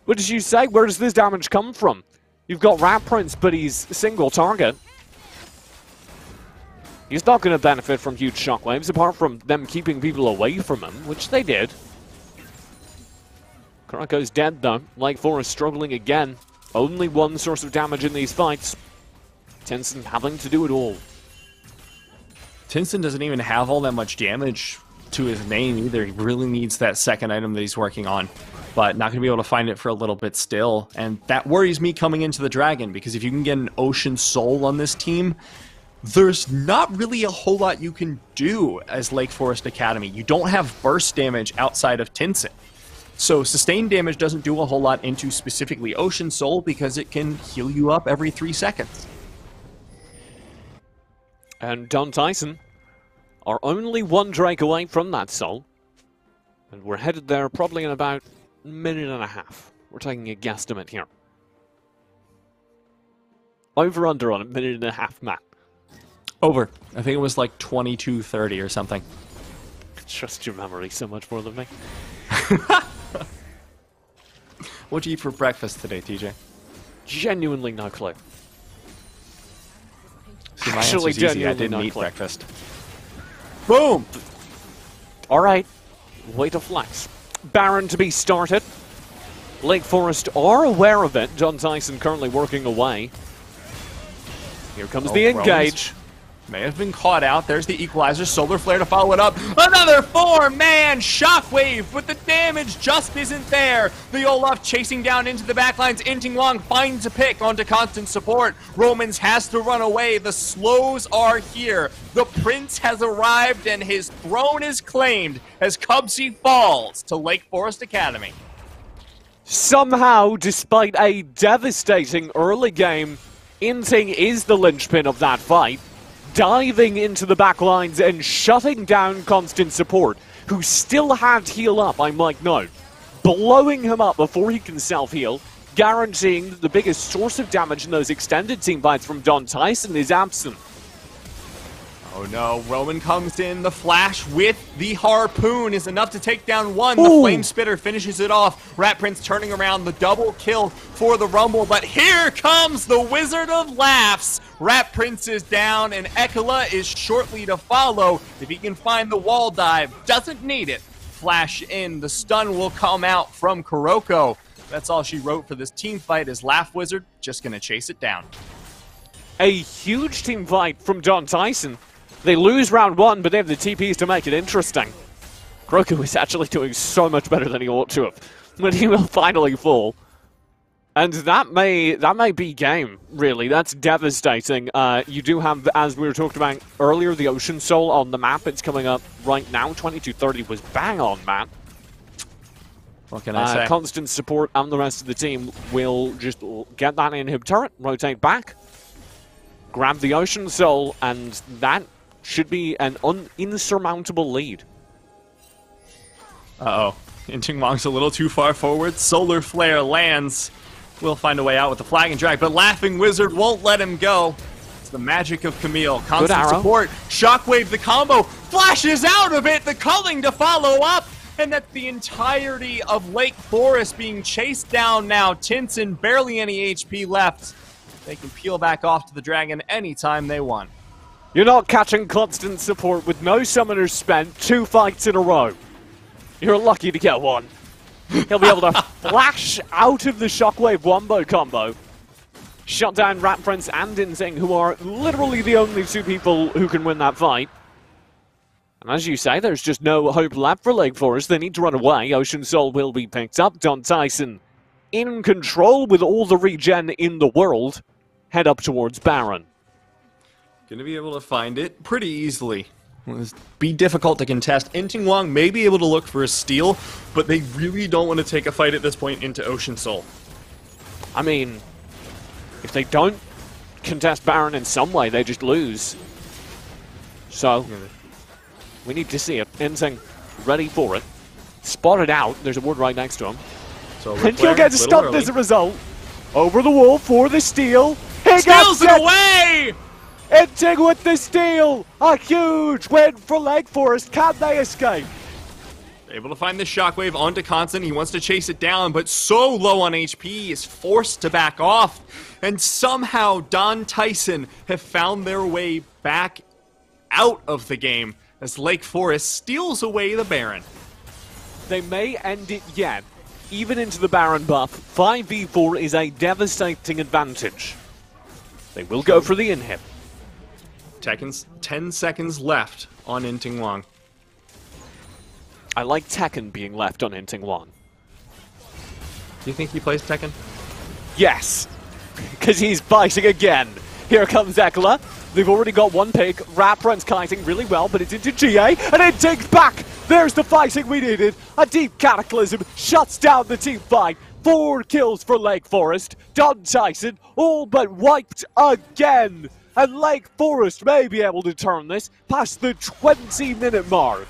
[SPEAKER 1] What did you say? Where does this damage come from? You've got Rat Prince, but he's single target. He's not going to benefit from huge shockwaves, apart from them keeping people away from him, which they did. Kuroko's dead, though. Lake Forest struggling again. Only one source of damage in these fights. Tinson having to do it all.
[SPEAKER 2] Tinson doesn't even have all that much damage to his name either. He really needs that second item that he's working on, but not going to be able to find it for a little bit still. And that worries me coming into the Dragon, because if you can get an Ocean Soul on this team, there's not really a whole lot you can do as Lake Forest Academy. You don't have burst damage outside of Tinson. So sustained damage doesn't do a whole lot into specifically Ocean Soul because it can heal you up every 3 seconds.
[SPEAKER 1] And Don Tyson are only 1 Drake away from that soul. And we're headed there probably in about a minute and a half. We're taking a guesstimate here. Over under on a minute and a half, Matt.
[SPEAKER 2] Over. I think it was like 22:30 or something.
[SPEAKER 1] I trust your memory so much more than me.
[SPEAKER 2] What'd you eat for breakfast today, TJ?
[SPEAKER 1] Genuinely no clue.
[SPEAKER 2] See, my
[SPEAKER 1] Actually,
[SPEAKER 2] answer's easy. I
[SPEAKER 1] genuinely
[SPEAKER 2] didn't
[SPEAKER 1] no
[SPEAKER 2] eat
[SPEAKER 1] clue.
[SPEAKER 2] breakfast. Boom!
[SPEAKER 1] Alright, way to flex. Baron to be started. Lake Forest are aware of it. John Tyson currently working away. Here comes the engage.
[SPEAKER 2] May have been caught out. There's the equalizer. Solar Flare to follow it up. Another 4-man shockwave, but the damage just isn't there. The Olaf chasing down into the backlines. Inting Long finds a pick onto constant support. Romans has to run away. The slows are here. The Prince has arrived and his throne is claimed as Cubsy falls to Lake Forest Academy.
[SPEAKER 1] Somehow, despite a devastating early game, Inting is the linchpin of that fight. Diving into the back lines and shutting down constant support, who still had heal up, I might note. Blowing him up before he can self-heal, guaranteeing that the biggest source of damage in those extended team fights from Don Tyson is absent.
[SPEAKER 2] Oh no, Roman comes in, the flash with the harpoon is enough to take down one.
[SPEAKER 1] Ooh.
[SPEAKER 2] The flame spitter finishes it off. Rat Prince turning around, the double kill for the Rumble, but here comes the Wizard of Laughs. Rat Prince is down and Ekela is shortly to follow. If he can find the wall dive, doesn't need it. Flash in, the stun will come out from Kuroko. That's all she wrote for this team fight, is Laugh Wizard just gonna chase it down.
[SPEAKER 1] A huge team fight from Don Tyson. They lose round 1, but they have the TPs to make it interesting. Kuroko is actually doing so much better than he ought to have, when he will finally fall. And that may be game, really. That's devastating. You do have, as we were talking about earlier, the Ocean Soul on the map. It's coming up right now. 2230 was bang on, man.
[SPEAKER 2] What can I say?
[SPEAKER 1] Constant support and the rest of the team will just get that inhib turret, rotate back, grab the Ocean Soul, and that should be an insurmountable lead.
[SPEAKER 2] Uh-oh. Inting Wong's a little too far forward. Solar Flare lands. We'll find a way out with the flag and drag, but Laughing Wizard won't let him go. It's the magic of Camille. Constant support. Shockwave the combo. Flashes out of it. The culling to follow up. And that's the entirety of Lake Forest being chased down now. Tinson, barely any HP left. They can peel back off to the dragon anytime they want.
[SPEAKER 1] You're not catching constant support with no summoners spent 2 fights in a row. You're lucky to get one. He'll be able to flash out of the Shockwave wombo combo. Shut down Rat Prince and Inting, who are literally the only 2 people who can win that fight. And as you say, there's just no hope left for Lake Forest. They need to run away. Ocean Soul will be picked up. Don Tyson in control with all the regen in the world. Head up towards Baron.
[SPEAKER 2] Gonna be able to find it pretty easily. It'll be difficult to contest. Inting Wong may be able to look for a steal, but they really don't want to take a fight at this point into Ocean Soul.
[SPEAKER 1] I mean, if they don't contest Baron in some way, they just lose. So, we need to see it. Inting ready for it. Spotted out. There's a ward right next to him.
[SPEAKER 2] So
[SPEAKER 1] and he'll get stunned as a result. Over the wall for the steal. He
[SPEAKER 2] steals it away!
[SPEAKER 1] Inting with the steal! A huge win for Lake Forest. Can they escape?
[SPEAKER 2] Able to find the Shockwave onto Constant. He wants to chase it down, but so low on HP, he is forced to back off. And somehow Don Tyson have found their way back out of the game as Lake Forest steals away the Baron.
[SPEAKER 1] They may end it yet. Even into the Baron buff, 5v4 is a devastating advantage. They will go for the inhib.
[SPEAKER 2] 10 seconds left on Inting Wong.
[SPEAKER 1] I like Tekken being left on Inting Wong.
[SPEAKER 2] Do you think he plays Tekken?
[SPEAKER 1] Yes, because he's fighting again. Here comes Ekla. They've already got one pick. Rat Prince kiting really well, but it's into GA, and it takes back. There's the fighting we needed. A deep cataclysm shuts down the team fight. 4 kills for Lake Forest. Don Tyson all but wiped again. And Lake Forest may be able to turn this past the 20-minute mark.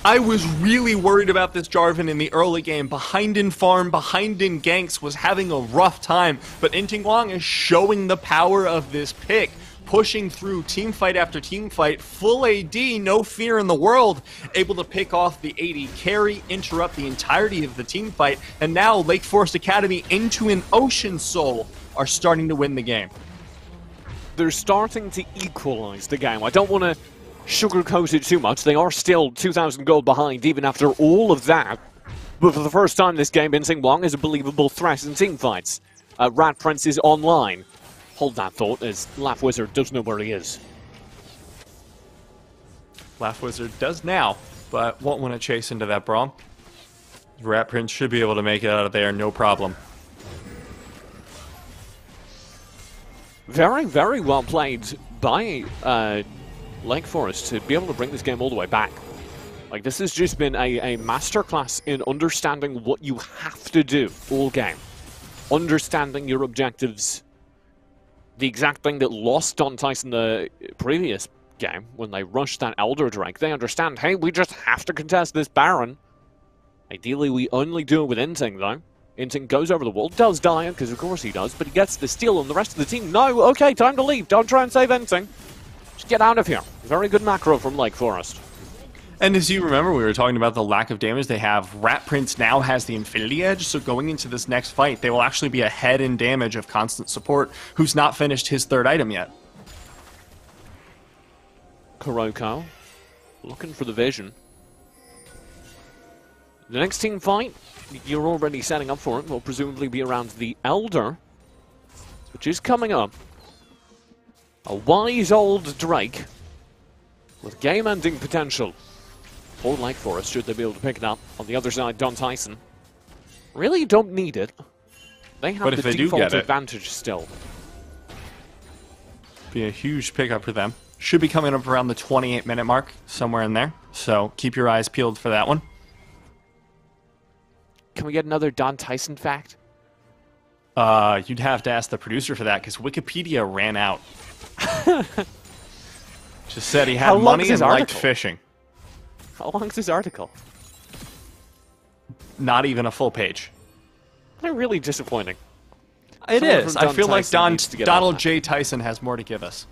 [SPEAKER 2] I was really worried about this Jarvan in the early game. Behind in farm, behind in ganks, was having a rough time. But Inting Wong is showing the power of this pick. Pushing through teamfight after teamfight, full AD, no fear in the world, able to pick off the AD carry, interrupt the entirety of the teamfight, and now Lake Forest Academy into an Ocean Soul are starting to win the game.
[SPEAKER 1] They're starting to equalize the game. I don't want to sugarcoat it too much. They are still 2,000 gold behind even after all of that. But for the first time this game, Inting Wong is a believable threat in teamfights. Rat Prince is online. Hold that thought, as Laugh Wizard does know where he is.
[SPEAKER 2] Laugh Wizard does now, but won't want to chase into that brawl. Rat Prince should be able to make it out of there, no problem.
[SPEAKER 1] Very, very well played by Lake Forest to be able to bring this game all the way back. Like, this has just been a masterclass in understanding what you have to do all game. Understanding your objectives. The exact thing that lost Don Tyson the previous game, when they rushed that Elder Drake. They understand, hey, we just have to contest this Baron. Ideally, we only do it with Inting, though. Inting goes over the wall, does die, because of course he does, but he gets the steal, and the rest of the team, no, okay, time to leave. Don't try and save Inting. Just get out of here. Very good macro from Lake Forest.
[SPEAKER 2] And as you remember, we were talking about the lack of damage they have. Rat Prince now has the Infinity Edge, so going into this next fight, they will actually be ahead in damage of Constant Support, who's not finished his 3rd item yet.
[SPEAKER 1] Kuroko, looking for the vision. The next team fight, you're already setting up for it, will presumably be around the Elder, which is coming up. A wise old Drake with game-ending potential. For Lake Forest, should they be able to pick it up. On the other side, Don Tyson. Really don't need it. They have
[SPEAKER 2] But
[SPEAKER 1] the
[SPEAKER 2] if they do
[SPEAKER 1] default
[SPEAKER 2] get it-
[SPEAKER 1] advantage still.
[SPEAKER 2] Be a huge pickup for them. Should be coming up around the 28-minute mark, somewhere in there. So keep your eyes peeled for that one.
[SPEAKER 1] Can we get another Don Tyson fact?
[SPEAKER 2] You'd have to ask the producer for that because Wikipedia ran out. Just said he had
[SPEAKER 1] How long
[SPEAKER 2] money
[SPEAKER 1] is his
[SPEAKER 2] and liked
[SPEAKER 1] article?
[SPEAKER 2] fishing.
[SPEAKER 1] How long is this article?
[SPEAKER 2] Not even a full page.
[SPEAKER 1] They're really disappointing.
[SPEAKER 2] It
[SPEAKER 1] Someone
[SPEAKER 2] is.
[SPEAKER 1] from
[SPEAKER 2] I
[SPEAKER 1] Don
[SPEAKER 2] feel like
[SPEAKER 1] Tyson needs to get on
[SPEAKER 2] Donald
[SPEAKER 1] that.
[SPEAKER 2] J. Tyson has more to give us.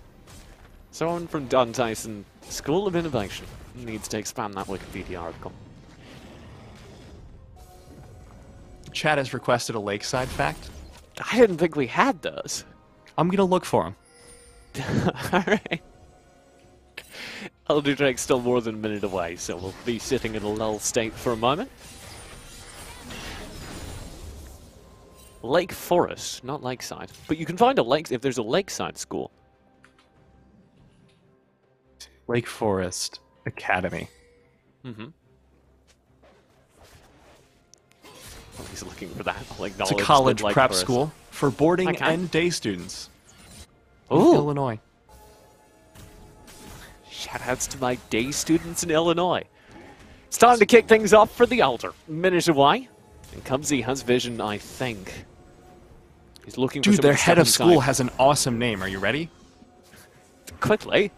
[SPEAKER 1] Someone from Don Tyson School of Innovation needs to expand that Wikipedia article.
[SPEAKER 2] Chad has requested a lakeside fact.
[SPEAKER 1] I didn't think we had those.
[SPEAKER 2] I'm going to look for him.
[SPEAKER 1] Alright. Elder Drake's still more than a minute away, so we'll be sitting in a lull state for a moment. Lake Forest, not Lakeside. But you can find a lake if there's a lakeside school.
[SPEAKER 2] Lake Forest Academy.
[SPEAKER 1] Mm-hmm. Oh, he's looking for that. I'll
[SPEAKER 2] It's a
[SPEAKER 1] acknowledge
[SPEAKER 2] college
[SPEAKER 1] that Lake
[SPEAKER 2] prep
[SPEAKER 1] Forest.
[SPEAKER 2] school for boarding
[SPEAKER 1] Okay.
[SPEAKER 2] and day students. in
[SPEAKER 1] Ooh.
[SPEAKER 2] Illinois.
[SPEAKER 1] Shoutouts to my day students in Illinois. It's time to kick things off for the Elder. Minute away. And Cubsy has vision, I think. He's looking for
[SPEAKER 2] Dude,
[SPEAKER 1] some
[SPEAKER 2] their
[SPEAKER 1] of the
[SPEAKER 2] head of
[SPEAKER 1] second
[SPEAKER 2] school
[SPEAKER 1] time.
[SPEAKER 2] has an awesome name. Are you ready?
[SPEAKER 1] Quickly.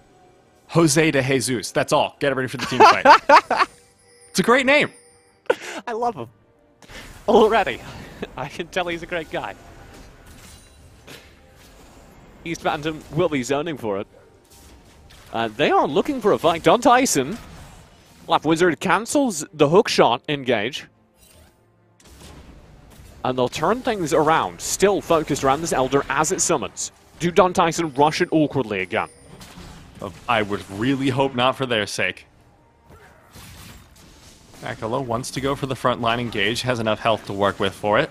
[SPEAKER 2] Jose de Jesus. That's all. Get ready for the team fight. It's a great name.
[SPEAKER 1] I love him. Already. I can tell he's a great guy. East Phantom will be zoning for it. They are looking for a fight. Don Tyson. Lap Wizard cancels the hook shot engage. And they'll turn things around, still focused around this Elder as it summons. Do Don Tyson rush it awkwardly again?
[SPEAKER 2] I would really hope not for their sake. Akala wants to go for the front line engage, has enough health to work with for it.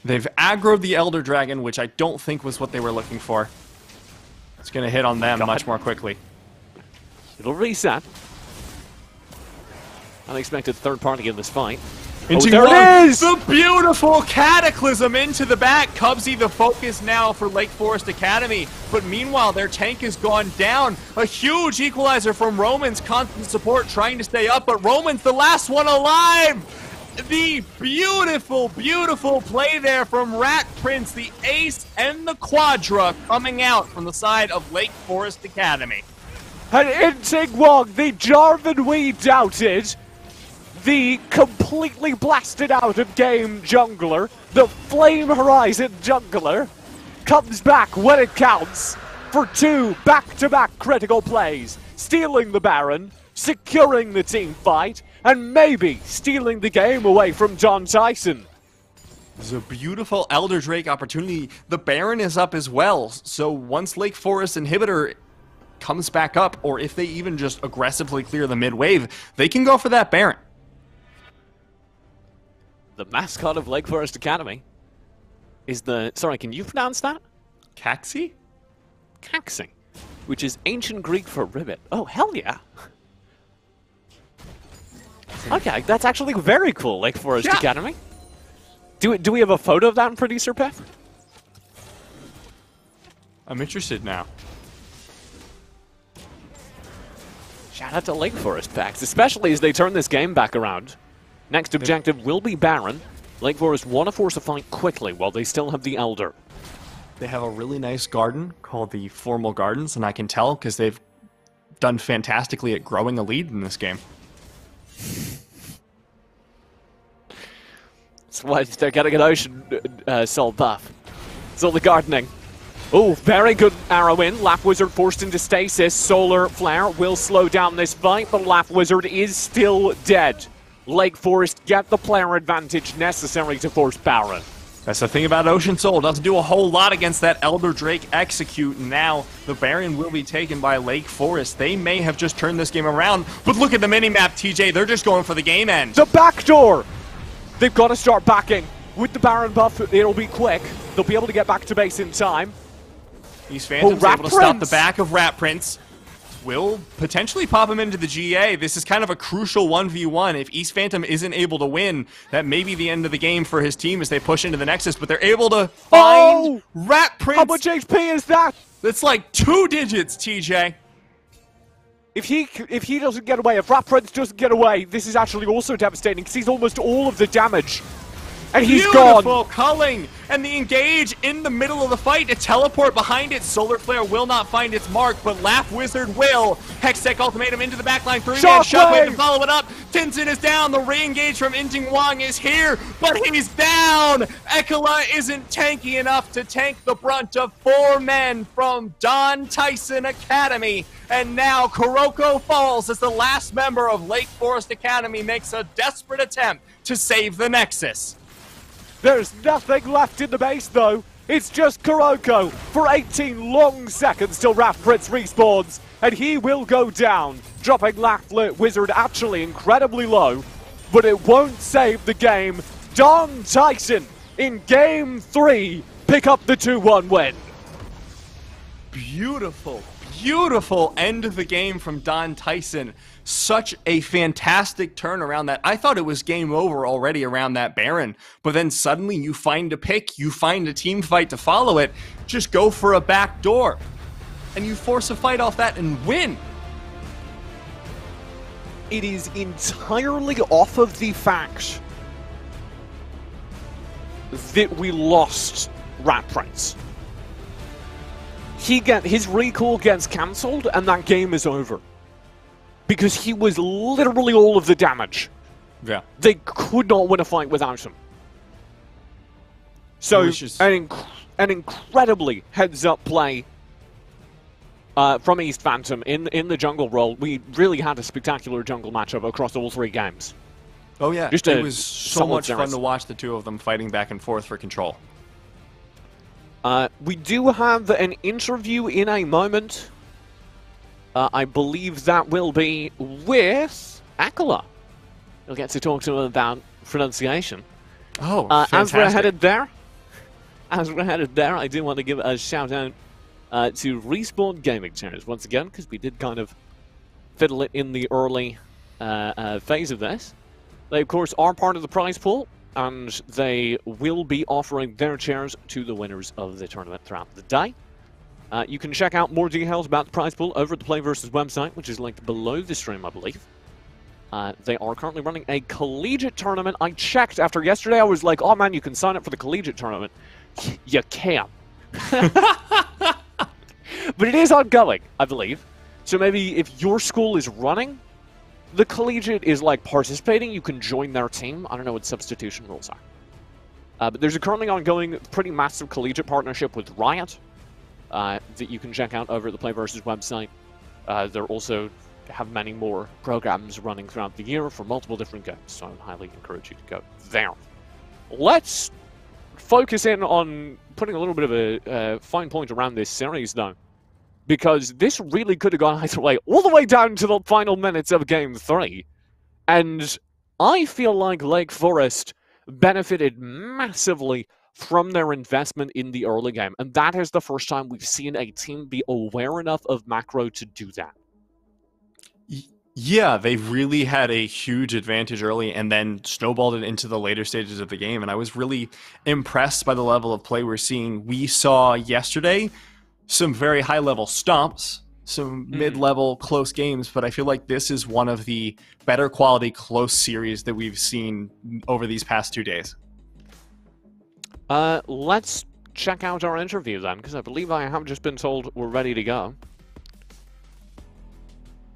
[SPEAKER 2] They've aggroed the Elder Dragon, which I don't think was what they were looking for. It's going to hit on them much more quickly.
[SPEAKER 1] It'll reset. Unexpected third party in this fight.
[SPEAKER 2] Into
[SPEAKER 1] there it is!
[SPEAKER 2] The beautiful Cataclysm into the back. Cubsy the focus now for Lake Forest Academy. But meanwhile, their tank has gone down. A huge equalizer from Roman's constant support trying to stay up. But Roman's the last one alive. The beautiful, beautiful play there from Rat Prince. The ace and the quadra coming out from the side of Lake Forest Academy.
[SPEAKER 1] And Inting the Jarvan we doubted, the completely blasted out of game jungler, the Flame Horizon jungler, comes back when it counts for two back-to-back critical plays, stealing the Baron, securing the team fight, and maybe stealing the game away from Don Tyson.
[SPEAKER 2] This is a beautiful Elder Drake opportunity. The Baron is up as well, so once Lake Forest Inhibitor comes back up, or if they even just aggressively clear the mid-wave, they can go for that Baron.
[SPEAKER 1] The mascot of Lake Forest Academy is the... Sorry, can you pronounce that?
[SPEAKER 2] Caxi?
[SPEAKER 1] Caxi, which is ancient Greek for ribbit. Oh, hell yeah. Okay, that's actually very cool, Lake Forest
[SPEAKER 2] Yeah.
[SPEAKER 1] Academy. Do we have a photo of that in Producer Pep?
[SPEAKER 2] I'm interested now.
[SPEAKER 1] Shout out to Lake Forest packs, especially as they turn this game back around. Next objective will be Baron. Lake Forest want to force a fight quickly while they still have the Elder.
[SPEAKER 2] They have a really nice garden called the Formal Gardens, and I can tell because they've done fantastically at growing a lead in this game.
[SPEAKER 1] That's why they're getting an Ocean Soul buff. It's all the gardening. Oh, very good arrow in. Lap Wizard forced into stasis. Solar Flare will slow down this fight, but Lap Wizard is still dead. Lake Forest get the player advantage necessary to force Baron.
[SPEAKER 2] That's the thing about Ocean Soul. Doesn't do a whole lot against that Elder Drake execute. Now the Baron will be taken by Lake Forest. They may have just turned this game around, but look at the minimap, TJ. They're just going for the game end.
[SPEAKER 1] The back door! They've got to start backing. With the Baron buff, it'll be quick. They'll be able to get back to base in time.
[SPEAKER 2] These Phantoms
[SPEAKER 1] Rat
[SPEAKER 2] able to stop the
[SPEAKER 1] Prince.
[SPEAKER 2] back of Rat Prince. will potentially pop him into the GA. This is kind of a crucial 1v1. If East Phantom isn't able to win, that may be the end of the game for his team as they push into the Nexus, but they're able to find Rat Prince.
[SPEAKER 1] How much HP is that?
[SPEAKER 2] That's like 2 digits, TJ.
[SPEAKER 1] If he doesn't get away, if Rat Prince doesn't get away, this is actually also devastating because he's almost all of the damage. And he's
[SPEAKER 2] Beautiful
[SPEAKER 1] gone.
[SPEAKER 2] culling, and the engage in the middle of the fight to teleport behind it. Solar Flare will not find its mark, but Laugh Wizard will. Hextech Ultimatum into the backline, 3-man Shockwave to follow it up. Tinson is down, the re-engage from Inting Wang is here, but he's down! Ekala isn't tanky enough to tank the brunt of 4 men from Don Tyson Academy. And now Kuroko falls as the last member of Lake Forest Academy makes a desperate attempt to save the Nexus.
[SPEAKER 1] There's nothing left in the base, though. It's just Kuroko for 18 long seconds till Rat Prince respawns, and he will go down, dropping Laugh Wizard actually incredibly low, but it won't save the game. Don Tyson in Game 3 pick up the 2-1 win.
[SPEAKER 2] Beautiful, beautiful end of the game from Don Tyson. Such a fantastic turnaround that I thought it was game over already around that Baron. But then suddenly you find a pick, you find a team fight to follow it, just go for a back door. And you force a fight off that and win.
[SPEAKER 1] It is entirely off of the fact that we lost Rat Prince. His recall gets cancelled and that game is over. Because he was literally all of the damage.
[SPEAKER 2] Yeah.
[SPEAKER 1] They could not win a fight without him. So, an incredibly heads-up play from East Phantom in the jungle role. We really had a spectacular jungle matchup across all 3 games.
[SPEAKER 2] Oh yeah,
[SPEAKER 1] Just
[SPEAKER 2] it was so much fun to watch the 2 of them fighting back and forth for control.
[SPEAKER 1] We do have an interview in a moment. I believe that will be with Akala. We'll get to talk to him about pronunciation.
[SPEAKER 2] Oh, fantastic.
[SPEAKER 1] As we're headed there, I do want to give a shout out to Respawn Gaming Chairs once again, because we did kind of fiddle it in the early phase of this. They, of course, are part of the prize pool, and they will be offering their chairs to the winners of the tournament throughout the day. You can check out more details about the prize pool over at the PlayVS website, which is linked below the stream, I believe. They are currently running a collegiate tournament. I checked after yesterday. I was like, oh man, you can sign up for the collegiate tournament. You can. But it is ongoing, I believe. So maybe if your school is running, the collegiate is like participating, you can join their team. I don't know what substitution rules are. But there's a currently ongoing pretty massive collegiate partnership with Riot. That you can check out over at the PlayVS website. They also have many more programs running throughout the year for multiple different games, so I would highly encourage you to go there. Let's focus in on putting a little bit of a fine point around this series, though, because this really could have gone either way, all the way down to the final minutes of Game 3. And I feel like Lake Forest benefited massively from their investment in the early game. And that is the first time we've seen a team be aware enough of macro to do that.
[SPEAKER 2] Yeah, they really had a huge advantage early and then snowballed it into the later stages of the game. And I was really impressed by the level of play we're seeing. We saw yesterday some very high-level stomps, some mid-level close games, but I feel like this is one of the better quality close series that we've seen over these past 2 days.
[SPEAKER 1] Let's check out our interview then, because I believe I have just been told we're ready to go.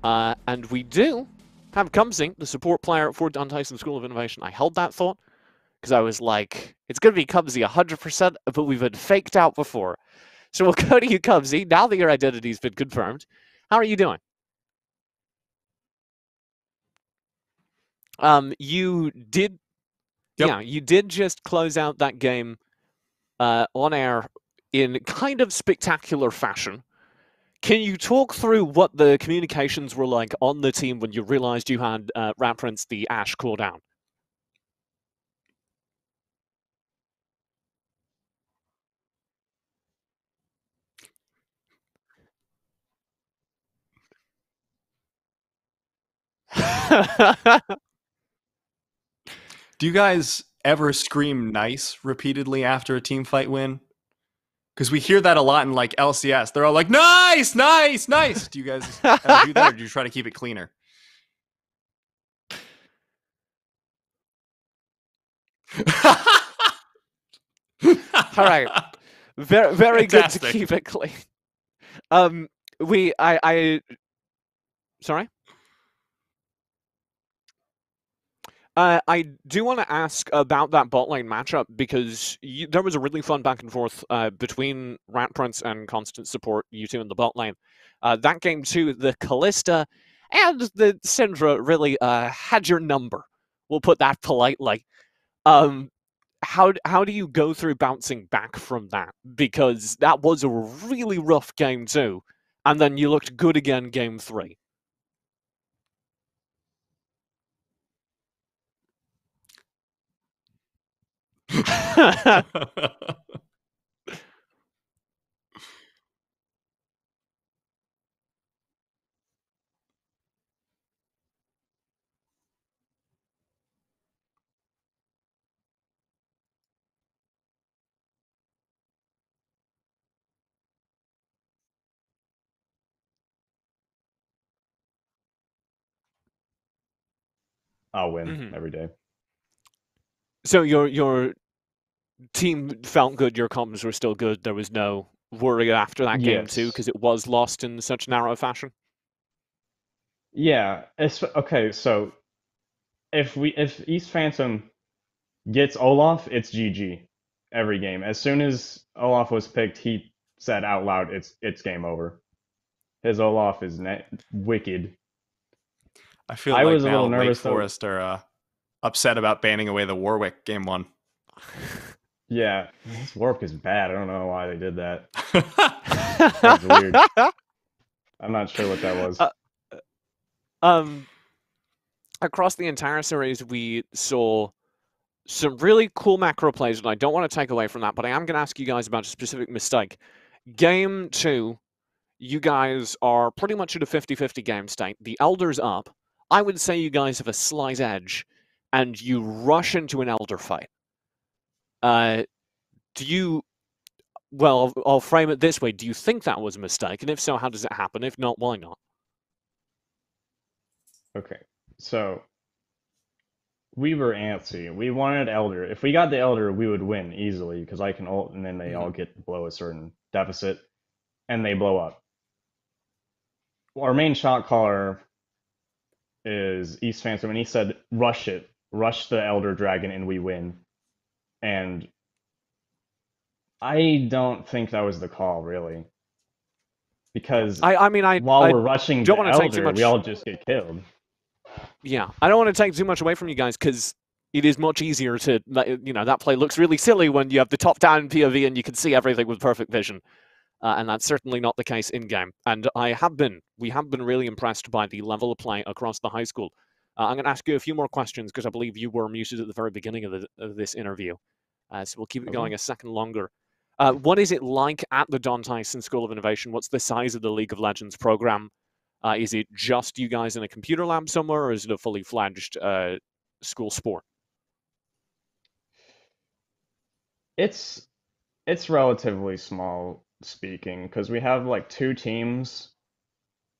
[SPEAKER 1] And we do have Cumsy, the support player for Don Tyson School of Innovation. I held that thought, because I was like, it's going to be Cumsy 100%, but we've been faked out before. So we'll go to you, Cumsy, now that your identity's been confirmed. How are you doing? You did... Yep. Yeah, you did just close out that game on air in kind of spectacular fashion. Can you talk through what the communications were like on the team when you realized you had Rat Prince the Ash cooldown?
[SPEAKER 2] Do you guys ever scream nice repeatedly after a team fight win? Because we hear that a lot in like LCS. They're all like, nice, nice, nice. Do you guys ever do that, or do you try to keep it cleaner?
[SPEAKER 1] All right. Very, very good to
[SPEAKER 2] Fantastic.
[SPEAKER 1] keep it clean. Sorry? I do want to ask about that bot lane matchup because there was a really fun back and forth between Rat Prince and Constant Support, you two in the bot lane. That game too, the Callista and the Syndra really had your number. We'll put that politely. How do you go through bouncing back from that? Because that was a really rough game too, and then you looked good again game 3.
[SPEAKER 8] I'll win every day.
[SPEAKER 1] So your team felt good, your comms were still good, there was no worry after that game too,
[SPEAKER 8] Yes.
[SPEAKER 1] because it was lost in such narrow fashion?
[SPEAKER 8] Yeah. Okay, so if East Phantom gets Olaf, it's GG every game. As soon as Olaf was picked, he said out loud, "It's game over." His Olaf is wicked.
[SPEAKER 2] I feel
[SPEAKER 8] I
[SPEAKER 2] like
[SPEAKER 8] was a
[SPEAKER 2] now
[SPEAKER 8] little
[SPEAKER 2] Wake
[SPEAKER 8] nervous, though.
[SPEAKER 2] Forest are upset about banning away the Warwick game 1.
[SPEAKER 8] Yeah, this Warwick is bad. I don't know why they did that. That was weird. I'm not sure what that was.
[SPEAKER 1] Across the entire series, we saw some really cool macro plays, and I don't want to take away from that, but I am going to ask you guys about a specific mistake. Game 2, you guys are pretty much at a 50-50 game state. The Elder's up. I would say you guys have a slight edge, and you rush into an Elder fight. Do you... Well, I'll frame it this way. Do you think that was a mistake? And if so, how does it happen? If not, why not?
[SPEAKER 8] Okay, so we were antsy. We wanted Elder. If we got the Elder, we would win easily because I can ult and then they all get below a certain deficit and they blow up. Our main shot caller is East Phantom, and he said, "Rush it, rush the Elder Dragon, and we win." And I don't think that was the call, really, because
[SPEAKER 1] I mean,
[SPEAKER 8] while
[SPEAKER 1] I
[SPEAKER 8] we're rushing
[SPEAKER 1] don't
[SPEAKER 8] the
[SPEAKER 1] want to take too
[SPEAKER 8] Elder,
[SPEAKER 1] much...
[SPEAKER 8] we all just get killed.
[SPEAKER 1] Yeah, I don't want to take too much away from you guys because it is much easier to, that play looks really silly when you have the top-down POV and you can see everything with perfect vision. And that's certainly not the case in-game. And we have been really impressed by the level of play across the high school. I'm going to ask you a few more questions because I believe you were muted at the very beginning of this interview. So we'll keep it going a second longer. What is it like at the Don Tyson School of Innovation? What's the size of the League of Legends program? Is it just you guys in a computer lab somewhere, or is it a fully fledged school sport?
[SPEAKER 8] It's relatively small speaking because we have like 2 teams,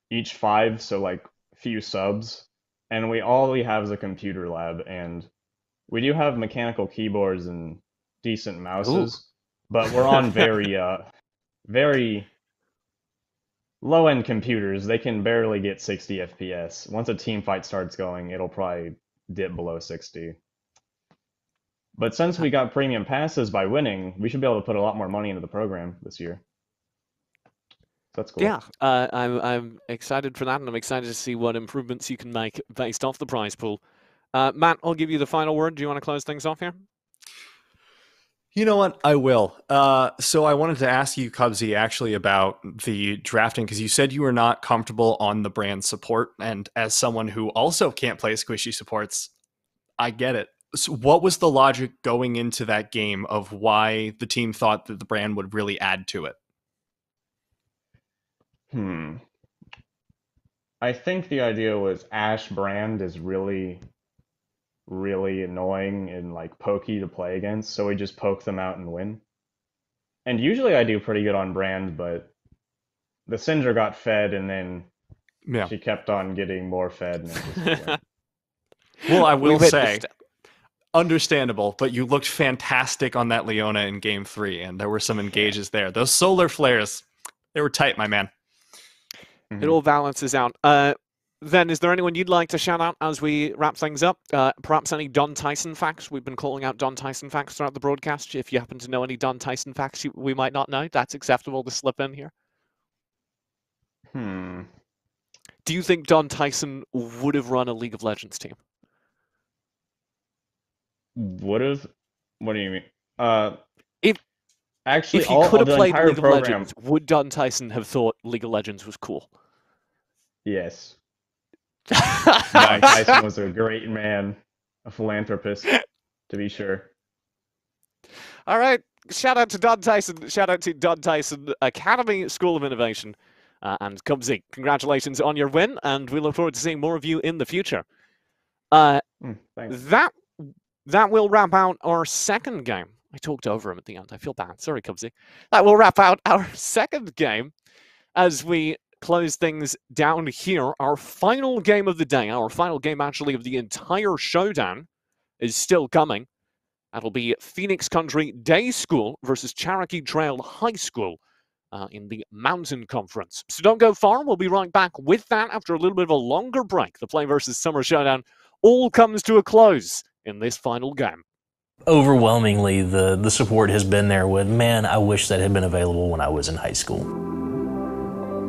[SPEAKER 8] each 5, so like few subs, and all we have is a computer lab, and we do have mechanical keyboards and decent mouses, but we're on very low-end computers. They can barely get 60 FPS. Once a team fight starts going, it'll probably dip below 60. But since we got premium passes by winning, we should be able to put a lot more money into the program this year. So that's cool.
[SPEAKER 1] Yeah, I'm excited for that, and I'm excited to see what improvements you can make based off the prize pool. Matt, I'll give you the final word. Do you want to close things off here?
[SPEAKER 2] You know what? I will. So I wanted to ask you, Cubsy, actually about the drafting, because you said you were not comfortable on the brand support. And as someone who also can't play squishy supports, I get it. So what was the logic going into that game of why the team thought that the brand would really add to it?
[SPEAKER 8] I think the idea was Ash Brand is really, really annoying and like pokey to play against, so we just poke them out and win. And usually I do pretty good on Brand, but the Cinder got fed and then
[SPEAKER 2] Yeah.
[SPEAKER 8] she kept on getting more fed and it just went.
[SPEAKER 2] Well, I
[SPEAKER 1] We
[SPEAKER 2] will
[SPEAKER 1] hit the
[SPEAKER 2] say, understandable, but you looked fantastic on that Leona in game 3, and there were some engages there. Those solar flares, they were tight, my man.
[SPEAKER 1] It all balances out. Then, is there anyone you'd like to shout out as we wrap things up? Perhaps any Don Tyson facts? We've been calling out Don Tyson facts throughout the broadcast. If you happen to know any Don Tyson facts we might not know, that's acceptable to slip in here. Do you think Don Tyson would have run a League of Legends team?
[SPEAKER 8] Would have? What do you mean?
[SPEAKER 1] If
[SPEAKER 8] Actually,
[SPEAKER 1] he could have
[SPEAKER 8] the
[SPEAKER 1] played
[SPEAKER 8] entire
[SPEAKER 1] League of
[SPEAKER 8] program.
[SPEAKER 1] Legends, would Don Tyson have thought League of Legends was cool?
[SPEAKER 8] Yes. Don Tyson was a great man, a philanthropist, to be sure.
[SPEAKER 1] All right. Shout out to Don Tyson. Shout out to Don Tyson Academy School of Innovation. And Cubsy, congratulations on your win, and we look forward to seeing more of you in the future.
[SPEAKER 8] Thanks.
[SPEAKER 1] That will wrap out our second game. I talked over him at the end. I feel bad. Sorry, Cubsy. That will wrap out our second game as we close things down here. Our final game of the day, our final game actually of the entire showdown, is still coming. That'll be Phoenix Country Day School versus Cherokee Trail High School in the Mountain Conference. So don't go far. We'll be right back with that after a little bit of a longer break. The Play versus Summer Showdown all comes to a close in this final game.
[SPEAKER 3] Overwhelmingly, the support has been there with, man, I wish that had been available when I was in high school.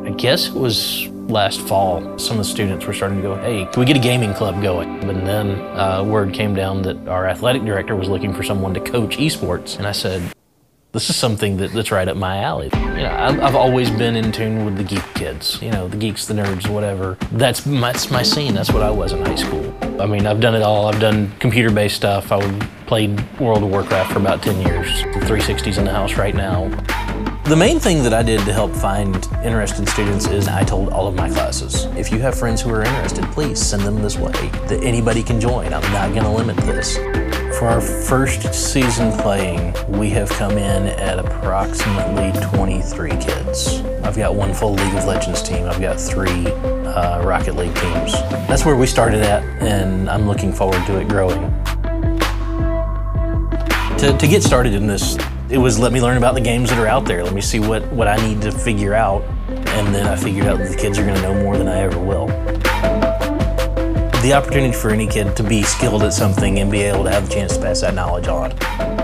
[SPEAKER 3] I guess it was last fall, some of the students were starting to go, hey, can we get a gaming club going? And then word came down that our athletic director was looking for someone to coach esports. And I said, this is something that's right up my alley. You know, I've always been in tune with the geek kids, you know, the geeks, the nerds, whatever. That's my scene. That's what I was in high school. I mean, I've done it all. I've done computer-based stuff. I played World of Warcraft for about 10 years. 360s in the house right now. The main thing that I did to help find interested students is I told all of my classes, if you have friends who are interested, please send them this way, that anybody can join. I'm not going to limit this. For our first season playing, we have come in at approximately 23 kids. I've got one full League of Legends team. I've got 3 Rocket League teams. That's where we started at, and I'm looking forward to it growing. To get started in this, it was let me learn about the games that are out there. Let me see what I need to figure out. And then I figured out that the kids are going to know more than I ever will. The opportunity for any kid to be skilled at something and be able to have the chance to pass that knowledge on.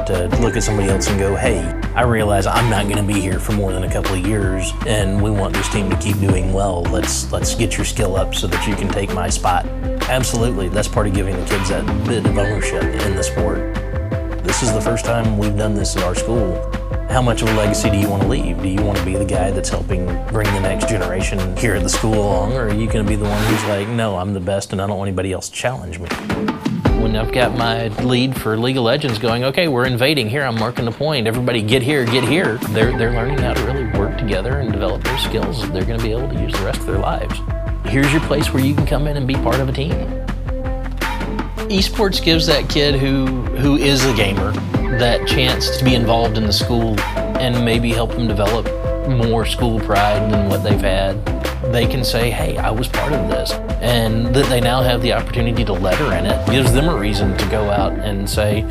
[SPEAKER 3] To look at somebody else and go, hey, I realize I'm not going to be here for more than a couple of years, and we want this team to keep doing well. Let's get your skill up so that you can take my spot. Absolutely, that's part of giving the kids that bit of ownership in the sport. This is the first time we've done this at our school. How much of a legacy do you want to leave? Do you want to be the guy that's helping bring the next generation here at the school along, or are you going to be the one who's like, no, I'm the best and I don't want anybody else to challenge me? When I've got my lead for League of Legends going, okay, we're invading here, I'm marking the point, everybody get here, they're learning how to really work together and develop their skills that they're going to be able to use the rest of their lives. Here's your place where you can come in and be part of a team. Esports gives that kid who is a gamer that chance to be involved in the school and maybe help them develop more school pride than what they've had. They can say, hey, I was part of this. And that they now have the opportunity to letter in it gives them a reason to go out and say,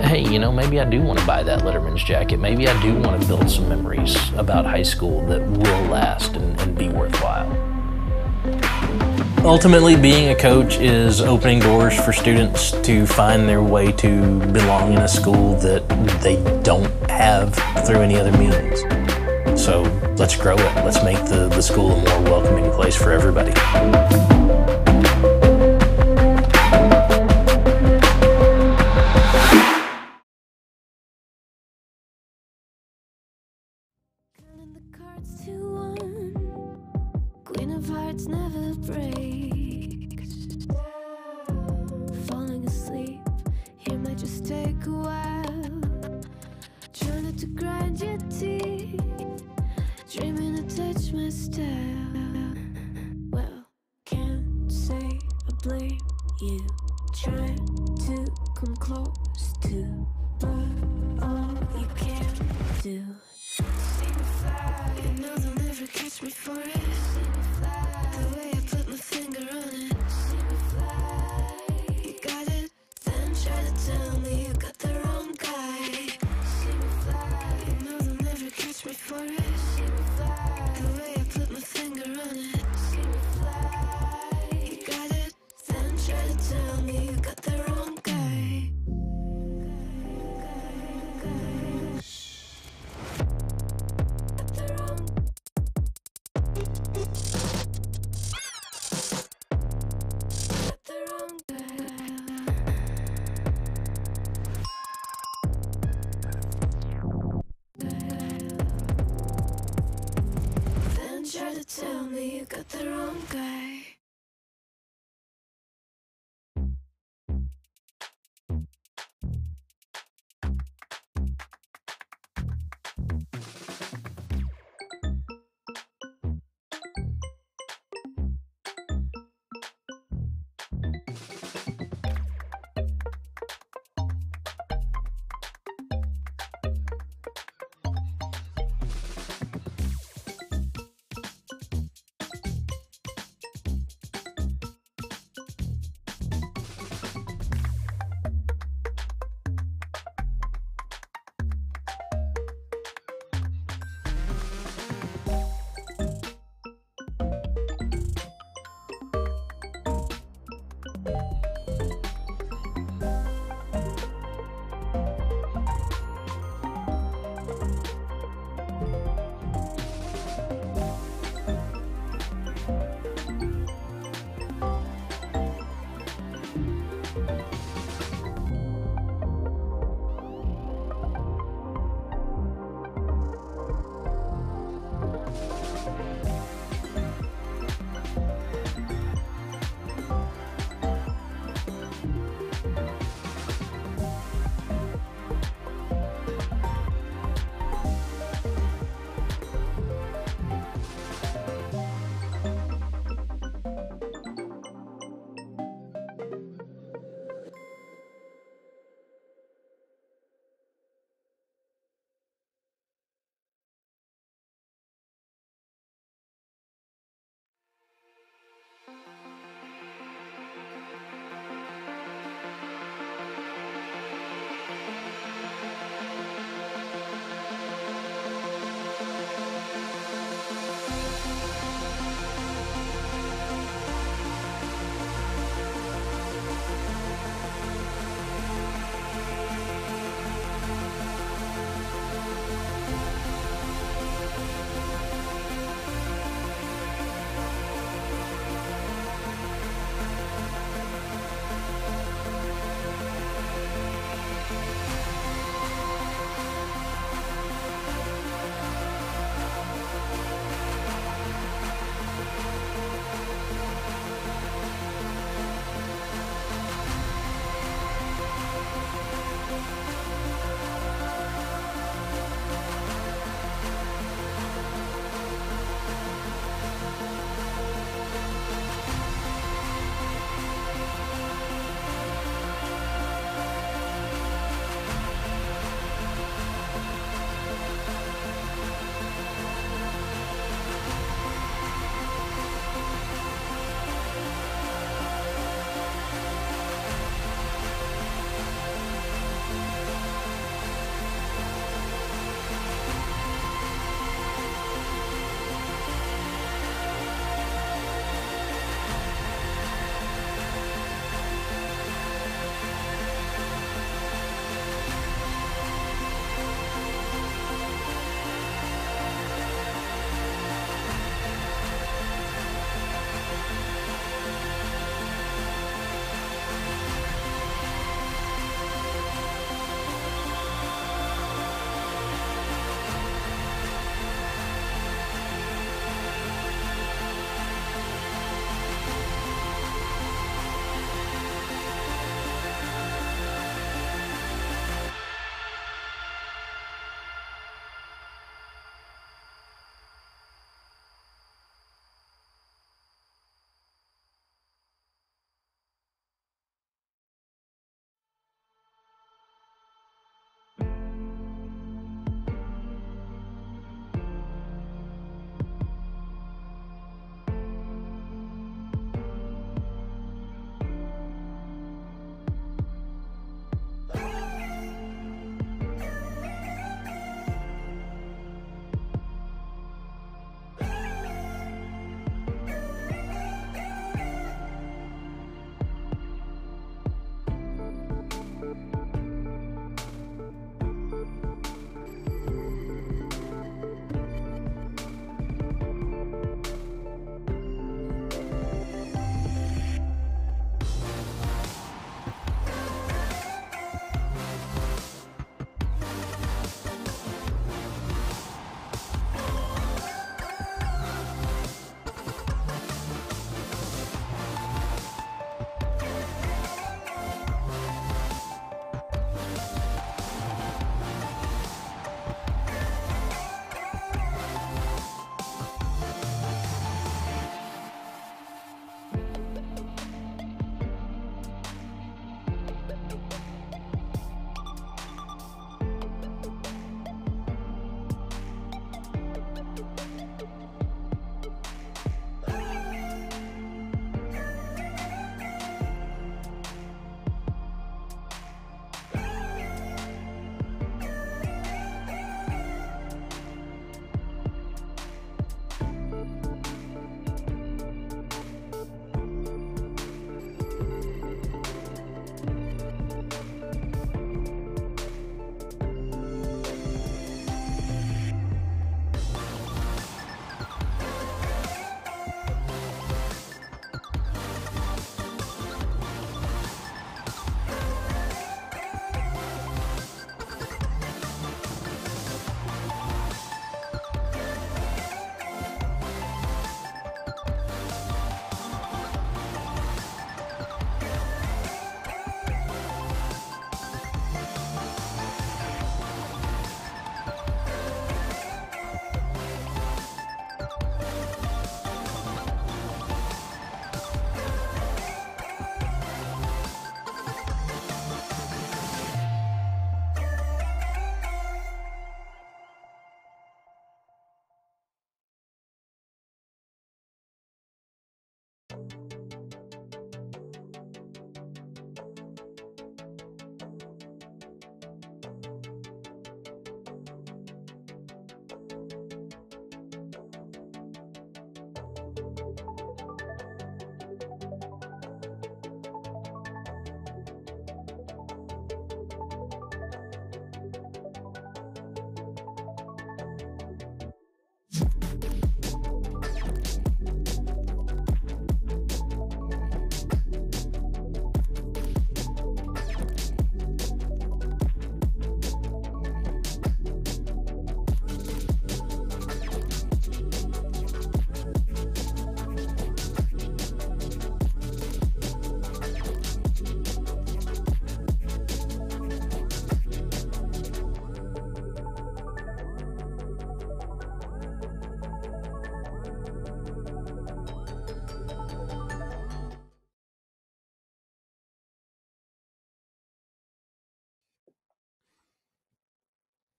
[SPEAKER 3] hey, you know, maybe I do want to buy that Letterman's jacket. Maybe I do want to build some memories about high school that will last and be worthwhile. Ultimately, being a coach is opening doors for students to find their way to belong in a school that they don't have through any other means. So let's grow it. Let's make the school a more welcoming place for everybody.
[SPEAKER 9] Queen of Hearts never breaks. Falling asleep, here might just take a while. Try not to grind your teeth, dreaming to touch my style. Well, supposed to. All you can do. See me fly, you know they'll never catch me for it. See me fly, the way I put my finger on it. See me fly, you got it, then try to tell me you got the wrong guy. See me fly, you know they'll never catch me for it. See me fly, the way I put my finger on it. See me fly, you got it, then try to tell me you got the wrong guy. Got the wrong. Got the wrong guy. Then try to tell me you got the wrong guy.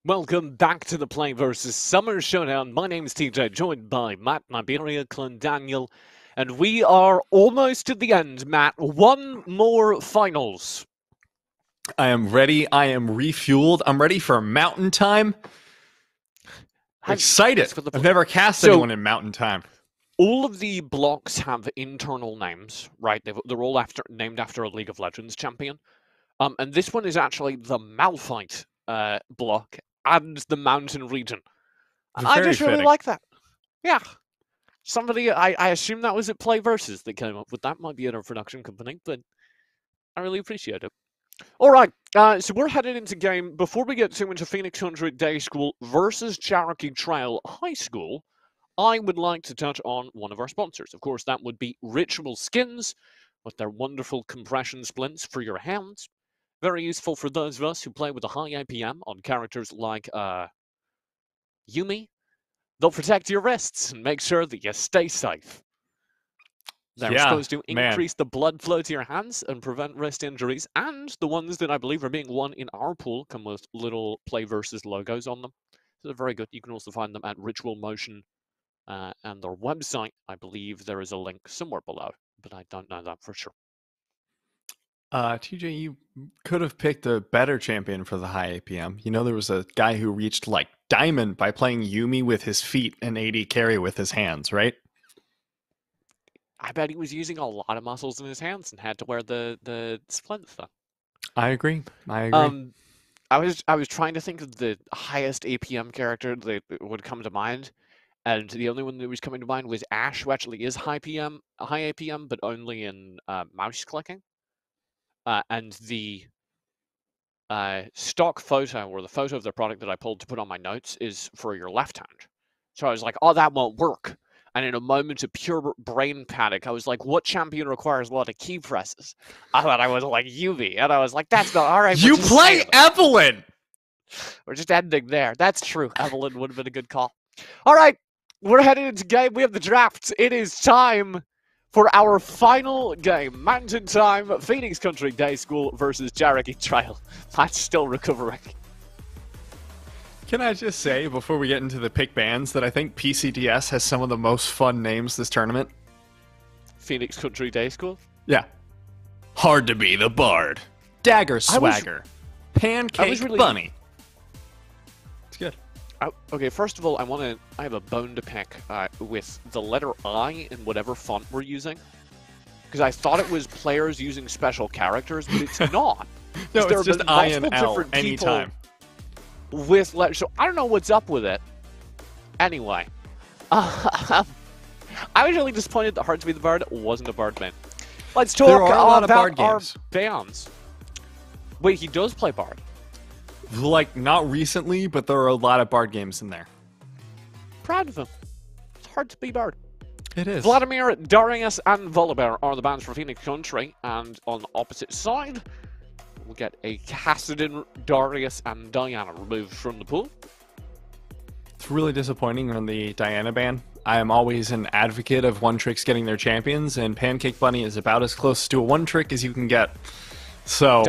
[SPEAKER 1] Welcome back to the Play vs. Summer Showdown. My name is TJ, joined by Matt, Niberia, Daniel, and we are almost at the end, Matt. One more finals.
[SPEAKER 2] I am ready. I am refueled. I'm ready for mountain time. Excited. I've never cast anyone in mountain time.
[SPEAKER 1] All of the blocks have internal names, right? They're all named after a League of Legends champion. And this one is actually the Malphite block and the mountain region. I just really like that. Yeah. Somebody, I assume that was at Play Versus that came up with that. Might be at our production company, but I really appreciate it. All right, so we're headed into game. Before we get too into Phoenix 100 Day School versus Cherokee Trail High School, I would like to touch on one of our sponsors. Of course, that would be Ritual Skins with their wonderful compression splints for your hands. Very useful for those of us who play with a high APM on characters like Yuumi. They'll protect your wrists and make sure that you stay safe. They're supposed to increase the blood flow to your hands and prevent wrist injuries. And the ones that I believe are being won in our pool come with little Play Versus logos on them. So they're very good. You can also find them at Ritual Motion and their website. I believe there is a link somewhere below, but I don't know that for sure.
[SPEAKER 2] TJ, you could have picked a better champion for the high APM. You know, there was a guy who reached like diamond by playing Yuumi with his feet and AD carry with his hands, right?
[SPEAKER 1] I bet he was using a lot of muscles in his hands and had to wear the splint stuff.
[SPEAKER 2] I agree. I
[SPEAKER 1] was trying to think of the highest APM character that would come to mind, and the only one that was coming to mind was Ashe, who actually is high APM, but only in mouse clicking. And the stock photo, or the photo of the product that I pulled to put on my notes, is for your left hand. So I was like, oh, that won't work. And in a moment of pure brain panic, I was like, what champion requires a lot of key presses? I thought I was like Yuumi, and I was like, that's not all right.
[SPEAKER 2] You play Evelyn!
[SPEAKER 1] We're just ending there. That's true. Evelyn would have been a good call. All right, we're heading into game. We have the draft. It is time for our final game. Mountain Time, Phoenix Country Day School versus Cherokee Trail. That's still recovering.
[SPEAKER 2] Can I just say, before we get into the pick bands, that I think PCDS has some of the most fun names this tournament?
[SPEAKER 1] Phoenix Country Day School?
[SPEAKER 2] Yeah. Hard to be the Bard. Dagger Swagger. Pancake Bunny. It's good.
[SPEAKER 1] Okay, first of all, I have a bone to pick with the letter I in whatever font we're using. Because I thought it was players using special characters, but it's not.
[SPEAKER 2] No, it's just I and L anytime.
[SPEAKER 1] So I don't know what's up with it. Anyway, I was really disappointed that Hard to Be the Bard wasn't a Bard man. Let's talk about our bands. Wait, he does play Bard?
[SPEAKER 2] Like, not recently, but there are a lot of Bard games in there.
[SPEAKER 1] Proud of him. It's Hard to Be Bard.
[SPEAKER 2] It is.
[SPEAKER 1] Vladimir, Darius, and Volibear are the bands for Phoenix Country, and on the opposite side, we'll get a Kassadin, Darius, and Diana removed from the pool.
[SPEAKER 2] It's really disappointing on the Diana ban. I am always an advocate of one-tricks getting their champions, and Pancake Bunny is about as close to a one-trick as you can get. So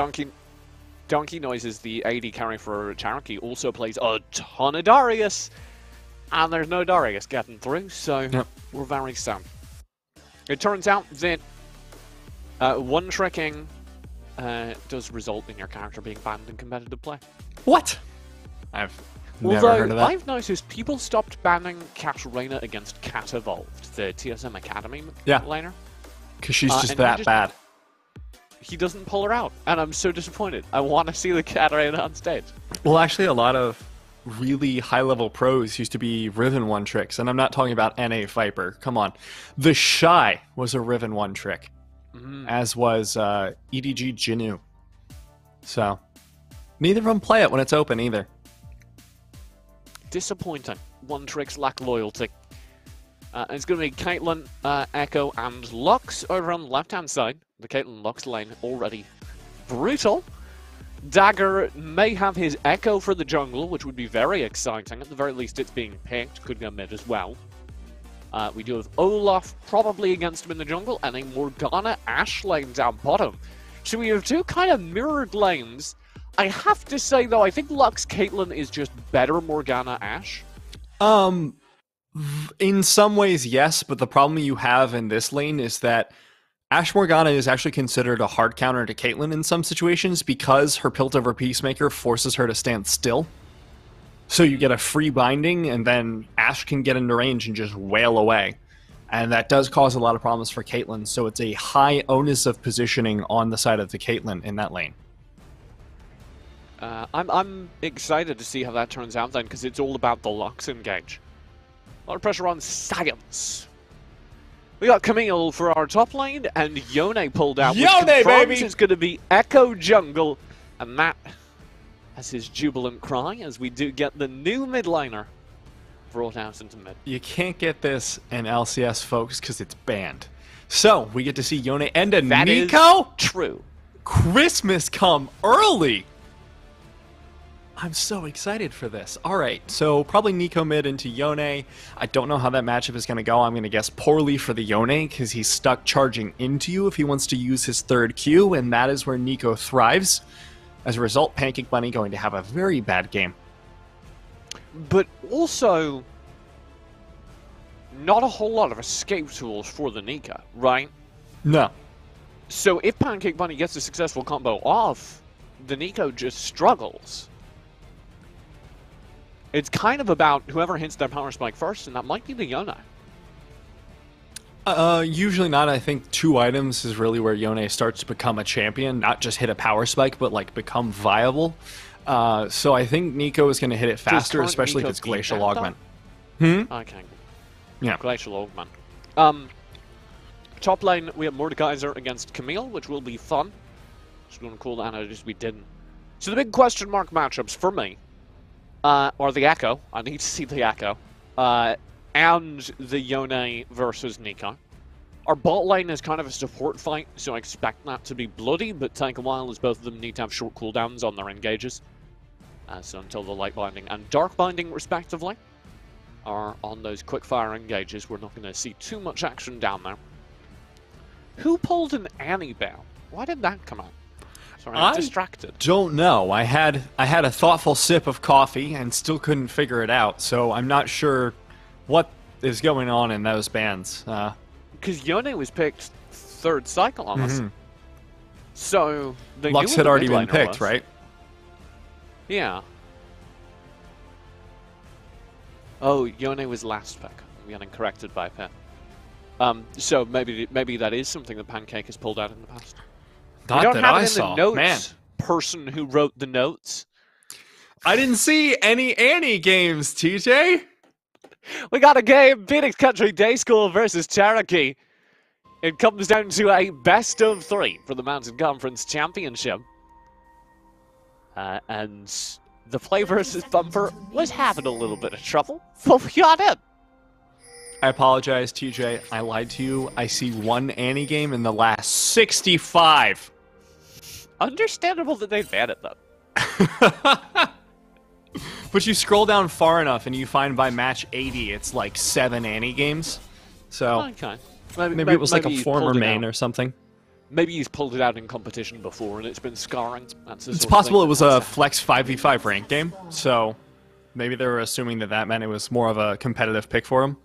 [SPEAKER 1] Donkey Noise is the AD carry for Cherokee, also plays a ton of Darius, and there's no Darius getting through, so we're very sad. It turns out that one-tricking does result in your character being banned in competitive play.
[SPEAKER 2] What? I've never heard of that.
[SPEAKER 1] I've noticed people stopped banning Katarina against Cat Evolved, the TSM Academy laner.
[SPEAKER 2] Because she's just that bad.
[SPEAKER 1] He doesn't pull her out, and I'm so disappointed. I want to see the Katarina on stage.
[SPEAKER 2] Well, actually, a lot of really high-level pros used to be Riven one-tricks, and I'm not talking about NA Viper. Come on. The Shy was a Riven one-trick, as was EDG Jinnu. So, neither of them play it when it's open either.
[SPEAKER 1] Disappointing. One-tricks lack loyalty. It's going to be Caitlyn, Echo, and Lux over on the left-hand side. The Caitlyn Lux lane already brutal. Dagger may have his Echo for the jungle, which would be very exciting. At the very least, it's being picked. Could go mid as well. We do have Olaf probably against him in the jungle, and a Morgana Ashe lane down bottom. So we have two kind of mirrored lanes. I have to say, though, I think Lux Caitlyn is just better Morgana Ashe.
[SPEAKER 2] In some ways, yes, but the problem you have in this lane is that Ashe Morgana is actually considered a hard counter to Caitlyn in some situations because her Piltover Peacemaker forces her to stand still. So you get a free binding, and then Ashe can get into range and just wail away. And that does cause a lot of problems for Caitlyn, so it's a high onus of positioning on the side of the Caitlyn in that lane.
[SPEAKER 1] I'm excited to see how that turns out then, because it's all about the Lux engage. A lot of pressure on Science. We got Camille for our top lane, and Yone pulled out.
[SPEAKER 2] Yone,
[SPEAKER 1] which confirms
[SPEAKER 2] baby!
[SPEAKER 1] It's going to be Echo Jungle, and Matt has his jubilant cry as we do get the new mid laner brought out into mid.
[SPEAKER 2] You can't get this in LCS, folks, because it's banned. So we get to see Yone and a
[SPEAKER 1] That is
[SPEAKER 2] Nico.
[SPEAKER 1] true.
[SPEAKER 2] Christmas come early. I'm so excited for this. All right, so probably Nico mid into Yone. I don't know how that matchup is going to go. I'm going to guess poorly for the Yone because he's stuck charging into you if he wants to use his third Q, and that is where Nico thrives. As a result, Pancake Bunny going to have a very bad game.
[SPEAKER 1] But also, not a whole lot of escape tools for the Nika, right?
[SPEAKER 2] No.
[SPEAKER 1] So if Pancake Bunny gets a successful combo off, the Nico just struggles. It's kind of about whoever hits their power spike first, and that might be the Yone.
[SPEAKER 2] Usually not. I think 2 items is really where Yone starts to become a champion, not just hit a power spike, but like become viable. So I think Nico is going to hit it faster, especially if it's Glacial Augment.
[SPEAKER 1] Okay.
[SPEAKER 2] Yeah.
[SPEAKER 1] Glacial Augment. Top lane, we have Mordekaiser against Camille, which will be fun. Just going to call that out as we didn't. So the big question mark matchups for me are the Echo. I need to see the Echo. And the Yone versus Nico. Our bot lane is kind of a support fight, so I expect that to be bloody, but take a while as both of them need to have short cooldowns on their engages. So until the light binding and dark binding, respectively, are on those quick-fire engages, we're not going to see too much action down there. Who pulled an Annie ban? Why did that come out? Sorry, I'm distracted.
[SPEAKER 2] Don't know. I had a thoughtful sip of coffee and still couldn't figure it out, so I'm not sure what is going on in those bans.
[SPEAKER 1] Because Yone was picked 3rd cycle on us. So they
[SPEAKER 2] Lux
[SPEAKER 1] knew
[SPEAKER 2] had
[SPEAKER 1] what
[SPEAKER 2] already
[SPEAKER 1] the
[SPEAKER 2] been
[SPEAKER 1] mid laner
[SPEAKER 2] picked,
[SPEAKER 1] was.
[SPEAKER 2] right?
[SPEAKER 1] Yeah. Oh, Yone was last pick. I'm getting corrected by Pep. So maybe that is something that Pancake has pulled out in the past.
[SPEAKER 2] Not
[SPEAKER 1] we don't
[SPEAKER 2] that
[SPEAKER 1] have
[SPEAKER 2] I
[SPEAKER 1] it in
[SPEAKER 2] saw.
[SPEAKER 1] the notes,
[SPEAKER 2] Man.
[SPEAKER 1] person who wrote the notes.
[SPEAKER 2] I didn't see any Annie games, TJ.
[SPEAKER 1] We got a game, Phoenix Country Day School versus Cherokee. It comes down to a best of 3 for the Mountain Conference Championship. And the Play versus Bumper was having a little bit of trouble, but we got it.
[SPEAKER 2] I apologize, TJ. I lied to you. I see 1 Annie game in the last 65.
[SPEAKER 1] Understandable that they banned it, though.
[SPEAKER 2] But you scroll down far enough and you find by match 80 it's like 7 Annie games. So
[SPEAKER 1] Okay.
[SPEAKER 2] maybe it was like a
[SPEAKER 1] he's
[SPEAKER 2] former
[SPEAKER 1] pulled it
[SPEAKER 2] main
[SPEAKER 1] out.
[SPEAKER 2] or something.
[SPEAKER 1] Maybe he's pulled it out in competition before and it's been scarring. That's the
[SPEAKER 2] It's
[SPEAKER 1] sort of
[SPEAKER 2] possible
[SPEAKER 1] thing
[SPEAKER 2] it was
[SPEAKER 1] that
[SPEAKER 2] a
[SPEAKER 1] happens.
[SPEAKER 2] flex 5v5 rank game, so maybe they were assuming that meant it was more of a competitive pick for him.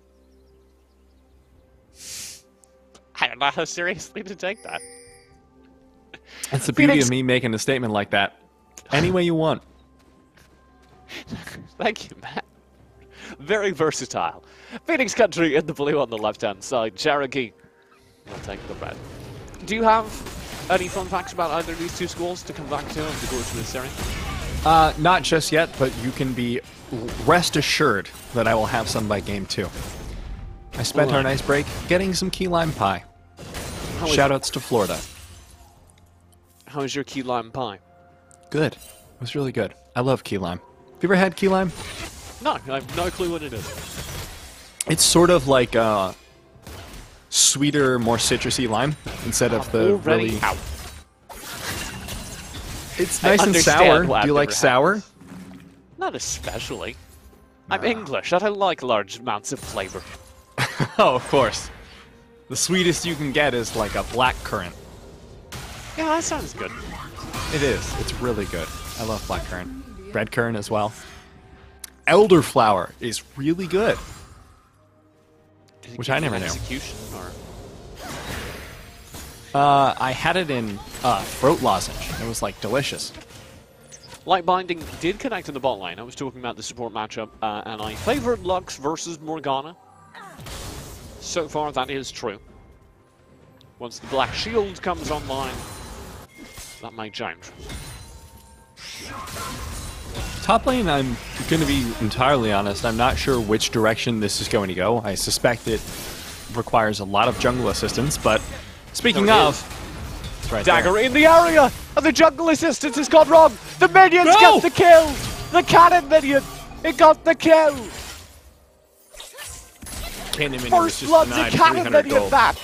[SPEAKER 1] I don't know how seriously to take that.
[SPEAKER 2] That's the beauty
[SPEAKER 1] Phoenix-
[SPEAKER 2] of me making a statement like that. Any way you want.
[SPEAKER 1] Thank you, Matt. Very versatile. Phoenix Country in the blue on the left-hand side. Cherokee will take the red. Do you have any fun facts about either of these 2 schools to come back to over the course of this series?
[SPEAKER 2] Not just yet, but you can be rest assured that I will have some by game 2. I spent our nice break getting some key lime pie. Shoutouts to Florida.
[SPEAKER 1] How is your key lime pie?
[SPEAKER 2] Good. It was really good. I love key lime. Have you ever had key lime?
[SPEAKER 1] No, I have no clue what it is.
[SPEAKER 2] It's sort of like sweeter, more citrusy lime instead of the
[SPEAKER 1] Already
[SPEAKER 2] really.
[SPEAKER 1] out.
[SPEAKER 2] It's
[SPEAKER 1] I
[SPEAKER 2] nice and
[SPEAKER 1] understand
[SPEAKER 2] sour.
[SPEAKER 1] why
[SPEAKER 2] Do you
[SPEAKER 1] I've
[SPEAKER 2] like
[SPEAKER 1] never had
[SPEAKER 2] sour?
[SPEAKER 1] this. Not especially. I'm English. I don't like large amounts of flavor.
[SPEAKER 2] Oh, of course. The sweetest you can get is like a black currant.
[SPEAKER 1] Yeah, that sounds good.
[SPEAKER 2] It is. It's really good. I love blackcurrant. Red currant as well. Elderflower is really good. Which I never knew.
[SPEAKER 1] Execution, or?
[SPEAKER 2] I had it in throat lozenge. It was like delicious.
[SPEAKER 1] Light Binding did connect in the bot lane. I was talking about the support matchup, and I favored Lux versus Morgana. So far, that is true. Once the Black Shield comes online, that might change.
[SPEAKER 2] Top lane, I'm going to be entirely honest, I'm not sure which direction this is going to go. I suspect it requires a lot of jungle assistance, but speaking of... It's right
[SPEAKER 1] Dagger
[SPEAKER 2] there.
[SPEAKER 1] in the area, and the jungle assistance has gone wrong. The minions
[SPEAKER 2] No!
[SPEAKER 1] get the kill. The cannon minion, it got the kill.
[SPEAKER 2] Cannon minion was
[SPEAKER 1] First
[SPEAKER 2] just
[SPEAKER 1] blood to
[SPEAKER 2] denied
[SPEAKER 1] cannon
[SPEAKER 2] 300
[SPEAKER 1] minion
[SPEAKER 2] gold.
[SPEAKER 1] back.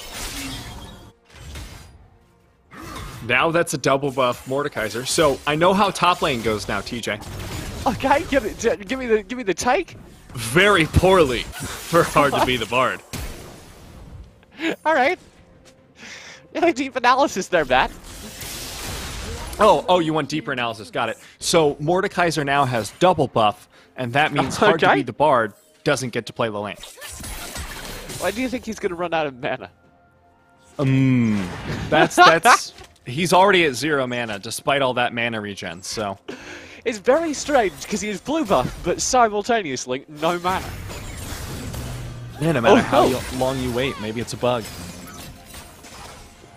[SPEAKER 2] Now that's a double buff Mordekaiser. So I know how top lane goes now, TJ.
[SPEAKER 1] Okay, give me the take.
[SPEAKER 2] Very poorly for hard to be the bard.
[SPEAKER 1] All right. Yeah, deep analysis there, Matt.
[SPEAKER 2] Oh, you want deeper analysis. Got it. So Mordekaiser now has double buff, and that means hard to
[SPEAKER 1] Okay.
[SPEAKER 2] be the bard doesn't get to play the lane.
[SPEAKER 1] Why do you think he's going to run out of mana?
[SPEAKER 2] That's he's already at 0 mana despite all that mana regen. So
[SPEAKER 1] It's very strange because he is blue buff, but simultaneously no mana.
[SPEAKER 2] yeah, no matter how
[SPEAKER 1] no.
[SPEAKER 2] long you wait, maybe it's a bug.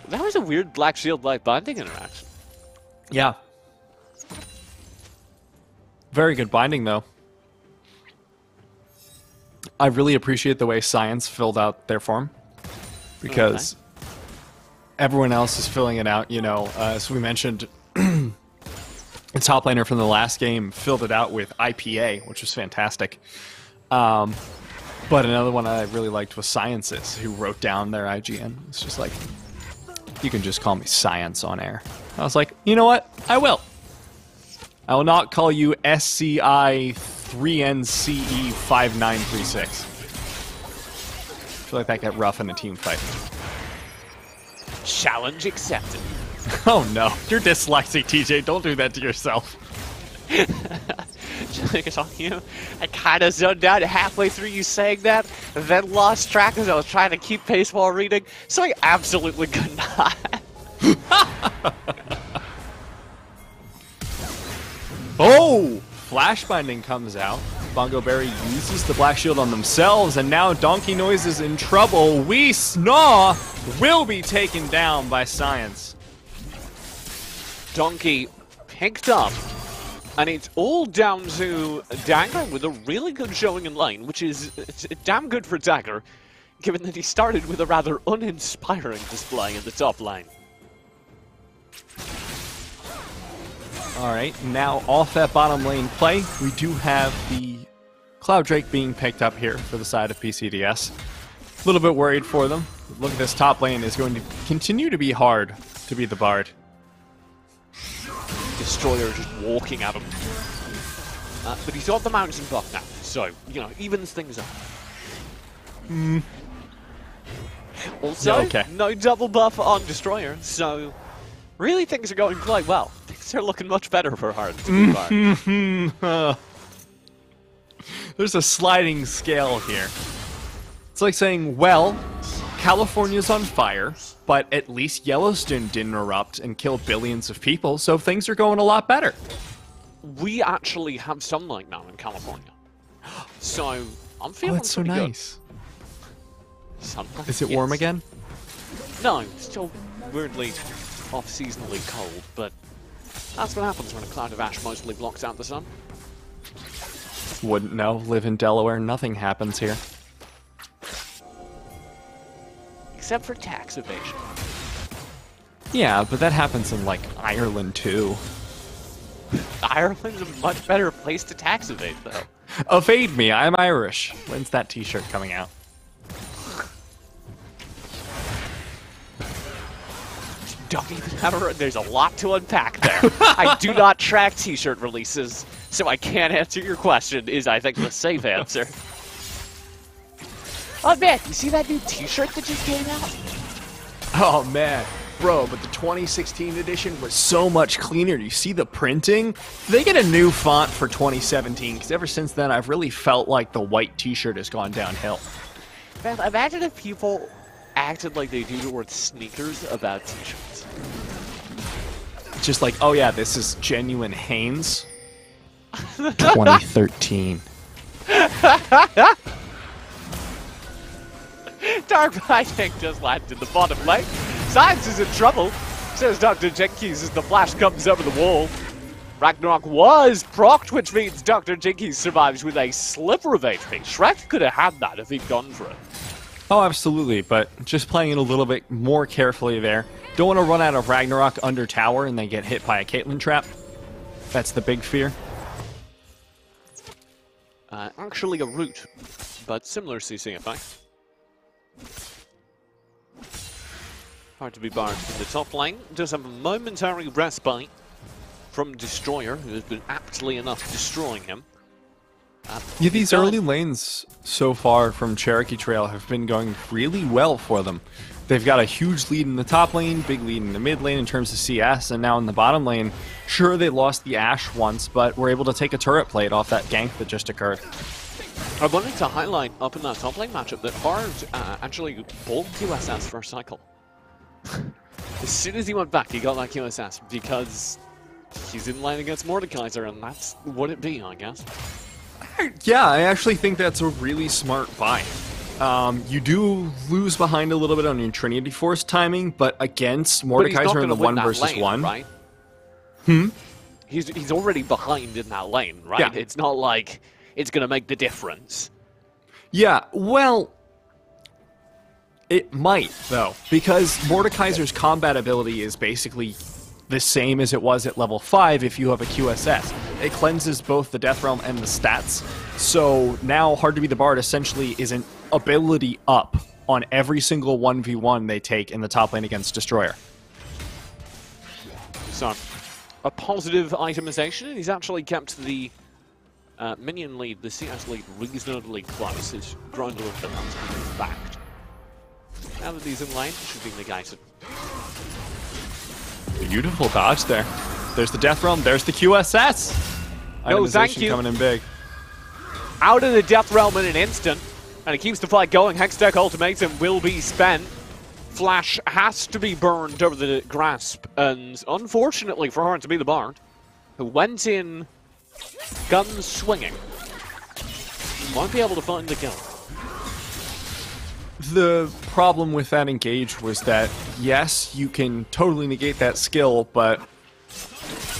[SPEAKER 1] That was a weird Black Shield Light Binding interaction.
[SPEAKER 2] Yeah. Very good binding though. I really appreciate the way Science filled out their form because everyone else is filling it out, you know, as we mentioned, the top laner from the last game filled it out with IPA, which was fantastic. But another one I really liked was Sciences, who wrote down their IGN. It's just like, you can just call me Science on air. I was like, you know what? I will. I will not call you SCI 3NCE 5936. I feel like that got rough in a team fight.
[SPEAKER 1] Challenge accepted.
[SPEAKER 2] Oh no, you're dyslexic, TJ. Don't do that to yourself.
[SPEAKER 1] Just on you, I kind of zoned out halfway through you saying that, then lost track as I was trying to keep pace while reading, so I absolutely could not.
[SPEAKER 2] Oh! Flash Binding comes out. Bongo Berry uses the Black Shield on themselves, and now Donkey Noise is in trouble. We Snaw will be taken down by Science.
[SPEAKER 1] Donkey picked up, and it's all down to Dagger with a really good showing in lane, which is damn good for Dagger, given that he started with a rather uninspiring display in the top lane.
[SPEAKER 2] Alright, now off that bottom lane play, we do have the Cloud Drake being picked up here for the side of PCDS. A little bit worried for them. Look, this top lane is going to continue to be hard to be the bard.
[SPEAKER 1] Destroyer just walking at him. But he's got the mountain buff now, so, you know, evens things up. Also,
[SPEAKER 2] Yeah, okay.
[SPEAKER 1] no double buff on Destroyer, so really things are going quite well. Things are looking much better for Hard to be bard.
[SPEAKER 2] There's a sliding scale here. It's like saying, well, California's on fire, but at least Yellowstone didn't erupt and kill billions of people, so things are going a lot better.
[SPEAKER 1] We actually have sunlight now in California. So, I'm feeling
[SPEAKER 2] that's so
[SPEAKER 1] pretty good.
[SPEAKER 2] nice.
[SPEAKER 1] Sunlight,
[SPEAKER 2] Is it warm
[SPEAKER 1] yes.
[SPEAKER 2] again?
[SPEAKER 1] No, it's still weirdly off-seasonally cold, but that's what happens when a cloud of ash mostly blocks out the sun.
[SPEAKER 2] Wouldn't know. Live in Delaware, nothing happens here.
[SPEAKER 1] Except for tax evasion.
[SPEAKER 2] Yeah, but that happens in, like, Ireland, too.
[SPEAKER 1] Ireland's a much better place to tax evade, though.
[SPEAKER 2] Evade me, I'm Irish. When's that t-shirt coming out?
[SPEAKER 1] Don't even have a... There's a lot to unpack there. I do not track t-shirt releases, so I can't answer your question, is I think the safe answer. Oh man, you see that new t-shirt that just came out?
[SPEAKER 2] Oh man, bro, but the 2016 edition was so much cleaner. You see the printing? They get a new font for 2017, because ever since then, I've really felt like the white t-shirt has gone downhill.
[SPEAKER 1] Man, imagine if people acted like they do towards sneakers about t-shirts.
[SPEAKER 2] Just like, oh yeah, this is genuine Hanes. 2013.
[SPEAKER 1] Dark Lightning just landed in the bottom lane. Science is in trouble, says Dr. Jenkins as the flash comes over the wall. Ragnarok was procced, which means Dr. Jenkins survives with a sliver of HP. Shrek could have had that if he'd gone for it.
[SPEAKER 2] Oh, absolutely, but just playing it a little bit more carefully there. Don't want to run out of Ragnarok under tower and then get hit by a Caitlyn trap. That's the big fear.
[SPEAKER 1] Actually a root, but similar CC effect. Hard to be barred in the top lane. Does have a momentary respite from Destroyer, who has been aptly enough destroying him.
[SPEAKER 2] Yeah, these early lanes so far from Cherokee Trail have been going really well for them. They've got a huge lead in the top lane, big lead in the mid lane in terms of CS, and now in the bottom lane, sure, they lost the Ashe once, but were able to take a turret plate off that gank that just occurred.
[SPEAKER 1] I wanted to highlight up in that top lane matchup that Hard actually bought QSS for a cycle. As soon as he went back, he got that QSS because he's in lane against Mordekaiser, and that's what it be, I guess.
[SPEAKER 2] Yeah, I actually think that's a really smart buy. You do lose behind a little bit on your Trinity Force timing, but against Mordekaiser in the 1 versus 1.
[SPEAKER 1] Right? He's already behind in that lane, right?
[SPEAKER 2] Yeah.
[SPEAKER 1] It's not like it's going to make the difference.
[SPEAKER 2] Yeah, well, it might, though, because Mordekaiser's combat ability is basically the same as it was at level 5 if you have a QSS. It cleanses both the Death Realm and the stats, so now Hard to Be the Bard essentially is an ability up on every single 1v1 they take in the top lane against Destroyer.
[SPEAKER 1] So, a positive itemization, and he's actually kept the minion lead, the CS lead, reasonably close. It's grown a little bit, that's backed. Now that he's in lane, it should be negated.
[SPEAKER 2] Beautiful dodge there. There's the Death Realm, there's the QSS!
[SPEAKER 1] No, thank you.
[SPEAKER 2] Coming in big.
[SPEAKER 1] Out of the Death Realm in an instant, and it keeps the fight going. Hextech Ultimatum will be spent. Flash has to be burned over the grasp, and unfortunately for Hard to Be the Bard, who went in guns swinging, won't be able to find the kill.
[SPEAKER 2] The problem with that engage was that, yes, you can totally negate that skill, but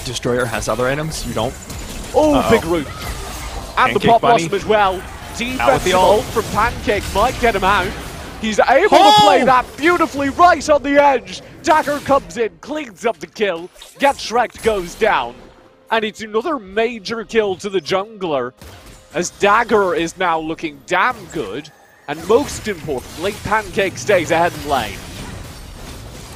[SPEAKER 2] Destroyer has other items, you don't.
[SPEAKER 1] Oh, big root. And the
[SPEAKER 2] Pancake
[SPEAKER 1] Pop
[SPEAKER 2] Bunny.
[SPEAKER 1] Blossom as well.
[SPEAKER 2] Out with
[SPEAKER 1] Defensive
[SPEAKER 2] the ult.
[SPEAKER 1] ult from Pancake might get him out. He's able to play that beautifully right on the edge. Dagger comes in, cleans up the kill, gets Shrek, goes down. And it's another major kill to the jungler, as Dagger is now looking damn good. And most importantly, Pancake stays ahead in lane.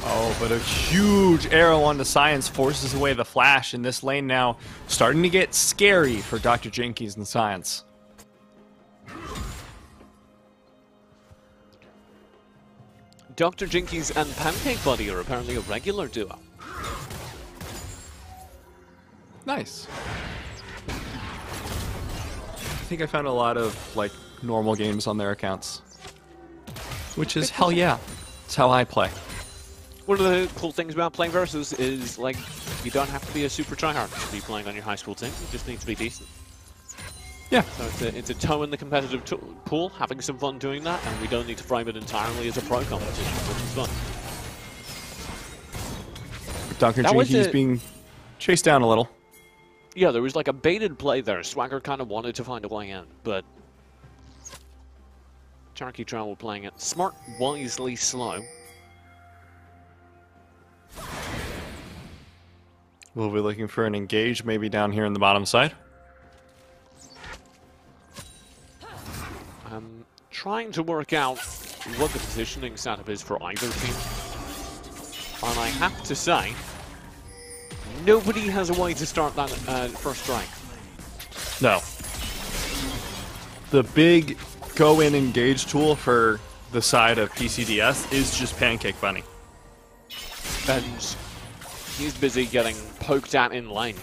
[SPEAKER 2] Oh, but a huge arrow onto Science forces away the Flash in this lane now. Starting to get scary for Dr. Jenkins and Science.
[SPEAKER 1] Dr. Jenkins and Pancake Buddy are apparently a regular duo.
[SPEAKER 2] Nice. I think I found a lot of, like, normal games on their accounts. Which is, hell yeah. It's how I play.
[SPEAKER 1] One of the cool things about playing Versus is, like, you don't have to be a super tryhard to be playing on your high school team. You just need to be decent.
[SPEAKER 2] Yeah.
[SPEAKER 1] So it's a toe in the competitive pool, having some fun doing that, and we don't need to frame it entirely as a pro competition, which is fun.
[SPEAKER 2] Dr. Jenkins being chased down a little.
[SPEAKER 1] Yeah, there was like a baited play there. Swagger kind of wanted to find a way in, but Cherokee Trail playing it smart, wisely slow.
[SPEAKER 2] We'll be looking for an engage maybe down here in the bottom side.
[SPEAKER 1] I'm trying to work out what the positioning setup is for either team. And I have to say, nobody has a way to start that first strike.
[SPEAKER 2] No. The big go-in engage tool for the side of PCDS is just Pancake Bunny.
[SPEAKER 1] And he's busy getting poked at in lane.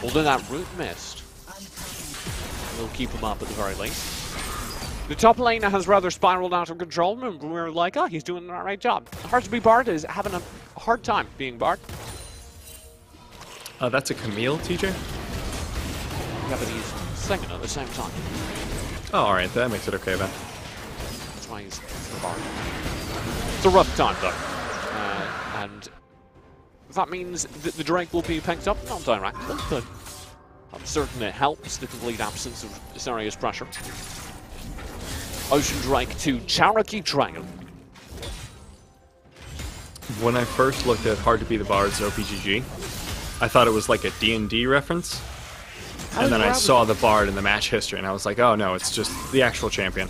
[SPEAKER 1] Although that root missed will keep him up at the very least. The top lane has rather spiraled out of control, and we're like, oh, he's doing the right job. Hard to be Bard is having a hard time being Bard.
[SPEAKER 2] That's a Camille, TJ?
[SPEAKER 1] Yeah, but he's singing at the same time.
[SPEAKER 2] Oh, alright, that makes it okay then.
[SPEAKER 1] That's why he's the Bard. It's a rough time, though. And that means that the Drake will be picked up, not directly, but I'm certain it helps the complete absence of serious pressure. Ocean Drake to Cherokee Trail.
[SPEAKER 2] When I first looked at Hard to Be the Bard's OPGG, I thought it was like a D&D reference. And then I saw the Bard in the match history, and I was like, oh no, it's just the actual champion.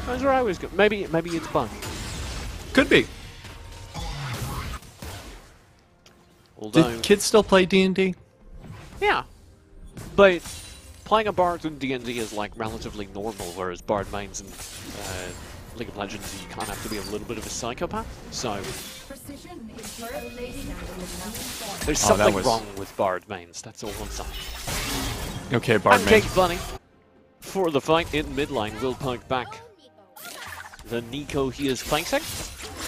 [SPEAKER 1] That's where I was going. Maybe it's fun.
[SPEAKER 2] Could be.
[SPEAKER 1] Although,
[SPEAKER 2] Did kids still play D&D?
[SPEAKER 1] yeah, but playing a Bard in D&D is like relatively normal, whereas Bard mains in League of Legends, you kind of have to be a little bit of a psychopath. So there's something wrong with Bard mains. That's all I'm saying.
[SPEAKER 2] Okay, Bard main.
[SPEAKER 1] Pancake Bunny for the fight in mid lane will poke back the Nico he is facing.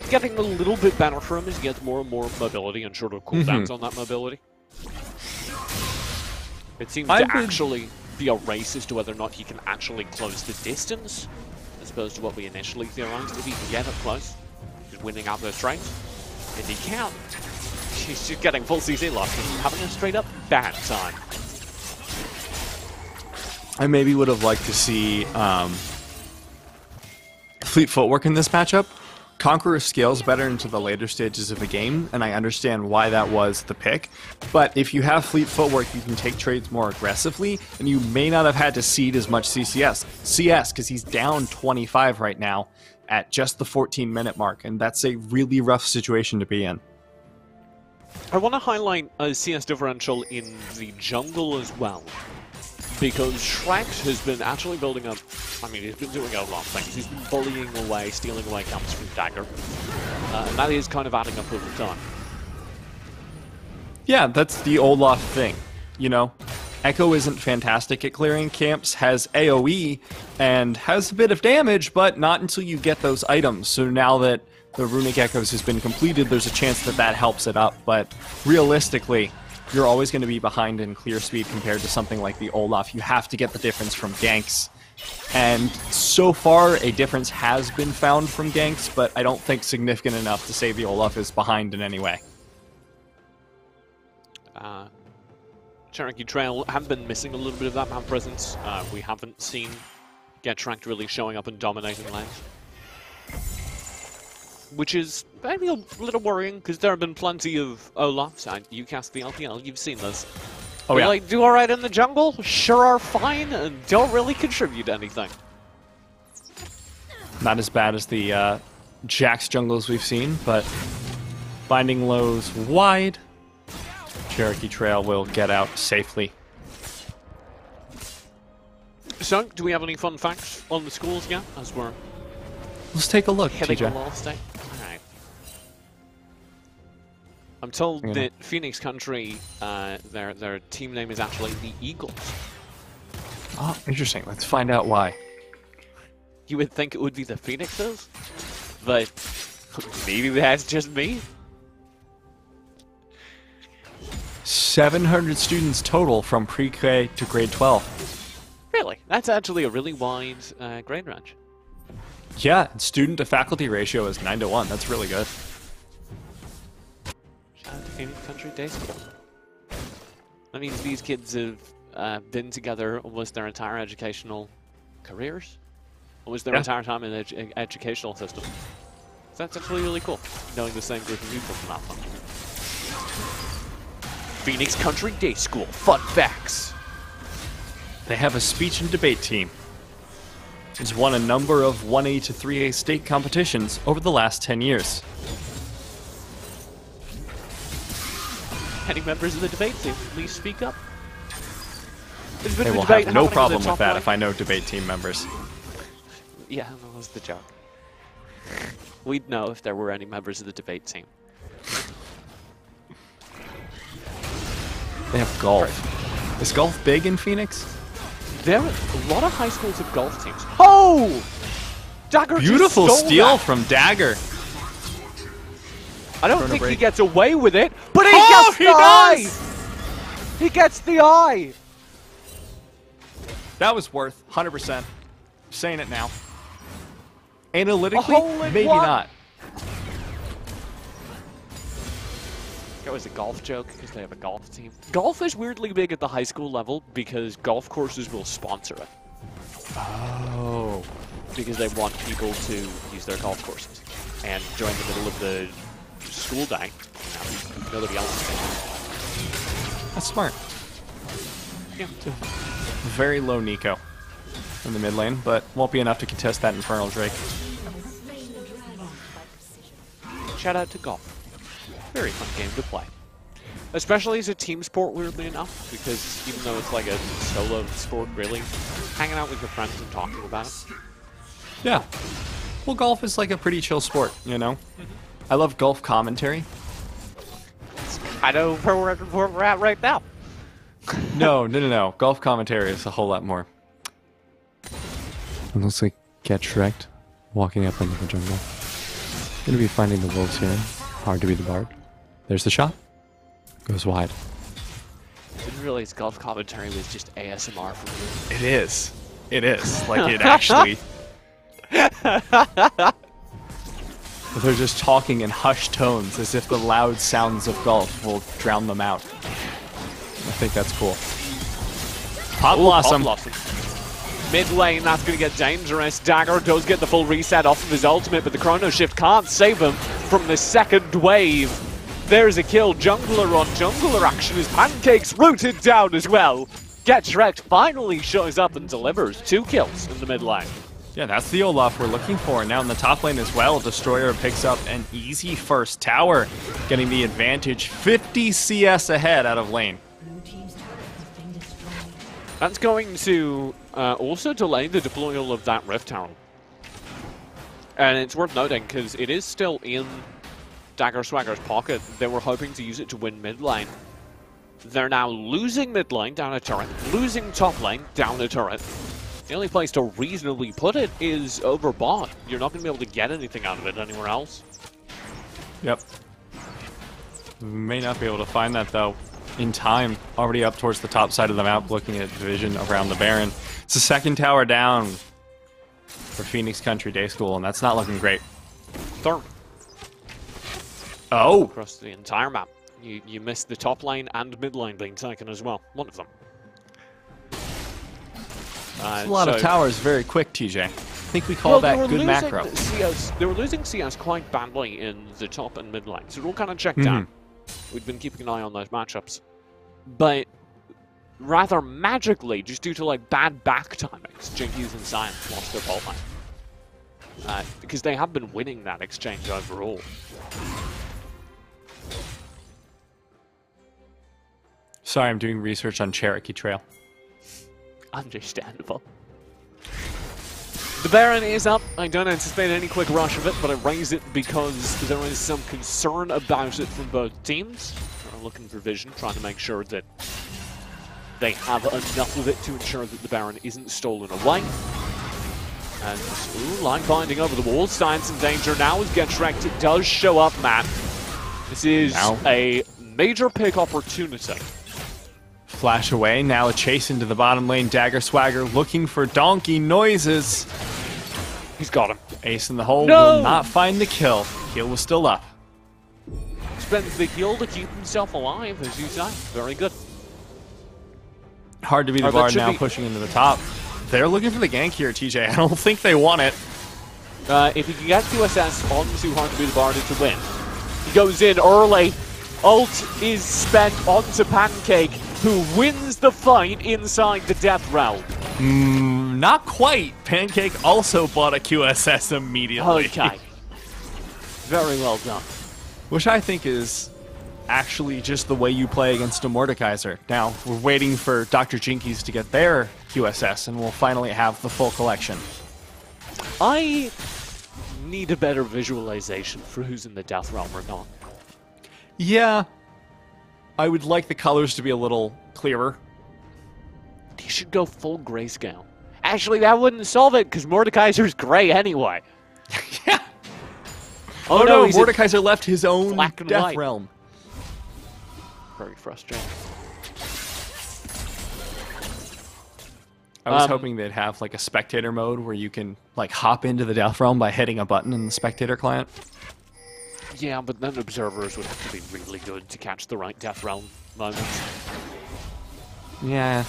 [SPEAKER 1] Getting a little bit better for him as he gets more and more mobility and shorter cooldowns on that mobility. It seems to actually be a race as to whether or not he can actually close the distance, as opposed to what we initially theorized. If he can get up close, he's winning out those trades. If he can, he's just getting full CC lock and having a straight up bad time.
[SPEAKER 2] I maybe would have liked to see Fleet Footwork in this matchup. Conqueror scales better into the later stages of the game, and I understand why that was the pick. But if you have Fleet Footwork, you can take trades more aggressively, and you may not have had to cede as much CS, because he's down 25 right now at just the 14-minute mark, and that's a really rough situation to be in.
[SPEAKER 1] I want to highlight a CS differential in the jungle as well, because Shrek has been actually building up. I mean, he's been doing a lot of things. He's been bullying away, stealing away camps from Dagger, and that is kind of adding up over time.
[SPEAKER 2] Yeah, that's the Olaf thing, you know? Echo isn't fantastic at clearing camps, has AoE, and has a bit of damage, but not until you get those items. So now that the Runic Echoes has been completed, there's a chance that that helps it up, but realistically, you're always going to be behind in clear speed compared to something like the Olaf. You have to get the difference from ganks. And so far, a difference has been found from ganks, but I don't think significant enough to say the Olaf is behind in any way.
[SPEAKER 1] Cherokee Trail have been missing a little bit of that map presence. We haven't seen Get Tracked really showing up and dominating lanes. Which is maybe a little worrying, because there have been plenty of Olafs. You cast the LPL, you've seen this.
[SPEAKER 2] Oh, yeah.
[SPEAKER 1] Like, do alright in the jungle, sure are fine, and don't really contribute anything.
[SPEAKER 2] Not as bad as the Jax jungles we've seen, but binding lows wide. Cherokee Trail will get out safely.
[SPEAKER 1] So, do we have any fun facts on the schools yet, as we're
[SPEAKER 2] Let's take a look,
[SPEAKER 1] hitting
[SPEAKER 2] TJ.
[SPEAKER 1] the last day? Alright. I'm told that Phoenix Country, their team name is actually the Eagles.
[SPEAKER 2] Oh, interesting. Let's find out why.
[SPEAKER 1] You would think it would be the Phoenixes, but maybe that's just me.
[SPEAKER 2] 700 students total from pre-K to grade 12.
[SPEAKER 1] Really? That's actually a really wide grade range.
[SPEAKER 2] Yeah, student to faculty ratio is 9-to-1. That's really good.
[SPEAKER 1] Shout out to Phoenix Country Day School. That means these kids have been together almost their entire educational careers, almost their entire time in the educational system. So that's actually really cool, knowing the same group of people from that function. Phoenix Country Day School, fun facts.
[SPEAKER 2] They have a speech and debate team. It's won a number of 1A to 3A state competitions over the last 10 years.
[SPEAKER 1] Any members of the debate team, please speak up.
[SPEAKER 2] They will have no problem with that if I know debate team members.
[SPEAKER 1] Yeah, that was the joke. We'd know if there were any members of the debate team.
[SPEAKER 2] They have golf. Is golf big in Phoenix?
[SPEAKER 1] There are a lot of high schools have golf teams. Oh! Dagger
[SPEAKER 2] Beautiful
[SPEAKER 1] just stole
[SPEAKER 2] steal
[SPEAKER 1] that.
[SPEAKER 2] from Dagger.
[SPEAKER 1] I don't
[SPEAKER 2] Chrono
[SPEAKER 1] think he
[SPEAKER 2] break.
[SPEAKER 1] gets away with it, but he
[SPEAKER 2] Oh,
[SPEAKER 1] gets
[SPEAKER 2] he
[SPEAKER 1] the eye!
[SPEAKER 2] does!
[SPEAKER 1] He gets the eye!
[SPEAKER 2] That was worth 100%. Saying it now.
[SPEAKER 1] A
[SPEAKER 2] Analytically,
[SPEAKER 1] hole in
[SPEAKER 2] maybe
[SPEAKER 1] one.
[SPEAKER 2] not.
[SPEAKER 1] That was a golf joke because they have a golf team. Golf is weirdly big at the high school level because golf courses will sponsor it.
[SPEAKER 2] Oh.
[SPEAKER 1] Because they want people to use their golf courses. And during the middle of the school day, nobody else is there.
[SPEAKER 2] That's smart.
[SPEAKER 1] Yeah.
[SPEAKER 2] Very low Nico in the mid lane, but won't be enough to contest that Infernal Drake.
[SPEAKER 1] Shout out to golf. Very fun game to play. Especially as a team sport, weirdly enough, because even though it's like a solo sport, really, hanging out with your friends and talking about it.
[SPEAKER 2] Yeah. Well, golf is like a pretty chill sport, you know? I love golf commentary.
[SPEAKER 1] It's kind of where we're at right now.
[SPEAKER 2] No. Golf commentary is a whole lot more. It looks like Get Shrek walking up into the jungle. Gonna be finding the wolves here. Hard to be the bard. There's the shot. Goes wide.
[SPEAKER 1] Didn't realize golf commentary was just ASMR for me.
[SPEAKER 2] It is. It is. Like, it actually... They're just talking in hushed tones as if the loud sounds of golf will drown them out. I think that's cool. Pop Blossom.
[SPEAKER 1] Pop Blossom. Mid lane, that's going to get dangerous. Dagger does get the full reset off of his ultimate, but the Chrono Shift can't save him from the second wave. There's a kill. Jungler on jungler action as Pancake's rooted down as well. Get Shrek finally shows up and delivers 2 kills in the mid lane.
[SPEAKER 2] Yeah, that's the Olaf we're looking for. Now in the top lane as well, Destroyer picks up an easy first tower, getting the advantage 50 CS ahead out of lane.
[SPEAKER 1] That's going to also delay the deployal of that Rift Herald. And it's worth noting, because it is still in Dagger Swagger's pocket. They were hoping to use it to win mid lane. They're now losing mid lane down a turret, losing top lane down a turret. The only place to reasonably put it is over bot. You're not going to be able to get anything out of it anywhere else.
[SPEAKER 2] Yep. We may not be able to find that, though, in time. Already up towards the top side of the map, looking at vision around the Baron. It's the second tower down for Phoenix Country Day School, and that's not looking great.
[SPEAKER 1] Third.
[SPEAKER 2] Oh!
[SPEAKER 1] Across the entire map. You missed the top lane and mid lane being taken as well. One of them.
[SPEAKER 2] It's a lot of towers very quick, TJ. I think we call that good macro.
[SPEAKER 1] They were losing CS quite badly in the top and mid lane, so it all kind of checked out. We've been keeping an eye on those matchups. But rather magically, just due to like bad back timings, Jinkies and Science lost their bot lane. Because they have been winning that exchange overall.
[SPEAKER 2] Sorry, I'm doing research on Cherokee Trail.
[SPEAKER 1] Understandable. The Baron is up. I don't anticipate any quick rush of it, but I raise it because there is some concern about it from both teams. They're looking for vision, trying to make sure that they have enough of it to ensure that the Baron isn't stolen away. And, ooh, line binding over the wall. Science in danger now as Get Shrek does show up, Matt. This is a major pick opportunity.
[SPEAKER 2] Flash away, now a chase into the bottom lane. Dagger Swagger looking for donkey noises.
[SPEAKER 1] He's got him.
[SPEAKER 2] Ace in the hole
[SPEAKER 1] No!
[SPEAKER 2] will not find the kill. Kill was still up.
[SPEAKER 1] Spends the heal to keep himself alive, as you say. Very good.
[SPEAKER 2] Hard to be the
[SPEAKER 1] Or that
[SPEAKER 2] bard
[SPEAKER 1] should
[SPEAKER 2] now,
[SPEAKER 1] be-
[SPEAKER 2] pushing into the top. They're looking for the gank here, TJ. I don't think they want it.
[SPEAKER 1] If he can get QSS on too hard to be the bard to win. He goes in early. Ult is spent onto Pancake, who wins the fight inside the death realm.
[SPEAKER 2] Not quite. Pancake also bought a QSS immediately.
[SPEAKER 1] Okay. Very well done.
[SPEAKER 2] Which I think is actually just the way you play against a Mordekaiser. Now, we're waiting for Dr. Jinkies to get their QSS, and we'll finally have the full collection.
[SPEAKER 1] I need a better visualization for who's in the death realm or not.
[SPEAKER 2] Yeah. I would like the colors to be a little clearer.
[SPEAKER 1] You should go full grayscale. Actually, that wouldn't solve it, because Mordekaiser's gray anyway.
[SPEAKER 2] Yeah.
[SPEAKER 1] Oh,
[SPEAKER 2] no,
[SPEAKER 1] he's
[SPEAKER 2] Mordekaiser left his own
[SPEAKER 1] black and
[SPEAKER 2] Death
[SPEAKER 1] white.
[SPEAKER 2] Realm.
[SPEAKER 1] Very frustrating.
[SPEAKER 2] I was hoping they'd have like a spectator mode where you can like hop into the Death Realm by hitting a button in the spectator client.
[SPEAKER 1] Yeah, but then observers would have to be really good to catch the right Death Realm moments.
[SPEAKER 2] Yeah.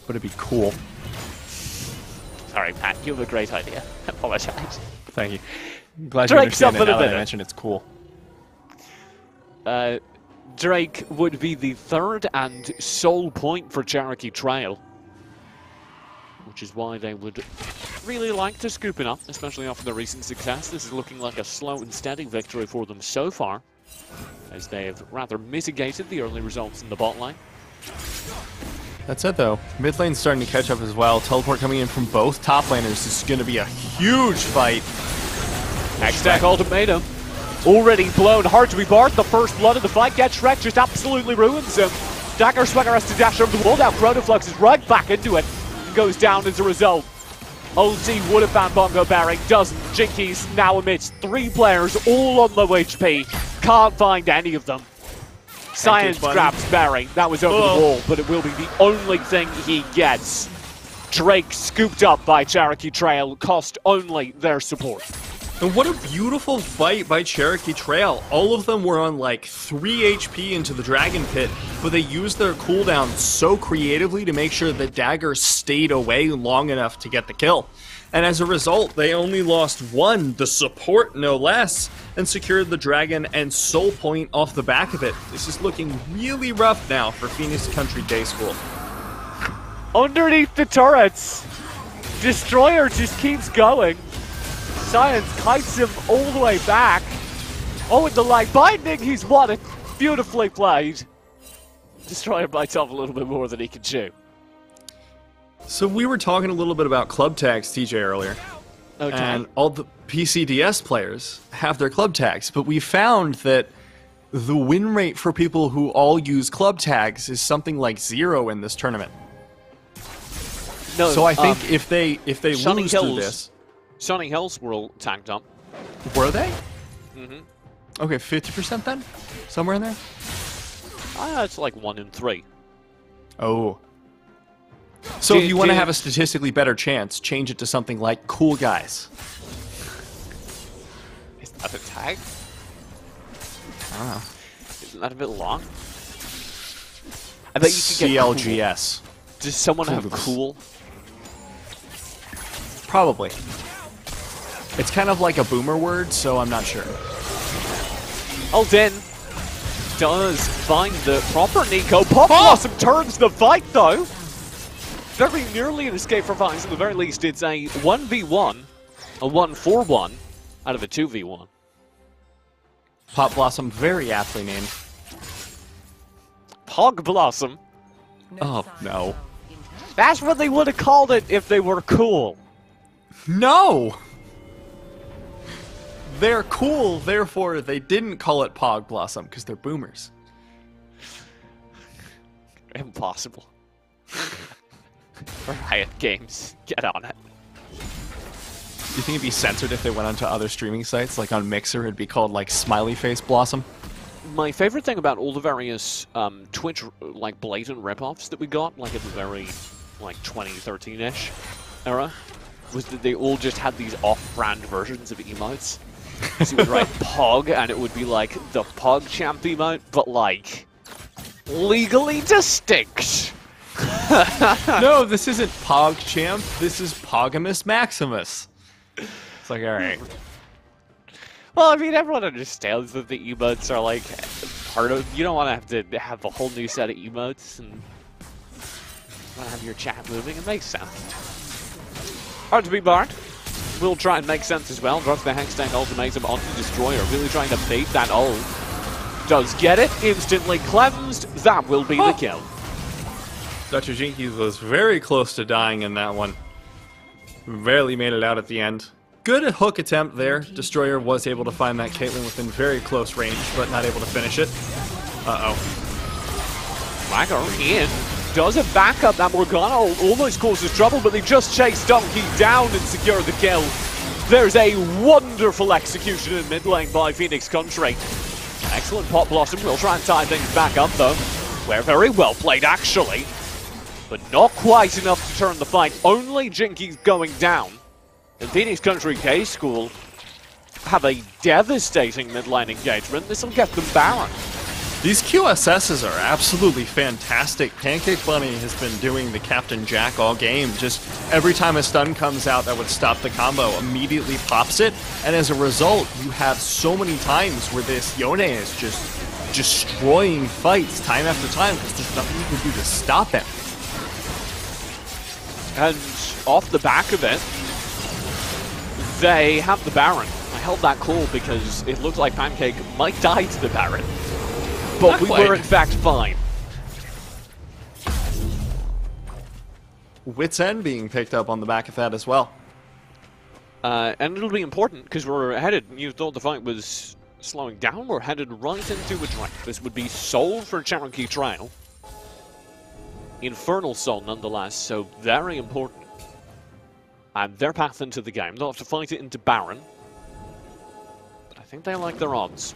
[SPEAKER 2] But it'd be cool.
[SPEAKER 1] Sorry, Pat, you have a great idea. I apologize.
[SPEAKER 2] Thank you. I'm glad you
[SPEAKER 1] Drake's
[SPEAKER 2] understand
[SPEAKER 1] up
[SPEAKER 2] it
[SPEAKER 1] in a
[SPEAKER 2] now that I
[SPEAKER 1] minute.
[SPEAKER 2] mentioned it's cool.
[SPEAKER 1] Drake would be the third and sole point for Cherokee Trail, which is why they would really like to scoop it up, especially after the recent success. This is looking like a slow and steady victory for them so far, as they have rather mitigated the early results in the bot lane.
[SPEAKER 2] That's it though. Mid lane's starting to catch up as well. Teleport coming in from both top laners. This is going to be a huge fight.
[SPEAKER 1] Hashtag ultimatum. Already blown, hard to be barred. The first blood of the fight gets Shrek, just absolutely ruins him. Dagger Swagger has to dash over the wall. Now Chronoflux is right back into it and goes down as a result. Ulti would have found Bongo Barry, doesn't. Jinkies now amidst 3 players, all on low HP. Can't find any of them. Science grabs Barry. That was over the wall, but it will be the only thing he gets. Drake scooped up by Cherokee Trail, cost only their support.
[SPEAKER 2] And what a beautiful fight by Cherokee Trail. All of them were on like 3 HP into the Dragon Pit, but they used their cooldown so creatively to make sure that Dagger stayed away long enough to get the kill. And as a result, they only lost 1, the support no less, and secured the Dragon and Soul Point off the back of it. This is looking really rough now for Phoenix Country Day School.
[SPEAKER 1] Underneath the turrets, Destroyer just keeps going. Science kites him all the way back. Oh, and the light binding, he's won it. Beautifully played. Destroyer bites off a little bit more than he can chew.
[SPEAKER 2] So we were talking a little bit about club tags, TJ, earlier.
[SPEAKER 1] Okay.
[SPEAKER 2] And all the PCDS players have their club tags, but we found that the win rate for people who all use club tags is something like 0 in this tournament.
[SPEAKER 1] No,
[SPEAKER 2] So I think if they
[SPEAKER 1] Sunny
[SPEAKER 2] lose
[SPEAKER 1] Hills,
[SPEAKER 2] through this,
[SPEAKER 1] Sunny Hills were all tagged up.
[SPEAKER 2] were they?
[SPEAKER 1] Mm-hmm.
[SPEAKER 2] Okay, 50% then? Somewhere in there?
[SPEAKER 1] It's like 1 in 3.
[SPEAKER 2] Oh. So if you want to have a statistically better chance, change it to something like cool guys.
[SPEAKER 1] Is that a tag?
[SPEAKER 2] I don't know.
[SPEAKER 1] Isn't that a bit long? I bet you could get
[SPEAKER 2] CLGS.
[SPEAKER 1] cool. Does someone have
[SPEAKER 2] Coolness.
[SPEAKER 1] cool?
[SPEAKER 2] Probably. It's kind of like a boomer word, so I'm not sure.
[SPEAKER 1] Alden does find the proper Nico. Pop Blossom turns the fight, though. Very nearly an escape from Vines. At the very least, it's a 1v1, a 1-4-1 out of a 2v1.
[SPEAKER 2] Pop Blossom, very aptly named.
[SPEAKER 1] Pog Blossom.
[SPEAKER 2] Oh, no.
[SPEAKER 1] That's what they would have called it if they were cool.
[SPEAKER 2] No! They're cool, therefore they didn't call it Pog Blossom, because they're boomers.
[SPEAKER 1] Impossible. Riot Games, get on it.
[SPEAKER 2] Do you think it'd be censored if they went onto other streaming sites? Like on Mixer, it'd be called like Smiley Face Blossom?
[SPEAKER 1] My favorite thing about all the various Twitch like blatant ripoffs that we got, like at the very like 2013-ish era, was that they all just had these off-brand versions of emotes. So you would write Pog, and it would be like the PogChamp emote, but like legally distinct.
[SPEAKER 2] No, this isn't PogChamp. This is Pogamus Maximus. It's like, alright.
[SPEAKER 1] Well, I mean, everyone understands that the emotes are like part of. You don't want to have to have a whole new set of emotes and want to have your chat moving. It makes sense. Hard to be barred. We'll try and make sense as well. Drops the Hextang ultimatum onto Destroyer. Really trying to bait that ult. Does get it. Instantly cleansed. That will be the kill.
[SPEAKER 2] Dr. Jinkies was very close to dying in that one. Barely made it out at the end. Good hook attempt there. Destroyer was able to find that Caitlyn within very close range, but not able to finish it.
[SPEAKER 1] Swagger in. Does a backup that Morgana almost causes trouble, but they just chase Donkey down and secure the kill. There's a wonderful execution in mid lane by Phoenix Country. Excellent Pot Blossom. We'll try and tie things back up though. We're very well played actually, but not quite enough to turn the fight. Only Jinky's going down. And Phoenix Country K-School have a devastating mid lane engagement. This will get them Baron.
[SPEAKER 2] These QSSs are absolutely fantastic. Pancake Bunny has been doing the Captain Jack all game. Just every time a stun comes out that would stop the combo, immediately pops it. And as a result, you have so many times where this Yone is just destroying fights time after time because there's nothing you can do to stop him.
[SPEAKER 1] And off the back of it, they have the Baron. I held that call because it looked like Pancake might die to the Baron. But we were in fact fine.
[SPEAKER 2] Wits End being picked up on the back of that as well.
[SPEAKER 1] And it'll be important because we're headed, you thought the fight was slowing down, we're headed right into a drink. This would be Soul for Cherokee Trail. Infernal Soul nonetheless, so very important. And their path into the game, they'll have to fight it into Baron. But I think they like their odds.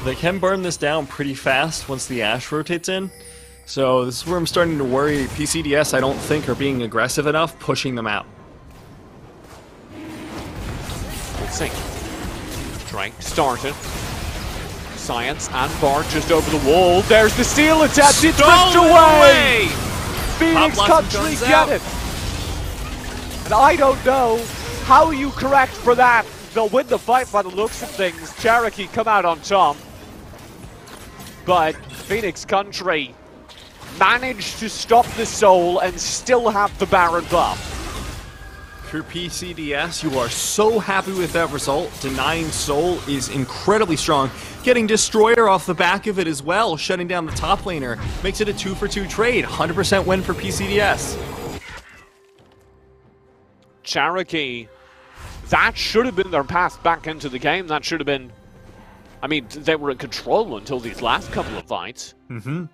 [SPEAKER 2] They can burn this down pretty fast once the Ashe rotates in. So this is where I'm starting to worry. PCDS, I don't think, are being aggressive enough, pushing them out.
[SPEAKER 1] Let's see. Drake started. Science and Bart just over the wall. There's the steal attempt. It's ripped away! Phoenix Country get it! And I don't know how you correct for that. They'll win the fight by the looks of things. Cherokee come out on top. But Phoenix Country managed to stop the Soul and still have the Baron buff.
[SPEAKER 2] For PCDS, you are so happy with that result. Denying Soul is incredibly strong. Getting Destroyer off the back of it as well, shutting down the top laner. Makes it a 2-for-2 trade. 100% win for PCDS.
[SPEAKER 1] Cherokee, that should have been their path back into the game. That should have been... I mean, they were in control until these last couple of fights.
[SPEAKER 2] Mm-hmm.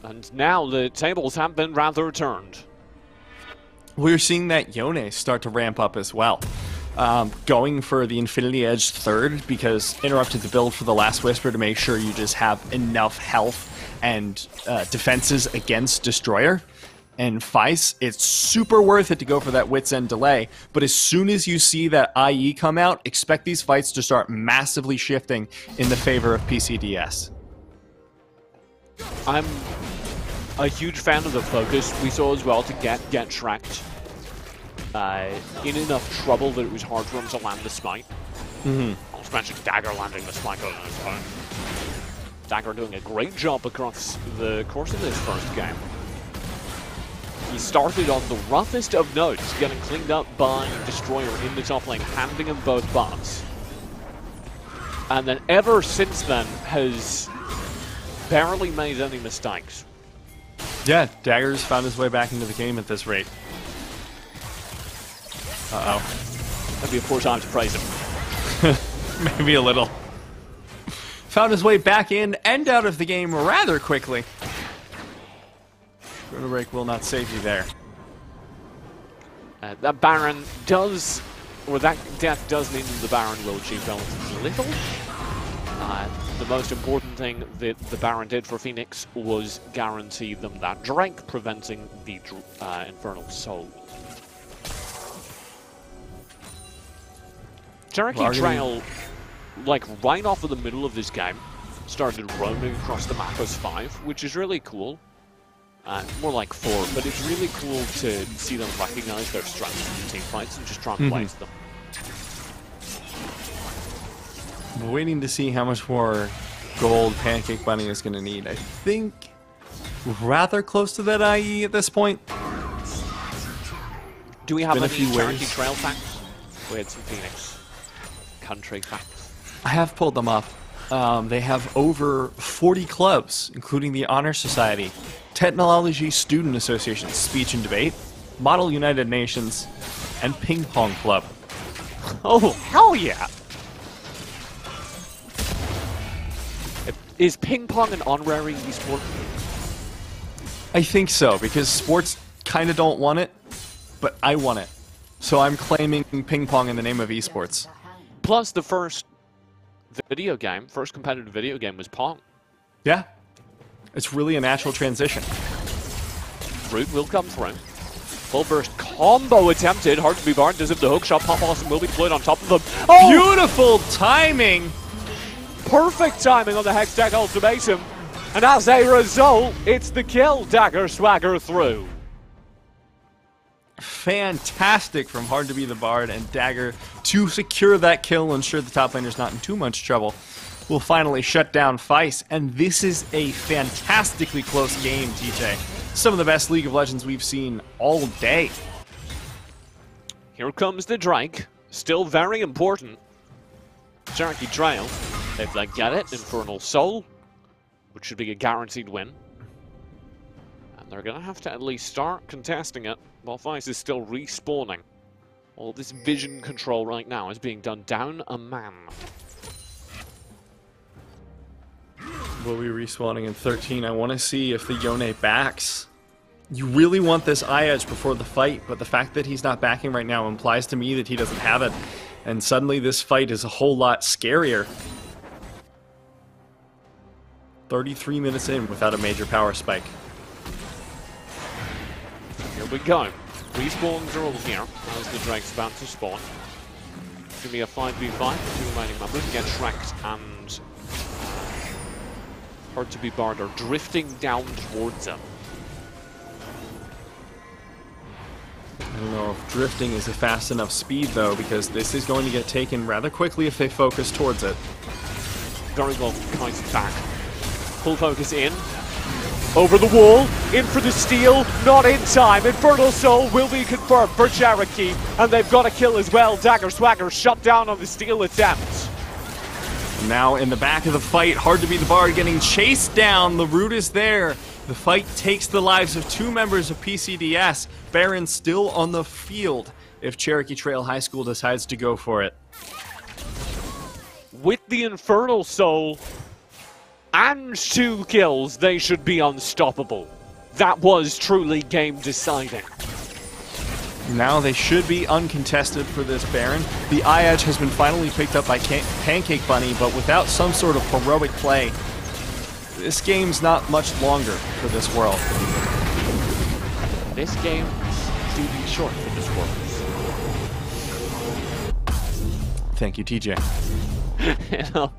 [SPEAKER 1] And now the tables have been rather turned.
[SPEAKER 2] We're seeing that Yone start to ramp up as well. Going for the Infinity Edge third because interrupted the build for the Last Whisper to make sure you just have enough health and defenses against Destroyer. And Feist, it's super worth it to go for that Wits End delay, but as soon as you see that IE come out, expect these fights to start massively shifting in the favor of PCDS.
[SPEAKER 1] I'm a huge fan of the focus we saw as well to get Shrek in enough trouble that it was hard for him to land the smite.
[SPEAKER 2] Mm-hmm.
[SPEAKER 1] Not to mention Dagger landing the smite on his own. Dagger doing a great job across the course of this first game. He started on the roughest of notes, getting cleaned up by Destroyer in the top lane, handing him both bots. And then ever since then has barely made any mistakes.
[SPEAKER 2] Yeah, Dagger's found his way back into the game at this rate. Uh-oh.
[SPEAKER 1] That'd be a poor time to praise him.
[SPEAKER 2] Maybe a little. Found his way back in and out of the game rather quickly. Chrono Break will not save you there.
[SPEAKER 1] That Baron does, or that death does mean the Baron will achieve relatively little. The most important thing that the Baron did for Phoenix was guarantee them that Drake, preventing the Infernal Soul. Cherokee Trail, like right off of the middle of this game, started roaming across the map as 5, which is really cool. More like 4, but it's really cool to see them recognize their strengths in team fights and just try and place them.
[SPEAKER 2] I'm waiting to see how much more gold Pancake Bunny is going to need. I think rather close to that IE at this point.
[SPEAKER 1] Do we have any Cherokee Trail facts? We had some Phoenix Country facts.
[SPEAKER 2] I have pulled them up. They have over 40 clubs, including the Honor Society, Technology Student Association, Speech and Debate, Model United Nations, and Ping Pong Club.
[SPEAKER 1] Oh, hell yeah! Is ping pong an honorary esport?
[SPEAKER 2] I think so, because sports kind of don't want it, but I want it. So I'm claiming ping pong in the name of esports.
[SPEAKER 1] Plus, the first competitive video game was Pong.
[SPEAKER 2] Yeah. It's really a natural transition.
[SPEAKER 1] Root will come through. Full burst combo attempted. Hard to be barred. Does it the hook shot. Pop awesome will be deployed on top of them. Oh!
[SPEAKER 2] Beautiful timing!
[SPEAKER 1] Perfect timing on the Hextech ultimatum. And as a result, it's the kill. Dagger swagger through.
[SPEAKER 2] Fantastic from Hard to be the Bard and Dagger to secure that kill, ensure the top laner's not in too much trouble. Will finally shut down Feist, and this is a fantastically close game, TJ. Some of the best League of Legends we've seen all day.
[SPEAKER 1] Here comes the Drake, still very important. Cherokee Trail, if they get it, Infernal Soul, which should be a guaranteed win. And they're going to have to at least start contesting it while Feist is still respawning. All this vision control right now is being done down a man.
[SPEAKER 2] Will be respawning in 13. I want to see if the Yone backs. You really want this eye edge before the fight, but the fact that he's not backing right now implies to me that he doesn't have it. And suddenly this fight is a whole lot scarier. 33 minutes in without a major power spike.
[SPEAKER 1] Here we go. Respawns are all here as the Drake's about to spawn. It's going to be a 5v5. Two remaining members get Shrek and Hard to be Barred are drifting down towards him.
[SPEAKER 2] I don't know if drifting is a fast enough speed though, because this is going to get taken rather quickly if they focus towards it.
[SPEAKER 1] Very well counted back. Full focus in. Over the wall, in for the steal, not in time. Infernal Soul will be confirmed for Cherokee, and they've got a kill as well. Dagger Swagger shut down on the steal attempt.
[SPEAKER 2] Now in the back of the fight, Hard to be the Bard getting chased down. The root is there. The fight takes the lives of two members of PCDS. Baron still on the field if Cherokee Trail High School decides to go for it.
[SPEAKER 1] With the Infernal Soul and 2 kills, they should be unstoppable. That was truly game deciding.
[SPEAKER 2] Now they should be uncontested for this Baron. The eye edge has been finally picked up by Pancake Bunny, but without some sort of heroic play, this game's not much longer for this world.
[SPEAKER 1] This game is too short for this world.
[SPEAKER 2] Thank you, TJ.
[SPEAKER 1] You know,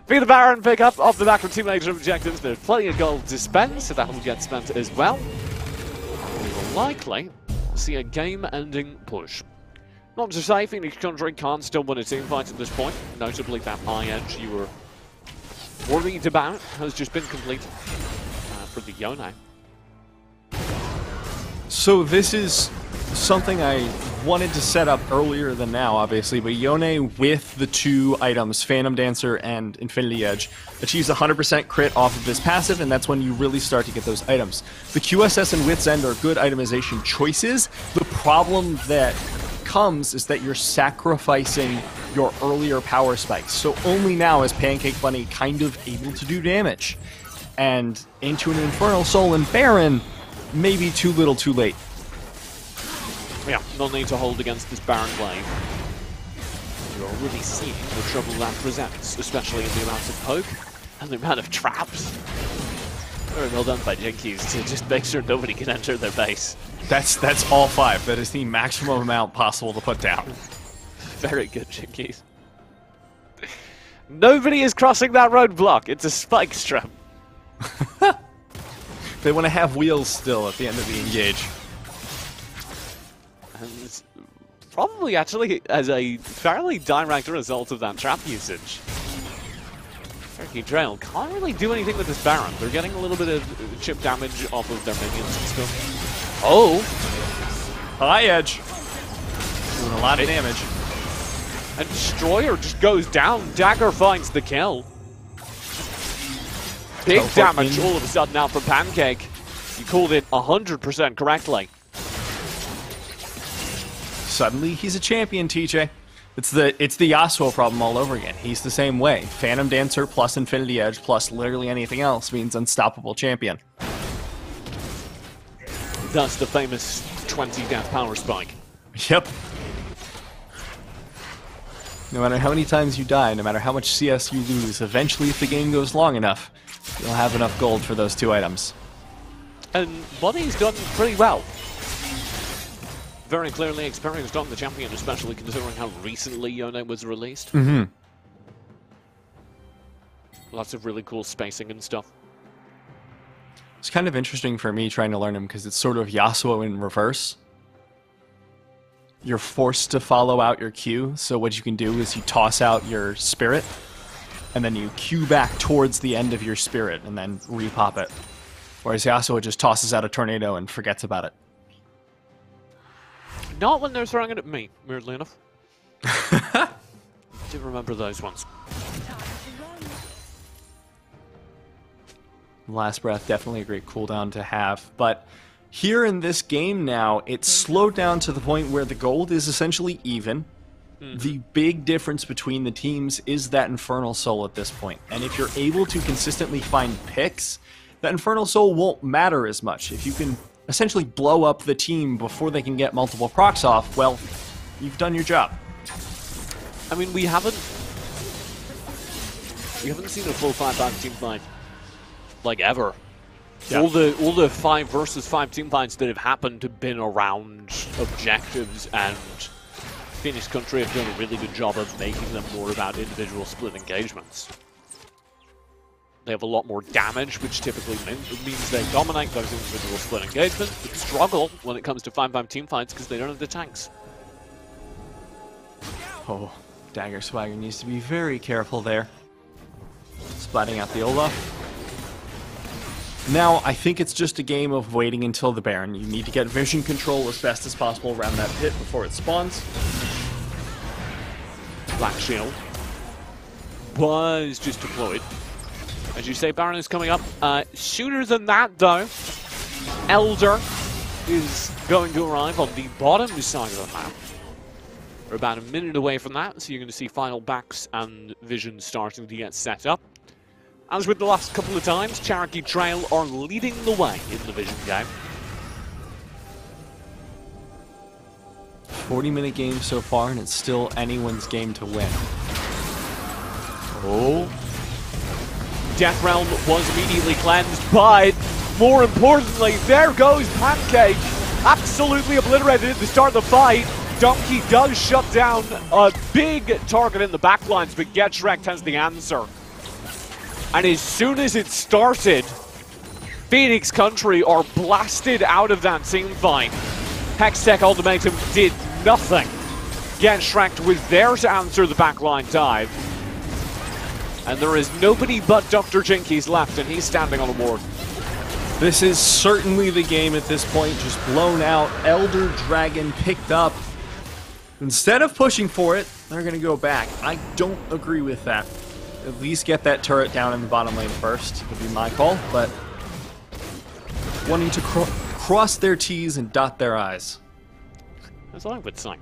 [SPEAKER 1] be the Baron pick up off the back of 2 major objectives. There's plenty of gold to spend, so that will get spent as well. We will likely see a game-ending push. Not to say Phoenix Country can't still win a team fight at this point. Notably, that eye edge you were worried about has just been complete for the Yone.
[SPEAKER 2] So this is something I wanted to set up earlier than now, obviously, but Yone with the 2 items, Phantom Dancer and Infinity Edge, achieves 100% crit off of this passive, and that's when you really start to get those items. The QSS and Wit's End are good itemization choices. The problem that comes is that you're sacrificing your earlier power spikes. So only now is Pancake Bunny kind of able to do damage. And into an Infernal Soul and Baron, maybe too little too late.
[SPEAKER 1] Yeah, no need to hold against this Baron wave. You're already seeing the trouble that presents, especially in the amount of poke and the amount of traps. Very well done by Jinkies to just make sure nobody can enter their base.
[SPEAKER 2] That's all 5. That is the maximum amount possible to put down.
[SPEAKER 1] Very good, Jinkies. Nobody is crossing that roadblock. It's a spike strap.
[SPEAKER 2] They want to have wheels still at the end of the engage.
[SPEAKER 1] And it's probably actually as a fairly direct result of that trap usage. Cherokee Trail can't really do anything with this Baron. They're getting a little bit of chip damage off of their minions and stuff. Oh!
[SPEAKER 2] High edge. Doing a lot of damage.
[SPEAKER 1] And Destroyer just goes down. Dagger finds the kill. Big damage all of a sudden now from Pancake. You called it 100% correctly.
[SPEAKER 2] Suddenly, he's a champion, TJ. It's the Yasuo problem all over again. He's the same way. Phantom Dancer plus Infinity Edge plus literally anything else means unstoppable champion.
[SPEAKER 1] That's the famous 20 death power spike.
[SPEAKER 2] Yep. No matter how many times you die, no matter how much CS you lose, eventually if the game goes long enough, you'll have enough gold for those 2 items.
[SPEAKER 1] And Buddy's done pretty well. Very clearly experienced on the champion, especially considering how recently Yone was released.
[SPEAKER 2] Mm-hmm.
[SPEAKER 1] Lots of really cool spacing and stuff.
[SPEAKER 2] It's kind of interesting for me trying to learn him because it's sort of Yasuo in reverse. You're forced to follow out your Q, so what you can do is you toss out your spirit, and then you Q back towards the end of your spirit, and then repop it. Whereas Yasuo just tosses out a tornado and forgets about it.
[SPEAKER 1] Not when they're throwing it at me, weirdly enough. Do remember those ones.
[SPEAKER 2] Last Breath, definitely a great cooldown to have, but here in this game now, it's slowed down to the point where the gold is essentially even. The big difference between the teams is that Infernal Soul at this point, and if you're able to consistently find picks, that Infernal Soul won't matter as much. If you can essentially blow up the team before they can get multiple procs off, well, you've done your job.
[SPEAKER 1] I mean, we haven't seen a full 5-5 team fight like ever.
[SPEAKER 2] Yeah.
[SPEAKER 1] All the 5 versus 5 team fights that have happened have been around objectives, and Phoenix Country have done a really good job of making them more about individual split engagements. They have a lot more damage, which typically means they dominate those individual split engagements, but struggle when it comes to 5-5 team fights because they don't have the tanks.
[SPEAKER 2] Oh, Dagger Swagger needs to be very careful there. Splatting out the Olaf. Now, I think it's just a game of waiting until the Baron. You need to get vision control as fast as possible around that pit before it spawns.
[SPEAKER 1] Black Shield was just deployed. As you say, Baron is coming up. Sooner than that, though, Elder is going to arrive on the bottom side of the map. We're about a minute away from that, so you're going to see final backs and vision starting to get set up. As with the last couple of times, Cherokee Trail are leading the way in the vision game.
[SPEAKER 2] 40-minute game so far, and it's still anyone's game to win. Oh.
[SPEAKER 1] Death Realm was immediately cleansed, but more importantly, there goes Pancake. Absolutely obliterated at the start of the fight. Donkey does shut down a big target in the backlines, but GetShrek has the answer. And as soon as it started, Phoenix Country are blasted out of that team fight. Hextech Ultimatum did nothing. GetShrek was there to answer the backline dive. And there is nobody but Dr. Jinkies left, and he's standing on a ward.
[SPEAKER 2] This is certainly the game at this point, just blown out. Elder Dragon picked up. Instead of pushing for it, they're going to go back. I don't agree with that. At least get that turret down in the bottom lane first would be my call, but wanting to cross their T's and dot their I's.
[SPEAKER 1] That's what I would say.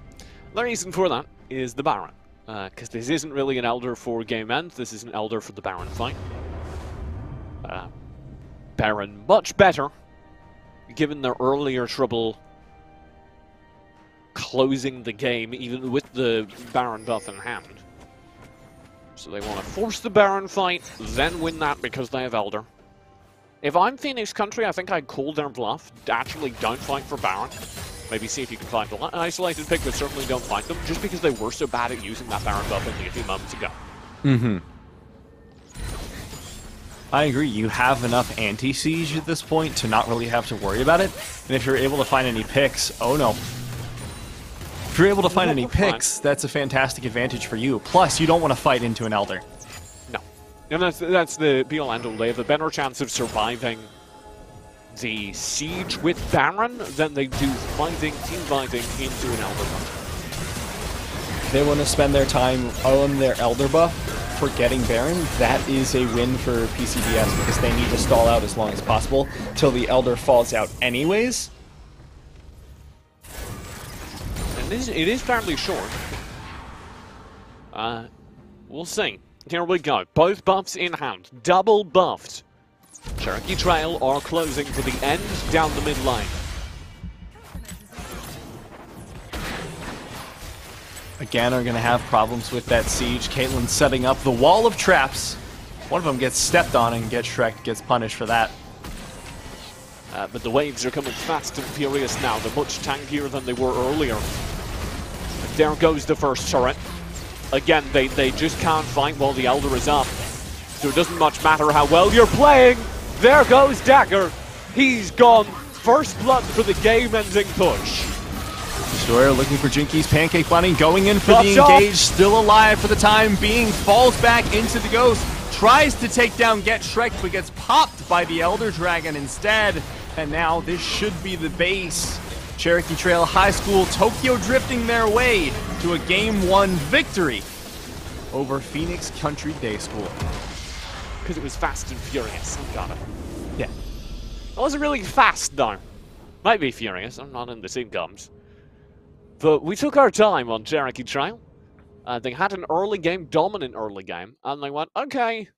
[SPEAKER 1] The reason for that is the Baron. Because this isn't really an Elder for game end, this is an Elder for the Baron fight. Baron much better, given their earlier trouble closing the game, even with the Baron buff in hand. So they want to force the Baron fight, then win that because they have Elder. If I'm Phoenix Country, I think I'd call their bluff. Actually, don't fight for Baron. Maybe see if you can find an isolated pick, but certainly don't fight them, just because they were so bad at using that Baron buff only a few moments ago.
[SPEAKER 2] Mm-hmm. I agree. You have enough anti-siege at this point to not really have to worry about it. And if you're able to find any picks, oh no. If you're able to find any picks, that's a fantastic advantage for you. Plus, you don't want to fight into an Elder.
[SPEAKER 1] No. And that's the be-all end-all. They have a better chance of surviving the siege with Baron than they do team fighting into an Elder buff.
[SPEAKER 2] They want to spend their time on their Elder buff for getting Baron. That is a win for PCBS because they need to stall out as long as possible till the Elder falls out anyways.
[SPEAKER 1] And it is fairly short. We'll see. Here we go. Both buffs in hand. Double buffed. Cherokee Trail are closing to the end down the mid lane.
[SPEAKER 2] Again, are going to have problems with that siege. Caitlyn setting up the wall of traps. One of them gets stepped on and gets punished for that.
[SPEAKER 1] But the waves are coming fast and furious now. They're much tankier than they were earlier. There goes the first turret. Again, they just can't fight while the Elder is up. So it doesn't much matter how well you're playing. There goes Dagger. He's gone. First blood for the game-ending push.
[SPEAKER 2] Destroyer looking for Jinkies. Pancake Bunny going in for
[SPEAKER 1] Buffed
[SPEAKER 2] the
[SPEAKER 1] off.
[SPEAKER 2] engage. Still alive for the time being. Falls back into the Ghost. Tries to take down Get Shrek, but gets popped by the Elder Dragon instead. And now this should be the base. Cherokee Trail High School, Tokyo drifting their way to a Game 1 victory over Phoenix Country Day School.
[SPEAKER 1] Because it was fast and furious. I got it.
[SPEAKER 2] Yeah.
[SPEAKER 1] It wasn't really fast, though. Might be furious. I'm not in the same gums. But we took our time on Cherokee Trail. They had an early game, dominant early game, and they went, okay,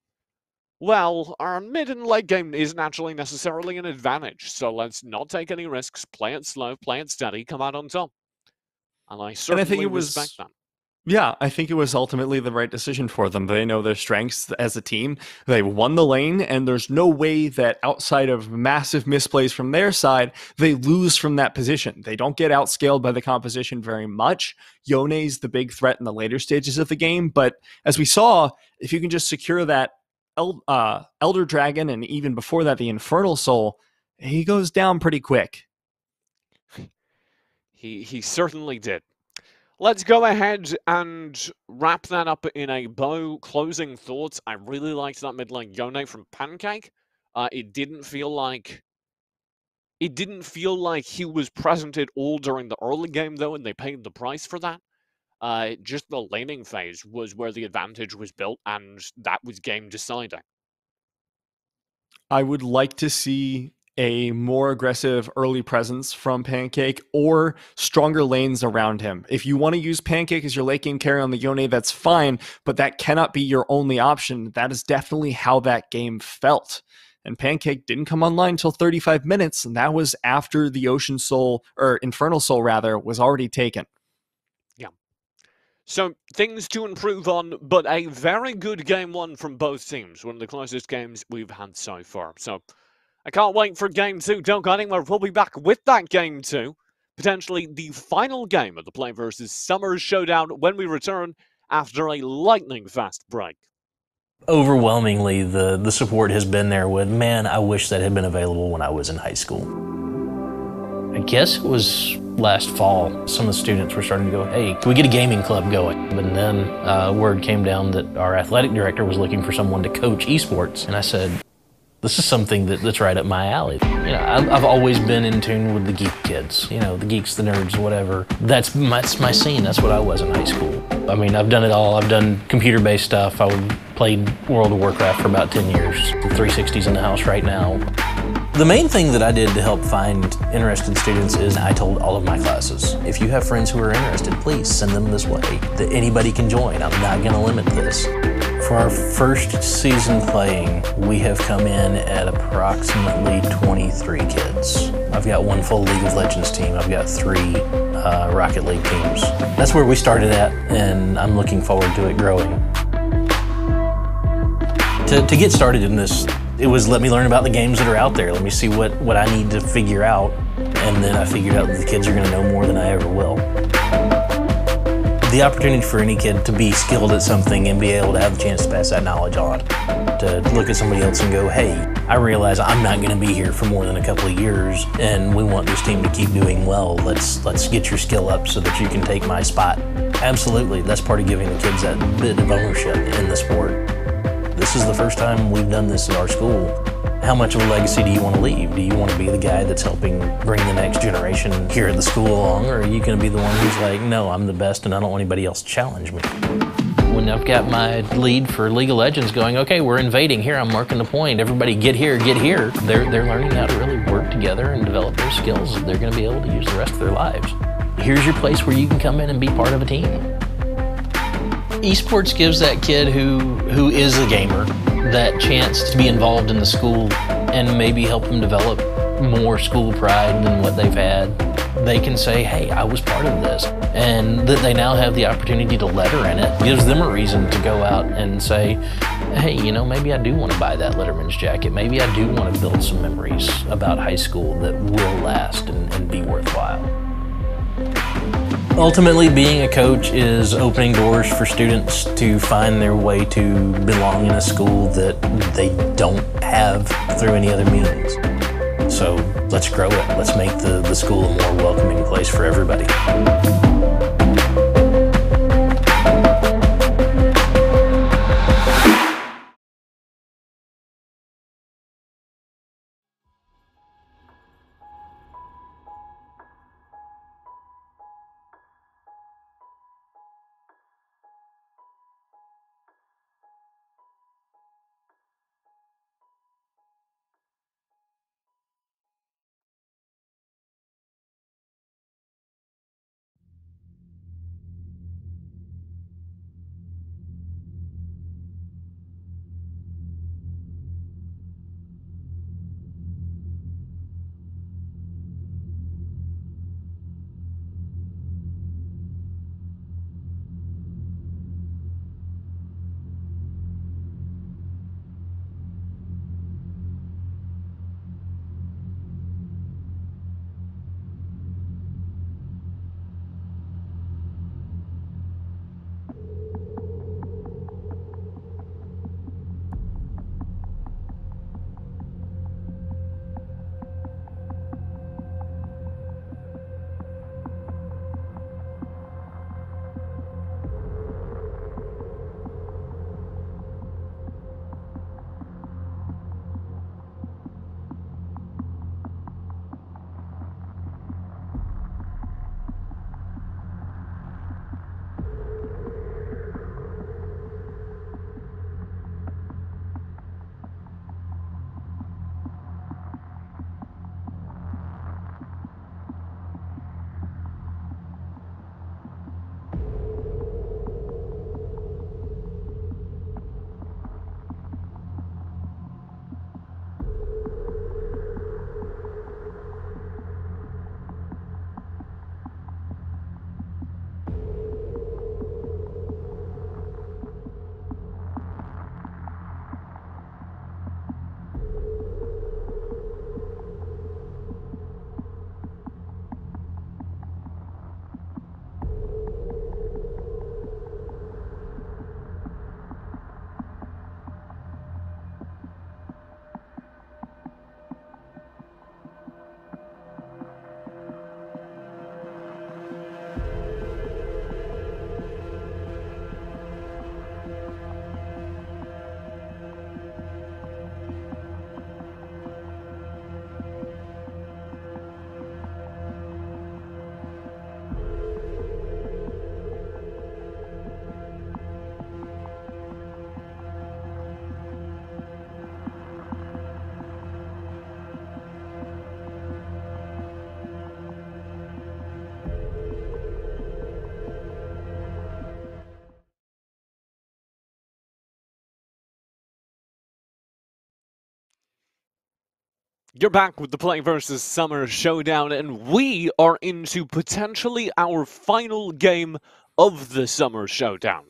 [SPEAKER 1] well, our mid and late game isn't actually necessarily an advantage, so let's not take any risks, play it slow, play it steady, come out on top. And I certainly respect that.
[SPEAKER 2] Yeah, I think it was ultimately the right decision for them. They know their strengths as a team. They won the lane, and there's no way that outside of massive misplays from their side, they lose from that position. They don't get outscaled by the composition very much. Yone's the big threat in the later stages of the game, but as we saw, if you can just secure that Elder Dragon, and even before that, the Infernal Soul, he goes down pretty quick.
[SPEAKER 1] He certainly did. Let's go ahead and wrap that up in a bow. Closing thoughts. I really liked that mid lane Yone from Pancake. It didn't feel like he was present at all during the early game, though, and they paid the price for that. Just the laning phase was where the advantage was built, and that was game deciding.
[SPEAKER 2] I would like to see a more aggressive early presence from Pancake or stronger lanes around him. If you want to use Pancake as your late game carry on the Yone, that's fine, but that cannot be your only option. That is definitely how that game felt. And Pancake didn't come online until 35 minutes, and that was after the Ocean Soul, or Infernal Soul rather, was already taken.
[SPEAKER 1] Yeah. So, things to improve on, but a very good game one from both teams. One of the closest games we've had so far. So, I can't wait for Game 2. Don't go anywhere. We'll be back with that Game 2. Potentially the final game of the PlayVS Summer Showdown when we return after a lightning-fast break.
[SPEAKER 3] Overwhelmingly, the support has been there with, man, I wish that had been available when I was in high school. I guess it was last fall, some of the students were starting to go, hey, can we get a gaming club going? And then word came down that our athletic director was looking for someone to coach esports. And I said, this is something that's right up my alley. You know, I've always been in tune with the geek kids, you know, the geeks, the nerds, whatever. That's my scene. That's what I was in high school. I mean, I've done it all. I've done computer-based stuff. I played World of Warcraft for about 10 years. The 360's in the house right now. The main thing that I did to help find interested students is I told all of my classes, if you have friends who are interested, please send them this way, that anybody can join. I'm not gonna limit this. For our first season playing, we have come in at approximately 23 kids. I've got one full League of Legends team. I've got 3 Rocket League teams. That's where we started at, and I'm looking forward to it growing. To get started in this, it was let me learn about the games that are out there. Let me see what I need to figure out. And then I figured out that the kids are gonna know more than I ever will. The opportunity for any kid to be skilled at something and be able to have the chance to pass that knowledge on. To look at somebody else and go, hey, I realize I'm not gonna be here for more than a couple of years and we want this team to keep doing well. Let's get your skill up so that you can take my spot. Absolutely, that's part of giving the kids that bit of ownership in the sport. This is the first time we've done this at our school. How much of a legacy do you want to leave? Do you want to be the guy that's helping bring the next generation here at the school along, or are you going to be the one who's like, no, I'm the best and I don't want anybody else to challenge me? When I've got my lead for League of Legends going, okay, we're invading here, I'm marking the point, everybody get here, they're learning how to really work together and develop their skills that they're going to be able to use the rest of their lives. Here's your place where you can come in and be part of a team. Esports gives that kid who is a gamer that chance to be involved in the school and maybe help them develop more school pride than what they've had. They can say, hey, I was part of this, and that they now have the opportunity to letter in it gives them a reason to go out and say, hey, you know, maybe I do want to buy that Letterman's jacket. Maybe I do want to build some memories about high school that will last and be worthwhile. Ultimately, being a coach is opening doors for students to find their way to belong in a school that they don't have through any other means. So let's grow it. Let's make the school a more welcoming place for everybody.
[SPEAKER 1] You're back with the PlayVS Summer Showdown, and we are into potentially our final game of the Summer Showdown.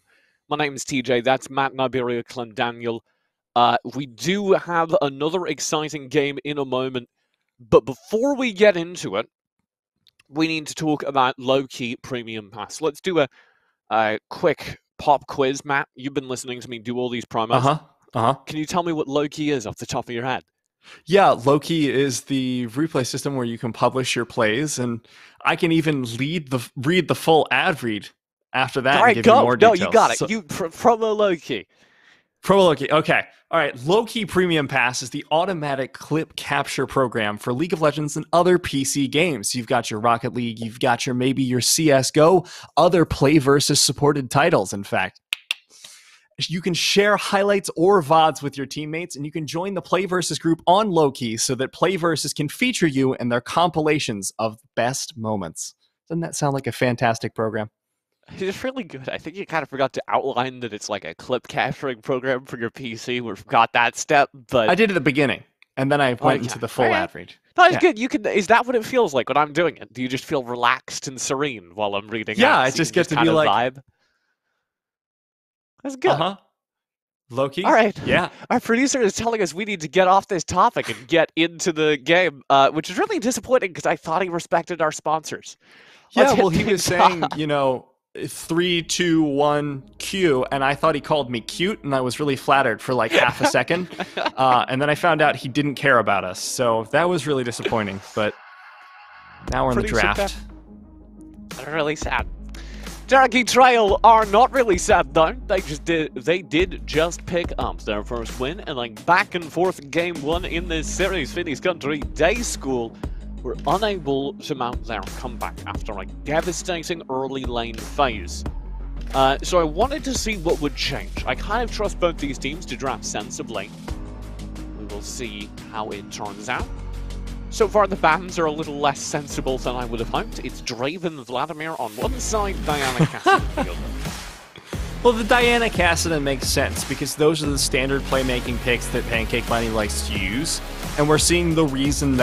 [SPEAKER 1] My name's TJ, that's Matt Niberia Clendaniel. We do have another exciting game in a moment, but before we get into it, we need to talk about low-key Premium Pass. Let's do a quick pop quiz, Matt. You've been listening to me do all these promos. Can you tell me what low-key is off the top of your head?
[SPEAKER 2] Yeah, Loki is the replay system where you can publish your plays, and I can even read the full ad read after that.
[SPEAKER 1] All right,
[SPEAKER 2] and give you more details.
[SPEAKER 1] No, you got it. So, promo Loki.
[SPEAKER 2] Promo Loki. Okay. All right. Loki Premium Pass is the automatic clip capture program for League of Legends and other PC games. You've got your Rocket League, you've got maybe your CSGO, other PlayVS supported titles, in fact. You can share highlights or VODs with your teammates, and you can join the PlayVS group on Loki so that PlayVS can feature you in their compilations of best moments. Doesn't that sound like a fantastic program?
[SPEAKER 1] It's really good. I think you kind of forgot to outline that it's like a clip capturing program for your PC. We forgot that step, but
[SPEAKER 2] I did at the beginning, and then I went
[SPEAKER 1] Okay.
[SPEAKER 2] into the full
[SPEAKER 1] Alright.
[SPEAKER 2] ad read.
[SPEAKER 1] That's
[SPEAKER 2] Yeah.
[SPEAKER 1] good. You can. Is that what it feels like when I'm doing it? Do you just feel relaxed and serene while I'm reading?
[SPEAKER 2] Yeah,
[SPEAKER 1] out,
[SPEAKER 2] I
[SPEAKER 1] so you
[SPEAKER 2] just
[SPEAKER 1] can
[SPEAKER 2] get to be
[SPEAKER 1] kind of
[SPEAKER 2] like-
[SPEAKER 1] vibe. That's good.
[SPEAKER 2] Uh-huh. Low-key?
[SPEAKER 1] All right.
[SPEAKER 2] Yeah.
[SPEAKER 1] Our producer is telling us we need to get off this topic and get into the game, which is really disappointing because I thought he respected our sponsors. Let's
[SPEAKER 2] Yeah,
[SPEAKER 1] hit
[SPEAKER 2] well, he was
[SPEAKER 1] things
[SPEAKER 2] saying,
[SPEAKER 1] off.
[SPEAKER 2] 3, 2, 1, Q, and I thought he called me cute, and I was really flattered for like half a second. And then I found out he didn't care about us, so that was really disappointing. But now we're in the
[SPEAKER 1] Producer
[SPEAKER 2] draft.
[SPEAKER 1] Really sad. Cherokee Trail are not really sad though. They did just pick up their first win, and like back and forth game 1 in this series, Phoenix Country Day School were unable to mount their comeback after a devastating early lane phase. So I wanted to see what would change. I kind of trust both these teams to draft sensibly. We will see how it turns out. So far, the bans are a little less sensible than I would have hoped. It's Draven Vladimir on one side, Diana Cassidy on the other.
[SPEAKER 2] Well, the Diana Cassidy makes sense because those are the standard playmaking picks that Pancake Bunny likes to use, and we're seeing the reason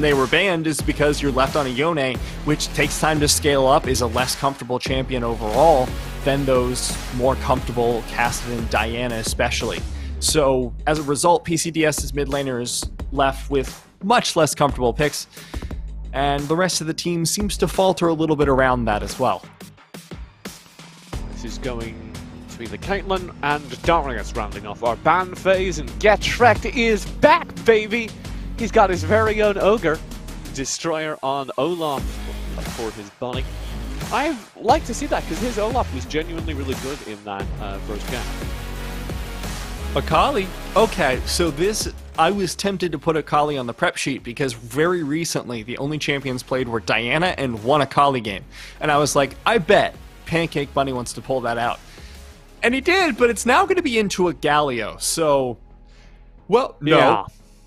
[SPEAKER 2] they were banned is because you're left on a Yone, which takes time to scale up, is a less comfortable champion overall than those more comfortable Cassidy and Diana especially. So as a result, PCDS's mid laner is left with much less comfortable picks, and the rest of the team seems to falter a little bit around that as well.
[SPEAKER 1] This is going to be the Caitlyn and Darius rounding off our ban phase, and Get Shrek is back, baby! He's got his very own Ogre, Destroyer on Olaf for his bunny. I'd like to see that, because his Olaf was genuinely really good in that first game.
[SPEAKER 2] Akali? Okay, so I was tempted to put Akali on the prep sheet because very recently the only champions played were Diana and one Akali game. And I was like, I bet Pancake Bunny wants to pull that out. And he did, but it's now going to be into a Galio. So, well, no.
[SPEAKER 1] Yeah.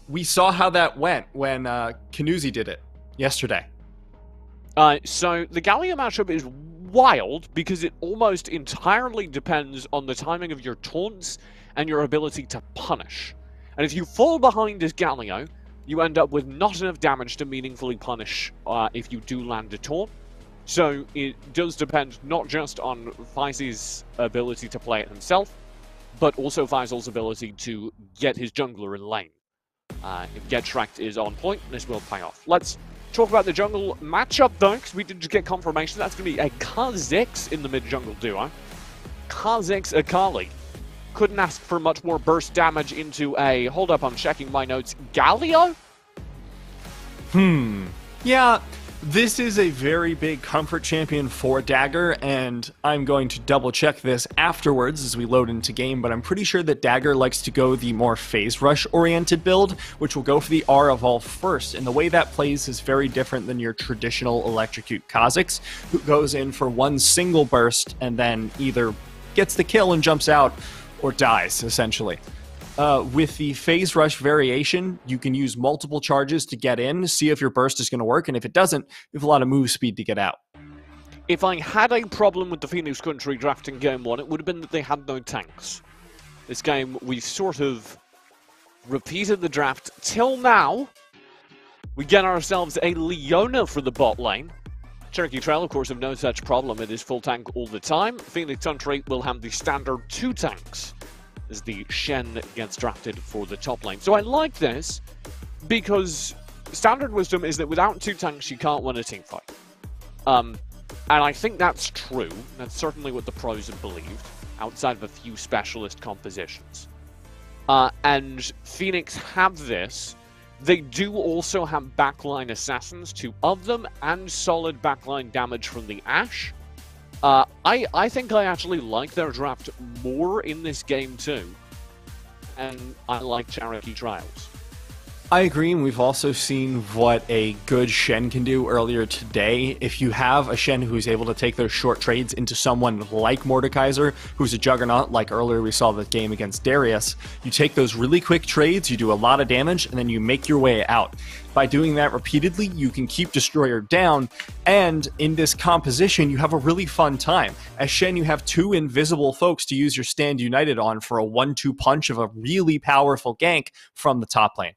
[SPEAKER 2] We saw how that went when Kanuzi did it yesterday.
[SPEAKER 1] So the Galio matchup is wild because it almost entirely depends on the timing of your taunts and your ability to punish. And if you fall behind as Galio, you end up with not enough damage to meaningfully punish if you do land a taunt. So it does depend not just on Faizy's ability to play it himself, but also Faisal's ability to get his jungler in lane. If Get Shrek is on point, this will pay off. Let's talk about the jungle matchup though, because we did just get confirmation that's going to be a Kha'Zix in the mid-jungle duo. Kha'Zix Akali. Couldn't ask for much more burst damage into a, hold up, I'm checking my notes, Galio?
[SPEAKER 2] Yeah, this is a very big comfort champion for Dagger, and I'm going to double check this afterwards as we load into game, but I'm pretty sure that Dagger likes to go the more phase rush oriented build, which will go for the R evolve first, and the way that plays is very different than your traditional Electrocute Kha'Zix, who goes in for one single burst and then either gets the kill and jumps out, or dies, essentially. With the phase rush variation, you can use multiple charges to get in, see if your burst is going to work, and if it doesn't, you have a lot of move speed to get out.
[SPEAKER 1] If I had a problem with the Phoenix Country drafting game 1, it would have been that they had no tanks. This game, we sort of repeated the draft till now. We get ourselves a Leona for the bot lane. Cherokee Trail, of course, have no such problem. It is full tank all the time. Phoenix Country will have the standard 2 tanks as the Shen gets drafted for the top lane. So I like this because standard wisdom is that without 2 tanks, you can't win a team fight. And I think that's true. That's certainly what the pros have believed, outside of a few specialist compositions. And Phoenix have this. They do also have backline assassins, 2 of them, and solid backline damage from the Ashe. I think I actually like their draft more in this game too, and I like Cherokee Trials.
[SPEAKER 2] I agree, and we've also seen what a good Shen can do earlier today. If you have a Shen who's able to take those short trades into someone like Mordekaiser, who's a juggernaut, like earlier we saw the game against Darius, you take those really quick trades, you do a lot of damage, and then you make your way out. By doing that repeatedly, you can keep Destroyer down, and in this composition, you have a really fun time. As Shen, you have two invisible folks to use your Stand United on for a 1-2 punch of a really powerful gank from the top lane.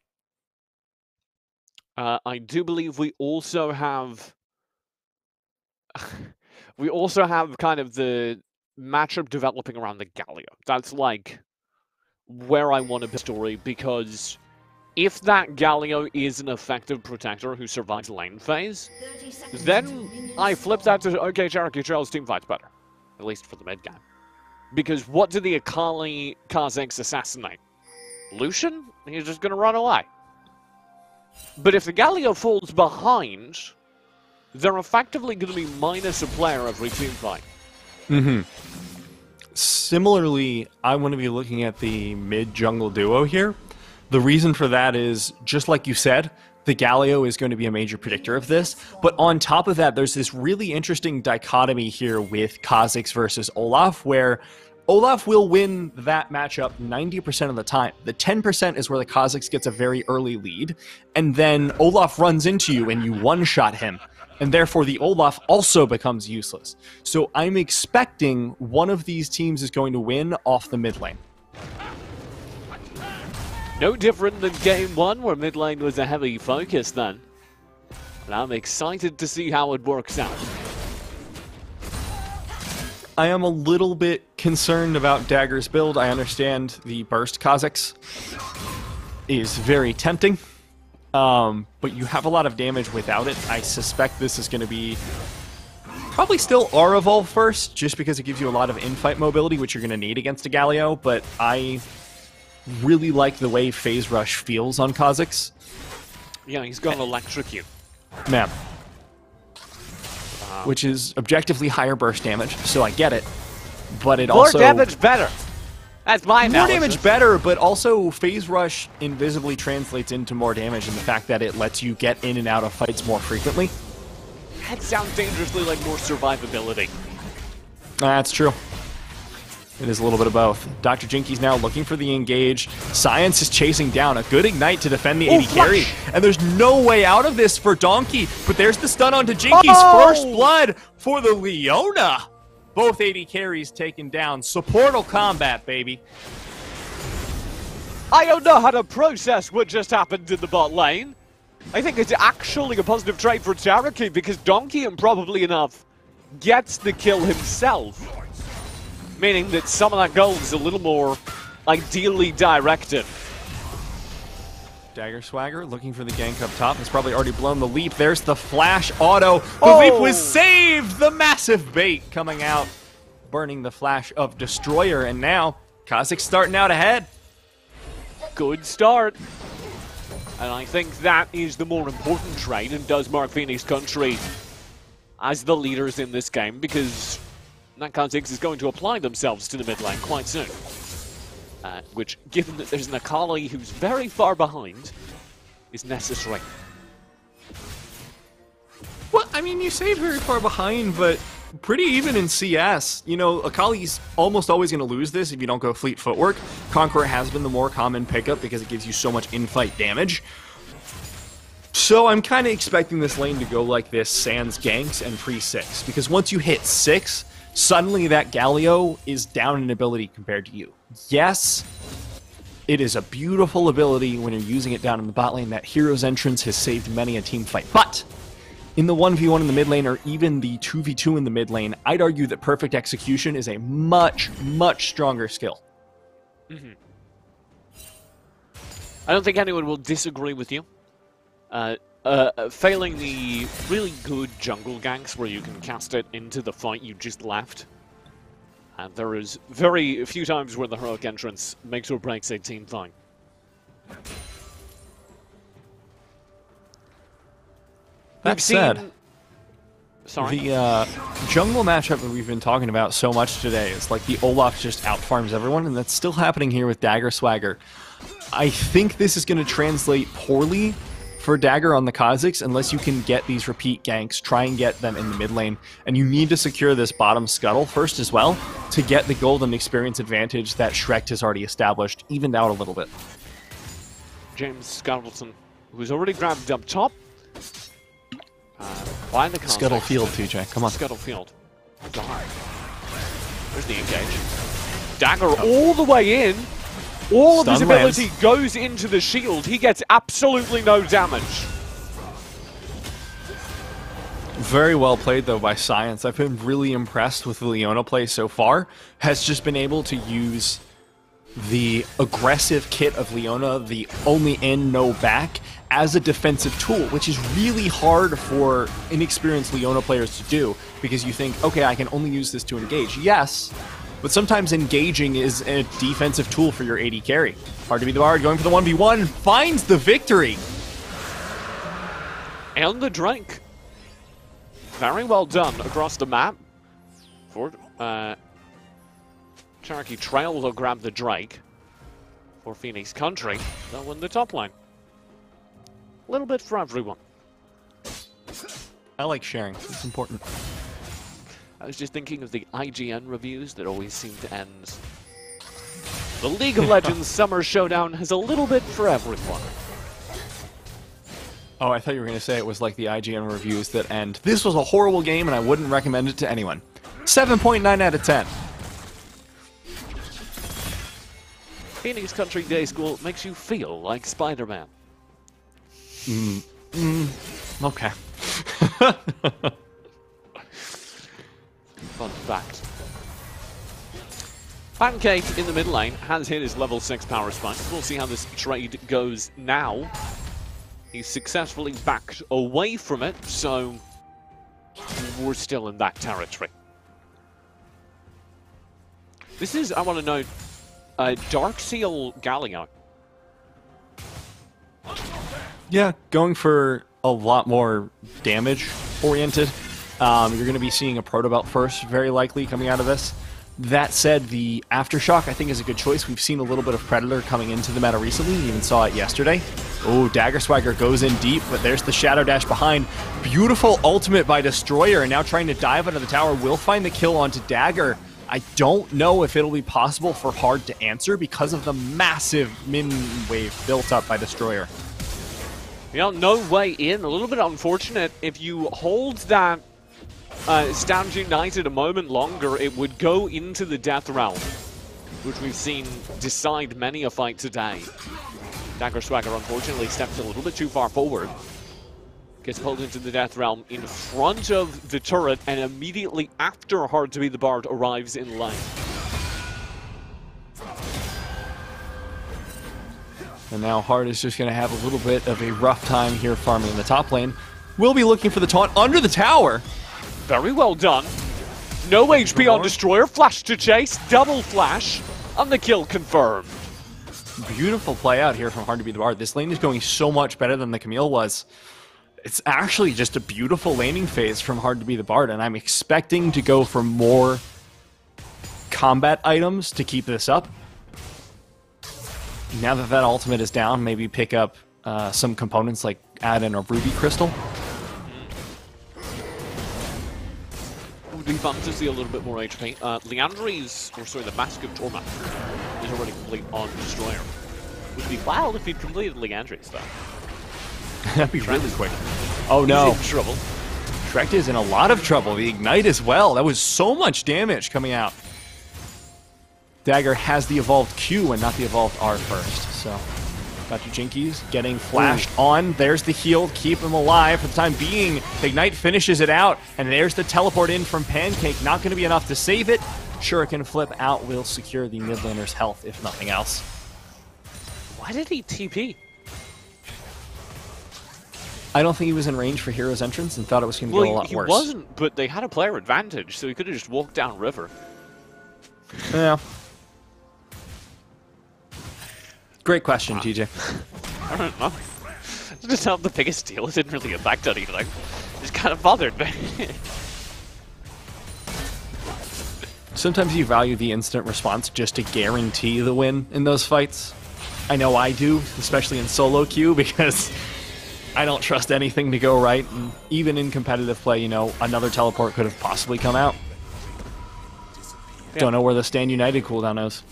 [SPEAKER 1] I do believe we also have kind of the matchup developing around the Galio. That's like where I want to be story, because if that Galio is an effective protector who survives lane phase, then I flip that to, okay, Cherokee Trail's team fights better. At least for the mid game. Because what do the Akali Kha'Zix assassinate? Lucian? He's just gonna run away. But if the Galio falls behind, they're effectively going to be minus a player every team fight.
[SPEAKER 2] Similarly, I want to be looking at the mid-jungle duo here. The reason for that is, just like you said, the Galio is going to be a major predictor of this. But on top of that, there's this really interesting dichotomy here with Kha'Zix versus Olaf, where Olaf will win that matchup 90% of the time. The 10% is where the Kha'Zix gets a very early lead, and then Olaf runs into you and you one-shot him, and therefore the Olaf also becomes useless. So I'm expecting one of these teams is going to win off the mid lane.
[SPEAKER 1] No different than game one, where mid lane was a heavy focus then. And I'm excited to see how it works out.
[SPEAKER 2] I am a little bit concerned about Dagger's build. I understand the burst Kha'Zix is very tempting, but you have a lot of damage without it. I suspect this is going to be probably still Aurevol first, just because it gives you a lot of in-fight mobility, which you're going to need against a Galio, but I really like the way Phase Rush feels on Kha'Zix.
[SPEAKER 1] Yeah, he's going to electrocute.
[SPEAKER 2] Man. Which is objectively higher burst damage, so I get it. But it also...
[SPEAKER 1] More damage better! That's my analysis.
[SPEAKER 2] More damage better, but also Phase Rush invisibly translates into more damage in the fact that it lets you get in and out of fights more frequently.
[SPEAKER 1] That sounds dangerously like more survivability.
[SPEAKER 2] That's true. It is a little bit of both. Dr. Jinky's now looking for the engage. Science is chasing down. A good ignite to defend the AD carry. And there's no way out of this for Donkey. But there's the stun onto Jinky's first blood for the Leona. Both AD carries taken down. Supportal combat, baby.
[SPEAKER 1] I don't know how to process what just happened in the bot lane. I think it's actually a positive trade for Cherokee, because Donkey, and probably enough, gets the kill himself. Meaning that some of that gold is a little more ideally directed.
[SPEAKER 2] Dagger Swagger looking for the gank up top. Has probably already blown the leap. There's the flash auto. The leap was saved! The massive bait coming out. Burning the flash of Destroyer. And now, Kha'Zix starting out ahead.
[SPEAKER 1] Good start. And I think that is the more important trade, and does mark Phoenix Country as the leaders in this game, because that Kha'Zix is going to apply themselves to the mid lane quite soon. Which, given that there's an Akali who's very far behind, is necessary.
[SPEAKER 2] Well, I mean, you say very far behind, but pretty even in CS. You know, Akali's almost always going to lose this if you don't go Fleet Footwork. Conqueror has been the more common pickup because it gives you so much in-fight damage. So I'm kind of expecting this lane to go like this, sans ganks and pre-6. Because once you hit 6, suddenly that Galio is down in ability compared to you. Yes, it is a beautiful ability when you're using it down in the bot lane. That Hero's Entrance has saved many a team fight. But in the 1v1 in the mid lane, or even the 2v2 in the mid lane, I'd argue that Perfect Execution is a much, much stronger skill.
[SPEAKER 1] Mm-hmm. I don't think anyone will disagree with you. Failing the really good jungle ganks where you can cast it into the fight you just left. And there is very few times where the heroic entrance makes or breaks a team fight.
[SPEAKER 2] That said,
[SPEAKER 1] sorry?
[SPEAKER 2] The jungle matchup that we've been talking about so much today is like the Olaf just outfarms everyone, and that's still happening here with Dagger Swagger. I think this is going to translate poorly for Dagger on the Kha'Zix unless you can get these repeat ganks, try and get them in the mid lane, and you need to secure this bottom scuttle first as well to get the golden experience advantage that Shrek has already established, evened out a little bit.
[SPEAKER 1] James Scuttleton, who's already grabbed up top. By the
[SPEAKER 2] Scuttle Field, TJ, come on.
[SPEAKER 1] Scuttle Field. Dark. There's the engage. Dagger all the way in. All of his ability goes into the shield. He gets absolutely no damage.
[SPEAKER 2] Very well played, though, by Science. I've been really impressed with the Leona play so far. Has just been able to use the aggressive kit of Leona, the only in, no back, as a defensive tool, which is really hard for inexperienced Leona players to do, because you think, okay, I can only use this to engage. Yes, but sometimes engaging is a defensive tool for your AD carry. Hard to be the Bard, going for the 1v1, finds the victory!
[SPEAKER 1] And the Drake. Very well done across the map. For Cherokee Trail will grab the Drake. For Phoenix Country, they'll win the top lane. A little bit for everyone.
[SPEAKER 2] I like sharing, it's important.
[SPEAKER 1] I was just thinking of the IGN reviews that always seem to end. The League of Legends Summer Showdown has a little bit for everyone.
[SPEAKER 2] Oh, I thought you were going to say it was like the IGN reviews that end, this was a horrible game and I wouldn't recommend it to anyone. 7.9 out of 10.
[SPEAKER 1] Phoenix Country Day School makes you feel like Spider-Man.
[SPEAKER 2] Okay.
[SPEAKER 1] Fun fact. Pancake in the mid lane has hit his level 6 power spike. We'll see how this trade goes now. He's successfully backed away from it, so we're still in that territory. This is, I want to note, Darkseal Galio.
[SPEAKER 2] Yeah, going for a lot more damage oriented. You're going to be seeing a Proto Belt first, very likely, coming out of this. That said, the Aftershock, I think, is a good choice. We've seen a little bit of Predator coming into the meta recently. We even saw it yesterday. Oh, Dagger Swagger goes in deep, but there's the Shadow Dash behind. Beautiful ultimate by Destroyer, and now trying to dive under the tower. Will find the kill onto Dagger. I don't know if it'll be possible for Hard to answer because of the massive min wave built up by Destroyer.
[SPEAKER 1] Yeah, no way in. A little bit unfortunate. If you hold that Stand United a moment longer, it would go into the Death Realm, which we've seen decide many a fight today. Dagger Swagger unfortunately steps a little bit too far forward. Gets pulled into the Death Realm in front of the turret, and immediately after Hard to be the Bard arrives in lane.
[SPEAKER 2] And now Hard is just going to have a little bit of a rough time here farming in the top lane. We'll be looking for the taunt under the tower.
[SPEAKER 1] Very well done. No HP on Destroyer. Flash to chase. Double flash. And the kill confirmed.
[SPEAKER 2] Beautiful play out here from Hard to be the Bard. This lane is going so much better than the Camille was. It's actually just a beautiful laning phase from Hard to be the Bard, and I'm expecting to go for more combat items to keep this up. Now that that ultimate is down, maybe pick up some components like add in a Ruby Crystal.
[SPEAKER 1] Would be fun to see a little bit more HP. Leandri's, or sorry, the Mask of Torment is already complete on Destroyer. Would be wild if he'd completed Leandri's though.
[SPEAKER 2] That'd be really quick. Oh no.
[SPEAKER 1] He's in trouble.
[SPEAKER 2] Shrek is in a lot of trouble. The Ignite as well. That was so much damage coming out. Dagger has the evolved Q and not the evolved R first. So, got you Jinkies getting flashed on. There's the heal. Keep him alive for the time being. The Ignite finishes it out. And there's the teleport in from Pancake. Not going to be enough to save it. Shuriken flip out will secure the mid laner's health, if nothing else.
[SPEAKER 1] Why did he TP?
[SPEAKER 2] I don't think he was in range for Hero's entrance and thought it was going to go a lot worse.
[SPEAKER 1] He wasn't, but they had a player advantage, so he could have just walked down river.
[SPEAKER 2] Yeah. Great question, TJ.
[SPEAKER 1] I don't know. It's just not the biggest deal. It didn't really affect anything. Just kind of bothered me.
[SPEAKER 2] Sometimes you value the instant response just to guarantee the win in those fights. I know I do, especially in solo queue, because I don't trust anything to go right. And even in competitive play, you know, another teleport could have possibly come out. Don't know where the Stand United cooldown is.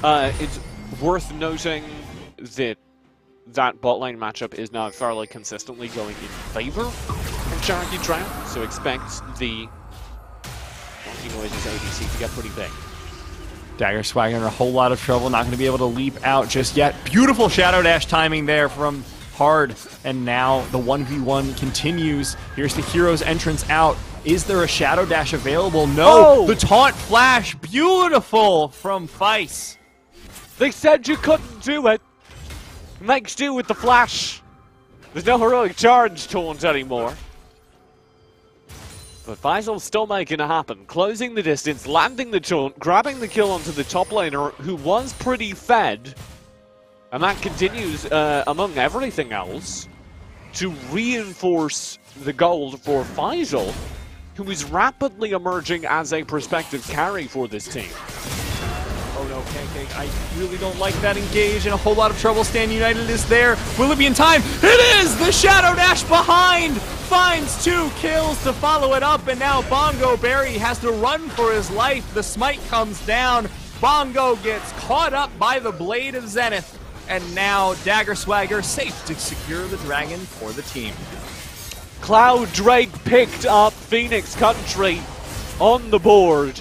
[SPEAKER 1] It's worth noting that that bot lane matchup is now fairly consistently going in favor of Cherokee Trail, so expect the Donkey Noises ADC to get pretty big.
[SPEAKER 2] Dagger Swagger in a whole lot of trouble, not going to be able to leap out just yet. Beautiful Shadow Dash timing there from Hard, and now the 1v1 continues. Here's the hero's entrance out. Is there a Shadow Dash available? No!
[SPEAKER 1] Oh!
[SPEAKER 2] The taunt flash, beautiful from Feist.
[SPEAKER 1] They said you couldn't do it! Makes do with the flash. There's no heroic charge taunt anymore. But Faisal's still making it happen, closing the distance, landing the taunt, grabbing the kill onto the top laner, who was pretty fed. And that continues, among everything else, to reinforce the gold for Faisal, who is rapidly emerging as a prospective carry for this team.
[SPEAKER 2] Oh no, Pancake, I really don't like that engage. In a whole lot of trouble. Stand United is there. Will it be in time? It is! The Shadow Dash behind! Finds 2 kills to follow it up, and now Bongo Berry has to run for his life. The smite comes down. Bongo gets caught up by the Blade of Zenith, and now Dagger Swagger safe to secure the dragon for the team.
[SPEAKER 1] Cloud Drake picked up Phoenix Country on the board.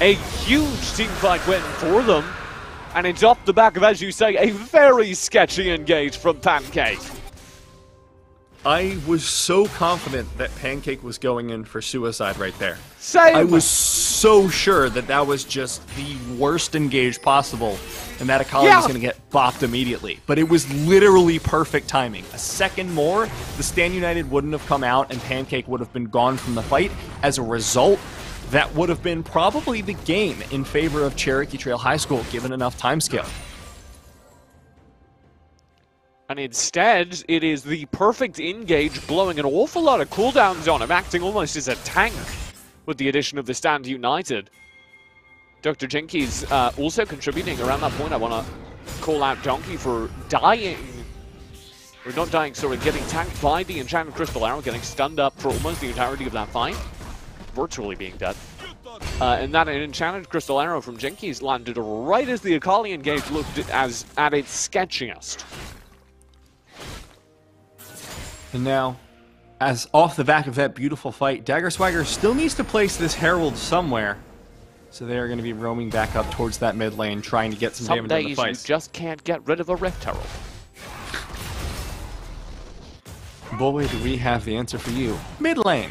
[SPEAKER 1] A huge teamfight win for them, and it's off the back of, as you say, a very sketchy engage from Pancake.
[SPEAKER 2] I was so confident that Pancake was going in for suicide right there.
[SPEAKER 1] Same!
[SPEAKER 2] I was so sure that that was just the worst engage possible, and that Akali was going to get bopped immediately. But it was literally perfect timing. A second more, the Stand United wouldn't have come out, and Pancake would have been gone from the fight. As a result, that would have been probably the game in favor of Cherokee Trail High School, given enough time scale.
[SPEAKER 1] And instead, it is the perfect engage, blowing an awful lot of cooldowns on him, acting almost as a tank with the addition of the Stand United. Dr. Jinkies also contributing around that point. I want to call out Donkey for dying, or not dying, sorry, getting tanked by the Enchanted Crystal Arrow, getting stunned up for almost the entirety of that fight, virtually being dead. And that Enchanted Crystal Arrow from Jinkies landed right as the Akali engage looked as at its sketchiest.
[SPEAKER 2] And now, as off the back of that beautiful fight, Dagger Swagger still needs to place this Herald somewhere. So they're going to be roaming back up towards that mid lane, trying to get some damage on the fight.
[SPEAKER 1] Some days you just can't get rid of a Rift Herald.
[SPEAKER 2] Boy, do we have the answer for you. Mid lane.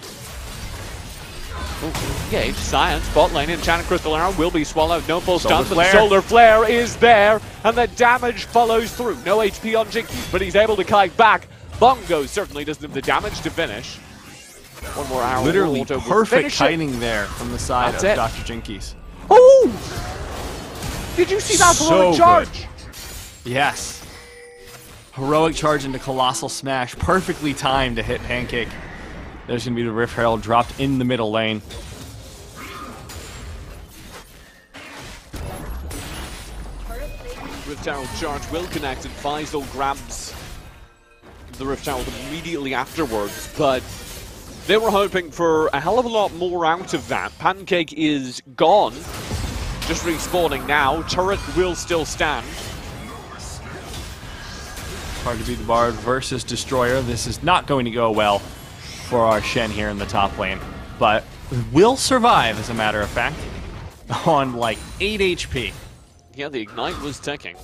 [SPEAKER 1] Engage, Science, bot lane, Enchanted Crystal Arrow will be swallowed, no full stun, but
[SPEAKER 2] Flare.
[SPEAKER 1] the Solar Flare is there, and the damage follows through. No HP on Jinkies, but he's able to kite back. Bongo certainly doesn't have the damage to finish. One more arrow.
[SPEAKER 2] Literally perfect kiting there from the side of Dr. Jinkies.
[SPEAKER 1] Oh! Did you see that heroic charge?
[SPEAKER 2] Yes. Heroic charge into Colossal Smash. Perfectly timed to hit Pancake. There's going to be the Rift Herald dropped in the middle lane.
[SPEAKER 1] Rift Herald charge will connect, and Faisal grabs the Rift Herald immediately afterwards, but they were hoping for a hell of a lot more out of that. Pancake is gone, just respawning now. Turret will still stand.
[SPEAKER 2] Hard to beat the Bard versus Destroyer. This is not going to go well for our Shen here in the top lane, but will survive, as a matter of fact, on like 8 HP.
[SPEAKER 1] Yeah, the Ignite was ticking.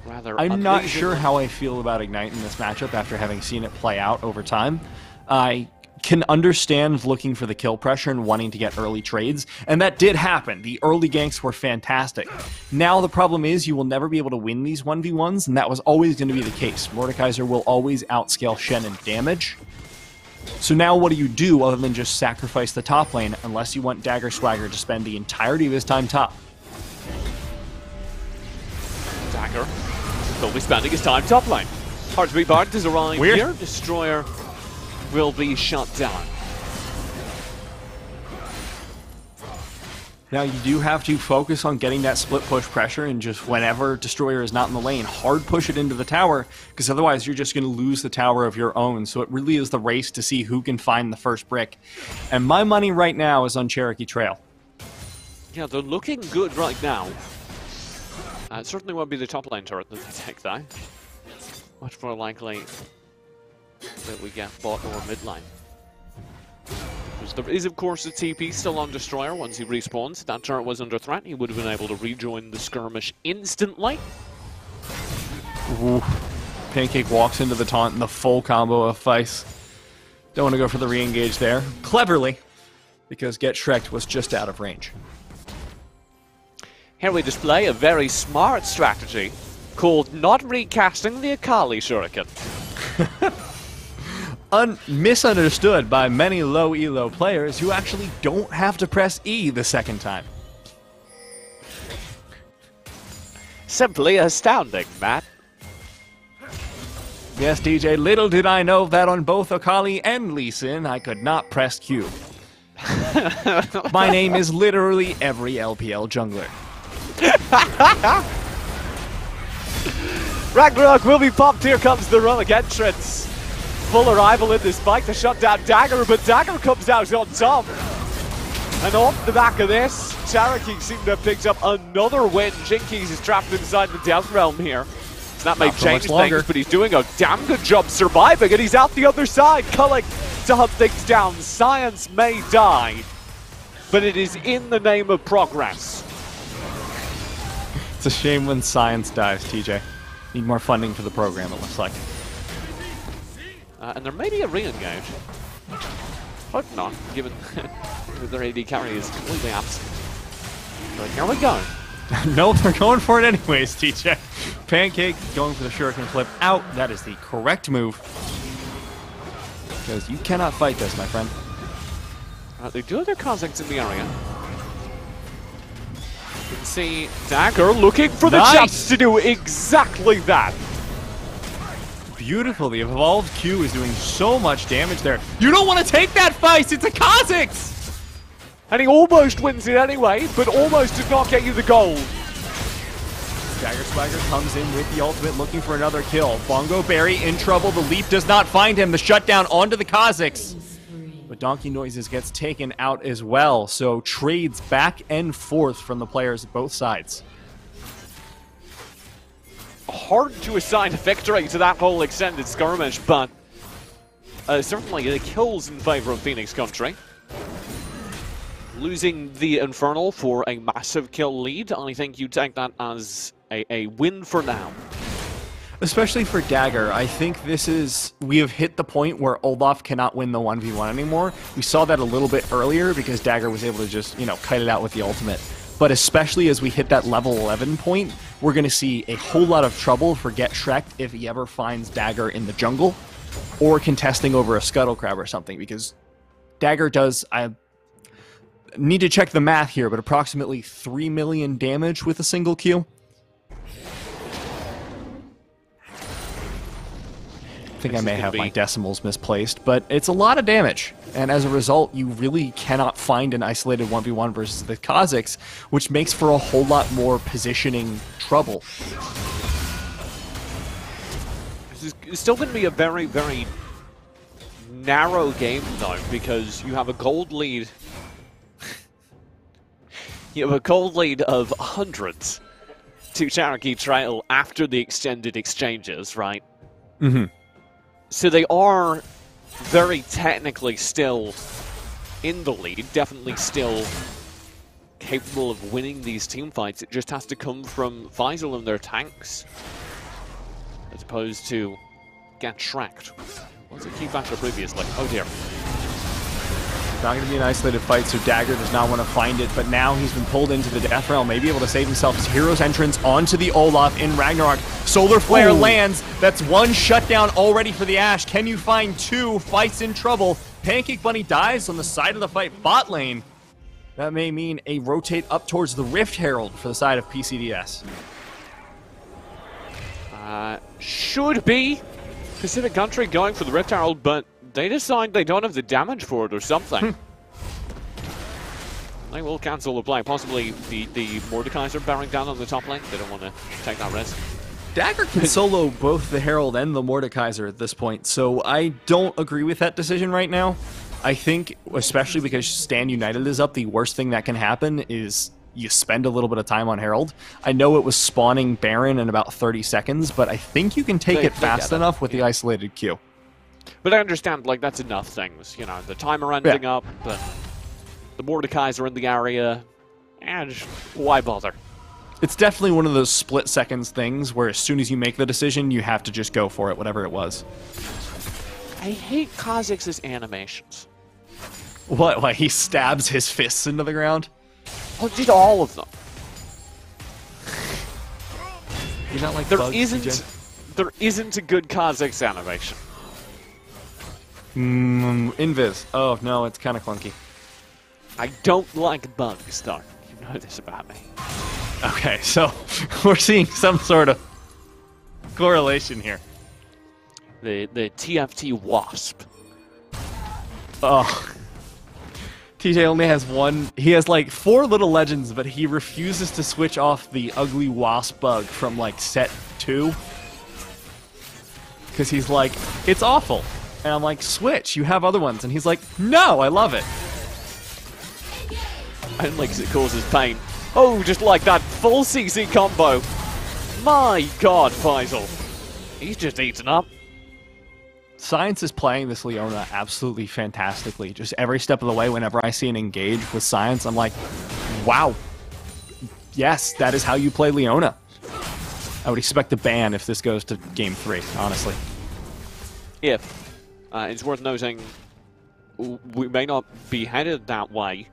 [SPEAKER 2] I'm not sure how I feel about Ignite in this matchup after having seen it play out over time. I can understand looking for the kill pressure and wanting to get early trades, and that did happen. The early ganks were fantastic. Now the problem is you will never be able to win these 1v1s, and that was always going to be the case. Mordekaiser will always outscale Shen in damage. So now what do you do other than just sacrifice the top lane, unless you want Dagger Swagger to spend the entirety of his time top?
[SPEAKER 1] Dagger will be spending his time top lane. Hard to beat Bard does arrive here. Destroyer will be shut down.
[SPEAKER 2] Now you do have to focus on getting that split push pressure, and just whenever Destroyer is not in the lane, hard push it into the tower, because otherwise you're just going to lose the tower of your own. So it really is the race to see who can find the first brick. And my money right now is on Cherokee Trail.
[SPEAKER 1] Yeah, they're looking good right now. It certainly won't be the top lane turret that they take, though. Much more likely that we get bot or mid lane. There is, of course, a TP still on Destroyer once he respawns. If that turret was under threat, he would have been able to rejoin the skirmish instantly.
[SPEAKER 2] Ooh. Pancake walks into the taunt and the full combo of Vice. Don't want to go for the re-engage there. Cleverly, because Get Shrek'd was just out of range.
[SPEAKER 1] Here we display a very smart strategy called not recasting the Akali Shuriken.
[SPEAKER 2] Misunderstood by many low elo players who actually don't have to press E the second time.
[SPEAKER 1] Simply astounding, Matt.
[SPEAKER 2] Yes, DJ, little did I know that on both Akali and Lee Sin, I could not press Q. My name is literally every LPL jungler.
[SPEAKER 1] Ragnarok will be popped. Here comes the heroic entrance. Full arrival in this fight to shut down Dagger, but Dagger comes out on top. And off the back of this, Cherokee seem to have picked up another win. Jinkies is trapped inside the Death Realm here. So that may change things, but he's doing a damn good job surviving, and he's out the other side. Culling to hunt things down. Science may die, but it is in the name of progress.
[SPEAKER 2] It's a shame when science dies, TJ. Need more funding for the program, it looks like.
[SPEAKER 1] And there may be a re-engage. Hope not, given their AD carry is completely absent. But here we go.
[SPEAKER 2] No, they're going for it anyways, TJ. Pancake going for the Shuriken flip out. That is the correct move. Because you cannot fight this, my friend.
[SPEAKER 1] They do have their contacts in the area. You can see Dagger looking for the chance to do exactly that.
[SPEAKER 2] Beautiful. The evolved Q is doing so much damage there. You don't want to take that fight. It's a Kha'Zix!
[SPEAKER 1] And he almost wins it anyway, but almost did not get you the gold.
[SPEAKER 2] Dagger Swagger comes in with the ultimate looking for another kill. Bongo Berry in trouble. The leap does not find him. The shutdown onto the Kha'Zix. But Donkey Noises gets taken out as well. So trades back and forth from the players at both sides.
[SPEAKER 1] Hard to assign victory to that whole extended skirmish, but certainly the kills in favor of Phoenix Country. Losing the Infernal for a massive kill lead, I think you take that as a win for now.
[SPEAKER 2] Especially for Dagger, I think we have hit the point where Olaf cannot win the 1v1 anymore. We saw that a little bit earlier because Dagger was able to just, kite it out with the ultimate. But especially as we hit that level 11 point, we're going to see a whole lot of trouble for Get Shrek'd if he ever finds Dagger in the jungle or contesting over a Scuttle Crab or something, because Dagger does, I need to check the math here, but approximately 3 million damage with a single Q. I think I may have my decimals misplaced, but it's a lot of damage. And as a result, you really cannot find an isolated 1v1 versus the Kha'Zix, which makes for a whole lot more positioning trouble.
[SPEAKER 1] This is still going to be a very, very narrow game, though, because you have a gold lead. You have a gold lead of hundreds to Cherokee Trail after the extended exchanges, right?
[SPEAKER 2] Mm-hmm.
[SPEAKER 1] So they are very technically still in the lead, definitely still capable of winning these team fights. It just has to come from Faisal and their tanks, as opposed to Get Shrek'd. What's a key factor previously? Oh dear.
[SPEAKER 2] It's not going to be an isolated fight, so Dagger does not want to find it, but now he's been pulled into the Death Realm, may be able to save himself. His hero's entrance onto the Olaf in Ragnarok. Solar Flare lands. That's one shutdown already for the Ashe. Can you find two? Fight's in trouble. Pancake Bunny dies on the side of the fight bot lane. That may mean a rotate up towards the Rift Herald for the side of PCDS.
[SPEAKER 1] Should be Pacific Country going for the Rift Herald, but they decide they don't have the damage for it or something. They will cancel the play. Possibly the Mordekaiser bearing down on the top lane. They don't want to take that risk.
[SPEAKER 2] Dagger can solo both the Herald and the Mordekaiser at this point, so I don't agree with that decision right now. I think, especially because Stand United is up, the worst thing that can happen is you spend a little bit of time on Herald. I know it was spawning Baron in about 30 seconds, but I think you can take it fast enough with the isolated Q.
[SPEAKER 1] But I understand, like, that's enough things. You know, the timer ending up, the Mordekaiser in the area, and why bother?
[SPEAKER 2] It's definitely one of those split seconds things where as soon as you make the decision, you have to just go for it, whatever it was.
[SPEAKER 1] I hate Kha'Zix's animations.
[SPEAKER 2] What, like he stabs his fists into the ground?
[SPEAKER 1] Oh, did all of them.
[SPEAKER 2] You're not like
[SPEAKER 1] there
[SPEAKER 2] Bugs,
[SPEAKER 1] there isn't a good Kha'Zix animation.
[SPEAKER 2] Invis. Oh, no, it's kind of clunky.
[SPEAKER 1] I don't like bugs, though. You know this about me.
[SPEAKER 2] Okay, so we're seeing some sort of correlation here.
[SPEAKER 1] The TFT Wasp.
[SPEAKER 2] Oh. TJ only has one. He has like 4 little legends, but he refuses to switch off the ugly wasp bug from like set 2. Because he's like, it's awful. And I'm like, switch, you have other ones. And he's like, no, I love it.
[SPEAKER 1] And like it causes pain. Oh, just like that full CC combo. My god, Faisal. He's just eaten up.
[SPEAKER 2] Science is playing this Leona absolutely fantastically. Just every step of the way, whenever I see an engage with Science, I'm like, wow. Yes, that is how you play Leona. I would expect a ban if this goes to Game 3, honestly.
[SPEAKER 1] If. It's worth noting, we may not be headed that way.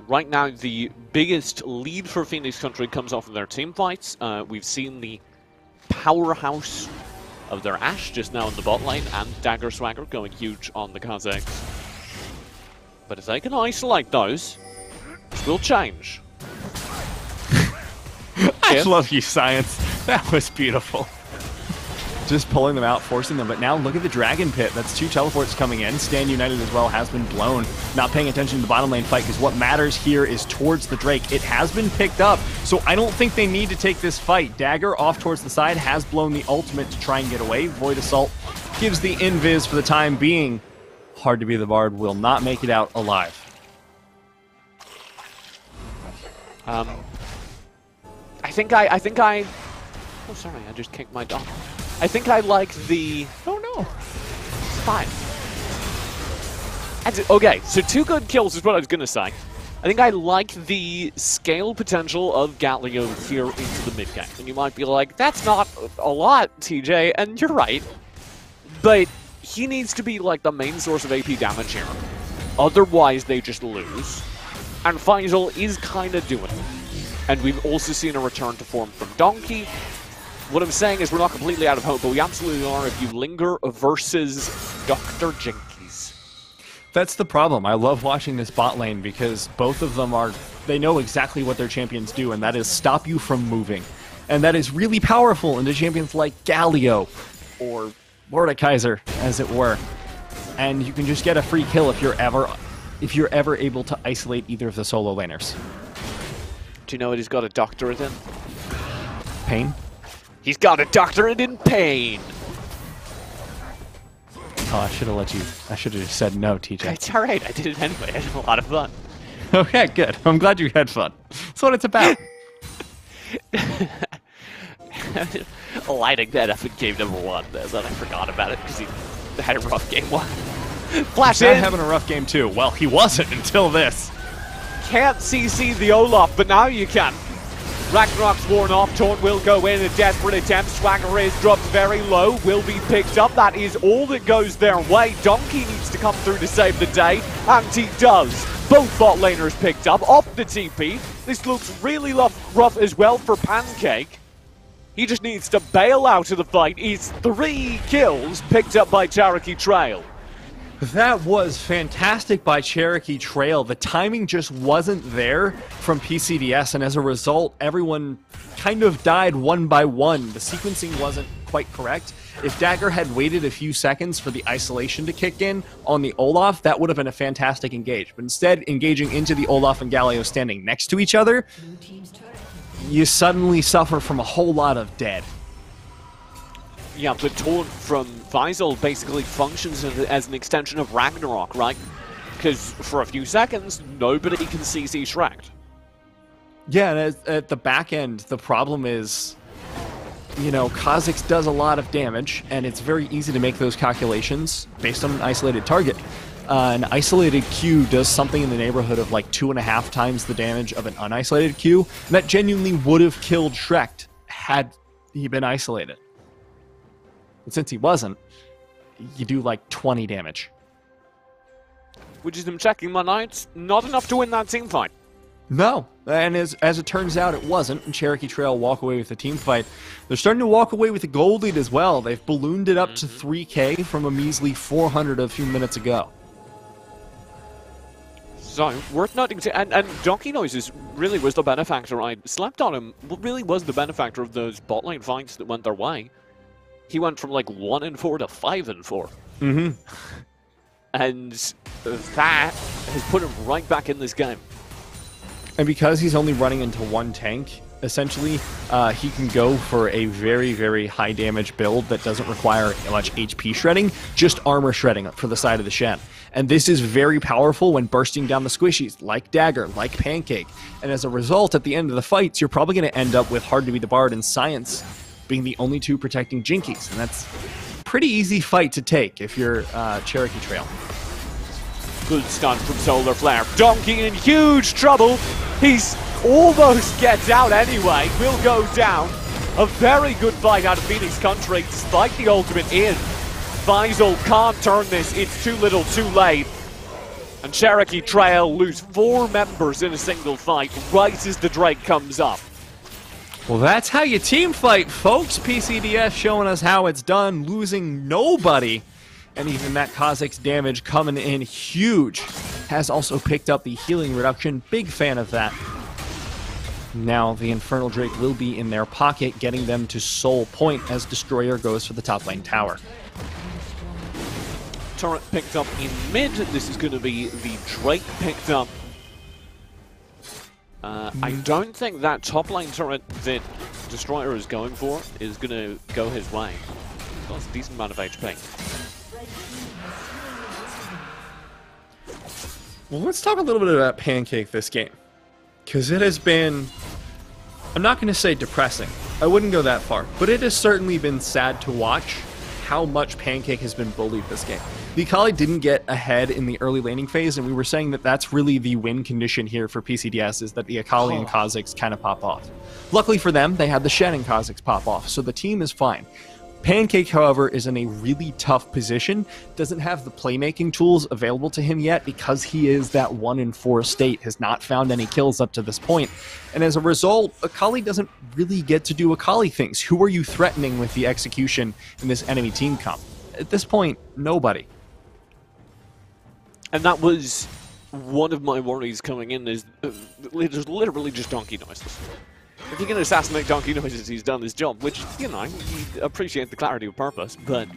[SPEAKER 1] Right now, the biggest lead for Phoenix Country comes off of their team fights. We've seen the powerhouse of their Ashe just now in the bot lane, and Dagger Swagger going huge on the Kha'Zix. But if they can isolate those, it will change.
[SPEAKER 2] I love you, Science. That was beautiful. Just pulling them out, forcing them. But now look at the Dragon Pit. That's 2 teleports coming in. Stand United as well has been blown. Not paying attention to the bottom lane fight because what matters here is towards the Drake. It has been picked up, so I don't think they need to take this fight. Dagger off towards the side has blown the ultimate to try and get away. Void Assault gives the invis for the time being. Hard to be the Bard will not make it out alive.
[SPEAKER 1] I think I... Oh, sorry, I just kicked my dog. I think I like the...
[SPEAKER 2] Oh, no.
[SPEAKER 1] It's fine. Okay, so 2 good kills is what I was going to say. I think I like the scale potential of Galio here into the mid game. And you might be like, that's not a lot, TJ, and you're right. But he needs to be like the main source of AP damage here. Otherwise, they just lose. And Faisal is kind of doing it. And we've also seen a return to form from Donkey. What I'm saying is we're not completely out of hope, but we absolutely are if you linger versus Dr. Jinkies.
[SPEAKER 2] That's the problem. I love watching this bot lane because both of them they know exactly what their champions do, and that is stop you from moving. And that is really powerful into champions like Galio or Mordekaiser, as it were. And you can just get a free kill if you're ever able to isolate either of the solo laners.
[SPEAKER 1] Do you know what he's got a doctorate in?
[SPEAKER 2] Pain?
[SPEAKER 1] He's got a doctorate in pain.
[SPEAKER 2] Oh, I should have just said no, TJ.
[SPEAKER 1] It's alright, I did it anyway. I had a lot of fun.
[SPEAKER 2] Okay, good. I'm glad you had fun. That's what it's about.
[SPEAKER 1] Lighting that up in game number 1, then I forgot about it because he had a rough game 1. Flash
[SPEAKER 2] He's not
[SPEAKER 1] in!
[SPEAKER 2] having a rough game 2. Well, he wasn't until this.
[SPEAKER 1] Can't CC the Olaf, but now you can. Ragnarok's worn off, Taunt will go in, a desperate attempt, Swagger is dropped very low, will be picked up, that is all that goes their way. Donkey needs to come through to save the day, and he does. Both bot laners picked up, off the TP. This looks really rough as well for Pancake. He just needs to bail out of the fight. He's 3 kills picked up by Cherokee Trail.
[SPEAKER 2] That was fantastic by Cherokee Trail. The timing just wasn't there from PCDS, and as a result, everyone kind of died one by one. The sequencing wasn't quite correct. If Dagger had waited a few seconds for the isolation to kick in on the Olaf, that would have been a fantastic engage. But instead, engaging into the Olaf and Galio standing next to each other, you suddenly suffer from a whole lot of dead.
[SPEAKER 1] Yeah, the taunt from Faisal basically functions as an extension of Ragnarok, right? Because for a few seconds, nobody can CC Shrek.
[SPEAKER 2] Yeah, and at the back end, the problem is, you know, Kha'Zix does a lot of damage, and it's very easy to make those calculations based on an isolated target. An isolated Q does something in the neighborhood of like 2.5 times the damage of an unisolated Q, and that genuinely would have killed Shrek had he been isolated. But since he wasn't, you do like 20 damage.
[SPEAKER 1] Which is, I'm checking my notes, not enough to win that team fight.
[SPEAKER 2] No, and as it turns out, it wasn't, and Cherokee Trail walk away with the team fight. They're starting to walk away with the gold lead as well. They've ballooned it up to 3K from a measly 400 a few minutes ago.
[SPEAKER 1] So, worth noting, and Donkey Noises really was the benefactor. I slept on him, really was the benefactor of those bot lane fights that went their way. He went from like 1-4 to 5-4.
[SPEAKER 2] Mm-hmm.
[SPEAKER 1] And that has put him right back in this game.
[SPEAKER 2] And because he's only running into one tank, essentially, he can go for a very, very high damage build that doesn't require much HP shredding, just armor shredding for the side of the Shen. And this is very powerful when bursting down the squishies, like Dagger, like Pancake. And as a result, at the end of the fights, you're probably going to end up with Hard to Be the Bard and Science being the only two protecting Jinkies. And that's a pretty easy fight to take if you're Cherokee Trail.
[SPEAKER 1] Good stun from Solar Flare. Donkey in huge trouble. He's almost gets out anyway. Will go down. A very good fight out of Phoenix Country despite the ultimate in. Faisal can't turn this. It's too little too late. And Cherokee Trail lose 4 members in a single fight right as the Drake comes up.
[SPEAKER 2] Well, that's how you team fight, folks. PCDS showing us how it's done, losing nobody. And even that Kha'Zix damage coming in huge. Has also picked up the healing reduction. Big fan of that. Now the Infernal Drake will be in their pocket, getting them to Soul Point as Destroyer goes for the top lane tower.
[SPEAKER 1] Turret picked up in mid. This is going to be the Drake picked up. I don't think that top lane turret that Destroyer is going for is going to go his way. That's a decent amount of HP.
[SPEAKER 2] Well, let's talk a little bit about Pancake this game. Because it has been, I'm not going to say depressing. I wouldn't go that far. But it has certainly been sad to watch how much Pancake has been bullied this game. The Akali didn't get ahead in the early laning phase, and we were saying that that's really the win condition here for PCDS, is that the Akali and Kha'Zix kind of pop off. Luckily for them, they had the Shen and Kha'Zix pop off, so the team is fine. Pancake, however, is in a really tough position, doesn't have the playmaking tools available to him yet because he is that 1-4 state, has not found any kills up to this point, and as a result, Akali doesn't really get to do Akali things. Who are you threatening with the execution in this enemy team comp? At this point, nobody.
[SPEAKER 1] And that was one of my worries coming in, is there's literally just Donkey Noises. If you can assassinate Donkey Noises, he's done his job, which, you know, you appreciate the clarity of purpose, but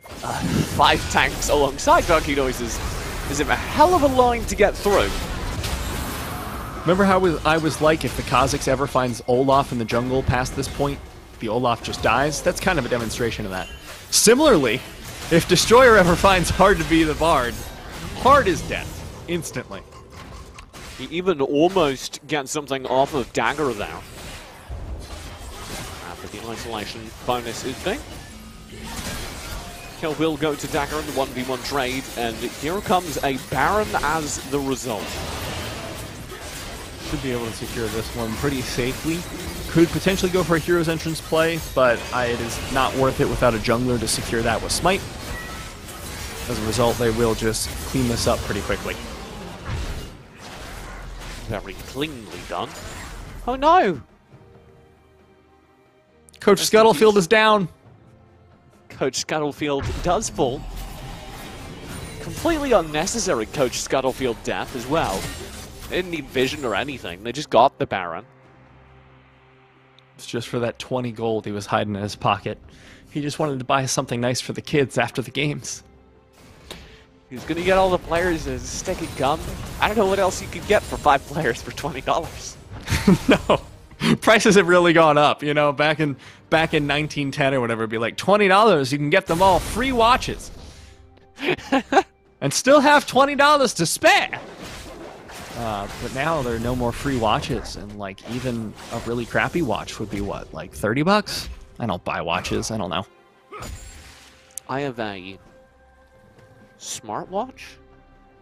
[SPEAKER 1] 5 tanks alongside Donkey Noises is a hell of a line to get through.
[SPEAKER 2] Remember how I was like, if the Kha'Zix ever finds Olaf in the jungle past this point, the Olaf just dies? That's kind of a demonstration of that. Similarly, if Destroyer ever finds Hard to Be the Bard, Hard is dead, instantly.
[SPEAKER 1] He even almost gets something off of Dagger there. But the isolation bonus is big. Kill will go to Dagger in the 1v1 trade, and here comes a Baron as the result.
[SPEAKER 2] Should be able to secure this one pretty safely. Could potentially go for a Hero's Entrance play, but it is not worth it without a jungler to secure that with Smite. As a result, they will just clean this up pretty quickly.
[SPEAKER 1] Very cleanly done. Oh no!
[SPEAKER 2] Coach Scuttlefield is down.
[SPEAKER 1] Coach Scuttlefield does fall. Completely unnecessary Coach Scuttlefield death as well. They didn't need vision or anything, they just got the Baron.
[SPEAKER 2] It's just for that 20 gold he was hiding in his pocket. He just wanted to buy something nice for the kids after the games.
[SPEAKER 1] He's gonna get all the players a stick of gum. I don't know what else you could get for 5 players for $20.
[SPEAKER 2] No, prices have really gone up. You know, back in 1910 or whatever, it'd be like $20. You can get them all free watches, and still have $20 to spare. But now there are no more free watches, and like even a really crappy watch would be what, like $30? I don't buy watches. I don't know.
[SPEAKER 1] I have a smartwatch,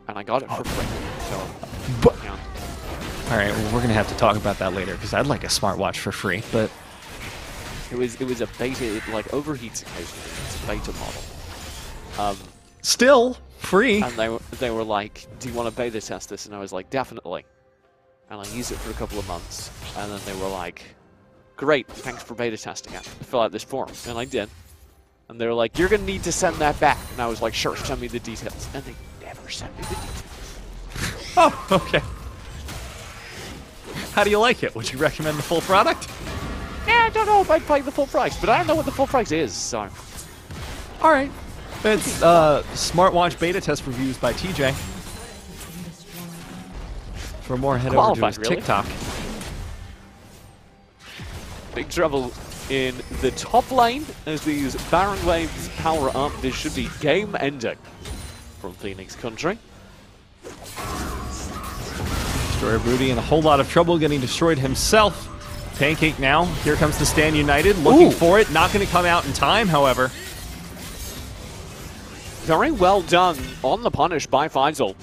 [SPEAKER 1] and I got it for free. So, yeah.
[SPEAKER 2] All right, well, we're gonna have to talk about that later because I'd like a smartwatch for free. But
[SPEAKER 1] it was a beta. It like overheats occasionally. It's a beta model.
[SPEAKER 2] Still free.
[SPEAKER 1] And they were like, "Do you want to beta test this?" And I was like, "Definitely." And I used it for a couple of months, and then they were like, "Great, thanks for beta testing it. Fill out this form," and I did. And they were like, "You're gonna need to send that back." And I was like, "Sure, send me the details." And they never sent me the details.
[SPEAKER 2] Oh, okay. How do you like it? Would you recommend the full product?
[SPEAKER 1] Yeah, I don't know if I'd pay the full price, but I don't know what the full price is, so.
[SPEAKER 2] All right. It's smartwatch beta test reviews by TJ. For more, head over to his TikTok.
[SPEAKER 1] Big trouble in the top lane as these Baron Waves power up. This should be game ending from Phoenix Country.
[SPEAKER 2] Destroyer Booty in a whole lot of trouble, getting destroyed himself. Pancake now. Here comes the Stand United, looking for it. Not going to come out in time, however.
[SPEAKER 1] Very well done on the punish by Faisal.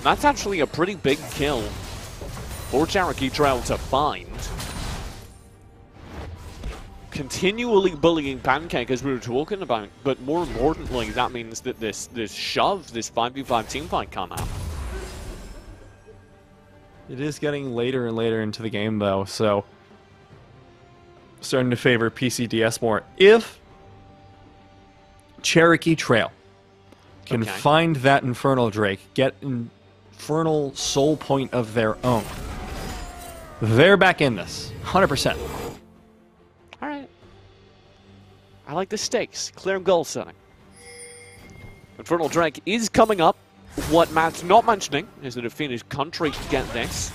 [SPEAKER 1] That's actually a pretty big kill for Cherokee Trail to find. Continually bullying Pancake as we were talking about, but more importantly, that means that this shove, this 5v5 teamfight can't happen.
[SPEAKER 2] It is getting later and later into the game, though, so starting to favor PCDS more. If Cherokee Trail can find that Infernal Drake, get Infernal Soul Point of their own, they're back in this, 100%.
[SPEAKER 1] All right. I like the stakes. Clear goal setting. Infernal Drake is coming up. What Matt's not mentioning is that if Phoenix Country can get this,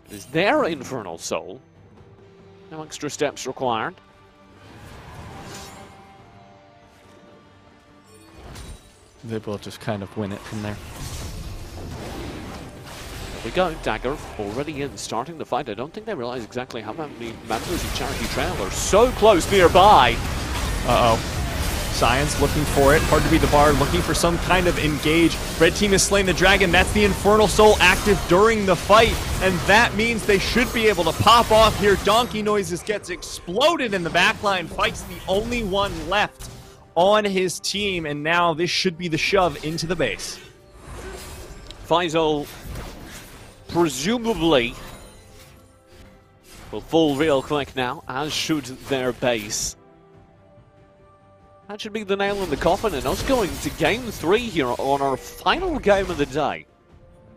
[SPEAKER 1] it is their Infernal Soul. No extra steps required.
[SPEAKER 2] They will just kind of win it from there.
[SPEAKER 1] There we go, Dagger already in, starting the fight. I don't think they realize exactly how many members of Cherokee Trail are so close nearby.
[SPEAKER 2] Uh-oh. Science looking for it. Hard to beat the Bard, looking for some kind of engage. Red team has slain the dragon. That's the Infernal Soul active during the fight. And that means they should be able to pop off here. Donkey Noises gets exploded in the backline. Fight's the only one left on his team. And now this should be the shove into the base.
[SPEAKER 1] Faisal presumably will fall real quick now, as should their base. That should be the nail in the coffin, and us going to Game 3 here on our final game of the day.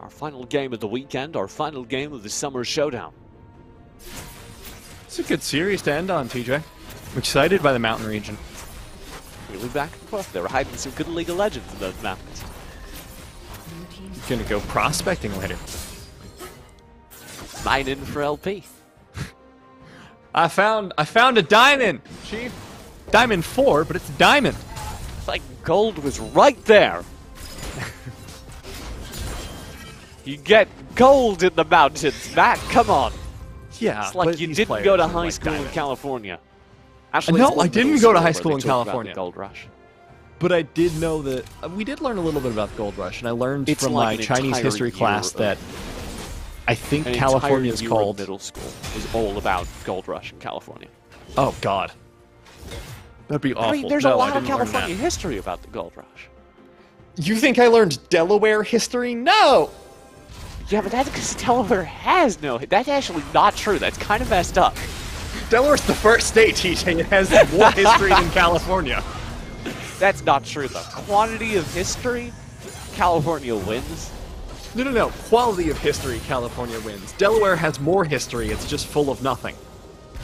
[SPEAKER 1] Our final game of the weekend, our final game of the Summer Showdown.
[SPEAKER 2] It's a good series to end on, TJ. I'm excited by the mountain region.
[SPEAKER 1] Really back and forth. They were hiding some good League of Legends in those mountains.
[SPEAKER 2] Gonna go prospecting later.
[SPEAKER 1] Mine in for LP.
[SPEAKER 2] I found a diamond, Chief. Diamond 4, but it's a diamond.
[SPEAKER 1] It's like gold was right there. You get gold in the mountains, Matt. Come on.
[SPEAKER 2] Yeah,
[SPEAKER 1] it's like you didn't go to high school in California. Actually,
[SPEAKER 2] no, I didn't go to high school in California.
[SPEAKER 1] Gold Rush.
[SPEAKER 2] But I did know that we did learn a little bit about the Gold Rush, and I learned from my Chinese history class that I think California is called
[SPEAKER 1] middle school is all about Gold Rush in California.
[SPEAKER 2] Oh God. That'd be awful.
[SPEAKER 1] I mean, there's a lot of California history about the Gold Rush.
[SPEAKER 2] You think I learned Delaware history? No!
[SPEAKER 1] Yeah, but that's because Delaware has no... That's actually not true. That's kind of messed up.
[SPEAKER 2] Delaware's the first state, TJ. It has more history than California.
[SPEAKER 1] That's not true, though. Quantity of history, California wins.
[SPEAKER 2] No. Quality of history, California wins. Delaware has more history. It's just full of nothing.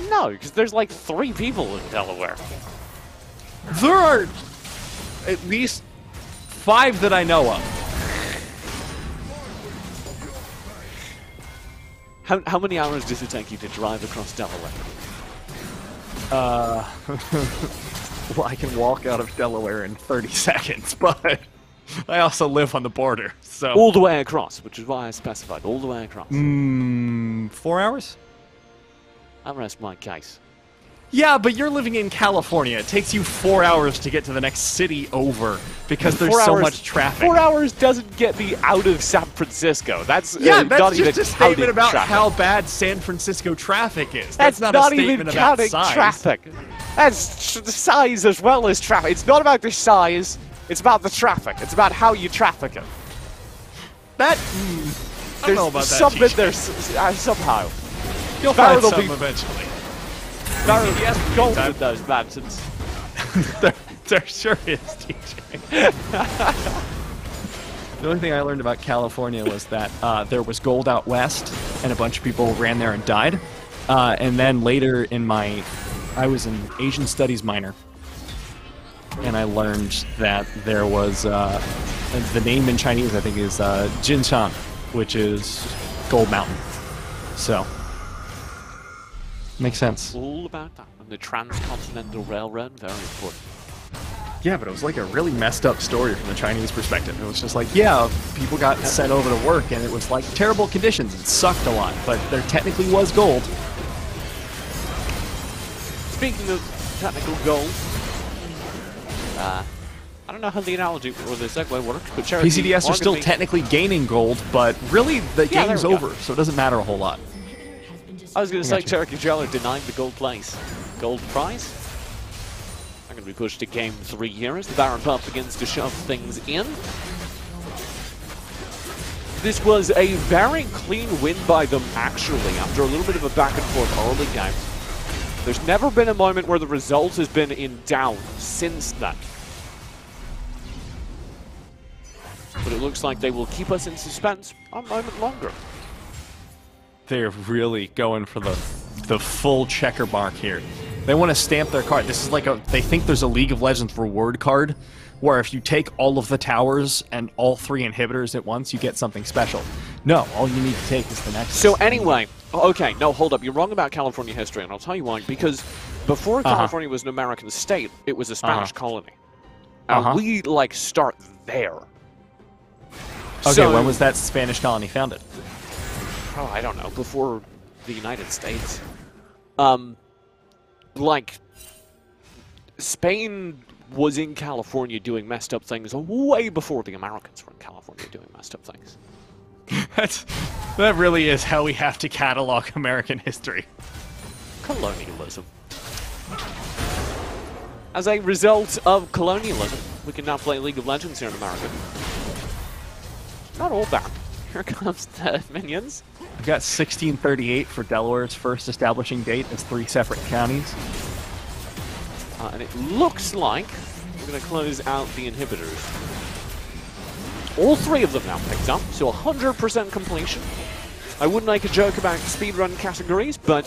[SPEAKER 1] No, because there's like 3 people in Delaware.
[SPEAKER 2] There are at least 5 that I know of.
[SPEAKER 1] How many hours does it take you to drive across Delaware?
[SPEAKER 2] Well, I can walk out of Delaware in 30 seconds, but I also live on the border, so...
[SPEAKER 1] All the way across, which is why I specified all the way across.
[SPEAKER 2] 4 hours?
[SPEAKER 1] I'll rest my case.
[SPEAKER 2] Yeah, but you're living in California. It takes you 4 hours to get to the next city over because there's so much traffic.
[SPEAKER 1] 4 hours doesn't get me out of San Francisco. That's
[SPEAKER 2] Yeah,
[SPEAKER 1] not
[SPEAKER 2] that's
[SPEAKER 1] even
[SPEAKER 2] just a statement about
[SPEAKER 1] traffic.
[SPEAKER 2] how bad San Francisco traffic is.
[SPEAKER 1] That's
[SPEAKER 2] not
[SPEAKER 1] not
[SPEAKER 2] a
[SPEAKER 1] even
[SPEAKER 2] statement about
[SPEAKER 1] counting
[SPEAKER 2] size.
[SPEAKER 1] traffic. That's the size as well as traffic. It's not about the size. It's about the traffic. It's about how you traffic it.
[SPEAKER 2] That I don't know about that.
[SPEAKER 1] Something
[SPEAKER 2] TJ.
[SPEAKER 1] there somehow.
[SPEAKER 2] You'll
[SPEAKER 1] Barrel
[SPEAKER 2] find
[SPEAKER 1] will
[SPEAKER 2] something
[SPEAKER 1] be-
[SPEAKER 2] eventually.
[SPEAKER 1] Yes, gold in those mountains.
[SPEAKER 2] there sure is, TJ. The only thing I learned about California was that there was gold out west, and a bunch of people ran there and died. And then later in I was an Asian Studies minor, and I learned that there was the name in Chinese I think is Jinshan, which is Gold Mountain. So makes sense.
[SPEAKER 1] All about that. And the Transcontinental Railroad, very important.
[SPEAKER 2] Yeah, but it was like a really messed up story from the Chinese perspective. It was just like, yeah, people got sent over to work, and it was like terrible conditions. It sucked a lot, but there technically was gold.
[SPEAKER 1] Speaking of technical gold, I don't know how the analogy or the segue works, but Cherokee
[SPEAKER 2] PCDS are still
[SPEAKER 1] arguably-
[SPEAKER 2] technically gaining gold, but really the
[SPEAKER 1] Yeah,
[SPEAKER 2] game's
[SPEAKER 1] there we go.
[SPEAKER 2] over, so it doesn't matter a whole lot.
[SPEAKER 1] I was going to say
[SPEAKER 2] Gotcha.
[SPEAKER 1] Cherokee Jailer denied the gold place. Gold prize? I'm going to be pushed to game 3 here as the Baron Pup begins to shove things in. This was a very clean win by them, actually, after a little bit of a back and forth early game. There's never been a moment where the result has been in doubt since then. But it looks like they will keep us in suspense a moment longer.
[SPEAKER 2] They're really going for the full checker mark here. They want to stamp their card. This is like they think there's a League of Legends reward card, where if you take all of the towers and all 3 inhibitors at once, you get something special. No, all you need to take is the next.
[SPEAKER 1] So anyway, okay, no, hold up. You're wrong about California history, and I'll tell you why. Because before California was an American state, it was a Spanish colony. And we, like, start there.
[SPEAKER 2] Okay,
[SPEAKER 1] So-
[SPEAKER 2] when was that Spanish colony founded?
[SPEAKER 1] Oh, I don't know, before the United States. Like, Spain was in California doing messed up things way before the Americans were in California doing messed up things.
[SPEAKER 2] That really is how we have to catalog American history.
[SPEAKER 1] Colonialism. As a result of colonialism, we can now play League of Legends here in America. Not all bad. Here comes the minions.
[SPEAKER 2] We've got 1638 for Delaware's first establishing date as 3 separate counties.
[SPEAKER 1] And it looks like we're going to close out the inhibitors. All 3 of them now picked up, so 100% completion. I would make a joke about speedrun categories, but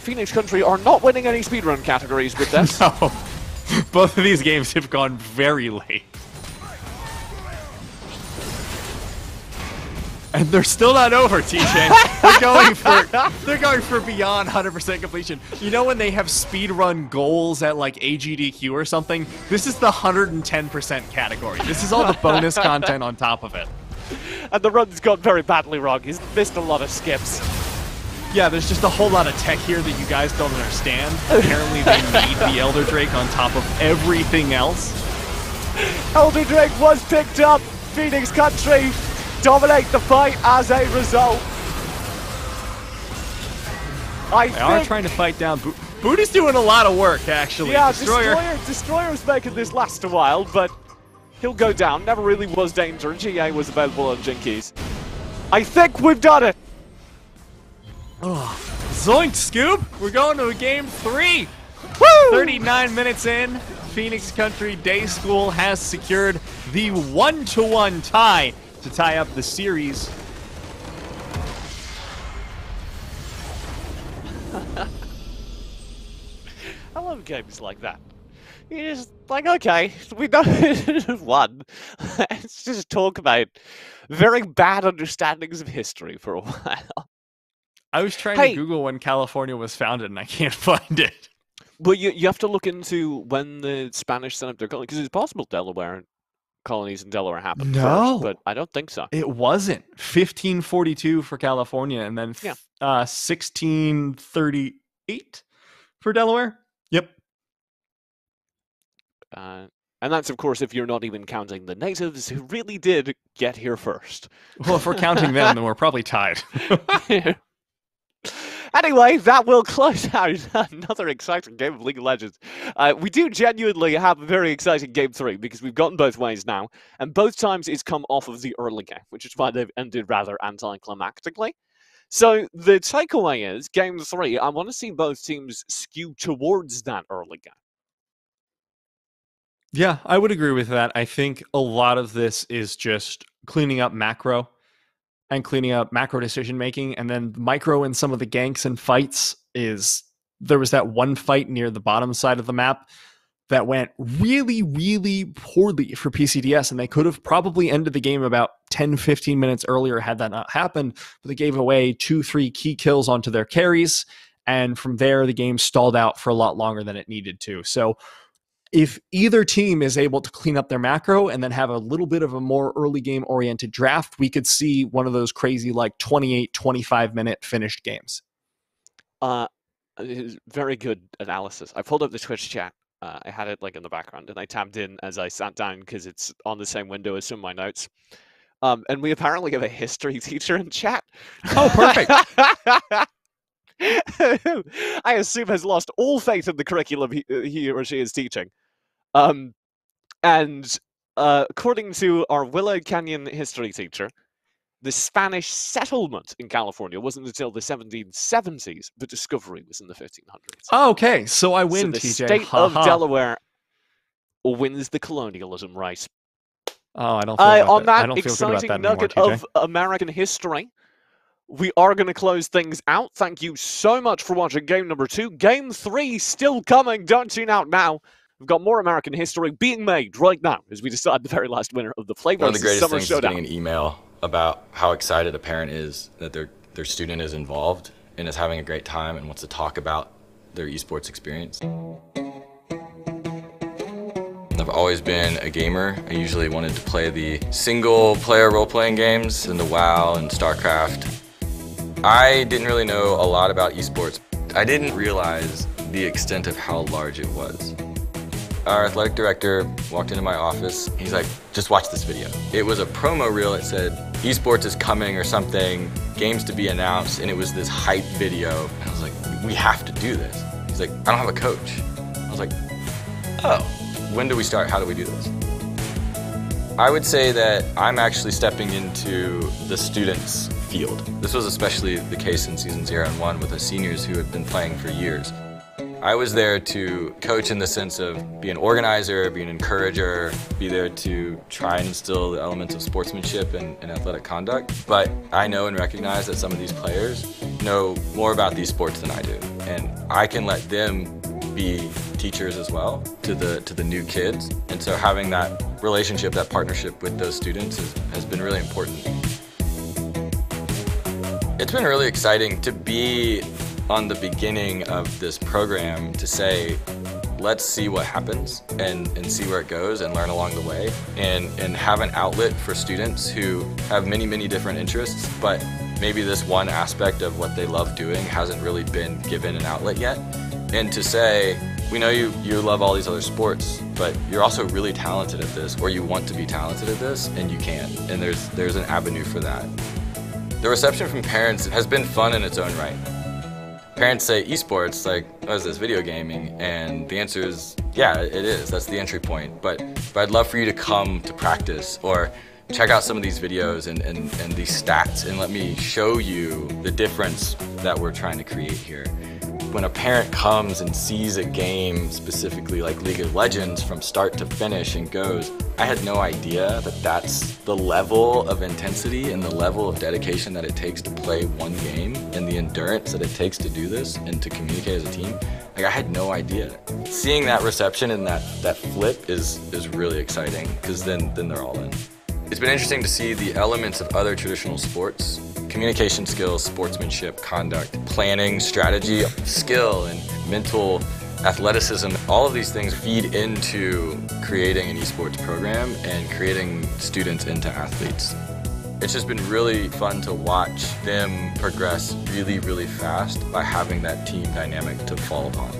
[SPEAKER 1] Phoenix Country are not winning any speedrun categories with this.
[SPEAKER 2] No. Both of these games have gone very late. And they're still not over, TJ. They're going for beyond 100% completion. You know when they have speedrun goals at like AGDQ or something? This is the 110% category. This is all the bonus content on top of it.
[SPEAKER 1] And the run's gone very badly wrong. He's missed a lot of skips.
[SPEAKER 2] Yeah, there's just a whole lot of tech here that you guys don't understand. Apparently they need the Elder Drake on top of everything else.
[SPEAKER 1] Elder Drake was picked up. Phoenix Country dominate the fight as a result.
[SPEAKER 2] They are trying to fight down Booty's doing a lot of work, actually.
[SPEAKER 1] Yeah,
[SPEAKER 2] Destroyer.
[SPEAKER 1] Destroyer's making this last a while, but he'll go down. Never really was danger. GA was available on Jinkies. I think we've done it.
[SPEAKER 2] Oh, zoink, Scoop! We're going to a game 3.
[SPEAKER 1] Woo!
[SPEAKER 2] 39 minutes in, Phoenix Country Day School has secured the 1-1 tie to tie up the series.
[SPEAKER 1] I love games like that. You're just like, okay, we know one. Let's just talk about very bad understandings of history for a while.
[SPEAKER 2] I was trying
[SPEAKER 1] Hey.
[SPEAKER 2] to Google when California was founded, and I can't find it.
[SPEAKER 1] Well, you have to look into when the Spanish set up their colony, because it's possible Delaware colonies in Delaware happened
[SPEAKER 2] No.
[SPEAKER 1] first, but I don't think so.
[SPEAKER 2] It wasn't 1542 for California, and then
[SPEAKER 1] Yeah.
[SPEAKER 2] 1638 for Delaware. Yep.
[SPEAKER 1] And that's, of course, if you're not even counting the natives who really did get here first.
[SPEAKER 2] Well, if we're counting them, then we're probably tied.
[SPEAKER 1] Anyway, that will close out another exciting game of League of Legends. We do genuinely have a very exciting game 3 because we've gotten both ways now, and both times it's come off of the early game, which is why they've ended rather anticlimactically. So the takeaway is, game 3, I want to see both teams skew towards that early game.
[SPEAKER 2] Yeah, I would agree with that. I think a lot of this is just cleaning up macro and cleaning up macro decision making, and then micro in some of the ganks and fights is there was that one fight near the bottom side of the map that went really, really poorly for PCDS, and they could have probably ended the game about 10-15 minutes earlier had that not happened, but they gave away 2-3 key kills onto their carries, and from there the game stalled out for a lot longer than it needed to. So if either team is able to clean up their macro and then have a little bit of a more early game oriented draft, we could see one of those crazy like 28-25 minute finished games.
[SPEAKER 1] Very good analysis. I pulled up the Twitch chat. I had it like in the background, and I tabbed in as I sat down because it's on the same window as some of my notes. And we apparently have a history teacher in chat.
[SPEAKER 2] Oh, perfect.
[SPEAKER 1] I assume has lost all faith in the curriculum he or she is teaching. And according to our Willow Canyon history teacher, the Spanish settlement in California wasn't until the 1770s. The discovery was in the 1500s.
[SPEAKER 2] Oh, okay, so I win,
[SPEAKER 1] so the
[SPEAKER 2] TJ.
[SPEAKER 1] state of Delaware wins the colonialism race.
[SPEAKER 2] Oh, I don't feel about
[SPEAKER 1] on that
[SPEAKER 2] I don't feel good about
[SPEAKER 1] exciting
[SPEAKER 2] that anymore,
[SPEAKER 1] nugget
[SPEAKER 2] TJ.
[SPEAKER 1] of American history, we are going to close things out. Thank you so much for watching game number 2. Game 3 still coming. Don't tune out now. We've got more American history being made right now as we decide the very last winner of the PlayVS
[SPEAKER 5] One of the greatest
[SPEAKER 1] Summer
[SPEAKER 5] things
[SPEAKER 1] Showdown.
[SPEAKER 5] is getting an email about how excited a parent is that their student is involved and is having a great time and wants to talk about their esports experience. I've always been a gamer. I usually wanted to play the single-player role-playing games and the WoW and StarCraft. I didn't really know a lot about esports. I didn't realize the extent of how large it was. Our athletic director walked into my office. He's like, just watch this video. It was a promo reel that said, esports is coming or something, games to be announced, and it was this hype video. And I was like, we have to do this. He's like, I don't have a coach. I was like, oh, when do we start? How do we do this? I would say that I'm actually stepping into the students' field. This was especially the case in season 0 and 1 with the seniors who had been playing for years. I was there to coach in the sense of be an organizer, be an encourager, be there to try and instill the elements of sportsmanship and athletic conduct. But I know and recognize that some of these players know more about these sports than I do. And I can let them be teachers as well to the new kids. And so having that relationship, that partnership with those students has been really important. It's been really exciting to be on the beginning of this program to say, let's see what happens and see where it goes and learn along the way and have an outlet for students who have many, many different interests, but maybe this one aspect of what they love doing hasn't really been given an outlet yet. And to say, we know you love all these other sports, but you're also really talented at this, or you want to be talented at this, and you can. And there's an avenue for that. The reception from parents has been fun in its own right. Parents say esports, like, what is this, video gaming? And the answer is, yeah, it is. That's the entry point. But I'd love for you to come to practice or check out some of these videos and these stats and let me show you the difference that we're trying to create here. When a parent comes and sees a game, specifically like League of Legends, from start to finish and goes, I had no idea that that's the level of intensity and the level of dedication that it takes to play one game and the endurance that it takes to do this and to communicate as a team. Like, I had no idea. Seeing that reception and that flip is really exciting, because then they're all in. It's been interesting to see the elements of other traditional sports. Communication skills, sportsmanship, conduct, planning, strategy, skill, and mental athleticism. All of these things feed into creating an esports program and creating students into athletes. It's just been really fun to watch them progress really, really fast by having that team dynamic to fall upon.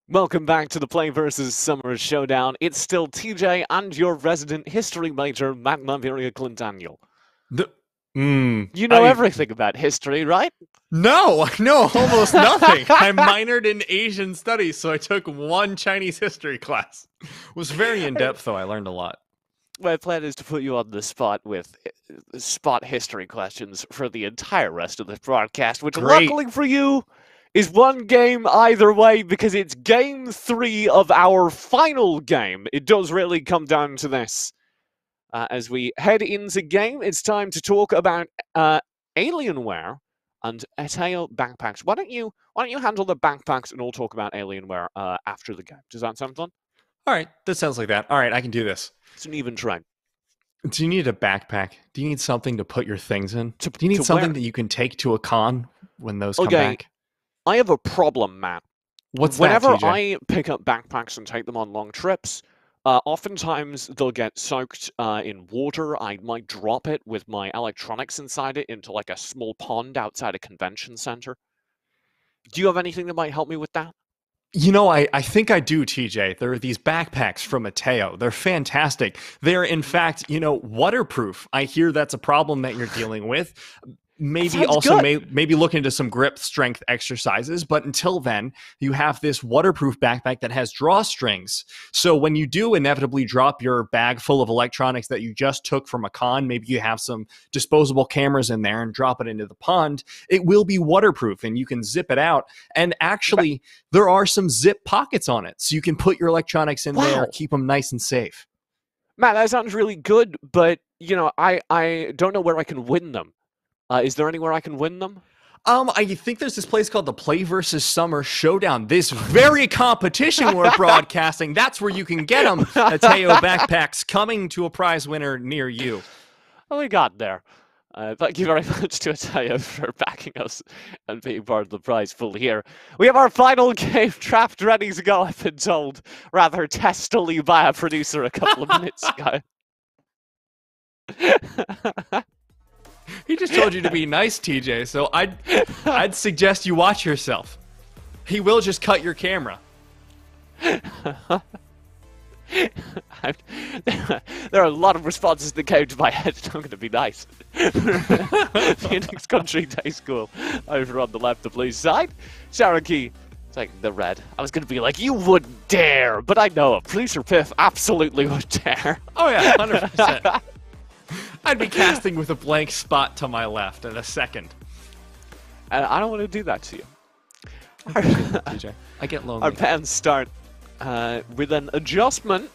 [SPEAKER 1] Welcome back to the PlayVS Summer Showdown. It's still TJ and your resident history major, Matt Maveria Clint Daniel. You know everything about history, right?
[SPEAKER 2] No, almost nothing. I minored in Asian studies, so I took one Chinese history class. It was very in-depth, though. I learned a lot.
[SPEAKER 1] My plan is to put you on the spot with spot history questions for the entire rest of the broadcast, which
[SPEAKER 2] Great.
[SPEAKER 1] luckily for you is one game either way because it's game 3 of our final game. It does really come down to this. As we head into game, it's time to talk about Alienware and Eteo backpacks. Why don't you handle the backpacks and we'll talk about Alienware after the game? Does that sound fun?
[SPEAKER 2] All right, that sounds like that. All right, I can do this.
[SPEAKER 1] It's an even train.
[SPEAKER 2] Do you need a backpack? Do you need something to put your things in? Do you need something that you can take to a con when those come back?
[SPEAKER 1] I have a problem, Matt.
[SPEAKER 2] Whenever
[SPEAKER 1] I pick up backpacks and take them on long trips, oftentimes they'll get soaked in water. I might drop it with my electronics inside it into like a small pond outside a convention center. Do you have anything that might help me with that?
[SPEAKER 2] You know, I think I do, TJ. There are these backpacks from Eteo. They're fantastic. They're, in fact, waterproof. I hear that's a problem that you're dealing with. Maybe also maybe look into some grip strength exercises. But until then, you have this waterproof backpack that has drawstrings. So when you do inevitably drop your bag full of electronics that you just took from a con, maybe you have some disposable cameras in there and drop it into the pond, it will be waterproof and you can zip it out. And actually, there are some zip pockets on it. So you can put your electronics in there, keep them nice and safe.
[SPEAKER 1] Matt, that sounds really good. But, I don't know where I can win them. Is there anywhere I can win them?
[SPEAKER 2] I think there's this place called the PlayVS Summer Showdown. This very competition we're broadcasting. That's where you can get them. Eteo backpacks coming to a prize winner near you.
[SPEAKER 1] Oh, we got there. Thank you very much to Eteo for backing us and being part of the prize pool here. We have our final game draft ready to go, I've been told, rather testily by a producer a couple of minutes ago.
[SPEAKER 2] He just told you to be nice, TJ, so I'd suggest you watch yourself. He will just cut your camera.
[SPEAKER 1] There are a lot of responses that came to my head. I'm going to be nice. Phoenix Country Day School over on the left, the blue side. Cherokee taking the red. I was going to be like, you wouldn't dare, but I know it. Producer Piff absolutely would dare.
[SPEAKER 2] Oh yeah, 100%. I'd be casting with a blank spot to my left in a second.
[SPEAKER 1] And I don't want to do that to you.
[SPEAKER 2] TJ, I get lonely.
[SPEAKER 1] Our pans start with an adjustment.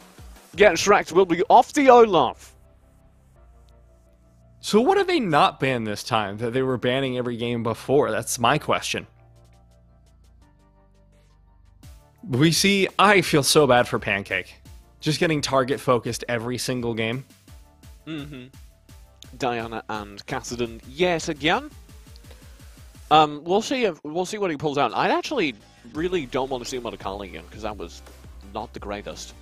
[SPEAKER 1] Get Shrek will be off the Olaf.
[SPEAKER 2] So what have they not banned this time that they were banning every game before? That's my question. I feel so bad for Pancake. Just getting target focused every single game.
[SPEAKER 1] Mm-hmm. Diana and Cassidy yet again. We'll see what he pulls out. I actually really don't want to see him on a Kali again because that was not the greatest.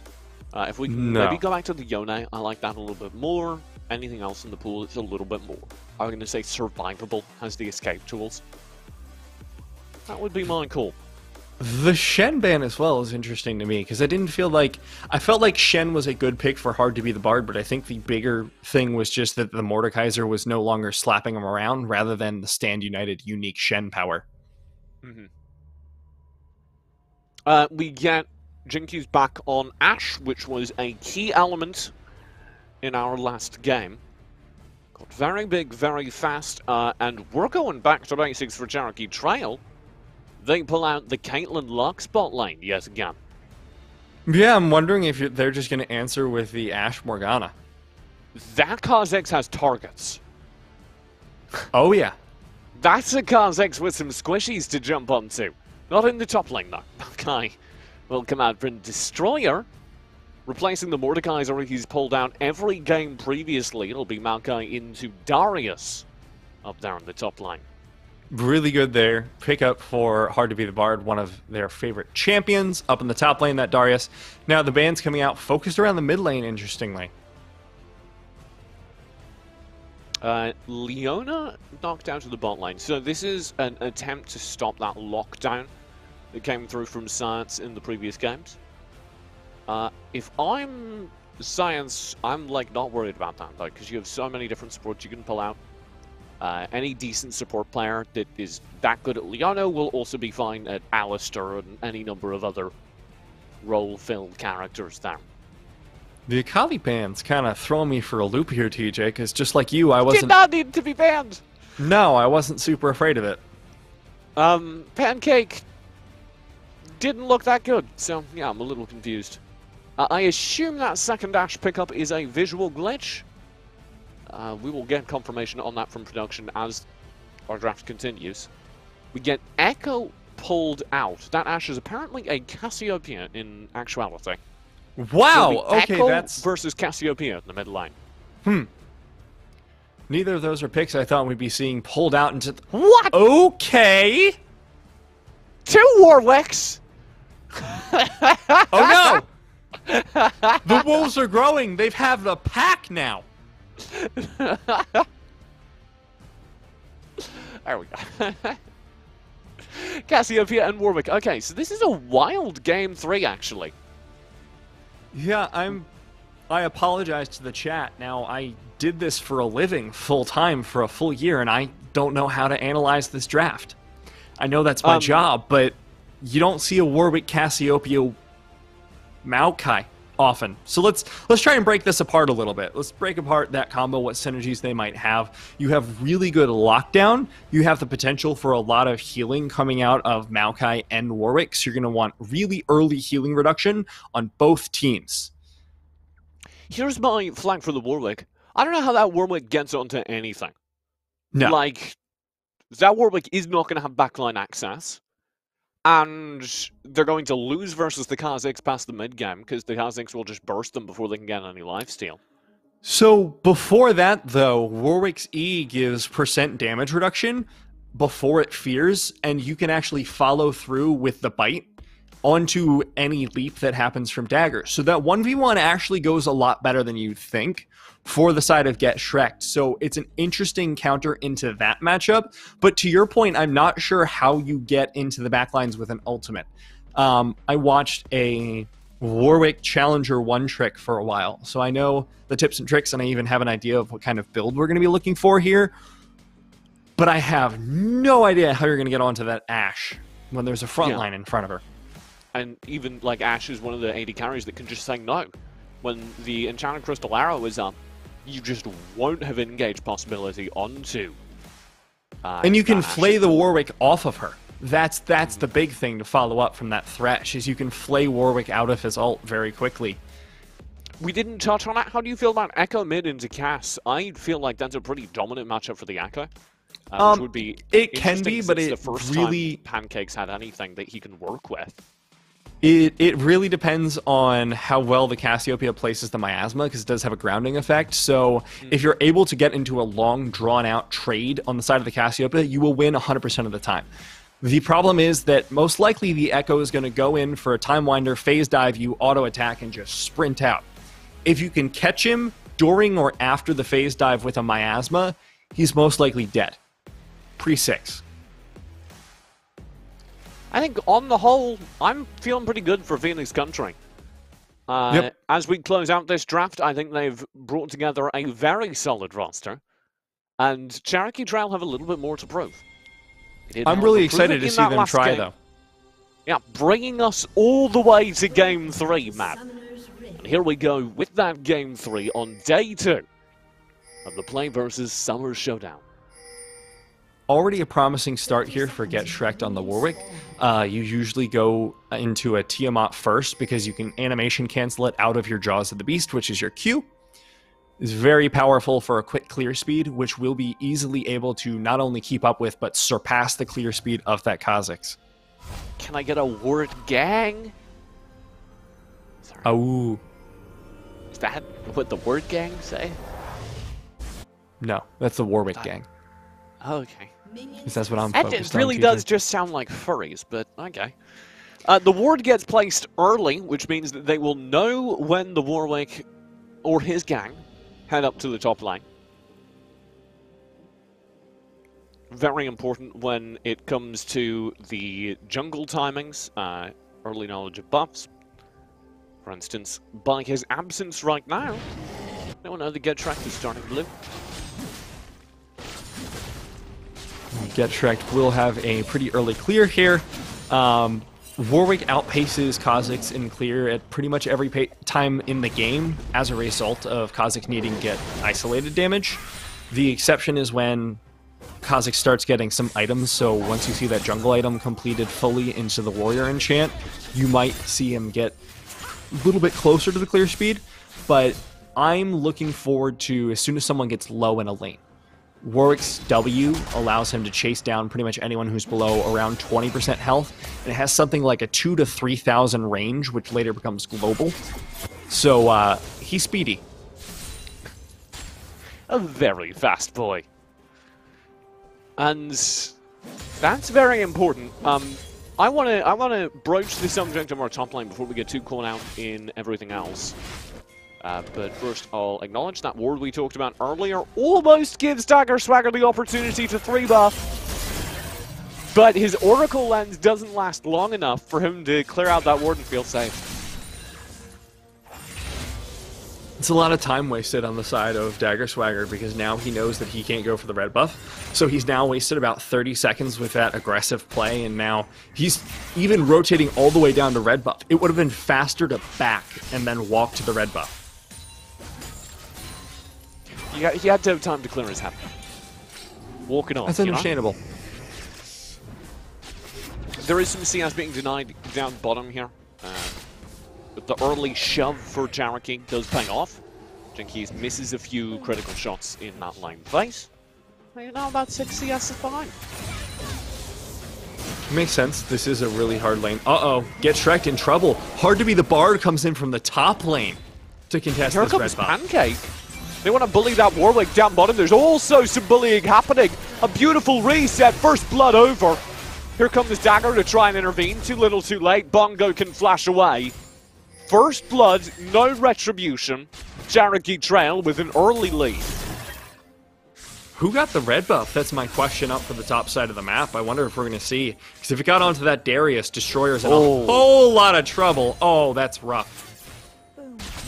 [SPEAKER 1] If we can maybe go back to the Yone, I like that a little bit more. Anything else in the pool, it's a little bit more. I'm going to say survivable has the escape tools. That would be my call.
[SPEAKER 2] The Shen ban as well is interesting to me because I felt like Shen was a good pick for Hard to Be the Bard, but I think the bigger thing was just that the Mordekaiser was no longer slapping him around rather than the Stand United unique Shen power.
[SPEAKER 1] Mm-hmm. We get Jinky's back on Ash, which was a key element in our last game. Got very big, very fast, and we're going back to basics for Cherokee Trail. They pull out the Caitlyn Luck spot lane yet again.
[SPEAKER 2] Yeah, I'm wondering if they're just going to answer with the Ashe Morgana.
[SPEAKER 1] That Kha'Zix has targets.
[SPEAKER 2] Oh, yeah.
[SPEAKER 1] That's a Kha'Zix with some squishies to jump onto. Not in the top lane, though. Okay. Will come out from Destroyer, replacing the Mordekaiser he's pulled out every game previously. It'll be Maokai into Darius up there on the top line.
[SPEAKER 2] Really good there. Pick up for Hard to Be the Bard, one of their favorite champions. Up in the top lane, that Darius. Now the band's coming out focused around the mid lane, interestingly.
[SPEAKER 1] Leona knocked out of the bot lane. So this is an attempt to stop that lockdown that came through from Science in the previous games. If I'm Science, I'm like not worried about that though, because you have so many different supports you can pull out. Any decent support player that is that good at Leono will also be fine at Alistair and any number of other role-filled characters there.
[SPEAKER 2] The Akali ban's kind of throwing me for a loop here, TJ, because just like you, I wasn't...
[SPEAKER 1] Did not need to be banned!
[SPEAKER 2] No, I wasn't super afraid of it.
[SPEAKER 1] Pancake didn't look that good, so yeah, I'm a little confused. I assume that second dash pickup is a visual glitch. We will get confirmation on that from production as our draft continues. We get Echo pulled out. That Ashe is apparently a Cassiopeia in actuality.
[SPEAKER 2] Wow!
[SPEAKER 1] So
[SPEAKER 2] okay,
[SPEAKER 1] Echo
[SPEAKER 2] that's...
[SPEAKER 1] versus Cassiopeia in the mid lane.
[SPEAKER 2] Neither of those are picks I thought we'd be seeing pulled out into...
[SPEAKER 1] What?
[SPEAKER 2] Okay!
[SPEAKER 1] 2 Warwicks!
[SPEAKER 2] Oh no! The wolves are growing! They've have a pack now!
[SPEAKER 1] There we go. Cassiopeia and Warwick. Okay, so this is a wild game 3, actually.
[SPEAKER 2] Yeah, I apologize to the chat. Now, I did this for a living, full-time, for a full year, and I don't know how to analyze this draft. I know that's my job, but you don't see a Warwick Cassiopeia Maokai often. So let's try and break this apart a little bit. Let's break apart that combo, what synergies they might have. You have really good lockdown. You have the potential for a lot of healing coming out of Maokai and Warwick, so you're going to want really early healing reduction on both teams.
[SPEAKER 1] Here's my flag for the Warwick. I don't know how that Warwick gets onto anything.
[SPEAKER 2] No.
[SPEAKER 1] Like, that Warwick is not going to have backline access. And they're going to lose versus the Kazakhs past the mid-game, because the Kazakhs will just burst them before they can get any lifesteal.
[SPEAKER 2] So before that, though, Warwick's E gives % damage reduction before it fears, and you can actually follow through with the bite onto any leap that happens from dagger. So that 1v1 actually goes a lot better than you'd think for the side of Get Shrek'd. So it's an interesting counter into that matchup. But to your point, I'm not sure how you get into the backlines with an ultimate. I watched a Warwick Challenger 1 trick for a while, so I know the tips and tricks, and I even have an idea of what kind of build we're going to be looking for here. But I have no idea how you're going to get onto that Ashe when there's a front line in front of her.
[SPEAKER 1] And even, like, Ashe is one of the AD carries that can just say no. When the Enchanted Crystal Arrow is up, you just won't have engage possibility onto.
[SPEAKER 2] And you can flay the Warwick off of her. That's the big thing to follow up from that Thresh, is you can flay Warwick out of his ult very quickly.
[SPEAKER 1] We didn't touch on it. How do you feel about Echo mid into Cass? I feel like that's a pretty dominant matchup for the Echo. Which would be
[SPEAKER 2] it can be, but
[SPEAKER 1] the
[SPEAKER 2] it
[SPEAKER 1] first
[SPEAKER 2] really
[SPEAKER 1] time Pancake's had anything that he can work with.
[SPEAKER 2] It really depends on how well the Cassiopeia places the miasma, because it does have a grounding effect. So if you're able to get into a long, drawn-out trade on the side of the Cassiopeia, you will win 100% of the time. The problem is that most likely the Echo is going to go in for a Time Winder, phase dive you, auto-attack, and just sprint out. If you can catch him during or after the phase dive with a miasma, he's most likely dead. Pre-6.
[SPEAKER 1] I think, on the whole, I'm feeling pretty good for Phoenix Country. As we close out this draft, I think they've brought together a very solid roster. And Cherokee Trail have a little bit more to prove.
[SPEAKER 2] I'm really excited to see them try, though.
[SPEAKER 1] Yeah, bringing us all the way to Game 3, Matt. And here we go with that Game 3 on Day 2 of the PlayVS Summer Showdown.
[SPEAKER 2] Already a promising start here for Get Shrek'd on the Warwick. You usually go into a Tiamat first because you can animation cancel it out of your Jaws of the Beast, which is your Q. It's very powerful for a quick clear speed, which will be easily able to not only keep up with, but surpass the clear speed of that Kazakhs.
[SPEAKER 1] Can I get a word gang? Sorry.
[SPEAKER 2] Oh.
[SPEAKER 1] Is that what the word gang say?
[SPEAKER 2] No, that's the Warwick gang.
[SPEAKER 1] Okay.
[SPEAKER 2] That's what I'm focused on.
[SPEAKER 1] It really does just sound like furries, but okay. The ward gets placed early, which means that they will know when the Warwick or his gang head up to the top lane. Very important when it comes to the jungle timings, early knowledge of buffs. For instance, by his absence right now, no one know the Get Shrek'd is starting blue.
[SPEAKER 2] GetShrek will have a pretty early clear here. Warwick outpaces Kha'Zix in clear at pretty much every time in the game as a result of Kha'Zix needing to get isolated damage. The exception is when Kha'Zix starts getting some items, so once you see that jungle item completed fully into the warrior enchant, you might see him get a little bit closer to the clear speed, but I'm looking forward to as soon as someone gets low in a lane. Warwick's W allows him to chase down pretty much anyone who's below around 20% health, and it has something like a 2,000 to 3,000 range, which later becomes global. So, he's speedy.
[SPEAKER 1] A very fast boy. And that's very important. I wanna broach the subject of our top lane before we get too caught out in everything else. But first, I'll acknowledge that ward we talked about earlier almost gives Dagger Swagger the opportunity to 3-buff. But his Oracle Lens doesn't last long enough for him to clear out that ward and feel safe.
[SPEAKER 2] It's a lot of time wasted on the side of Dagger Swagger because now he knows that he can't go for the red buff. So he's now wasted about 30 seconds with that aggressive play, and now he's even rotating all the way down to red buff. It would have been faster to back and then walk to the red buff.
[SPEAKER 1] He had to have time to clear his head. Walking off.
[SPEAKER 2] That's understandable.
[SPEAKER 1] There is some CS being denied down bottom here. But the early shove for Cherokee does pay off. Jinkies misses a few critical shots in that lane phase. You know, about 6 CS is fine.
[SPEAKER 2] Makes sense. This is a really hard lane. Uh-oh. GetShrek in trouble. Hard to be the Bard comes in from the top lane to contest
[SPEAKER 1] Here
[SPEAKER 2] this
[SPEAKER 1] comes
[SPEAKER 2] red buff.
[SPEAKER 1] Pancake. They want to bully that Warwick down bottom. There's also some bullying happening. A beautiful reset. First blood over. Here comes Dagger to try and intervene. Too little, too late. Bongo can flash away. First blood, no retribution. Cherokee trail with an early lead.
[SPEAKER 2] Who got the red buff? That's my question up for the top side of the map. I wonder if we're going to see. Because if it got onto that Darius, Destroyer's in a whole lot of trouble. Oh, that's rough.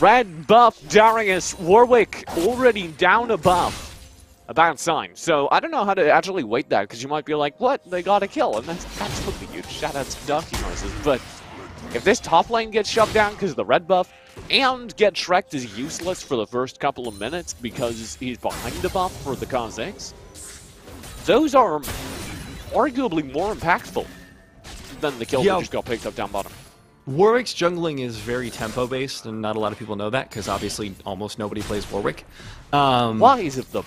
[SPEAKER 1] Red buff Darius. Warwick already down a buff. A bad sign. So I don't know how to actually weight that, because you might be like, what? They got a kill. And that's absolutely huge. Shout out to Donkey Noises. But if this top lane gets shoved down because of the red buff, and GetShrek is useless for the first couple of minutes because he's behind the buff for the Kha'Zix, those are arguably more impactful than the kill that just got picked up down bottom.
[SPEAKER 2] Warwick's jungling is very tempo-based, and not a lot of people know that, because obviously almost nobody plays Warwick.
[SPEAKER 1] Why is it them?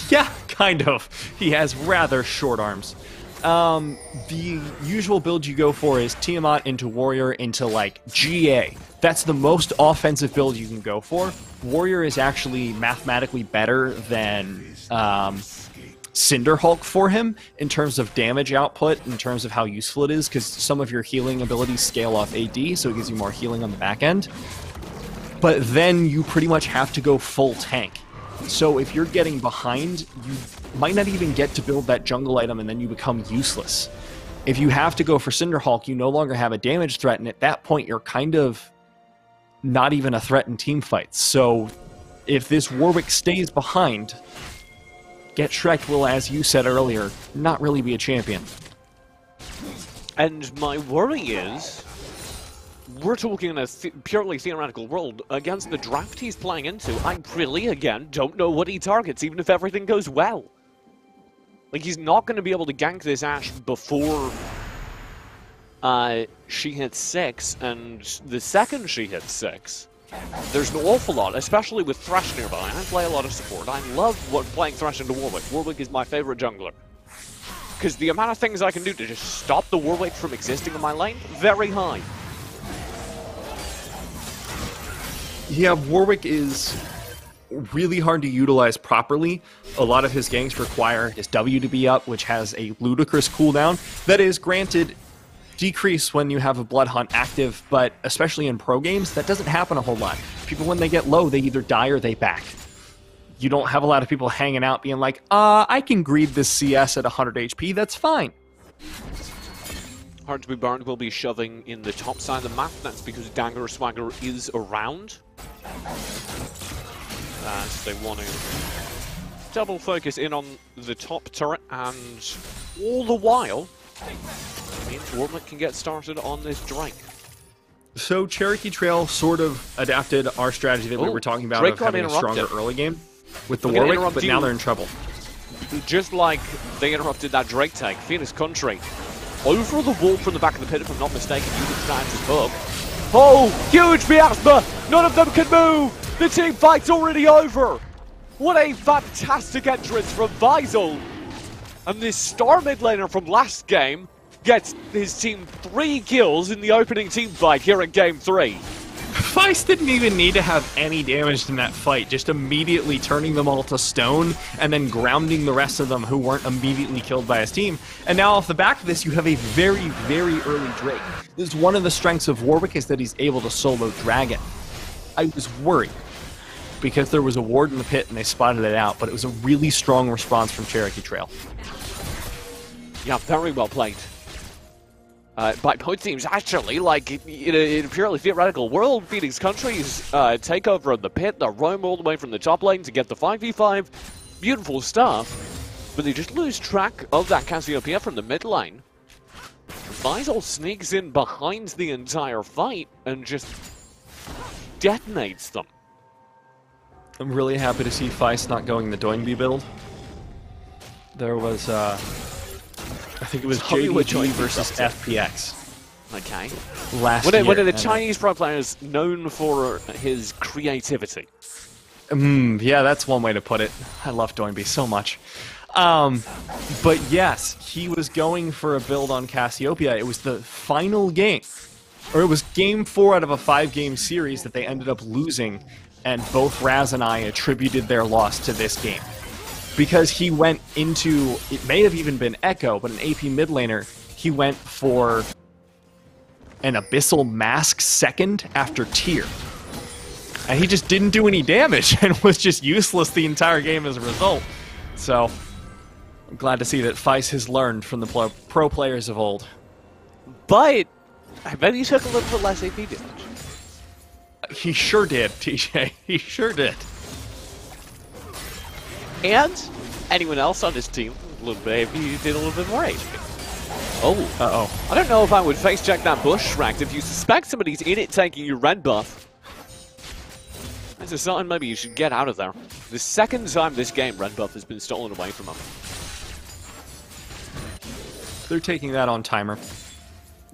[SPEAKER 2] Yeah, kind of. He has rather short arms. The usual build you go for is Tiamat into Warrior into, like, GA. That's the most offensive build you can go for. Warrior is actually mathematically better than Cinderhulk for him in terms of damage output, in terms of how useful it is, because some of your healing abilities scale off AD, so it gives you more healing on the back end. But then you pretty much have to go full tank. So if you're getting behind, you might not even get to build that jungle item, and then you become useless. If you have to go for Cinderhulk, you no longer have a damage threat, and at that point you're kind of not even a threat in team fights. So if this Warwick stays behind, GetShrek will, as you said earlier, not really be a champion.
[SPEAKER 1] And my worry is, we're talking in a purely theoretical world. Against the draft he's playing into, I really, again, don't know what he targets, even if everything goes well. Like, he's not going to be able to gank this Ashe before she hits 6, and the second she hits 6, there's an awful lot, especially with Thresh nearby. I play a lot of support. I love playing Thresh into Warwick. Warwick is my favorite jungler. Because the amount of things I can do to just stop the Warwick from existing in my lane, very high.
[SPEAKER 2] Yeah, Warwick is really hard to utilize properly. A lot of his ganks require his W to be up, which has a ludicrous cooldown. That is, granted, decrease when you have a Blood Hunt active, but especially in pro games, that doesn't happen a whole lot. People, when they get low, they either die or they back. You don't have a lot of people hanging out being like, I can greed this CS at 100 HP, that's fine.
[SPEAKER 1] Hard to be burned will be shoving in the top side of the map. That's because Dagger Swagger is around. They want to double focus in on the top turret, and all the while, means Warmick can get started on this Drake.
[SPEAKER 2] So Cherokee Trail sort of adapted our strategy that we were talking about
[SPEAKER 1] Drake
[SPEAKER 2] of
[SPEAKER 1] got
[SPEAKER 2] having a stronger
[SPEAKER 1] interrupted.
[SPEAKER 2] early game with the
[SPEAKER 1] We're gonna
[SPEAKER 2] Warwick,
[SPEAKER 1] interrupt
[SPEAKER 2] but
[SPEAKER 1] you.
[SPEAKER 2] now they're in trouble.
[SPEAKER 1] Just like they interrupted that Drake take, Phoenix Country over the wall from the back of the pit, if I'm not mistaken, using Science's hook. Oh, huge miasma! None of them can move! The team fight's already over! What a fantastic entrance from Visel! And this star mid laner from last game gets his team 3 kills in the opening team fight here in Game 3.
[SPEAKER 2] Feist didn't even need to have any damage in that fight, just immediately turning them all to stone and then grounding the rest of them who weren't immediately killed by his team. And now off the back of this, you have a very, very early Drake. This is one of the strengths of Warwick, is that he's able to solo Dragon. I was worried because there was a ward in the pit and they spotted it out, but it was a really strong response from Cherokee Trail.
[SPEAKER 1] Yeah, very well played. By both teams, actually, like, in a purely theoretical world, Phoenix Country's takeover of the pit, they roam all the way from the top lane to get the 5v5. Beautiful stuff, but they just lose track of that Cassiopeia from the mid lane. Visel sneaks in behind the entire fight and just detonates them.
[SPEAKER 2] I'm really happy to see Feist not going the Doingby build. There was, I think it was
[SPEAKER 1] Tell me what
[SPEAKER 2] JDG
[SPEAKER 1] Doingby
[SPEAKER 2] versus
[SPEAKER 1] built.
[SPEAKER 2] FPX
[SPEAKER 1] Okay.
[SPEAKER 2] last
[SPEAKER 1] One
[SPEAKER 2] year.
[SPEAKER 1] of the
[SPEAKER 2] and,
[SPEAKER 1] Chinese pro players known for his creativity.
[SPEAKER 2] Yeah, that's one way to put it. I love Doingby so much. But yes, he was going for a build on Cassiopeia. It was the final game, or it was game 4 out of a 5-game series that they ended up losing, and both Raz and I attributed their loss to this game. Because he went into, it may have even been Echo, but an AP mid laner, he went for an Abyssal Mask second after Tier. And he just didn't do any damage and was just useless the entire game as a result. So, I'm glad to see that Feist has learned from the pro players of old.
[SPEAKER 1] But I bet he took a little bit less AP damage.
[SPEAKER 2] He sure did, TJ. He sure did.
[SPEAKER 1] And anyone else on his team, a little bit AP, did a little bit more HP. Oh.
[SPEAKER 2] Uh-oh.
[SPEAKER 1] I don't know if I would face check that bush racked. If you suspect somebody's in it taking your red buff, this is something maybe you should get out of there. The second time this game, red buff has been stolen away from them.
[SPEAKER 2] They're taking that on timer.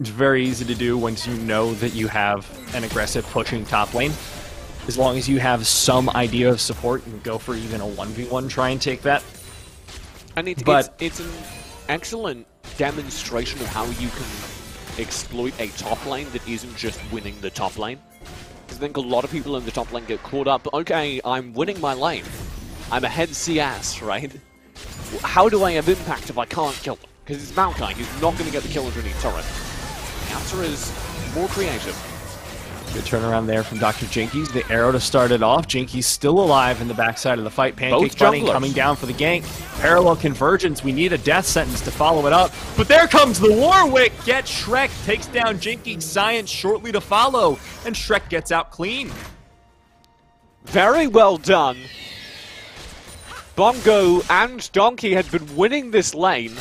[SPEAKER 2] It's very easy to do once you know that you have an aggressive pushing top lane. As long as you have some idea of support, you can go for even a 1v1, try and take that.
[SPEAKER 1] And it's an excellent demonstration of how you can exploit a top lane that isn't just winning the top lane. Because I think a lot of people in the top lane get caught up, okay, I'm winning my lane. I'm ahead CS, right? How do I have impact if I can't kill them? Because it's Maokai, he's not going to get the kill underneath turret. The answer is more creative.
[SPEAKER 2] Good turnaround there from Dr. Jinkies. The arrow to start it off. Jinkies still alive in the backside of the fight. Pancake Bunny coming down for the gank. Parallel convergence. We need a death sentence to follow it up. But there comes the Warwick. Get Shrek. Takes down Jinkies. Science shortly to follow. And Shrek gets out clean.
[SPEAKER 1] Very well done. Bongo and Donkey had been winning this lane,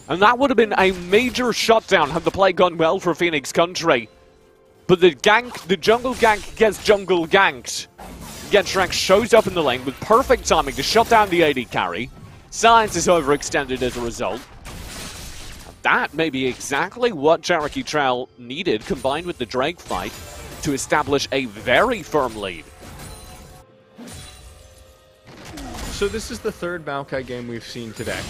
[SPEAKER 1] and that would have been a major shutdown had the play gone well for Phoenix Country. But the jungle gank gets jungle ganked. Shrek shows up in the lane with perfect timing to shut down the AD carry. Science is overextended as a result. That may be exactly what Cherokee Trail needed, combined with the Drake fight, to establish a very firm lead.
[SPEAKER 2] So this is the third Maokai game we've seen today.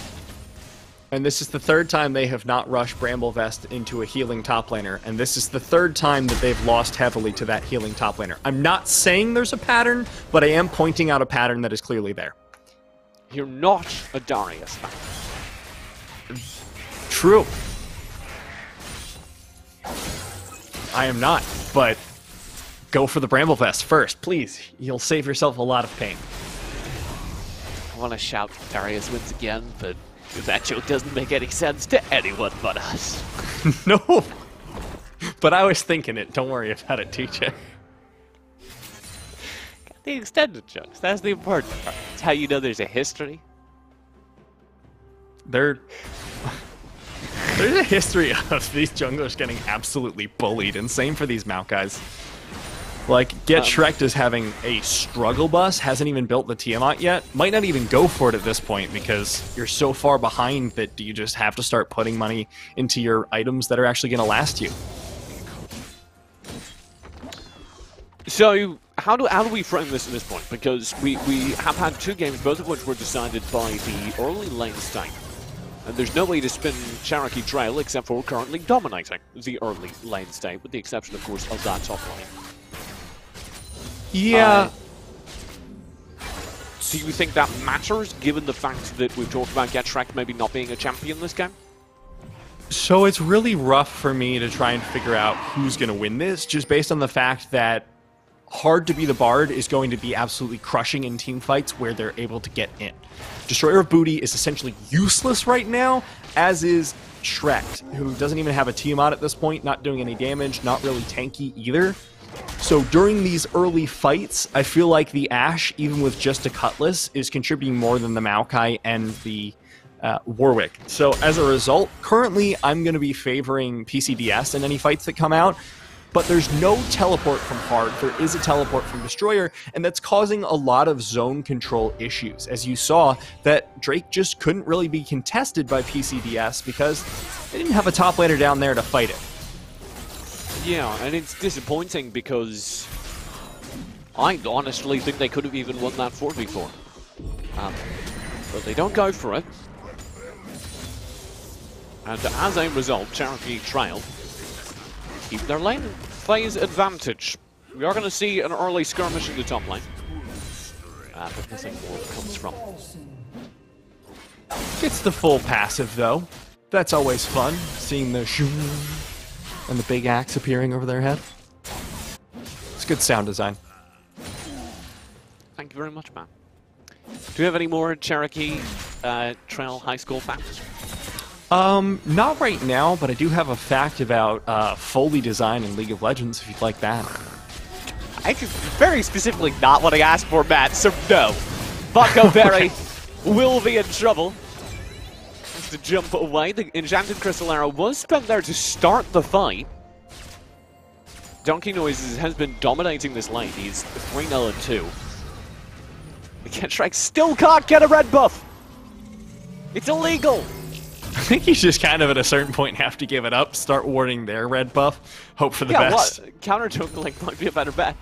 [SPEAKER 2] And this is the third time they have not rushed Bramblevest into a healing top laner. And this is the third time that they've lost heavily to that healing top laner. I'm not saying there's a pattern, but I am pointing out a pattern that is clearly there.
[SPEAKER 1] You're not a Darius fan.
[SPEAKER 2] True. I am not, but go for the Bramblevest first, please. You'll save yourself a lot of pain.
[SPEAKER 1] I want to shout Darius wins again, but that joke doesn't make any sense to anyone but us.
[SPEAKER 2] No, but I was thinking it. Don't worry about it, TJ.
[SPEAKER 1] The extended jokes, that's the important part. It's how you know there's a history
[SPEAKER 2] There's a history of these junglers getting absolutely bullied, and same for these Mount guys. Like, Get Shrek'd is having a struggle bus, hasn't even built the Tiamat yet. Might not even go for it at this point because you're so far behind that you just have to start putting money into your items that are actually going to last you.
[SPEAKER 1] So, how do we frame this at this point? Because we have had 2 games, both of which were decided by the early lane state. And there's no way to spin Cherokee Trail except for currently dominating the early lane state, with the exception, of course, of that top lane.
[SPEAKER 2] Yeah.
[SPEAKER 1] Do you think that matters, given the fact that we've talked about Get Shrek maybe not being a champion this game?
[SPEAKER 2] So it's really rough for me to try and figure out who's going to win this, just based on the fact that Hard to Be the Bard is going to be absolutely crushing in team fights where they're able to get in. Destroyer of Booty is essentially useless right now, as is Shrek, who doesn't even have a Tiamat at this point, not doing any damage, not really tanky either. So during these early fights, I feel like the Ashe, even with just a Cutlass, is contributing more than the Maokai and the Warwick. So as a result, currently I'm going to be favoring PCDS in any fights that come out, but there's no teleport from Hard. There is a teleport from Destroyer, and that's causing a lot of zone control issues. As you saw, that Drake just couldn't really be contested by PCDS because they didn't have a top laner down there to fight it.
[SPEAKER 1] Yeah, and it's disappointing because I honestly think they could have even won that 4v4. But they don't go for it. And as a result, Cherokee Trail keep their lane phase advantage. We are going to see an early skirmish in the top lane. But nothing more comes from.
[SPEAKER 2] It's the full passive, though. That's always fun, seeing the shoo and the big axe appearing over their head. It's good sound design.
[SPEAKER 1] Thank you very much, man. Do you have any more Cherokee Trail High School facts?
[SPEAKER 2] Not right now, but I do have a fact about Foley design in League of Legends, if you'd like that.
[SPEAKER 1] I just very specifically not what I asked for, Matt, so no. Bucko Berry will be in trouble. Has to jump away. The Enchanted Crystal Arrow was spent there to start the fight. Donkey Noises has been dominating this lane. He's 3-0-2. The Get Shrek still can't get a red buff. It's illegal.
[SPEAKER 2] I think you just kind of at a certain point have to give it up, start warding their red buff, hope for the best.
[SPEAKER 1] What? Counter-jungling might be a better bet.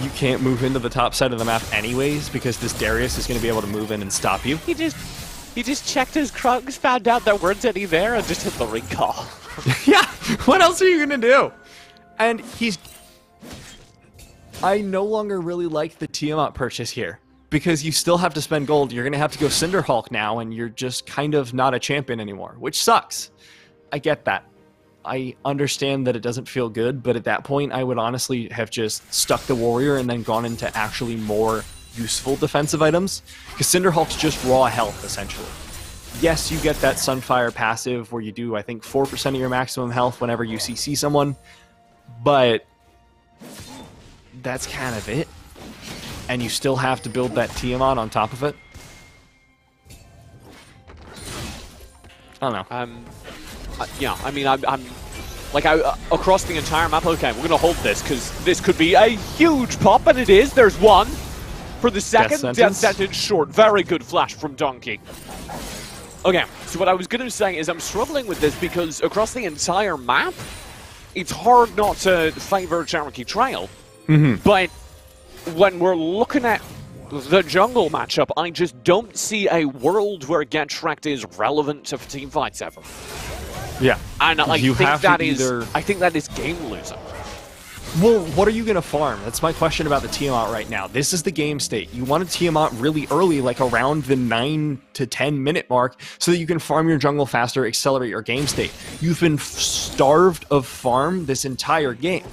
[SPEAKER 2] You can't move into the top side of the map anyways, because this Darius is going to be able to move in and stop you.
[SPEAKER 1] He just checked his Krugs, found out there weren't any there, and just hit the recall.
[SPEAKER 2] Yeah, what else are you going to do? And I no longer really like the Tiamat purchase here, because you still have to spend gold. You're going to have to go Cinderhulk now, and you're just kind of not a champion anymore, which sucks. I get that. I understand that it doesn't feel good, but at that point, I would honestly have just stuck the Warrior and then gone into actually more useful defensive items, because Cinderhulk's just raw health, essentially. Yes, you get that Sunfire passive where you do, I think, 4% of your maximum health whenever you CC someone, but that's kind of it. And you still have to build that Tiamat on top of it. I don't know.
[SPEAKER 1] Yeah, I mean, I'm like, across the entire map, okay, we're going to hold this, because this could be a huge pop, and it is. There's one. For the second, Death Sentence short. Very good flash from Donkey. Okay, so what I was going to say is I'm struggling with this, because across the entire map, it's hard not to favor Cherokee Trail. But when we're looking at the jungle matchup, I just don't see a world where Get Shrek is relevant to team fights ever.
[SPEAKER 2] Yeah.
[SPEAKER 1] And I think that is game losing.
[SPEAKER 2] Well, what are you going to farm? That's my question about the Tiamat right now. This is the game state. You want a Tiamat really early, like around the 9 to 10 minute mark, so that you can farm your jungle faster, accelerate your game state. You've been starved of farm this entire game.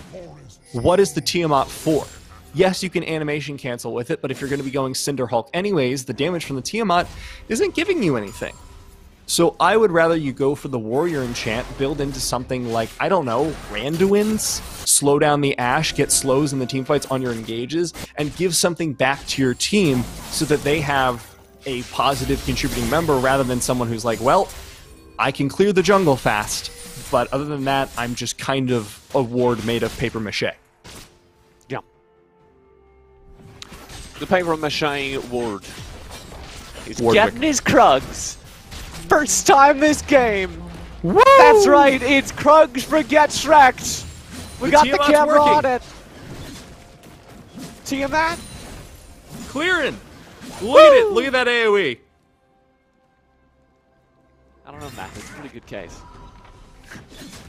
[SPEAKER 2] What is the Tiamat for? Yes, you can animation cancel with it, but if you're going to be going Cinderhulk anyways, the damage from the Tiamat isn't giving you anything. So I would rather you go for the Warrior enchant, build into something like, I don't know, Randuin's, slow down the Ashe, get slows in the teamfights on your engages, and give something back to your team so that they have a positive contributing member rather than someone who's like, well, I can clear the jungle fast, but other than that, I'm just kind of a ward made of paper mache.
[SPEAKER 1] Yeah. The paper mache ward is getting his Krugs. First time this game.
[SPEAKER 2] Woo!
[SPEAKER 1] That's right, it's Krugs for Get Shrek'd. We got the camera on it. Tiamat?
[SPEAKER 2] Clearing. Look at it. Look at that AoE.
[SPEAKER 1] I don't know, Matt. It's a pretty good case.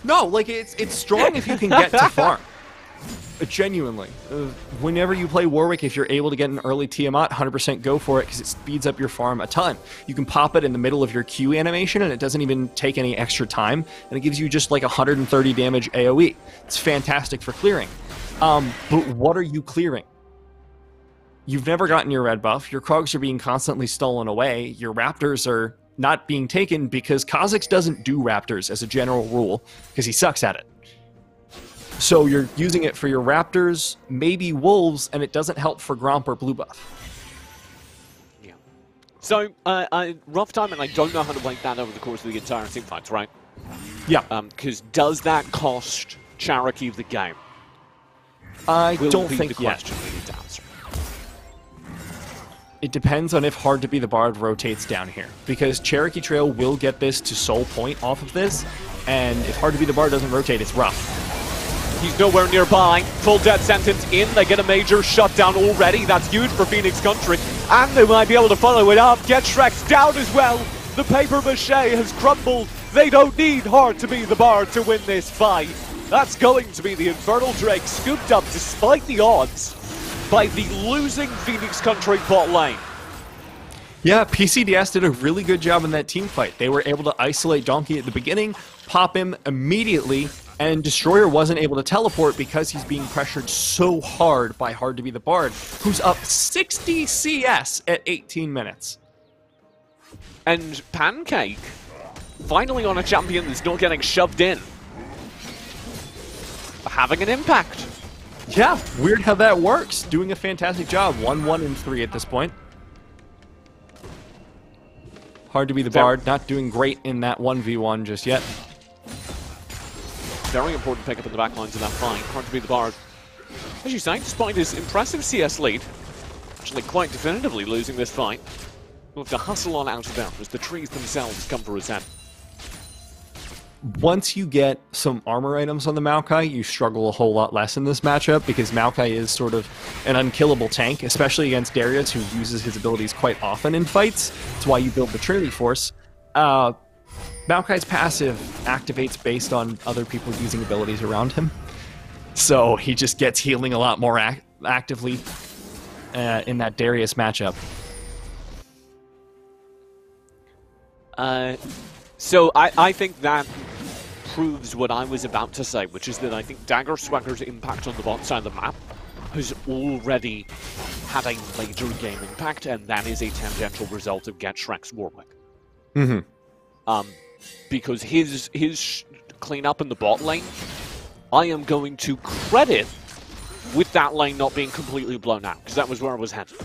[SPEAKER 2] No, like it's strong if you can get to farm. Genuinely. Whenever you play Warwick, if you're able to get an early Tiamat, 100% go for it because it speeds up your farm a ton. You can pop it in the middle of your Q animation and it doesn't even take any extra time, and it gives you just like 130 damage AoE. It's fantastic for clearing. But what are you clearing? You've never gotten your red buff, your Krogs are being constantly stolen away, your Raptors are not being taken because Kha'Zix doesn't do Raptors as a general rule because he sucks at it. So you're using it for your Raptors, maybe Wolves, and it doesn't help for Gromp or Blue buff.
[SPEAKER 1] Yeah. So, rough time, and I don't know how to break that over the course of the entire team fights, right?
[SPEAKER 2] Yeah.
[SPEAKER 1] Because does that cost Cherokee the game?
[SPEAKER 2] I don't
[SPEAKER 1] be
[SPEAKER 2] think
[SPEAKER 1] the
[SPEAKER 2] yet.
[SPEAKER 1] question we need to answer.
[SPEAKER 2] It depends on if Hard to Be the Bard rotates down here, because Cherokee Trail will get this to Soul Point off of this, and if Hard to Be the Bard doesn't rotate, it's rough.
[SPEAKER 1] He's nowhere nearby. Full death sentence in. They get a major shutdown already. That's huge for Phoenix Country. And they might be able to follow it up. Get Shrek'd down as well. The paper mache has crumbled. They don't need Hard to Be the Bard to win this fight. That's going to be the Infernal Drake scooped up despite the odds by the losing Phoenix Country bot lane.
[SPEAKER 2] Yeah, PCDS did a really good job in that team fight. They were able to isolate Donkey at the beginning, pop him immediately, and Destroyer wasn't able to teleport because he's being pressured so hard by Hard to Be the Bard, who's up 60 CS at 18 minutes.
[SPEAKER 1] And Pancake, finally on a champion that's not getting shoved in, having an impact.
[SPEAKER 2] Yeah, weird how that works. Doing a fantastic job. 1-1 and 3 at this point. Hard to Be the Bard, not doing great in that 1v1 just yet.
[SPEAKER 1] Very important pickup in the back lines of that fight. Hard to Be the Bard. As you say, despite his impressive CS lead, actually quite definitively losing this fight, we'll have to hustle on out of there as the trees themselves come for his head.
[SPEAKER 2] Once you get some armor items on the Maokai, you struggle a whole lot less in this matchup because Maokai is sort of an unkillable tank, especially against Darius, who uses his abilities quite often in fights. That's why you build the Trinity Force. Maokai's passive activates based on other people using abilities around him. So he just gets healing a lot more actively in that Darius matchup.
[SPEAKER 1] So I think that proves what I was about to say, which is that I think Dagger Swagger's impact on the bot side of the map has already had a major game impact, and that is a tangential result of Get Shrek'd's Warwick. Because his cleanup in the bot lane, I am going to credit with that lane not being completely blown out, because that was where I was headed.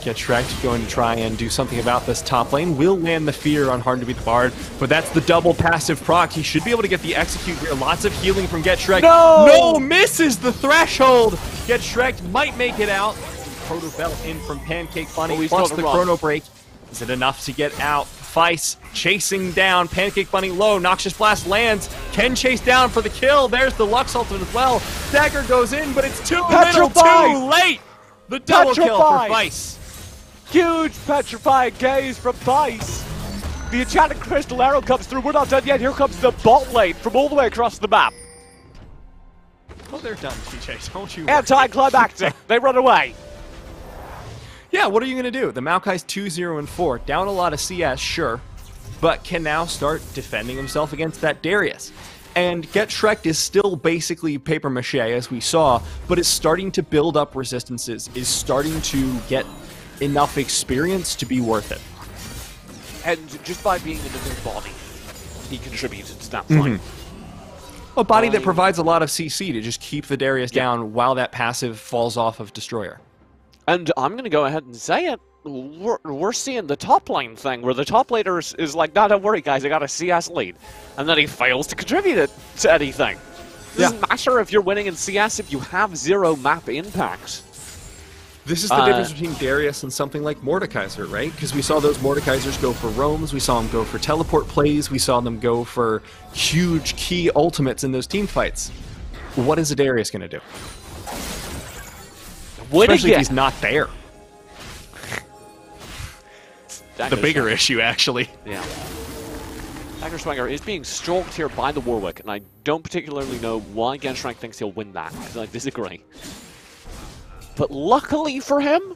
[SPEAKER 2] Get Shrek'd going to try and do something about this top lane. Will land the fear on Hard to Be the Bard, but that's the double passive proc. He should be able to get the execute here. Lots of healing from Get Shrek'd. No! Misses the threshold! Get Shrek'd might make it out. Proto Belt in from Pancake Bunny, plus the Chrono Break. Is it enough to get out? Feist chasing down. Pancake Bunny low. Noxious Blast lands. Can chase down for the kill. There's the Lux ultimate as well. Dagger goes in, but it's too little, too late! The double kill for Feist.
[SPEAKER 1] Huge petrified gaze from Vice. The enchanted crystal arrow comes through. We're not done yet. Here comes the bot lane from all the way across the map.
[SPEAKER 2] Oh, they're done, TJ. Don't you worry.
[SPEAKER 1] Anticlimactic. They run away.
[SPEAKER 2] Yeah, what are you going to do? The Maokai's 2-0 and 4. Down a lot of CS, sure, but can now start defending himself against that Darius. And Get Shrek'd is still basically paper mache, as we saw, but it's starting to build up resistances, is starting to get enough experience to be worth it.
[SPEAKER 1] And just by being in a good body, he contributed to that fight.
[SPEAKER 2] A body that provides a lot of CC to just keep the Darius down while that passive falls off of Destroyer.
[SPEAKER 1] And I'm going to go ahead and say it. we're seeing the top lane thing, where the top laner is like, no, don't worry, guys, I got a CS lead. And then he fails to contribute it to anything. It doesn't matter if you're winning in CS if you have 0 map impact.
[SPEAKER 2] This is the difference between Darius and something like Mordekaiser, right? Because we saw those Mordekaisers go for roams, we saw them go for teleport plays, we saw them go for huge key ultimates in those team fights. What is a Darius going to do? Especially if he's not there. The bigger issue, actually.
[SPEAKER 1] Yeah. Daggerswanger is being stalked here by the Warwick, and I don't particularly know why Genshrank thinks he'll win that, because I disagree. But luckily for him,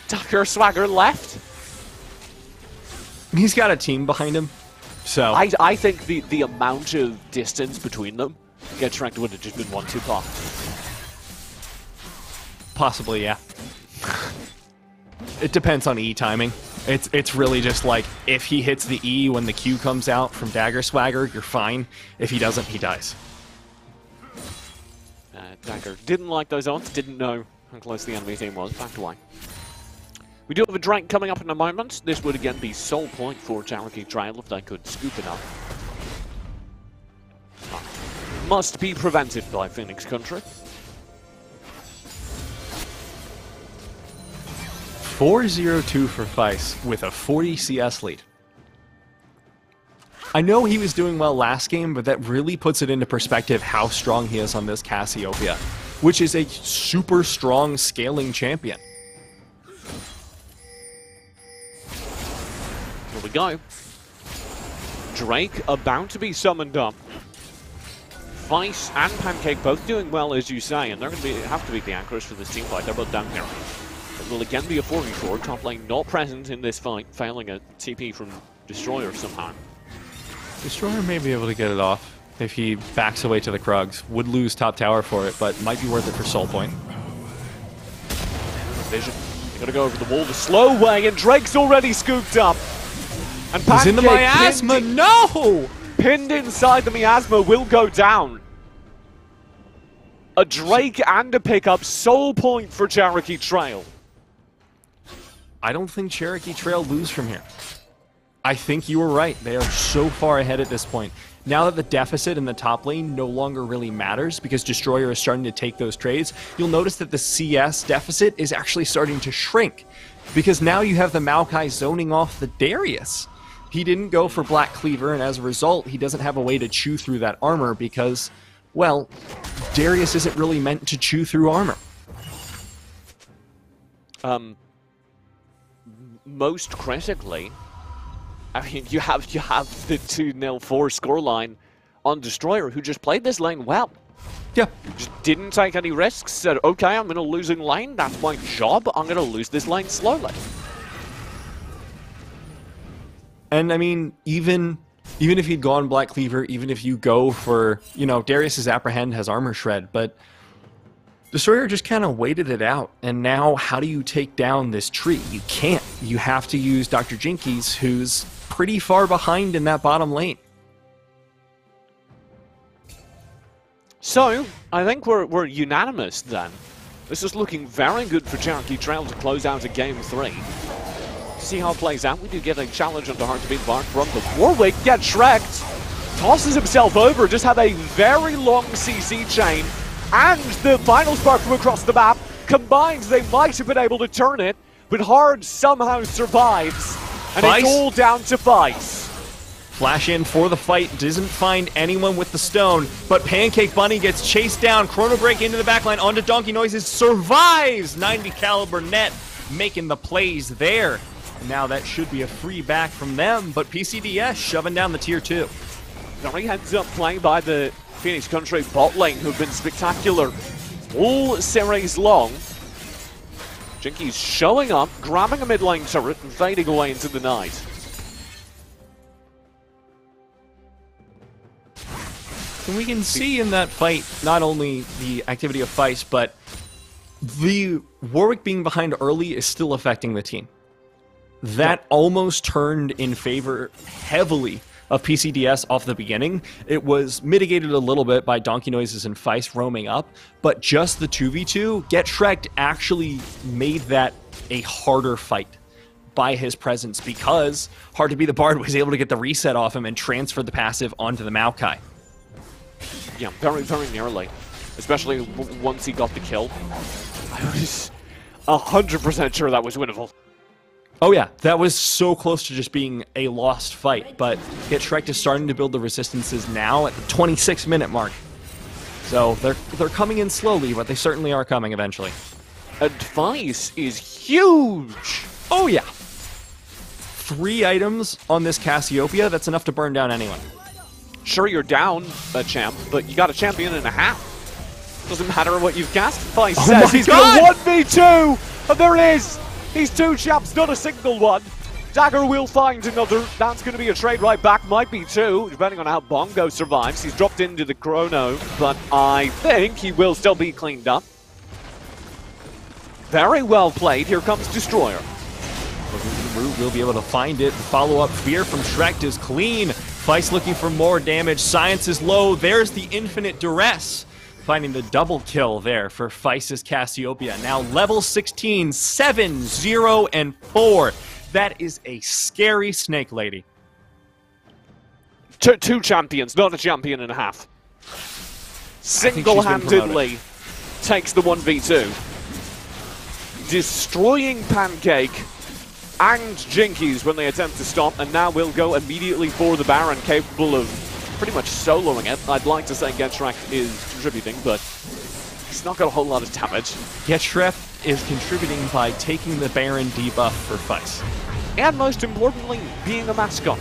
[SPEAKER 1] Daggerswanger left.
[SPEAKER 2] He's got a team behind him, so...
[SPEAKER 1] I think the amount of distance between them, Genshrank would have just been 1-2 pop.
[SPEAKER 2] Possibly, yeah. It depends on E timing. It's really just like, if he hits the E when the Q comes out from Daggerswanger, you're fine. If he doesn't, he dies.
[SPEAKER 1] Dagger didn't like those odds, didn't know how close the enemy team was. Back away. We do have a Drake coming up in a moment. This would again be sole point for Cherokee Trail if they could scoop it up. Must be prevented by Phoenix Country.
[SPEAKER 2] 4-0-2 for Feist with a 40 CS lead. I know he was doing well last game, but that really puts it into perspective how strong he is on this Cassiopeia, which is a super strong scaling champion.
[SPEAKER 1] Here we go. Drake about to be summoned up. Feist and Pancake both doing well, as you say, and they're going to have to beat the anchors for this team fight. They're both down here. It will again be a 4v4. Top lane not present in this fight, failing a TP from Destroyer somehow.
[SPEAKER 2] Destroyer may be able to get it off if he backs away to the Krugs. Would lose top tower for it, but might be worth it for soul point.
[SPEAKER 1] Vision. They're gonna go over the wall the slow way, and Drake's already scooped up. And
[SPEAKER 2] he's in the miasma. No!
[SPEAKER 1] Pinned inside the miasma will go down. A Drake and a pickup. Soul point for Cherokee Trail.
[SPEAKER 2] I don't think Cherokee Trail lose from here. I think you were right. They are so far ahead at this point. Now that the deficit in the top lane no longer really matters because Destroyer is starting to take those trades, you'll notice that the CS deficit is actually starting to shrink because now you have the Maokai zoning off the Darius. He didn't go for Black Cleaver, and as a result, he doesn't have a way to chew through that armor because, well, Darius isn't really meant to chew through armor.
[SPEAKER 1] Most critically, I mean, you have the 2-0-4 scoreline on Destroyer, who just played this lane well.
[SPEAKER 2] Yeah.
[SPEAKER 1] Just didn't take any risks, said, okay, I'm in a losing lane, that's my job, I'm going to lose this lane slowly.
[SPEAKER 2] And I mean, even if he'd gone Black Cleaver, even if you go for, you know, Darius's Apprehend has Armor Shred, but Destroyer just kind of waited it out, and now how do you take down this tree? You can't. You have to use Dr. Jinkies, who's pretty far behind in that bottom lane.
[SPEAKER 1] So, I think we're unanimous then. This is looking very good for Cherokee Trail to close out a Game 3. See how it plays out. We do get a challenge on the Hard to Beat Bark from the Warwick. Gets Shrek'd. Tosses himself over. Just had a very long CC chain. And the final spark from across the map combines. They might have been able to turn it, but Hard somehow survives. And
[SPEAKER 2] Feist.
[SPEAKER 1] It's all down to Feist.
[SPEAKER 2] Flash in for the fight, doesn't find anyone with the stone, but Pancake Bunny gets chased down. Chrono Break into the backline, onto Donkey Noises, survives! 90 caliber net, making the plays there. Now that should be a free back from them, but PCDS shoving down the tier 2.
[SPEAKER 1] Very heads up play by the Phoenix Country bot lane, who've been spectacular all series long. Jinky's showing up, grabbing a mid lane turret and fading away into the night.
[SPEAKER 2] And we can see in that fight not only the activity of Feist, but the Warwick being behind early is still affecting the team. That almost turned in favor heavily of PCDS off the beginning. It was mitigated a little bit by Donkey Noises and Feist roaming up, but just the 2v2, Get Shrek'd actually made that a harder fight. by his presence because Hard to Be the Bard was able to get the reset off him and transfer the passive onto the Maokai.
[SPEAKER 1] Yeah, very, very nearly. Especially once he got the kill. I was 100% sure that was winnable.
[SPEAKER 2] Oh yeah, that was so close to just being a lost fight, but yet Shrek is starting to build the resistances now at the 26-minute mark. So they're coming in slowly, but they certainly are coming eventually.
[SPEAKER 1] Advice is huge!
[SPEAKER 2] Oh yeah! 3 items on this Cassiopeia, that's enough to burn down anyone.
[SPEAKER 1] Sure, you're down a champ, but you got a champion and a half. Doesn't matter what you've cast. Vice says he's gonna 1v2! And there it is! He's 2 champs, not a single one. Dagger will find another. That's going to be a trade right back. Might be 2, depending on how Bongo survives. He's dropped into the chrono, but I think he will still be cleaned up. Very well played. Here comes Destroyer.
[SPEAKER 2] We'll be able to find it. The follow-up Fear from Shrek is clean. Feist looking for more damage. Science is low. There's the Infinite Duress. Finding the double kill there for Feist's Cassiopeia. Now level 16, 7, 0, and 4. That is a scary snake lady.
[SPEAKER 1] 2 champions, not a champion and a half. Single-handedly takes the 1v2. Destroying Pancake and Jinkies when they attempt to stop, and now will go immediately for the Baron, capable of pretty much soloing it. I'd like to say Getshrek is contributing, but he's not got a whole lot of damage.
[SPEAKER 2] Getshrek is contributing by taking the Baron debuff for Feist.
[SPEAKER 1] And most importantly, being a mascot.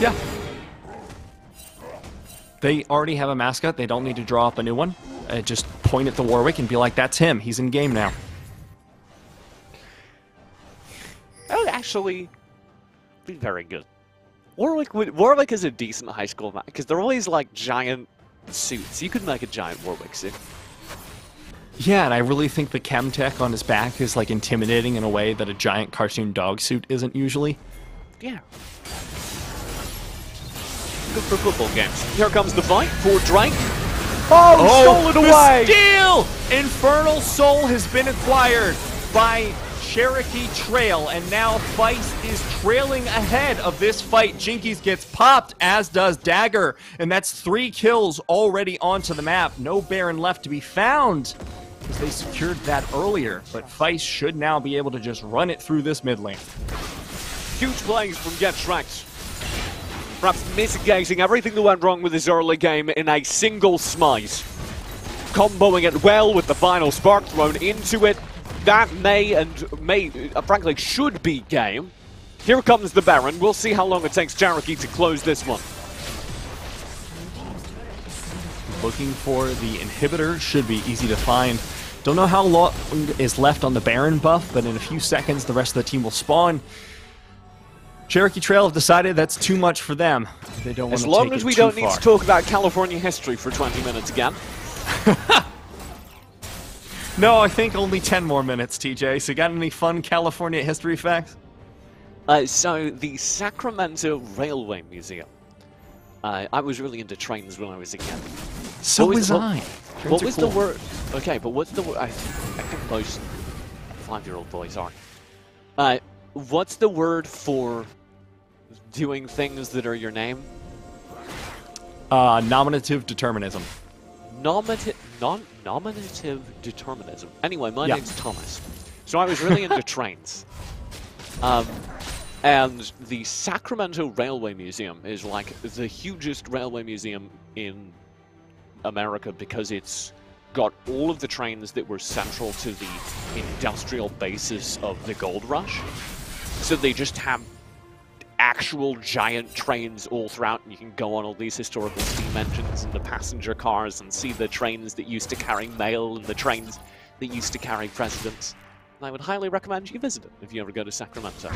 [SPEAKER 2] Yeah. They already have a mascot. They don't need to draw up a new one. Just point at the Warwick and be like, that's him. He's in game now.
[SPEAKER 1] That would actually be very good. Warwick is a decent high school man, because they're always like giant suits. You could make a giant Warwick suit.
[SPEAKER 2] Yeah, and I really think the Chemtech on his back is like intimidating in a way that a giant cartoon dog suit isn't usually.
[SPEAKER 1] Yeah. Good for football games. Here comes the fight for Drake. Oh, stole it away!
[SPEAKER 2] Steal! Infernal Soul has been acquired by Cherokee Trail, and now Feist is trailing ahead of this fight. Jinkies gets popped, as does Dagger, and that's 3 kills already onto the map. No Baron left to be found, because they secured that earlier, but Feist should now be able to just run it through this mid lane.
[SPEAKER 1] Huge plays from Getshrek. Perhaps mitigating everything that went wrong with his early game in a single smite. Comboing it well with the final spark thrown into it. That frankly, should be game. Here comes the Baron. We'll see how long it takes Cherokee to close this one.
[SPEAKER 2] Looking for the inhibitor. Should be easy to find. Don't know how long is left on the Baron buff, but in a few seconds, the rest of the team will spawn. Cherokee Trail have decided that's too much for them. They don't want to take it too far.
[SPEAKER 1] As long as we don't need to talk about California history for 20 minutes again.
[SPEAKER 2] No, I think only 10 more minutes, TJ. So got any fun California history facts?
[SPEAKER 1] So the Sacramento Railway Museum. I was really into trains when I was a kid.
[SPEAKER 2] So was I.
[SPEAKER 1] What was the word? Okay, but what's the word? I think most 5-year-old boys are. What's the word for doing things that are your name?
[SPEAKER 2] Nominative determinism.
[SPEAKER 1] Nominative determinism. Anyway, my name's Thomas. So I was really into trains. And the Sacramento Railway Museum is like the hugest railway museum in America because it's got all of the trains that were central to the industrial basis of the gold rush. So they just have actual giant trains all throughout, and you can go on all these historical steam engines and the passenger cars and see the trains that used to carry mail and the trains that used to carry presidents. And I would highly recommend you visit it if you ever go to Sacramento.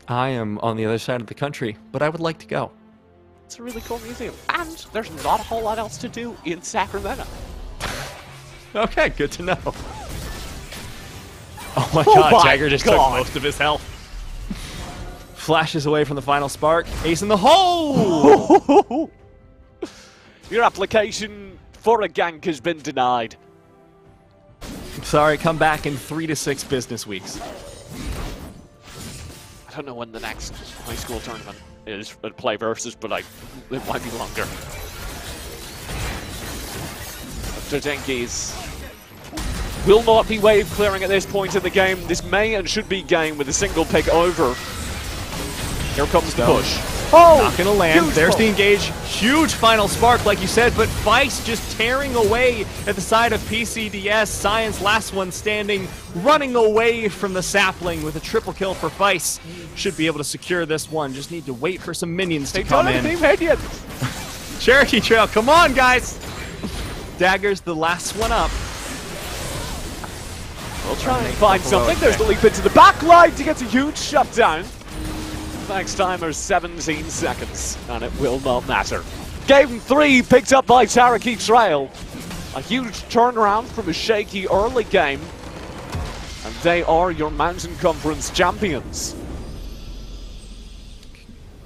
[SPEAKER 2] I am on the other side of the country, but I would like to go.
[SPEAKER 1] It's a really cool museum, and there's not a whole lot else to do in Sacramento.
[SPEAKER 2] Okay, good to know. Oh my god, Jagger just took most of his health. Flashes away from the final spark. Ace in the hole!
[SPEAKER 1] Your application for a gank has been denied.
[SPEAKER 2] Sorry, come back in 3 to 6 business weeks.
[SPEAKER 1] I don't know when the next high school tournament is at PlayVS, but it might be longer. Dodenkis will not be wave clearing at this point in the game. This may and should be game with a single pick over. Here comes the push.
[SPEAKER 2] Oh! Not gonna land. There's
[SPEAKER 1] pull.
[SPEAKER 2] the engage. Huge final spark, like you said, but Vice just tearing away at the side of PCDS. Science, last one standing, running away from the sapling with a triple kill for Vice. Should be able to secure this one. Just need to wait for some minions to come in. Cherokee Trail, come on, guys! Dagger's the last one up.
[SPEAKER 1] We'll try and find something. There's the leap into the backline to get a huge shutdown. Next timer 17 seconds, and it will not matter. Game 3 picked up by Cherokee Trail. A huge turnaround from a shaky early game, and they are your Mountain Conference champions.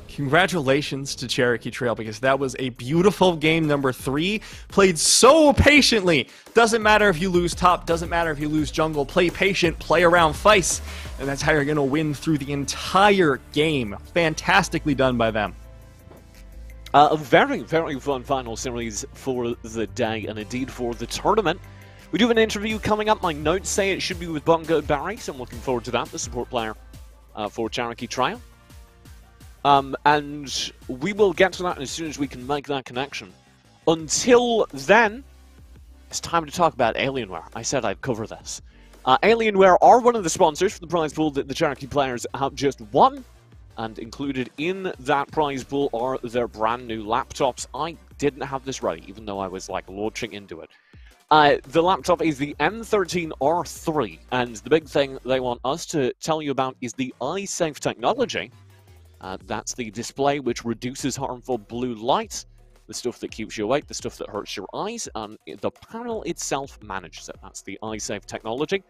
[SPEAKER 2] Congratulations to Cherokee Trail, because that was a beautiful game number 3, played so patiently. Doesn't matter if you lose top, doesn't matter if you lose jungle, play patient, play around Vice, and that's how you're going to win through the entire game. Fantastically done by them.
[SPEAKER 1] A very, very fun final series for the day, and indeed for the tournament. We do have an interview coming up. My notes say it should be with Bongo Barry, so I'm looking forward to that, the support player for Cherokee Trail. And we will get to that as soon as we can make that connection. Until then, it's time to talk about Alienware. I said I'd cover this. Alienware are one of the sponsors for the prize pool that the Cherokee players have just won. And included in that prize pool are their brand new laptops. I didn't have this ready, even though I was like launching into it. The laptop is the M13R3, and the big thing they want us to tell you about is the eye-safe technology. That's the display which reduces harmful blue light, the stuff that keeps you awake, the stuff that hurts your eyes, and the panel itself manages it. That's the eye-safe technology.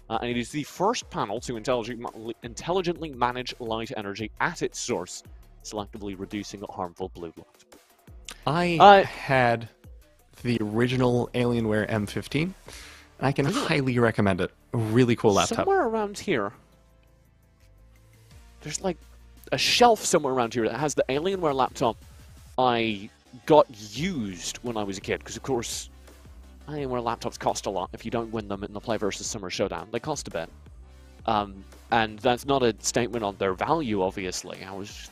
[SPEAKER 1] And it is the first panel to intelligently manage light energy at its source, selectively reducing harmful blue light.
[SPEAKER 2] I had the original Alienware M15, and I can highly recommend it. A really cool laptop.
[SPEAKER 1] Somewhere around here, there's like a shelf somewhere around here that has the Alienware laptop I got used when I was a kid, because of course Alienware laptops cost a lot if you don't win them in the PlayVS Summer Showdown. They cost a bit. And that's not a statement on their value, obviously. I was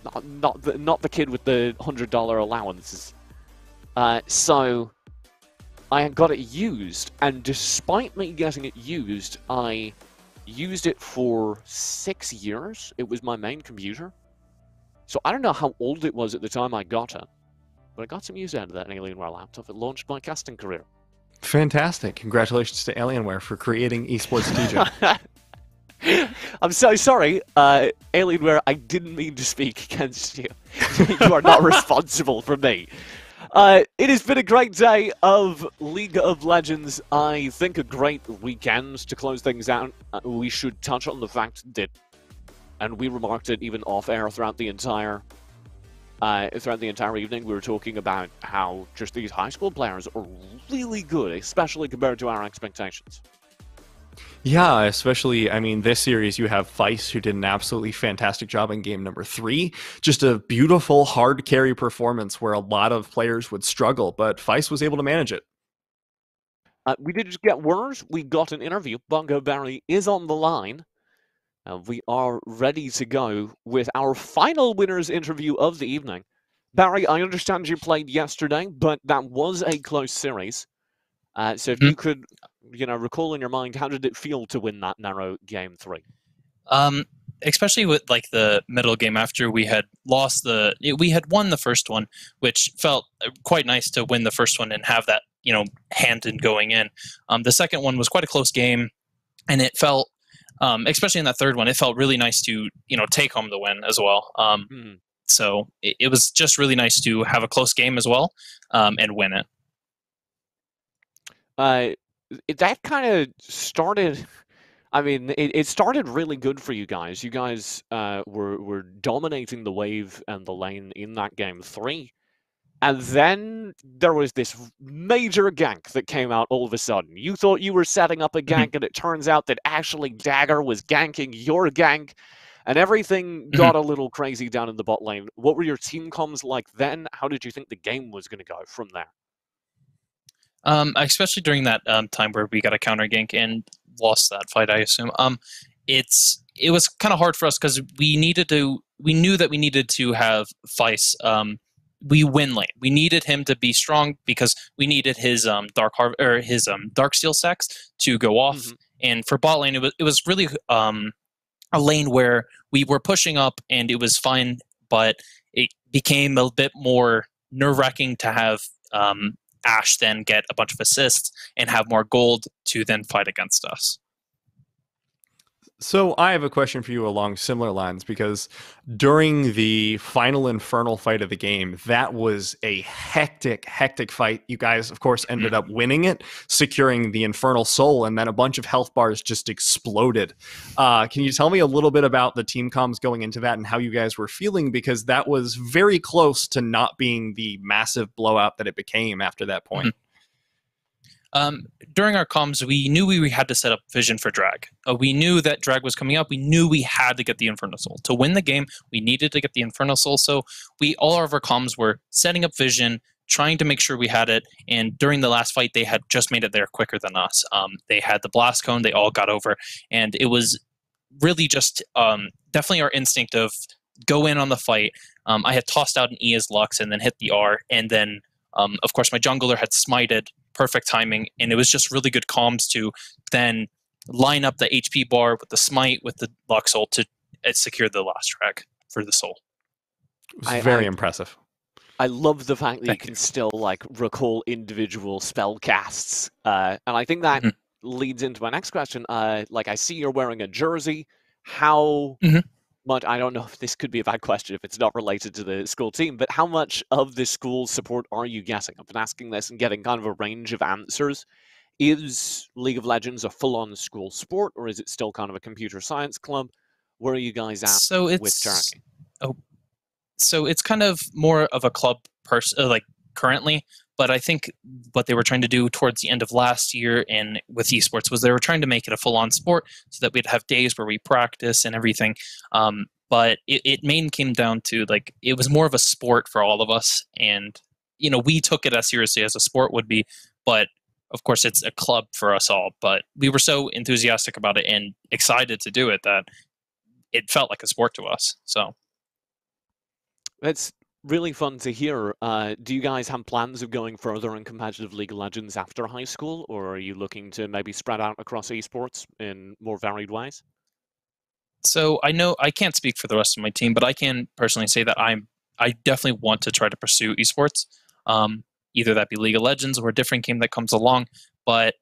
[SPEAKER 1] not the kid with the $100 allowances. So I got it used, and despite me getting it used, I used it for 6 years. It was my main computer. So I don't know how old it was at the time I got it, but I got some use out of that Alienware laptop. It launched my casting career.
[SPEAKER 2] Fantastic. Congratulations to Alienware for creating esports DJ.
[SPEAKER 1] I'm so sorry, Alienware, I didn't mean to speak against you. You are not responsible for me. It has been a great day of League of Legends. I think a great weekend to close things out. We should touch on the fact that, and we remarked it even off-air throughout the entire evening, we were talking about how just these high school players are really good, especially compared to our expectations.
[SPEAKER 2] Yeah, especially, I mean, this series you have Vice, who did an absolutely fantastic job in game number 3. Just a beautiful hard carry performance where a lot of players would struggle, but Vice was able to manage it.
[SPEAKER 1] We did just get word. We got an interview. Bongo Barry is on the line. We are ready to go with our final winners interview of the evening. Barry, I understand you played yesterday, but that was a close series. So if you could, recall in your mind, how did it feel to win that narrow game 3?
[SPEAKER 10] Especially with like the middle game after we had we had won the first one, which felt quite nice to win the first one and have that, hand in going in. The second one was quite a close game, and it felt, especially in that third one, it felt really nice to, take home the win as well. So it was just really nice to have a close game as well, and win it.
[SPEAKER 1] That kind of started, I mean, it started really good for you guys. You guys were dominating the wave and the lane in that game 3. And then there was this major gank that came out all of a sudden. You thought you were setting up a gank, and it turns out that actually Dagger was ganking your gank. and everything got a little crazy down in the bot lane. What were your team comms like then? How did you think the game was going to go from there?
[SPEAKER 10] Especially during that time where we got a counter gank and lost that fight, I assume. It was kind of hard for us because we knew that we needed to have Feist we win lane. We needed him to be strong because we needed his dark steel stacks to go off. And for bot lane, it was really a lane where we were pushing up and it was fine, but it became a bit more nerve-wracking to have Ashe then get a bunch of assists and have more gold to then fight against us.
[SPEAKER 2] So I have a question for you along similar lines, because during the final Infernal fight of the game, that was a hectic fight. You guys, of course, ended up winning it, securing the Infernal Soul, and then a bunch of health bars just exploded. Can you tell me a little bit about the team comms going into that and how you guys were feeling? Because that was very close to not being the massive blowout that it became after that point.
[SPEAKER 10] During our comms, we knew we had to set up vision for drag. We knew that drag was coming up. We knew we had to get the Infernal Soul. To win the game, we needed to get the Infernal Soul. So all of our comms were setting up vision, trying to make sure we had it. And during the last fight, they had just made it there quicker than us. They had the blast cone. They all got over. And it was really just definitely our instinct of go in on the fight. I had tossed out an E as Lux and then hit the R. And then, of course, my jungler had smited. Perfect timing, and it was just really good comms to then line up the HP bar with the smite with the Lux ult to secure the last drag for the soul.
[SPEAKER 2] It was very impressive.
[SPEAKER 1] I love the fact that you can still like recall individual spell casts, and I think that leads into my next question. Like, I see you're wearing a jersey. How much? I don't know if this could be a bad question if it's not related to the school team, but how much of the school support are you getting? I've been asking this and getting kind of a range of answers. Is League of Legends a full-on school sport, or is it still kind of a computer science club? Where are you guys at with Jarky?
[SPEAKER 10] So it's kind of more of a club like currently, but I think what they were trying to do towards the end of last year and with esports was they were trying to make it a full-on sport so that we'd have days where we practice and everything. But it main came down to, like, it was more of a sport for all of us. And, we took it as seriously as a sport would be, but of course it's a club for us all. But we were so enthusiastic about it and excited to do it that it felt like a sport to us. So
[SPEAKER 1] it's really fun to hear. Do you guys have plans of going further in competitive League of Legends after high school, or are you looking to maybe spread out across esports in more varied ways?
[SPEAKER 10] So I know I can't speak for the rest of my team, but I can personally say that I definitely want to try to pursue esports. Either that be League of Legends or a different game that comes along. But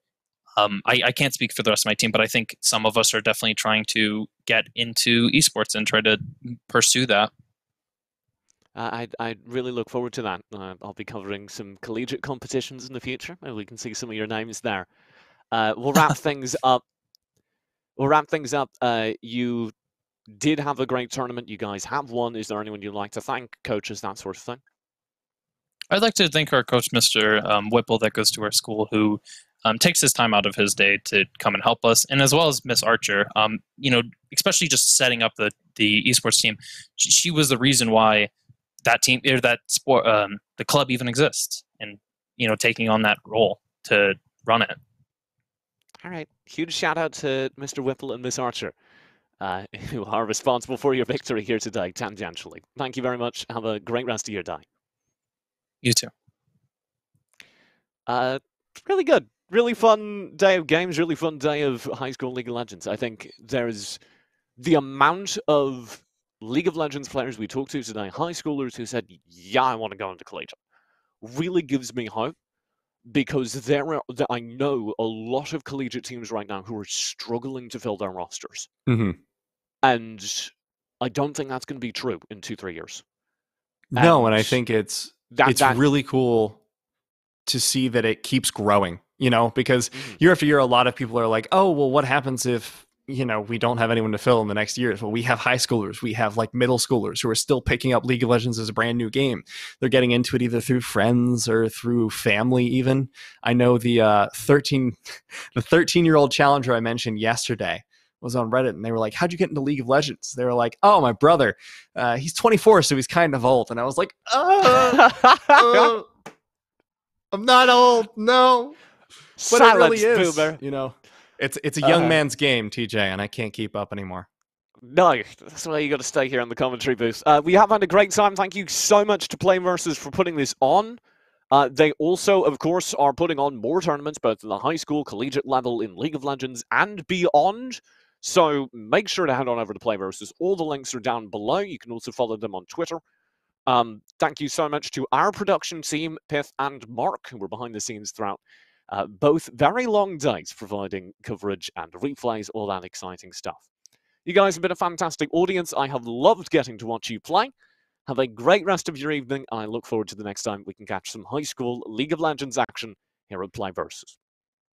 [SPEAKER 10] I can't speak for the rest of my team, but I think some of us are definitely trying to get into esports and try to pursue that.
[SPEAKER 1] I really look forward to that. I'll be covering some collegiate competitions in the future. Maybe we can see some of your names there. We'll wrap things up. You did have a great tournament. You guys have won. Is there anyone you'd like to thank, coaches, that sort of thing?
[SPEAKER 10] I'd like to thank our coach, Mr. Whipple, that goes to our school, who takes his time out of his day to come and help us, and as well as Miss Archer. Especially just setting up the esports team. She was the reason why that team or that sport, the club even exists, and taking on that role to run it.
[SPEAKER 1] All right, huge shout out to Mr. Whipple and Miss Archer, who are responsible for your victory here today, tangentially. Thank you very much. Have a great rest of your day.
[SPEAKER 10] You too.
[SPEAKER 1] Really good. Really fun day of games, really fun day of high school League of Legends. I think there's the amount of League of Legends players we talked to today, high schoolers who said, yeah, I want to go into collegiate, really gives me hope, because I know a lot of collegiate teams right now who are struggling to fill their rosters. And I don't think that's going to be true in 2-3 years.
[SPEAKER 2] No, and I think it's really cool to see that it keeps growing, because year after year, a lot of people are like, oh, well, what happens if, we don't have anyone to fill in the next years? Well, we have high schoolers, we have like middle schoolers who are still picking up League of Legends as a brand new game. They're getting into it either through friends or through family even. I know the 13-year-old challenger I mentioned yesterday was on Reddit, and they were like, "How'd you get into League of Legends?" They were like, "Oh, my brother, he's 24, so he's kind of old." And I was like, "I'm not old, no." But it really
[SPEAKER 1] Silence,
[SPEAKER 2] is,
[SPEAKER 1] boomer.
[SPEAKER 2] you know. It's a young man's game, TJ, and I can't keep up anymore.
[SPEAKER 1] No, that's why you got to stay here on the commentary booth. We have had a great time. Thank you so much to PlayVS for putting this on. They also, of course, are putting on more tournaments, both at the high school, collegiate level, in League of Legends, and beyond. So make sure to head on over to PlayVS. All the links are down below. You can also follow them on Twitter. Thank you so much to our production team, Pith and Mark, who were behind the scenes throughout both very long days, providing coverage and replays, all that exciting stuff. You guys have been a fantastic audience. I have loved getting to watch you play. Have a great rest of your evening. I look forward to the next time we can catch some high school League of Legends action here at PlayVS.